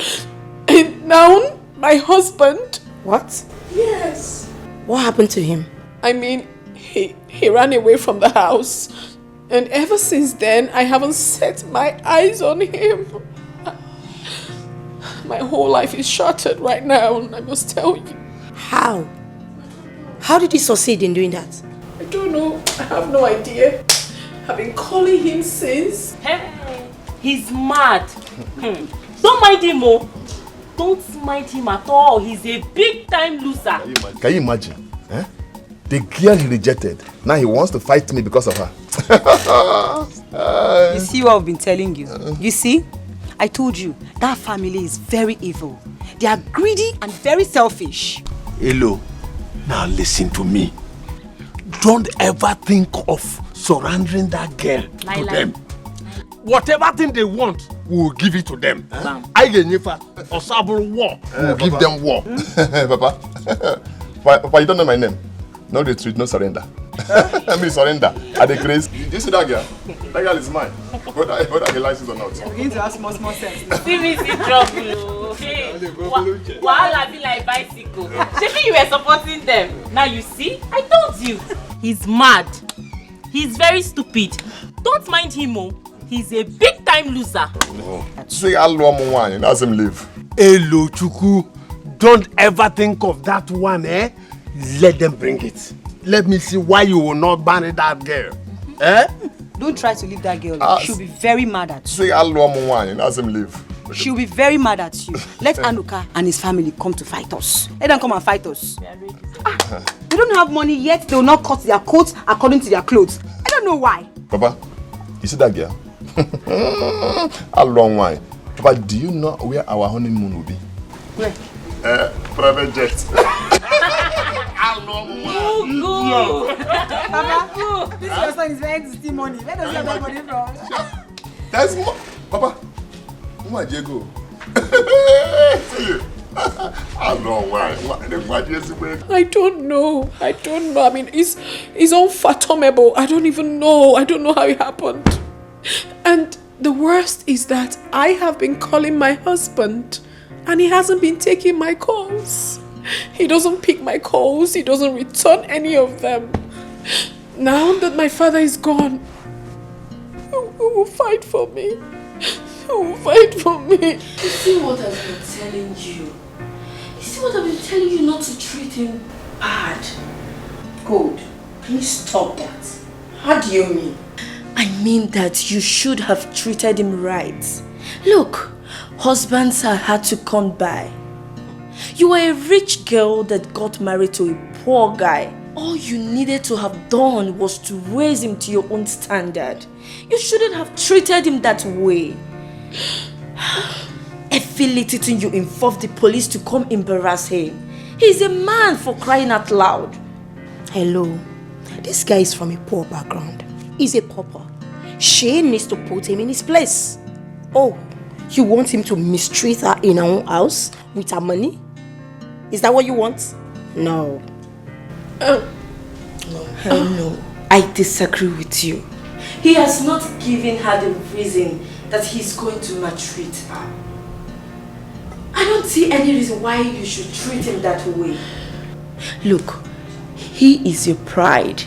And now my husband. What? Yes. What happened to him? I mean, he ran away from the house. And ever since then, I haven't set my eyes on him. My whole life is shattered right now, I must tell you. How? How did he succeed in doing that? I don't know. I have no idea. I've been calling him since. Hey, he's mad. Don't mind him, oh. Don't mind him at all. He's a big-time loser. Can you imagine? Eh? The girl he rejected, now he wants to fight me because of her. You see what I've been telling you? You see? I told you, that family is very evil. They are greedy and very selfish. Hello, now listen to me. Don't ever think of surrendering that girl to them. whatever thing they want, we will give it to them. I get Nifa or Sabur war. We'll give them war. Papa. Papa, you don't know my name. No retreat, no surrender. I mean surrender. At the grace. You see that girl? That girl is mine. Whether I get license or not. I'm beginning to have small sense. See me in trouble. Hey, Wahala be like bicycle. Maybe you were supporting them. Now you see, I told you. He's mad. He's very stupid. Don't mind him, oh. He's a big time loser. Say hello, one. Let him live. Hello, Chuku. Don't ever think of that one, eh? Let them bring it. Let me see why you will not marry that girl. Eh? Don't try to leave that girl. She'll be very mad at you. Say hello, one. Let him live. She'll be very mad at you. Let Anuka and his family come to fight us. Let them come and fight us. They don't have money yet. They will not cut their coats according to their clothes. I don't know why. Papa, you see that girl? How long why? Papa, do you know where our honeymoon will be? Where? Private jet. Go. Papa, this your son is very to steal money. Where does he have that money from? That's more. Papa, where do you go? See you. I don't know why. I don't know. I mean, it's unfathomable. I don't even know. I don't know how it happened. And the worst is that I have been calling my husband and he hasn't been taking my calls. He doesn't pick my calls. He doesn't return any of them. Now that my father is gone, who will fight for me? Who will fight for me? You see what I've been telling you? You see what I've been telling you not to treat him bad? Good. Please stop that. How do you mean? I mean that you should have treated him right. Look, husbands are hard to come by. You were a rich girl that got married to a poor guy. All you needed to have done was to raise him to your own standard. You shouldn't have treated him that way. Every little thing you involved the police to come embarrass him. He's a man, for crying out loud. Hello, this guy is from a poor background. He's a pauper. She needs to put him in his place. Oh, you want him to mistreat her in her own house with her money? Is that what you want? No. No, I disagree with you. He has not given her the reason that he's going to maltreat her. I don't see any reason why you should treat him that way. Look, he is your pride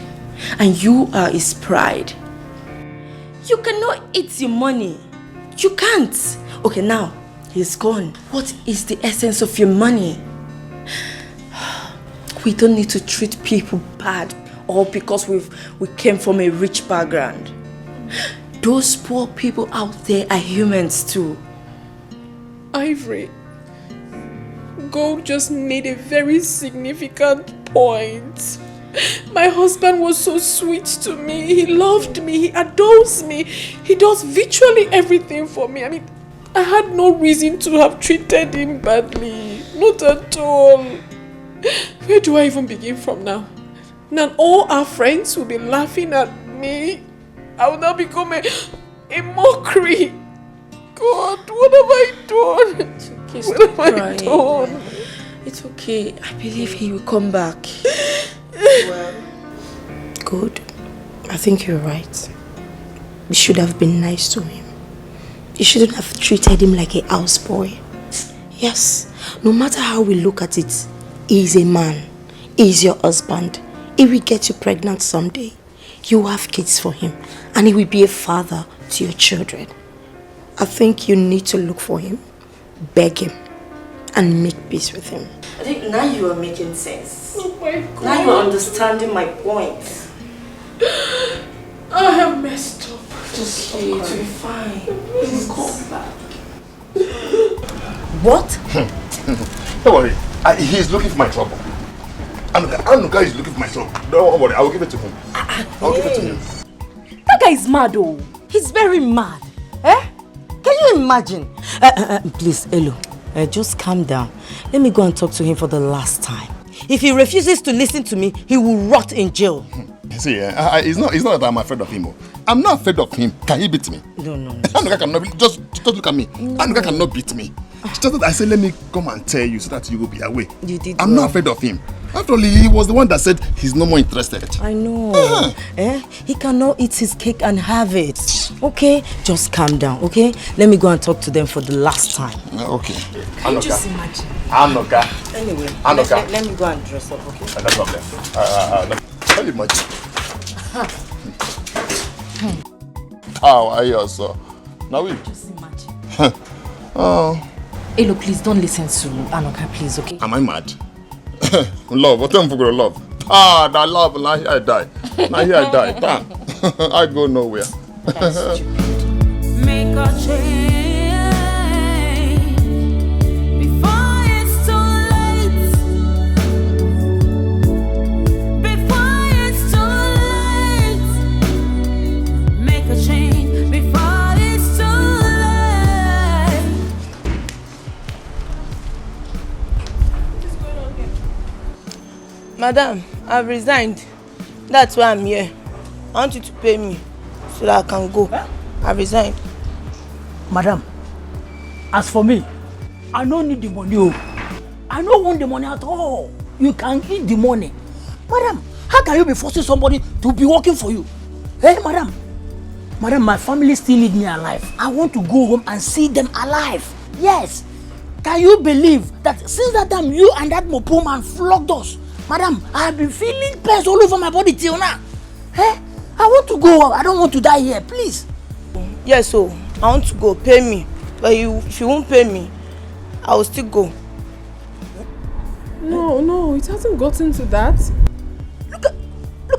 and you are his pride. You cannot eat your money. You can't. Okay, now he's gone. What is the essence of your money? We don't need to treat people bad all because we came from a rich background. Those poor people out there are humans too. Ivory, Gold just made a very significant point. My husband was so sweet to me. He loved me. He adores me. He does virtually everything for me. I mean, I had no reason to have treated him badly. Not at all. Where do I even begin from now? Now all our friends will be laughing at me. I will now become a mockery. God, what have I done? It's okay, what have crying. I done? It's okay. I believe he will come back. Well, good. I think you're right. You should have been nice to him. You shouldn't have treated him like a houseboy. Yes, no matter how we look at it, he's a man. He's your husband. He will get you pregnant someday. You will have kids for him. And he will be a father to your children. I think you need to look for him, beg him, and make peace with him. I think now you are making sense. Oh my God. Now you are understanding my point. I have messed up. Just okay, to be fine. Please come back. What? Don't worry. He's looking for my trouble. Anuka is looking for my trouble. Don't worry. I will give it to him. I'll give it to him. That guy is mad, oh. He's very mad. Eh? Can you imagine? Please, Elo, just calm down. Let me go and talk to him for the last time. If he refuses to listen to me, he will rot in jail. See, it's not that I'm afraid of him. I'm not afraid of him. Can he beat me? No. Anuka cannot just look at me. No. Anuka cannot beat me. It's just that I said, let me come and tell you so that you will be away. You did I'm not afraid of him. After all, he was the one that said he's no more interested. I know. He cannot eat his cake and have it. Okay? Just calm down, okay? Let me go and talk to them for the last time. Okay. Can you just imagine? Anuka. Anyway, Anuka. Let me go and dress up, okay? No problem. Can you imagine? How are you also? Now we. Just imagine. Hey, look, please don't listen to Anuka, please, okay? Am I mad? Love, what am I for love? That love, now here I die. Damn. I go nowhere. Make a change before it's too late. Before it's too late. Make a change before it's too late. Madam, I've resigned. That's why I'm here. I want you to pay me so that I can go. I've resigned. Madam, as for me, I don't need the money. I don't want the money at all. You can eat the money. Madam, how can you be forcing somebody to be working for you? Hey, madam. Madam, my family still need me alive. I want to go home and see them alive. Yes. Can you believe that since that time you and that Mopo man flogged us? Madam, I have been feeling pains all over my body till now. Hey, I want to go home. I don't want to die here, please. Yes, so I want to go. Pay me. But if you won't pay me, I will still go. No, it hasn't gotten to that. Look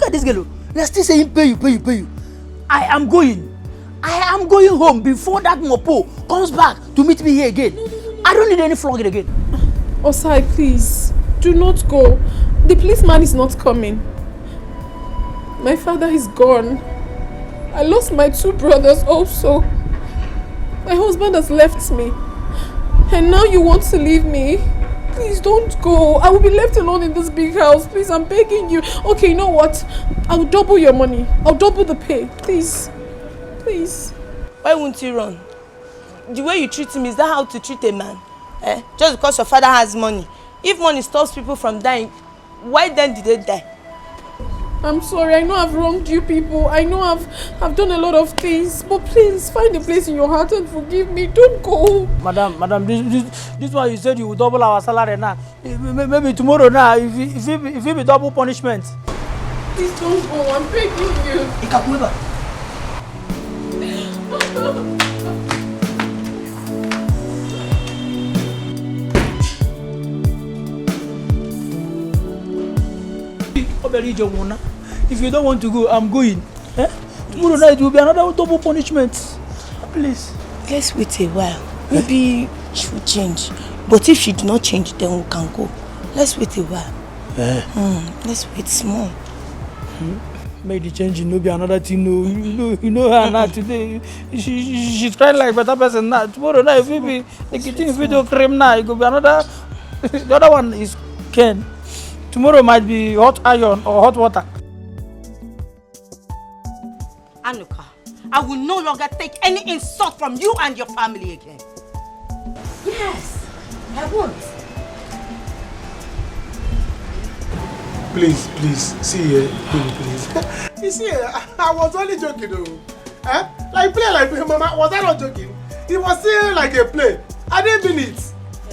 at this girl. They're still saying pay you. I am going home before that Mopo comes back to meet me here again. I don't need any flogging again. Osai, please, do not go. The policeman is not coming. My father is gone. I lost my 2 brothers also. My husband has left me. And now you want to leave me? Please don't go. I will be left alone in this big house. Please, I'm begging you. Okay, you know what? I'll double your money. I'll double the pay. Please. Please. Why won't you run? The way you treat him, is that how to treat a man? Just because your father has money. If money stops people from dying, why then did they die? I'm sorry, I know I've wronged you people. I know I've done a lot of things. But please, find a place in your heart and forgive me. Don't go. Madam, this one you said you will double our salary now. Maybe tomorrow now, if it be double punishment. Please don't go, I'm begging you. If you don't want to go, I'm going. Tomorrow night will be another double punishment. Please. Let's wait a while. Maybe she will change. But if she do not change, then we can go. Let's wait a while. Let's wait small. Make the change, no be another thing. No, you know her now today. She's trying like better person now. Tomorrow night, if we be the kitchen video cream now, it could be another. The other one is Ken. Tomorrow might be hot iron or hot water. Anuka, I will no longer take any insult from you and your family again. Yes, I won't. Please, see here, please. You see, I was only joking though. Like play like Mama, was I not joking? It was still like a play. I didn't mean it.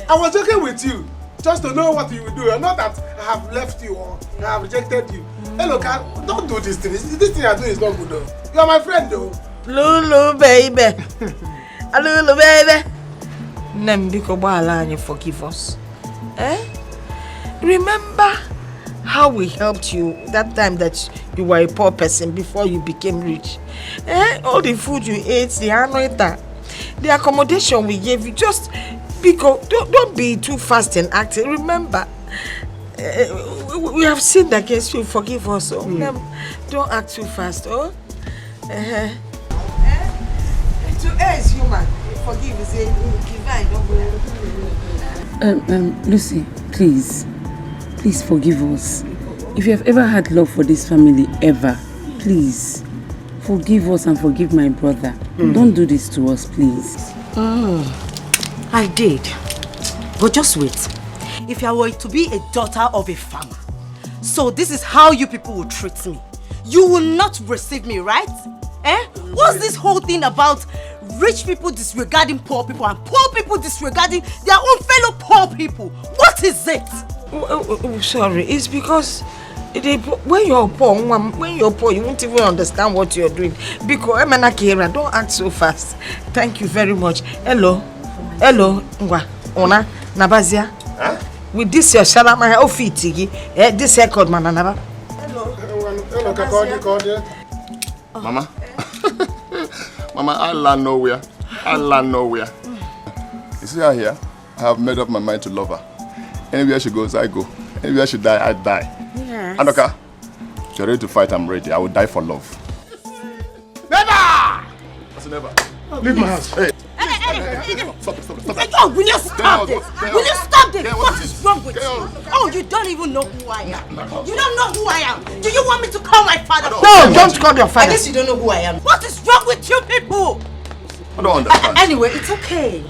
I was joking with you. Just to know what you will do, and not that I have left you or I have rejected you. Hey, look, don't do this thing. This thing I do is not good though. You are my friend though. Lulu, baby. Lulu, baby. Nembiko, forgive us. Remember how we helped you that time that you were a poor person before you became rich? All the food you ate, the anoita, the accommodation we gave you, just because don't be too fast in acting. Remember, we have sinned against you. Forgive us. Don't act too fast. To err is human. Forgive is divine. Lucy, please forgive us. if you have ever had love for this family, ever, please, forgive us and forgive my brother. Don't do this to us, please. I did. But just wait. If I were to be a daughter of a farmer, so this is how you people will treat me. You will not receive me, right? What's this whole thing about rich people disregarding poor people and poor people disregarding their own fellow poor people? What is it? Sorry, it's because when you're poor, you won't even understand what you're doing. Because don't act so fast. Thank you very much. Hello, Ngwa, Ona, Nabazia. With this your shalama ofitigi, this record man anaba. Hello, Mama. Mama, I land nowhere. You see her here? I have made up my mind to love her. Anywhere she goes, I go. Anywhere she die, I die. Yes. Anoka, if you're ready to fight, I'm ready. I will die for love. Never! That's never. Leave my house. Hey. Stop. Will you stop this? Will you stop this? What is wrong with you? Oh, you don't even know who I am. You don't know who I am. Do you want me to call my father? No, don't call your father. I guess you don't know who I am. What is wrong with you people? I don't understand. Anyway, it's okay.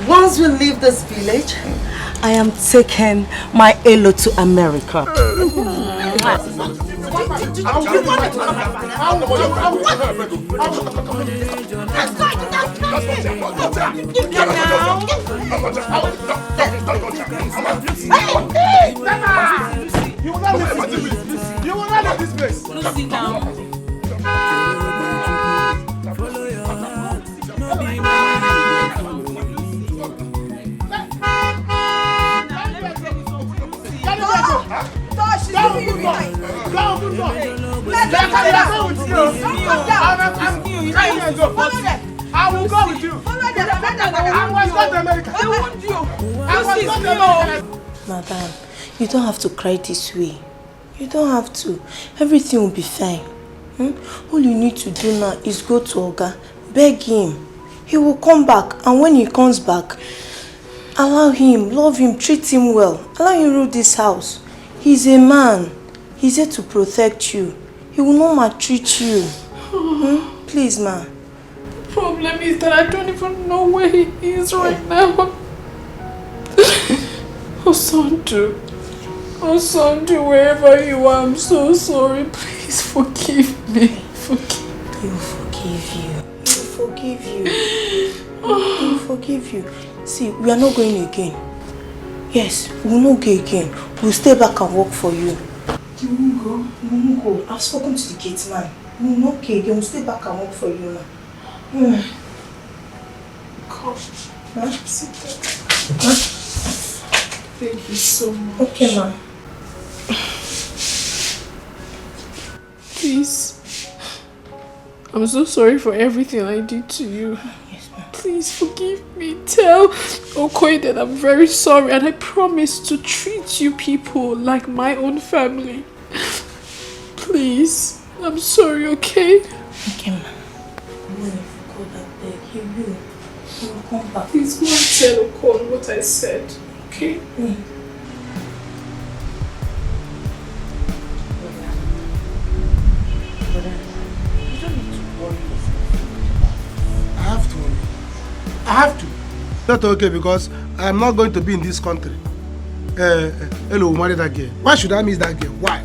Once we leave this village, I am taking my Elo to America. You will not leave this place. Lucy, now. I will go with you. I was not America. I want you. I was not America. Madam, you don't have to cry this way. You don't have to. Everything will be fine. All you need to do now is go to Oga, beg him. He will come back, and when he comes back, allow him, love him, treat him well. Allow him rule this house. He's a man. He's here to protect you. He will not maltreat you. Please, ma. The problem is that I don't even know where he is right now. Osandu, wherever you are, I'm so sorry. Please forgive me. He will forgive you. He will forgive you. He will forgive you. See, we are not going again. Yes, we will not go again. We'll stay back and work for you. You won't go? You won't go. I've spoken to the gate man. We will not go again. We'll stay back and work for you now. Come. Huh? Sit down. Thank you so much. Okay, ma'am. Please. I'm so sorry for everything I did to you. Yes, ma'am. Please forgive me. Tell Okoye that I'm very sorry and I promise to treat you people like my own family. Please. I'm sorry, okay? Okay, ma'am. Go back there. He will. He will come back. Please go and tell Okoye what I said. Okay? I have to. Not okay because I'm not going to be in this country. Hello, marry that girl. Why should I miss that girl? Why?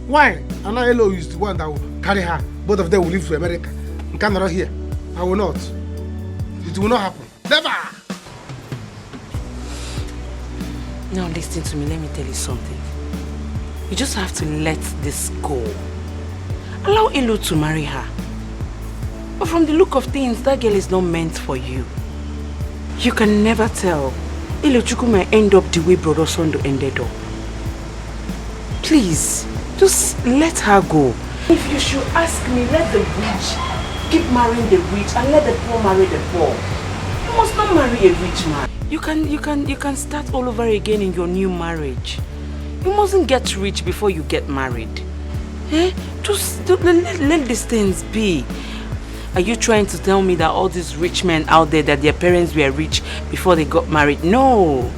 Why? And now Hello is the one that will carry her. Both of them will leave to America. In Canada here. I will not. It will not happen. Never! Now listen to me, let me tell you something. You just have to let this go. Allow Elo to marry her. But from the look of things, that girl is not meant for you. You can never tell. Ilochukwu might end up the way Brother Sondo ended up. Please, just let her go. If you should ask me, let the rich keep marrying the rich and let the poor marry the poor. You must not marry a rich man. You can start all over again in your new marriage. You mustn't get rich before you get married. Just let these things be. Are you trying to tell me that all these rich men out there, that their parents were rich before they got married? No.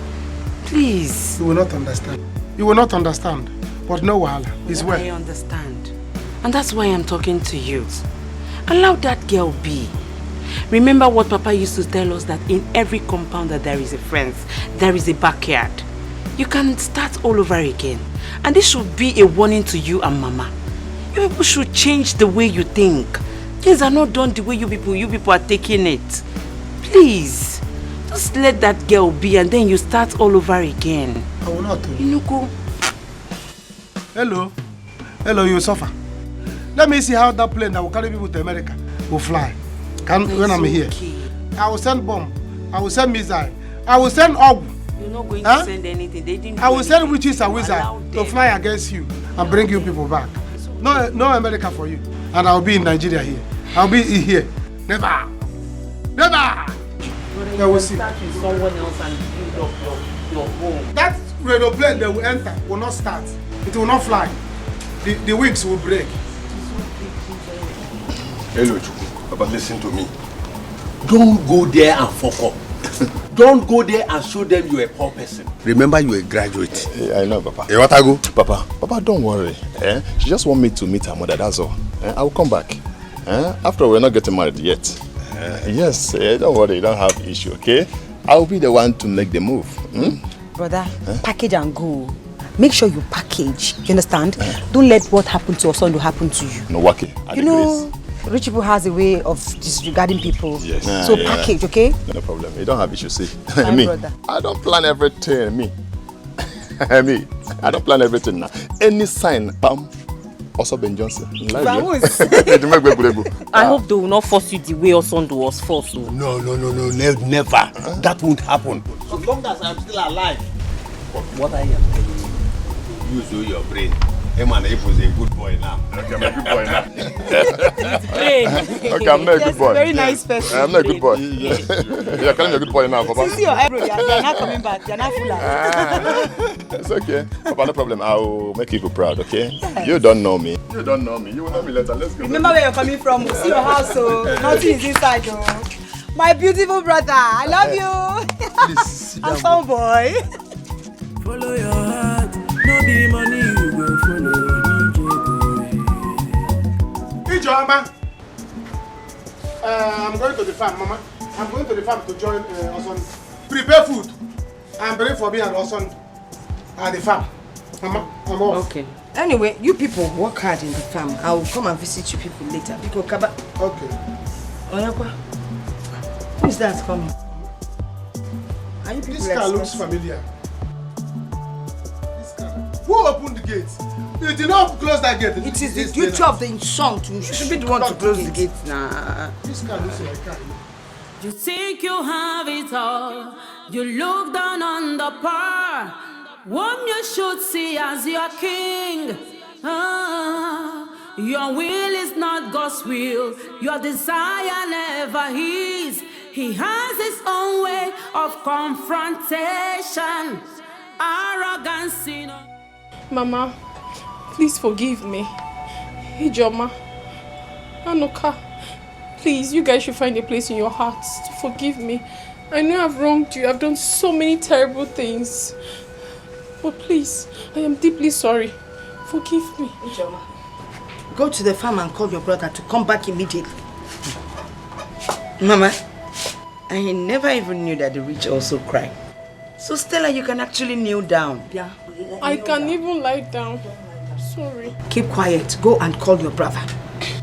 Please. You will not understand. You will not understand. But no wahala. It's well. I understand. And that's why I'm talking to you. Allow that girl be. Remember what Papa used to tell us, that in every compound that there is a fence, there is a backyard. You can start all over again. And this should be a warning to you and Mama. You people should change the way you think. Things are not done the way you people are taking it. Please, just let that girl be and then you start all over again. I will not. You go. Hello. Hello, you suffer. Let me see how that plane that will carry people to America will fly. When I'm here. I will send bomb. I will send missile. I will send orb. You're not going to send anything. They didn't. I will send witches and wizards to fly against you and bring you people back. No America for you. And I'll be in Nigeria here. I'll be here. Never. Never. You will start with someone else and build up your home. That radio plane they will enter will not start. It will not fly. The wings will break. Hello, Chuku. Papa, listen to me. Don't go there and fuck up. Don't go there and show them you're a poor person. Remember, you're a graduate. Yeah, I know, Papa. Hey, what I go? Papa, don't worry. She just want me to meet her mother, that's all. I will come back. After all, we're not getting married yet. Yes, don't worry, you don't have issue, okay? I'll be the one to make the move. Brother, package and go. Make sure you package. You understand? Don't let what happened to Osondo happen to you. No, Waki. You know, rich people has a way of disregarding people. Yes. So package, okay? No problem. You don't have issue, see. My Me, brother. I don't plan everything. Me, I don't plan everything now. Any sign, bam. Also Ben Johnson. Vamos. I hope they will not force you the way Osondo was forced. No, never. That won't happen. As long as I'm still alive. But what I am telling you, use your brain. Hey man, he was a good boy now. Okay, I'm a good boy now. Okay, I'm not a good boy. Very nice person. I'm not a good boy. You're calling me a good boy now, Papa. See your eyebrow, you're not coming back. You're not full. It's okay. Papa, no problem. I'll make you proud, okay? Yes. You don't know me. You don't know me. You will know me later. Let's go. Remember where you're coming from. See your house, so nothing is inside, though. My beautiful brother, I love you. Please, handsome boy. Follow your heart, no be money you go follow. Mama, I'm going to the farm, Mama. I'm going to the farm to join Oson. Prepare food and bring for me and Oson at the farm. Mama, I'm off. Okay. Anyway, you people work hard in the farm. I will come and visit you people later. Okay. Oyakwa, who is that coming? Are you people This car looks familiar. This car. Who opened the gate? You did not close that gate. It is the duty of the insult. You should be the one to close the gate now. This car looks like a car. You think you have it all. You look down on the poor. Whom you should see as your king. Your will is not God's will. Your desire never is. He has his own way of confrontation. Arrogance. Mama, please forgive me. Ijoma, Anuka, please, you guys should find a place in your hearts to forgive me. I know I've wronged you. I've done so many terrible things. But please, I am deeply sorry. Forgive me. Ijoma, go to the farm and call your brother to come back immediately. Mama, I never even knew that the rich also cry. So Stella, you can actually kneel down. Yeah. I can't even lie down. Sorry. Keep quiet. Go and call your brother.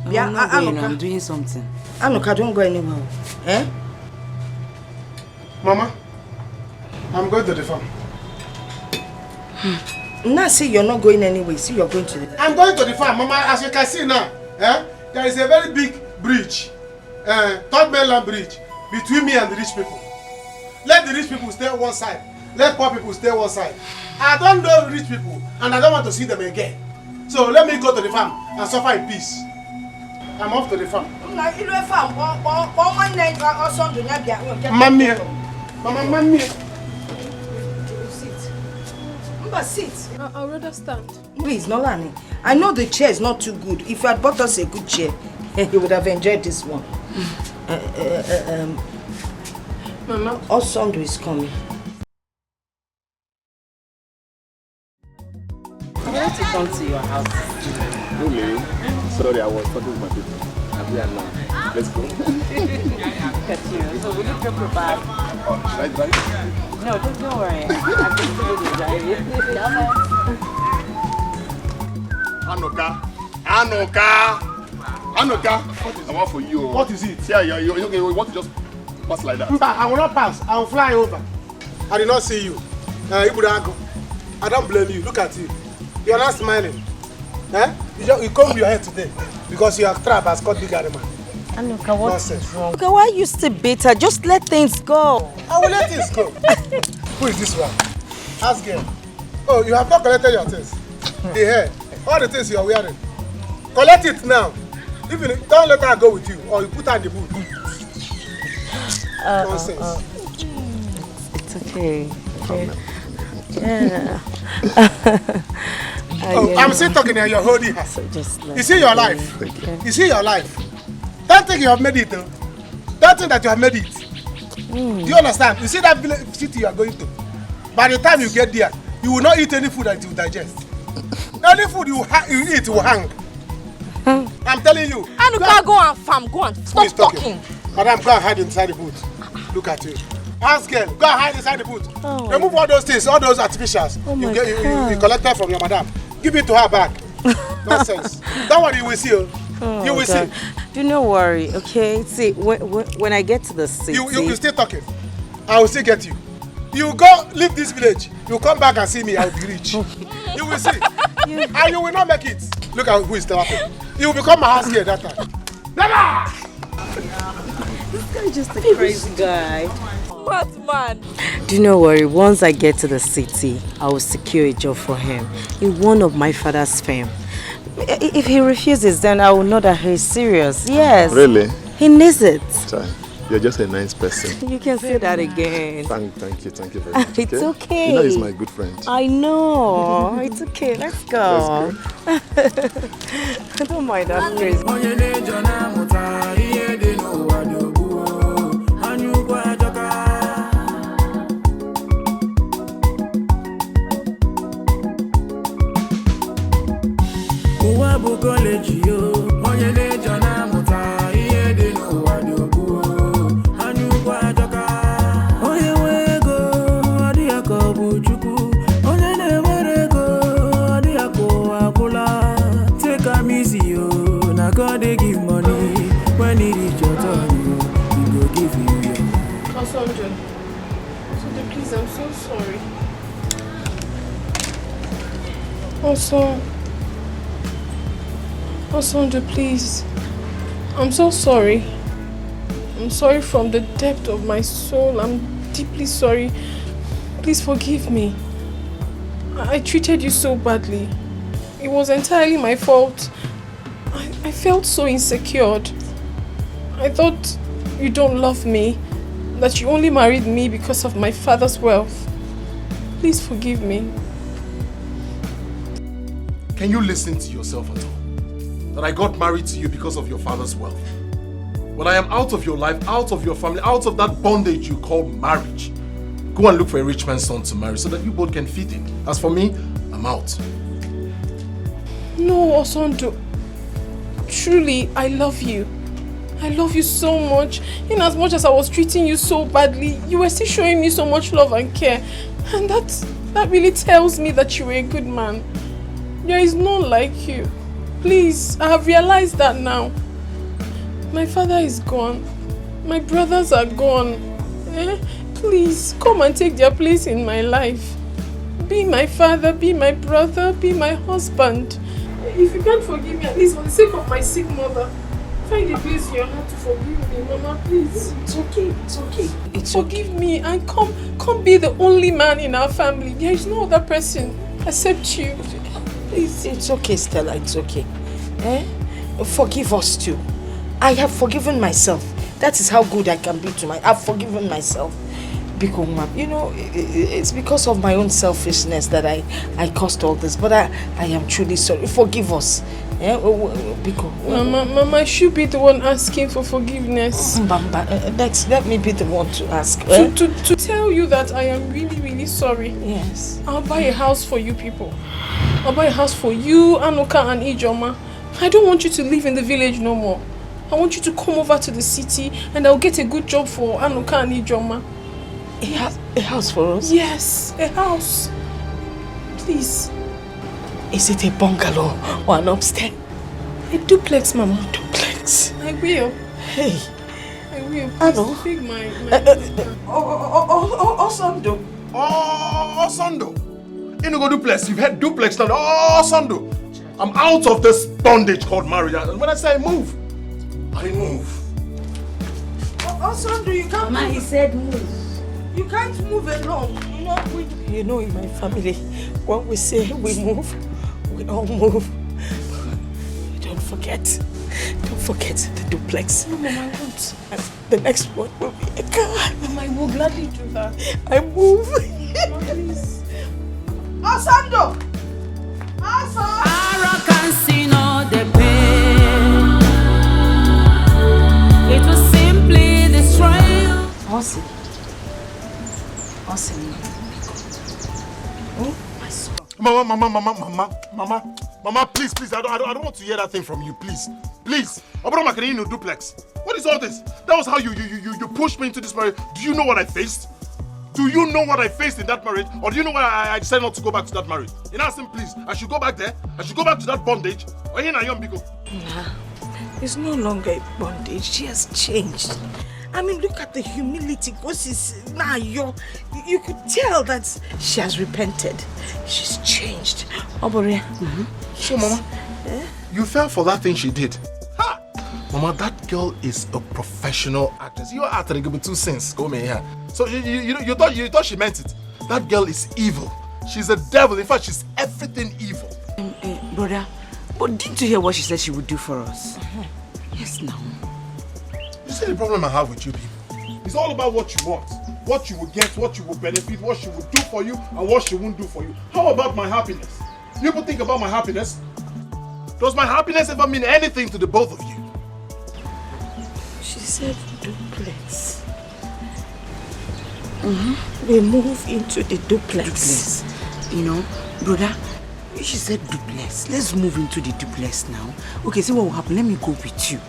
Yeah, I'm doing something. Anuka, don't go anywhere. Eh? Mama, I'm going to the farm. Now see you're not going anywhere. See you're going to the... I'm going to the farm, Mama. As you can see now, there is a very big bridge, third mainland bridge, between me and the rich people. Let the rich people stay on one side. Let poor people stay on one side. I don't know rich people, and I don't want to see them again. So let me go to the farm and suffer in peace. I'm off to the farm. Mamma, sit. I'll rather stand. Please, Nolani. I know the chair is not too good. If you had bought us a good chair, you would have enjoyed this one. Mama, Osondo is coming. wanted to come to your house. Really? Sorry, I was talking to my people. I'm here now. Let's go. Look at you. So will you drop your bag? Right, right? No, don't worry. I'm just going to drive it. Anoka! What is it for you? What is it? Yeah, you want to just pass like that? I will not pass. I will fly over. I did not see you. I don't blame you. Look at you. You are not smiling. Eh? You combed your head today because your trap has caught big animal. Anuka, what's Nonsense. wrong? Anuka, why are you still bitter? Just let things go. I will let things go. Who is this one? Ask him. Oh, you have not collected your things. The hair, all the things you are wearing. Collect it now. Even don't let her go with you, or you put her in the boot. Nonsense. It's okay. Okay. Yeah. I'm still talking and you're holding her. You see your life. You see your life. Don't think you have made it though. Don't think that you have made it. Do you understand? You see that village city you are going to. By the time you get there, you will not eat any food that you digest. Any food you eat will hang. I'm telling you. Anuka, go and farm. Go and stop talking. Madam, go and hide inside the boot. Look at you. Ask girl, go and hide inside the boot. Remove all those things, all those artificials. You collected from your madam. Give it to her back. Nonsense. Don't worry, you will see. You will see. Do not worry, okay? See, when I get to the city... You still talking. I will still get you. You go leave this village. You come back and see me, I will be rich. You will see. And you will not make it. Look at who is talking. You will become my house girl that time. Never! This guy is just a crazy guy. What man? Do not worry, once I get to the city, I will secure a job for him in one of my father's firm. If he refuses, then I will know that he's serious. Yes. Really? He needs it. You're just a nice person. You can say that again. Thank you very much. It's okay. You know he's my good friend. I know. It's okay. Let's go. Don't mind that crazy. God they give money when it is your turn, he go give you your. Osonjo, please, I'm so sorry. Osonjo, please, I'm so sorry. I'm sorry from the depth of my soul. I'm deeply sorry. Please forgive me. I treated you so badly. It was entirely my fault. I felt so insecure. I thought you don't love me, that you only married me because of my father's wealth. Please forgive me. Can you listen to yourself at all? That I got married to you because of your father's wealth. When I am out of your life, out of your family, out of that bondage you call marriage, go and look for a rich man's son to marry so that you both can feed him. As for me, I'm out. No, Osonjo. Truly, I love you. I love you so much. In as much as I was treating you so badly, you were still showing me so much love and care. And that really tells me that you were a good man. There is none like you. Please, I have realized that now. My father is gone. My brothers are gone. Please, come and take their place in my life. Be my father, be my brother, be my husband. If you can't forgive me, at least for the sake of my sick mother, find a place in your heart to forgive me, Mama, please. It's okay, it's okay. Forgive me and come be the only man in our family. There is no other person except you. Please. It's okay, Stella, it's okay. Forgive us too. I have forgiven myself. That is how good I can be to I've forgiven myself. Because, you know, it's because of my own selfishness that I caused all this. But I am truly sorry. Forgive us. Mama, I should be the one asking for forgiveness. Let me be the one to ask. To tell you that I am really, really really sorry. Yes. I'll buy a house for you people. I'll buy a house for you, Anuka and Ijoma. I don't want you to live in the village no more. I want you to come over to the city and I'll get a good job for Anuka and Ijoma. A house for us? Yes, a house. Please. Is it a bungalow or an upstairs? A duplex, Mama. Duplex. I will. Hey. I will. I Please know. big my Osando. Osando. You know go duplex. You've had duplex now. Osando. I'm out of this bondage called marriage. And when I say I move, I move. Osando, you can't. Mama, he said move. You can't move alone. You know, in my family, when we say we move, we all move. Don't forget the duplex. No, Mama, I won't. The next one will be a car. Mama, I will gladly do that. I move. Mama, please. Osando! Arrogance in all the pain. It will simply destroy you. Awesome. Oh, my son. Mama, please, I don't want to hear that thing from you, please. Obroma can no duplex. What is all this? That was how you pushed me into this marriage. Do you know what I faced? Do you know what I faced in that marriage? Or do you know why I decided not to go back to that marriage? In Asim, please, I should go back there. I should go back to that bondage. Or here na young Biko. Nah, it's no longer a bondage. She has changed. I mean, look at the humility. Now you could tell that she has repented. She's changed. Oboria. So, Mama, you fell for that thing she did. Ha! Mama, that girl is a professional actress. You are acting with two sins. Go me here. So you thought she meant it. That girl is evil. She's a devil. In fact, she's everything evil. Brother, but didn't you hear what she said she would do for us? Yes, now. You see the problem I have with you people? It's all about what you want. What you will get, what you will benefit, what she will do for you, and what she won't do for you. How about my happiness? You people think about my happiness? Does my happiness ever mean anything to the both of you? She said duplex. We move into the duplex. You know, brother, she said duplex. Let's move into the duplex now. Okay, see what will happen. Let me go with you.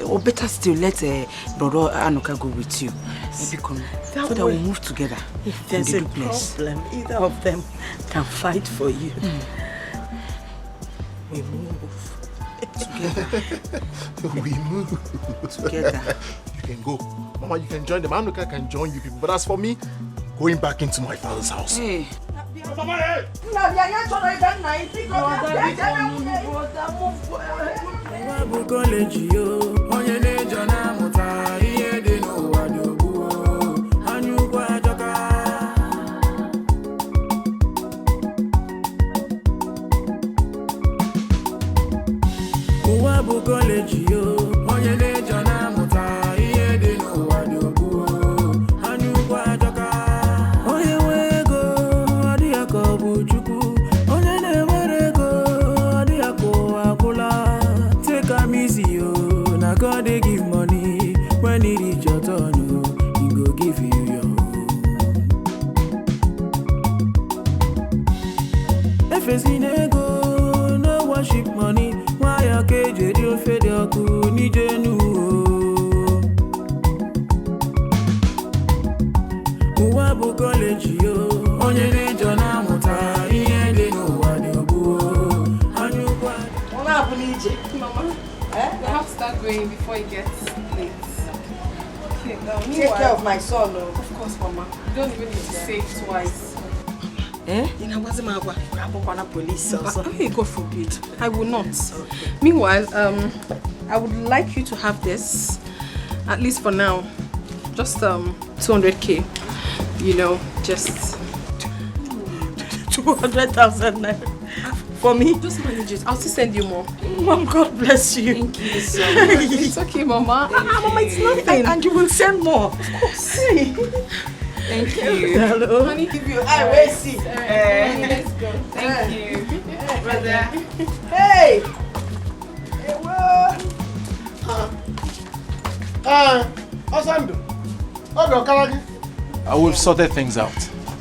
Or better still, let brother Anuka go with you. Yes. So that we'll move together. If there's a problem, either of them can fight for you. We move together. We move together. You can go. Mama, you can join them. Anuka can join you people. But as for me, going back into my father's house. Hey. Mama, hey! God they give money when it reach your turn, he go give you your own. If it's in ego, no worship money. Why a cage you fed your cool ni jenu? Uwabu college yo, onye ne jona muta iye de no wadobu. Anyukwa. What happened, EJ? Mama. We have to start going before it gets late. Okay, take care of my son. Of course, Mama. You don't even need to say it twice. You know, what's my police also. God forbid. I will not. Okay. Meanwhile, I would like you to have this, at least for now, just 200k. You know, just 200,000 naira. For me? Just manage it. I'll still send you more. Mom, God bless you. Thank you so much. It's okay, Mama. Mama, it's nothing. And you will send more. Of course. Thank you. Hello. Honey, give you. I will see. Let's go. Thank you. Brother. Hey! Hey, Osando. Ogo Kalagi. We've sorted things out.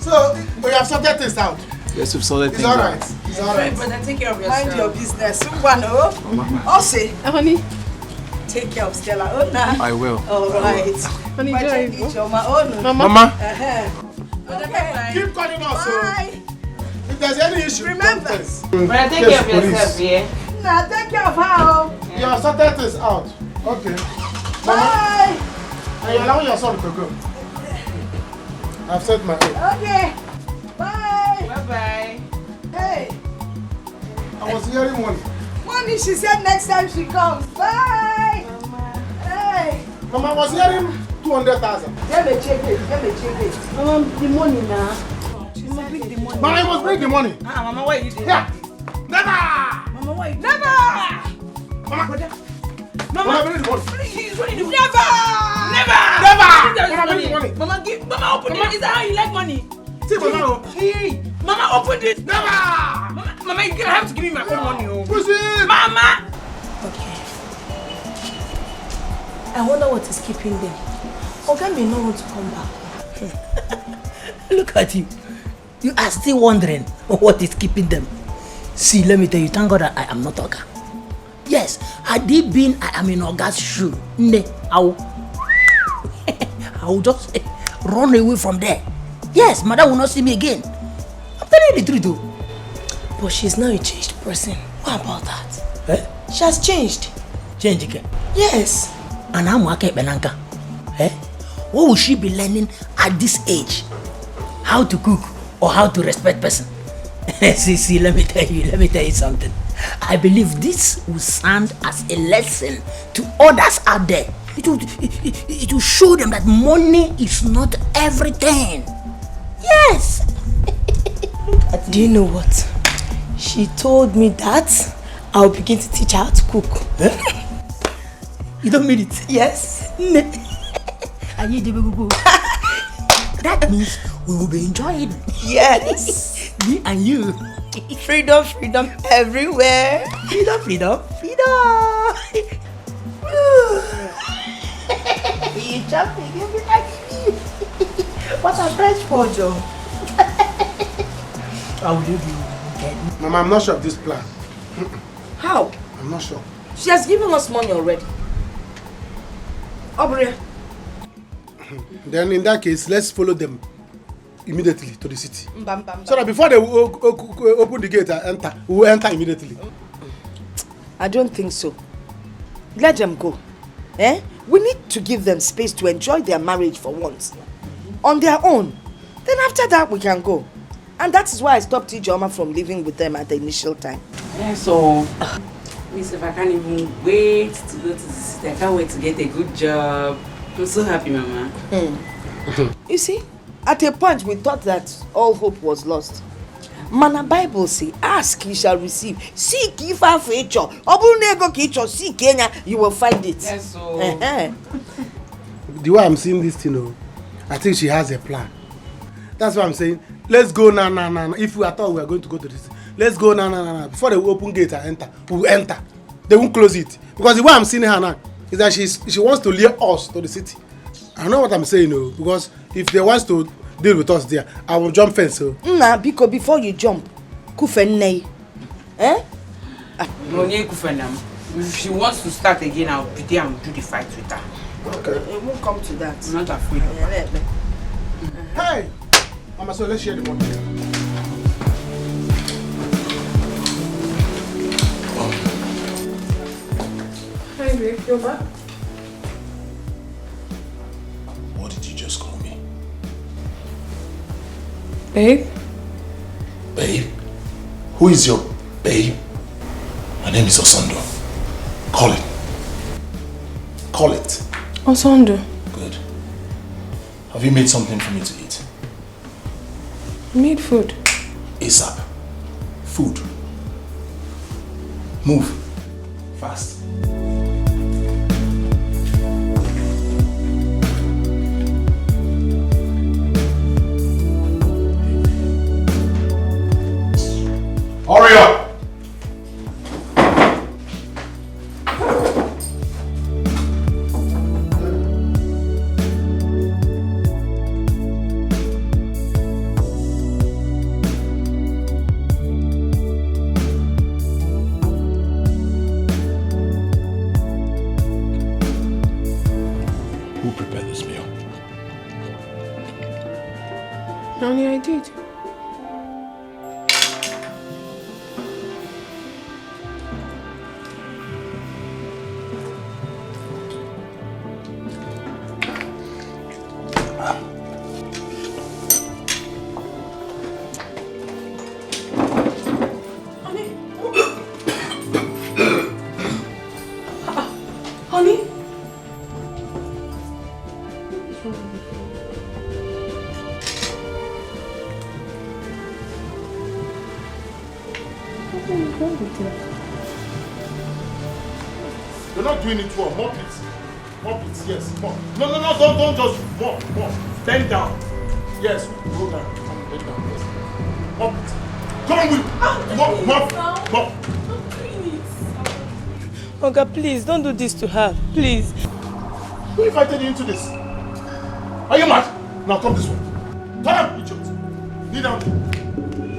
So, we have sorted things out. Yes, we've sorted It's things all out. right. It's all right. Brother, take care of yourself. Mind your business. Also, honey, take care of Stella. Oh, nah. I will. All right. Honey, Mama. Okay. Keep calling us. Bye. If there's any issue, remember. Brother, take care of yourself, yeah? Nah, take care of her. You have sorted things out. Okay. Bye. And you're allowing your son to go. I've said my own. Okay. Bye. Bye-bye. Hey. I was hearing one. Mommy, she said next time she comes. Bye. Mama. Hey. Mama, I was hearing 200,000. Let me check it. Mama, the money now. Mama, bring the money. Mama, I must bring the money. Mama, what are you doing? Yeah. Never. Mama, what are you doing? Never. Mama, Mama, bring the money. Please, what are you doing? Never. Mama, bring the money. Mama, open it. Is that how you like money? See, Mama. Hey, Mama, open it. Never. Mama, you're gonna have to give me my own money. Push it. Mama. Okay. I wonder what is keeping them. Oga may not want to come back. Look at you. You are still wondering what is keeping them. See, let me tell you, thank God that I am not Oga. Yes, had it been I am in Oga's shoe, I will just run away from there. Yes, mother will not see me again. I'm telling you the truth though. But she's now a changed person. What about that? Eh? She has changed. Change again. Yes. And I'm working Benanka. Eh? What will she be learning at this age? How to cook or how to respect person? see, let me tell you something. I believe this will stand as a lesson to others out there. It will show them that money is not everything. Yes. Do you know what? She told me that I'll begin to teach her how to cook. You don't mean it? Yes. That means we will be enjoying. Yes. Me and you. Freedom everywhere. Freedom. You jumping, you be like me. What a fresh photo. How will you be? Mama, I'm not sure of this plan. How? I'm not sure. She has given us money already. Aubrey. Then in that case, let's follow them immediately to the city. So that before they open the gate and enter, we will enter immediately. I don't think so. Let them go. We need to give them space to enjoy their marriage for once. On their own. Then after that, we can go. And that is why I stopped Ijoma from living with them at the initial time. Yeah, so, Miss, if I can't even wait to go to the city, I can't wait to get a good job. I'm so happy, Mama. You see, at a point we thought that all hope was lost. Mana Bible say, ask you shall receive. Seek ye for future. Seek Kenya, you will find it. Yes, so. The way I'm seeing this thing, I think she has a plan. That's why I'm saying, let's go now. If we thought we are going to go to this, let's go now. Before they open gate and enter, we will enter. They won't close it. Because the way I'm seeing her now is that she wants to lure us to the city. I know what I'm saying, because if they want to deal with us there, I will jump fence. Nah, because before you jump, kufenei. If she wants to start again, I'll be there and do the fight with her. Okay. It won't come to that. I'm not afraid of her. Hey! Mama, so let's share the money. Hi, babe. You're back? What did you just call me? Babe? Babe? Who is your babe? My name is Osondo. Call it. Call it. Osondo. Good. Have you made something for me to eat? Made food. ASAP. Food. Move. Fast. Hurry up! You're not doing it well. Mop it. Mop it, yes. Mop. No, don't just mop. Bend down. Yes, go down. Bend down, yes. Mop it. Come on, Will. Mop. Oga, please, don't do this to her. Please. Who invited you into this? Are you mad? Now come this way. Turn up, idiot. Kneel down there.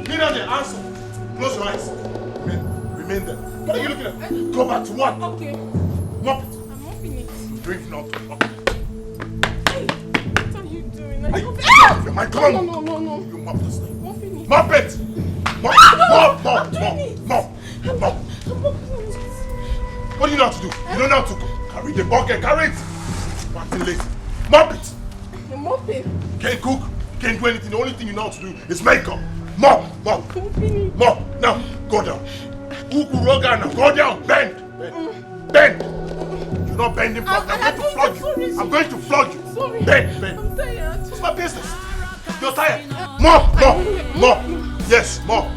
Kneel down there. Answer. Close your eyes. Remain there. What are you looking at? Go back to what? Okay. Mop it. I'm mopping it. Drink now. Mop it. Hey, what are you doing? Come on. No. You mop this thing. Mopping it. Mop it. Mop. What do you know how to do? You don't know how to carry the bucket. Carry it. Acting late. Mop it. I'm mopping. Can't cook. Can't do anything. The only thing you know how to do is makeup. Mop. Now, go down. Ukuroga now. Go down. Bend. You're not bending properly. I'm going to flog you. I'm going to flog you. Sorry. Bend. I'm tired. What's my business? You're tired. Mop. Yes, mop.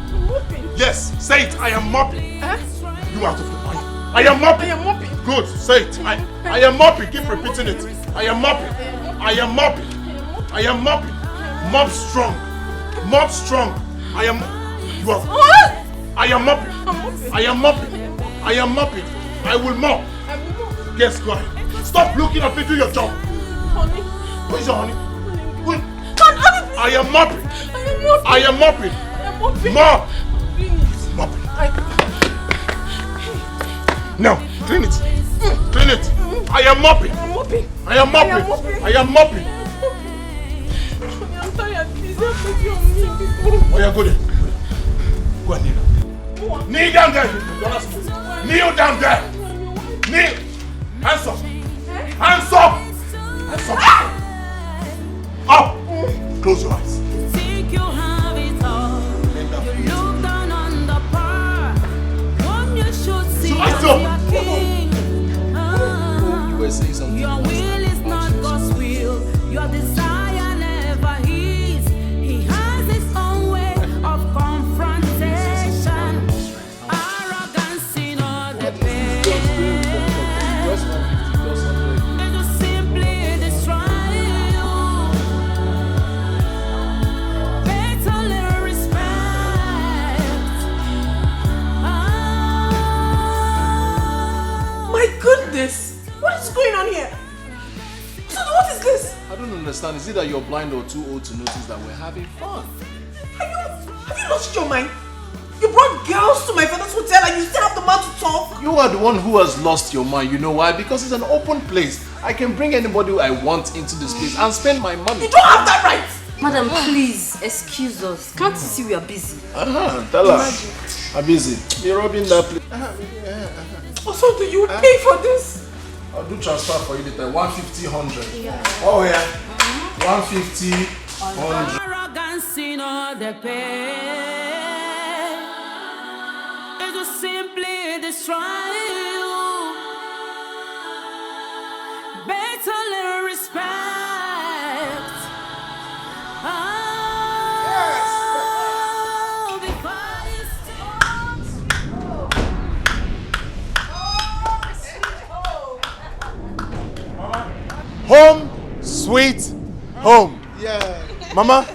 Yes, say it. I am mopping. You out of the mind. I am mopping. Good. Say it. I am mopping. Keep repeating it. I am mopping. Mop strong. I am mopping. I will mop. Guess what? Stop looking up and do your job. Honey. Where's your honey? I am mopping. Mop. Now, clean it. I am mopping. I'm tired. Please help me on me. Oh yeah, go there. Go and kneel down. Kneel down there. Kneel down there. Kneel. Hands up. Up. Close your eyes. Think you have it all. You look down on the bar. One you should see as your king. You were saying something. Your will is not God's will. Your desire never is. He has his own way of confrontation. Arrogance in all the pain. It will simply destroy you. Better little respect. My goodness! What is going on here? So what is this? I don't understand. Is it that you're blind or too old to notice that we're having fun? Have you lost your mind? You brought girls to my father's hotel and you still have the mouth to talk? You are the one who has lost your mind. You know why? Because it's an open place. I can bring anybody I want into this place and spend my money. You don't have that right! Madam, please, excuse us. Can't you see we are busy? Tell her. I'm busy. You're robbing that place. Also, do you pay for this? I'll do transfer for you later. 150, 100. Yeah. Oh yeah. 150, 100. Arrogance in all the pain. It will simply destroy you. Better little respect. Before you Home, sweet home. Yeah. Mama,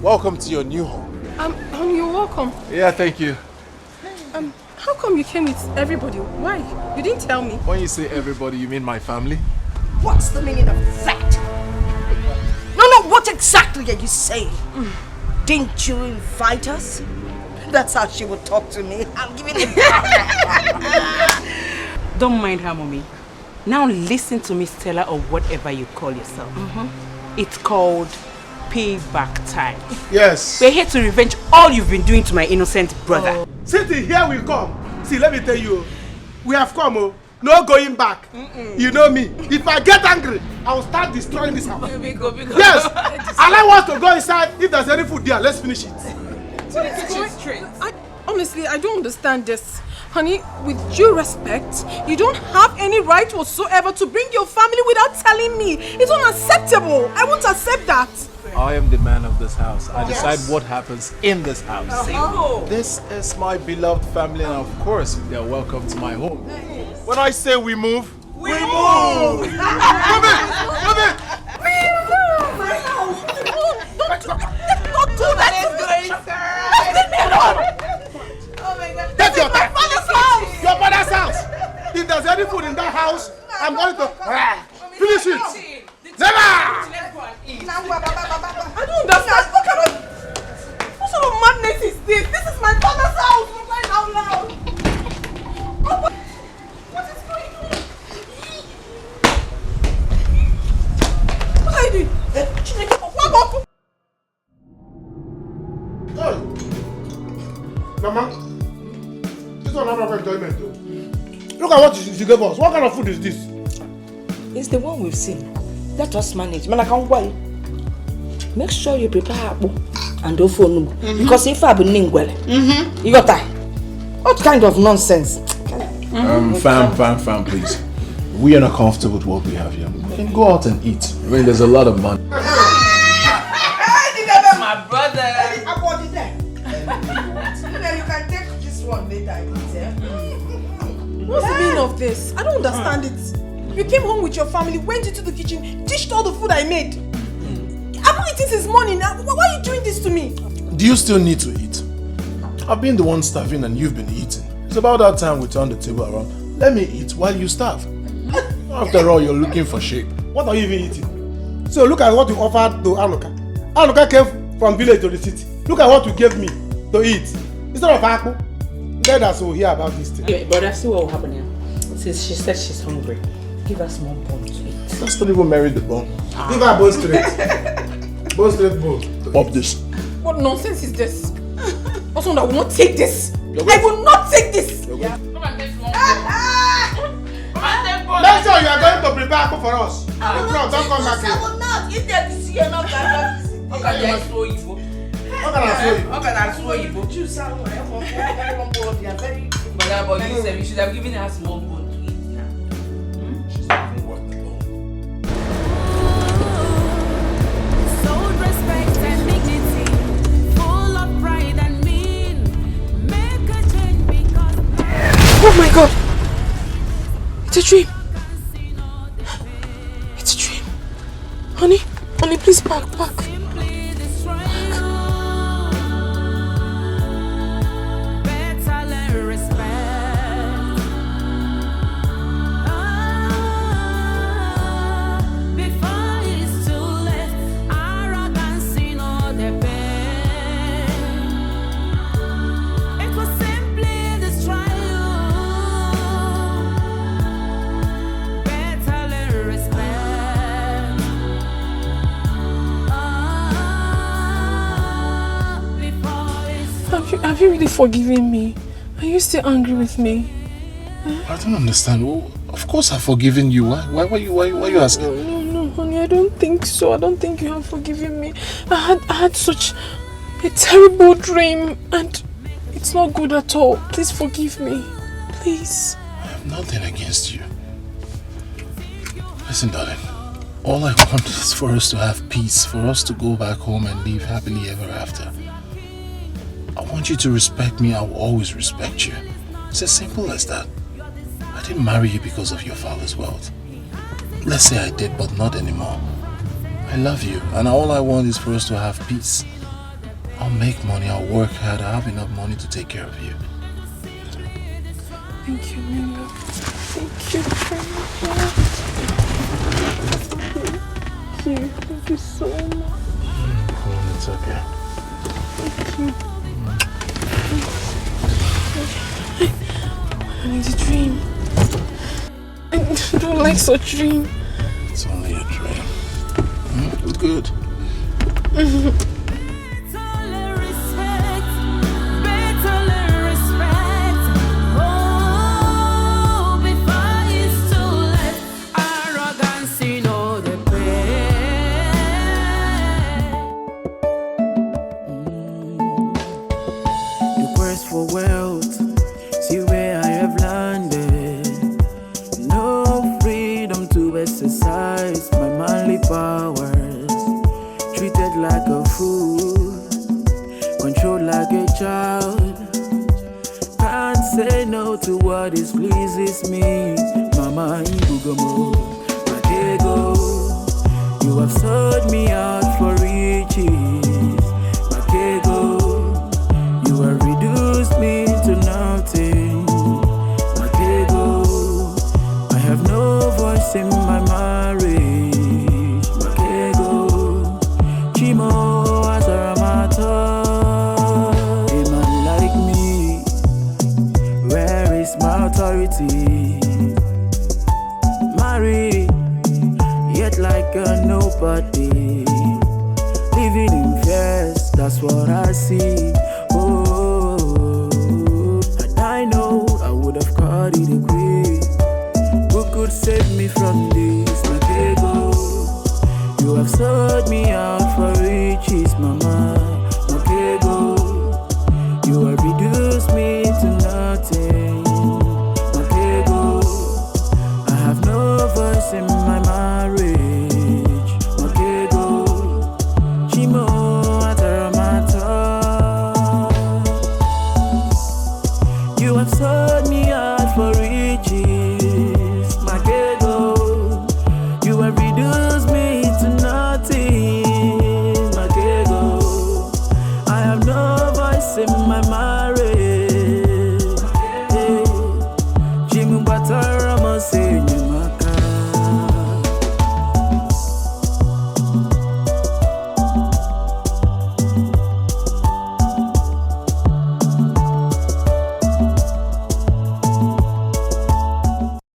welcome to your new home. Honey, you're welcome. Yeah, thank you. How come you came with everybody? Why? You didn't tell me. When you say everybody, you mean my family? What's the meaning of that? No, what exactly are you saying? Didn't you invite us? That's how she would talk to me. I'm giving it back. Don't mind her, mommy. Now listen to me, Stella, or whatever you call yourself. It's called payback time. Yes. We're here to revenge all you've been doing to my innocent brother. City, here we come. See, let me tell you, we have come, no going back. You know me. If I get angry, I will start destroying this house. Yes, allow us to go inside. If there's any food there, let's finish it. Honestly, I don't understand this. Honey, with due respect, you don't have any right whatsoever to bring your family without telling me. It's unacceptable. I won't accept that. I am the man of this house. I decide what happens in this house. This is my beloved family, and of course, they are welcome to my home. When I say we move, we move! Move it! Move it! Don't do that! Leave me alone! Oh my God! That's your father's house! Your father's house! If there's any food in that house, I'm going to finish it! Never! I don't understand. What sort of madness is this? This is my father's house! I'm crying out loud! What is going on? What are you doing? Mama, this one not of enjoyment though. Look at what she gave us. What kind of food is this? It's the one we've seen. Let us manage. Man, I can't wait. Make sure you prepare apple and don't phone because if I be ningwell, you got that. What kind of nonsense? Fam, please. We are not comfortable with what we have here. We can go out and eat. I mean, there's a lot of money. My brother. You can take this one later. What's the meaning of this? I don't understand it. You came home with your family, went into the kitchen, dished all the food I made. I've not eaten since morning. Why are you doing this to me? Do you still need to eat? I've been the one starving and you've been eating. It's about that time we turn the table around. Let me eat while you starve. After all, you're looking for shape. What are you even eating? So look at what you offered to Anuka. Anuka came from village to the city. Look at what you gave me to eat. Instead of apple, let us all hear about this thing. Okay, but that's what will happen here. Since she said she's hungry, give us more bone to eat. Let's not even marry the bone. Give her bone straight. Bone straight bone. Pop this. What nonsense is this? Also, I will not take this. I will not take this. Make sure you are going to prepare apple for us. If not, don't come back here. I will not. If there is here, not that. How can I show you? Choose someone. They are very. But you said you should have given her small bone to eat now. She's not even worth the bone. Soul, respect and dignity, full of pride and mean. Make a change because. Oh my God! It's a dream. It's a dream. Honey, please back. Have you really forgiven me? Are you still angry with me? I don't understand. Well, of course I've forgiven you. Why are you asking? No, honey, I don't think so. I don't think you have forgiven me. I had such a terrible dream and it's not good at all. Please forgive me. Please. I have nothing against you. Listen, darling. All I want is for us to have peace, for us to go back home and live happily ever after. I want you to respect me. I will always respect you. It's as simple as that. I didn't marry you because of your father's wealth. Let's say I did, but not anymore. I love you, and all I want is for us to have peace. I'll make money, I'll work hard, I have enough money to take care of you. Thank you, Nina. Thank you very much. Thank you so much. Come on, it's okay. Thank you. I need a dream. I don't like such dream. It's only a dream. It's good. For wealth, see where I say no to what displeases me. Mama Ibugomo, Matego, you have sold me out for riches. Matego, you have reduced me to nothing. Matego, I have no voice in my marriage. Matego, Chimo Asaramata. Authority, married, yet like a nobody, living in fears, that's what I see.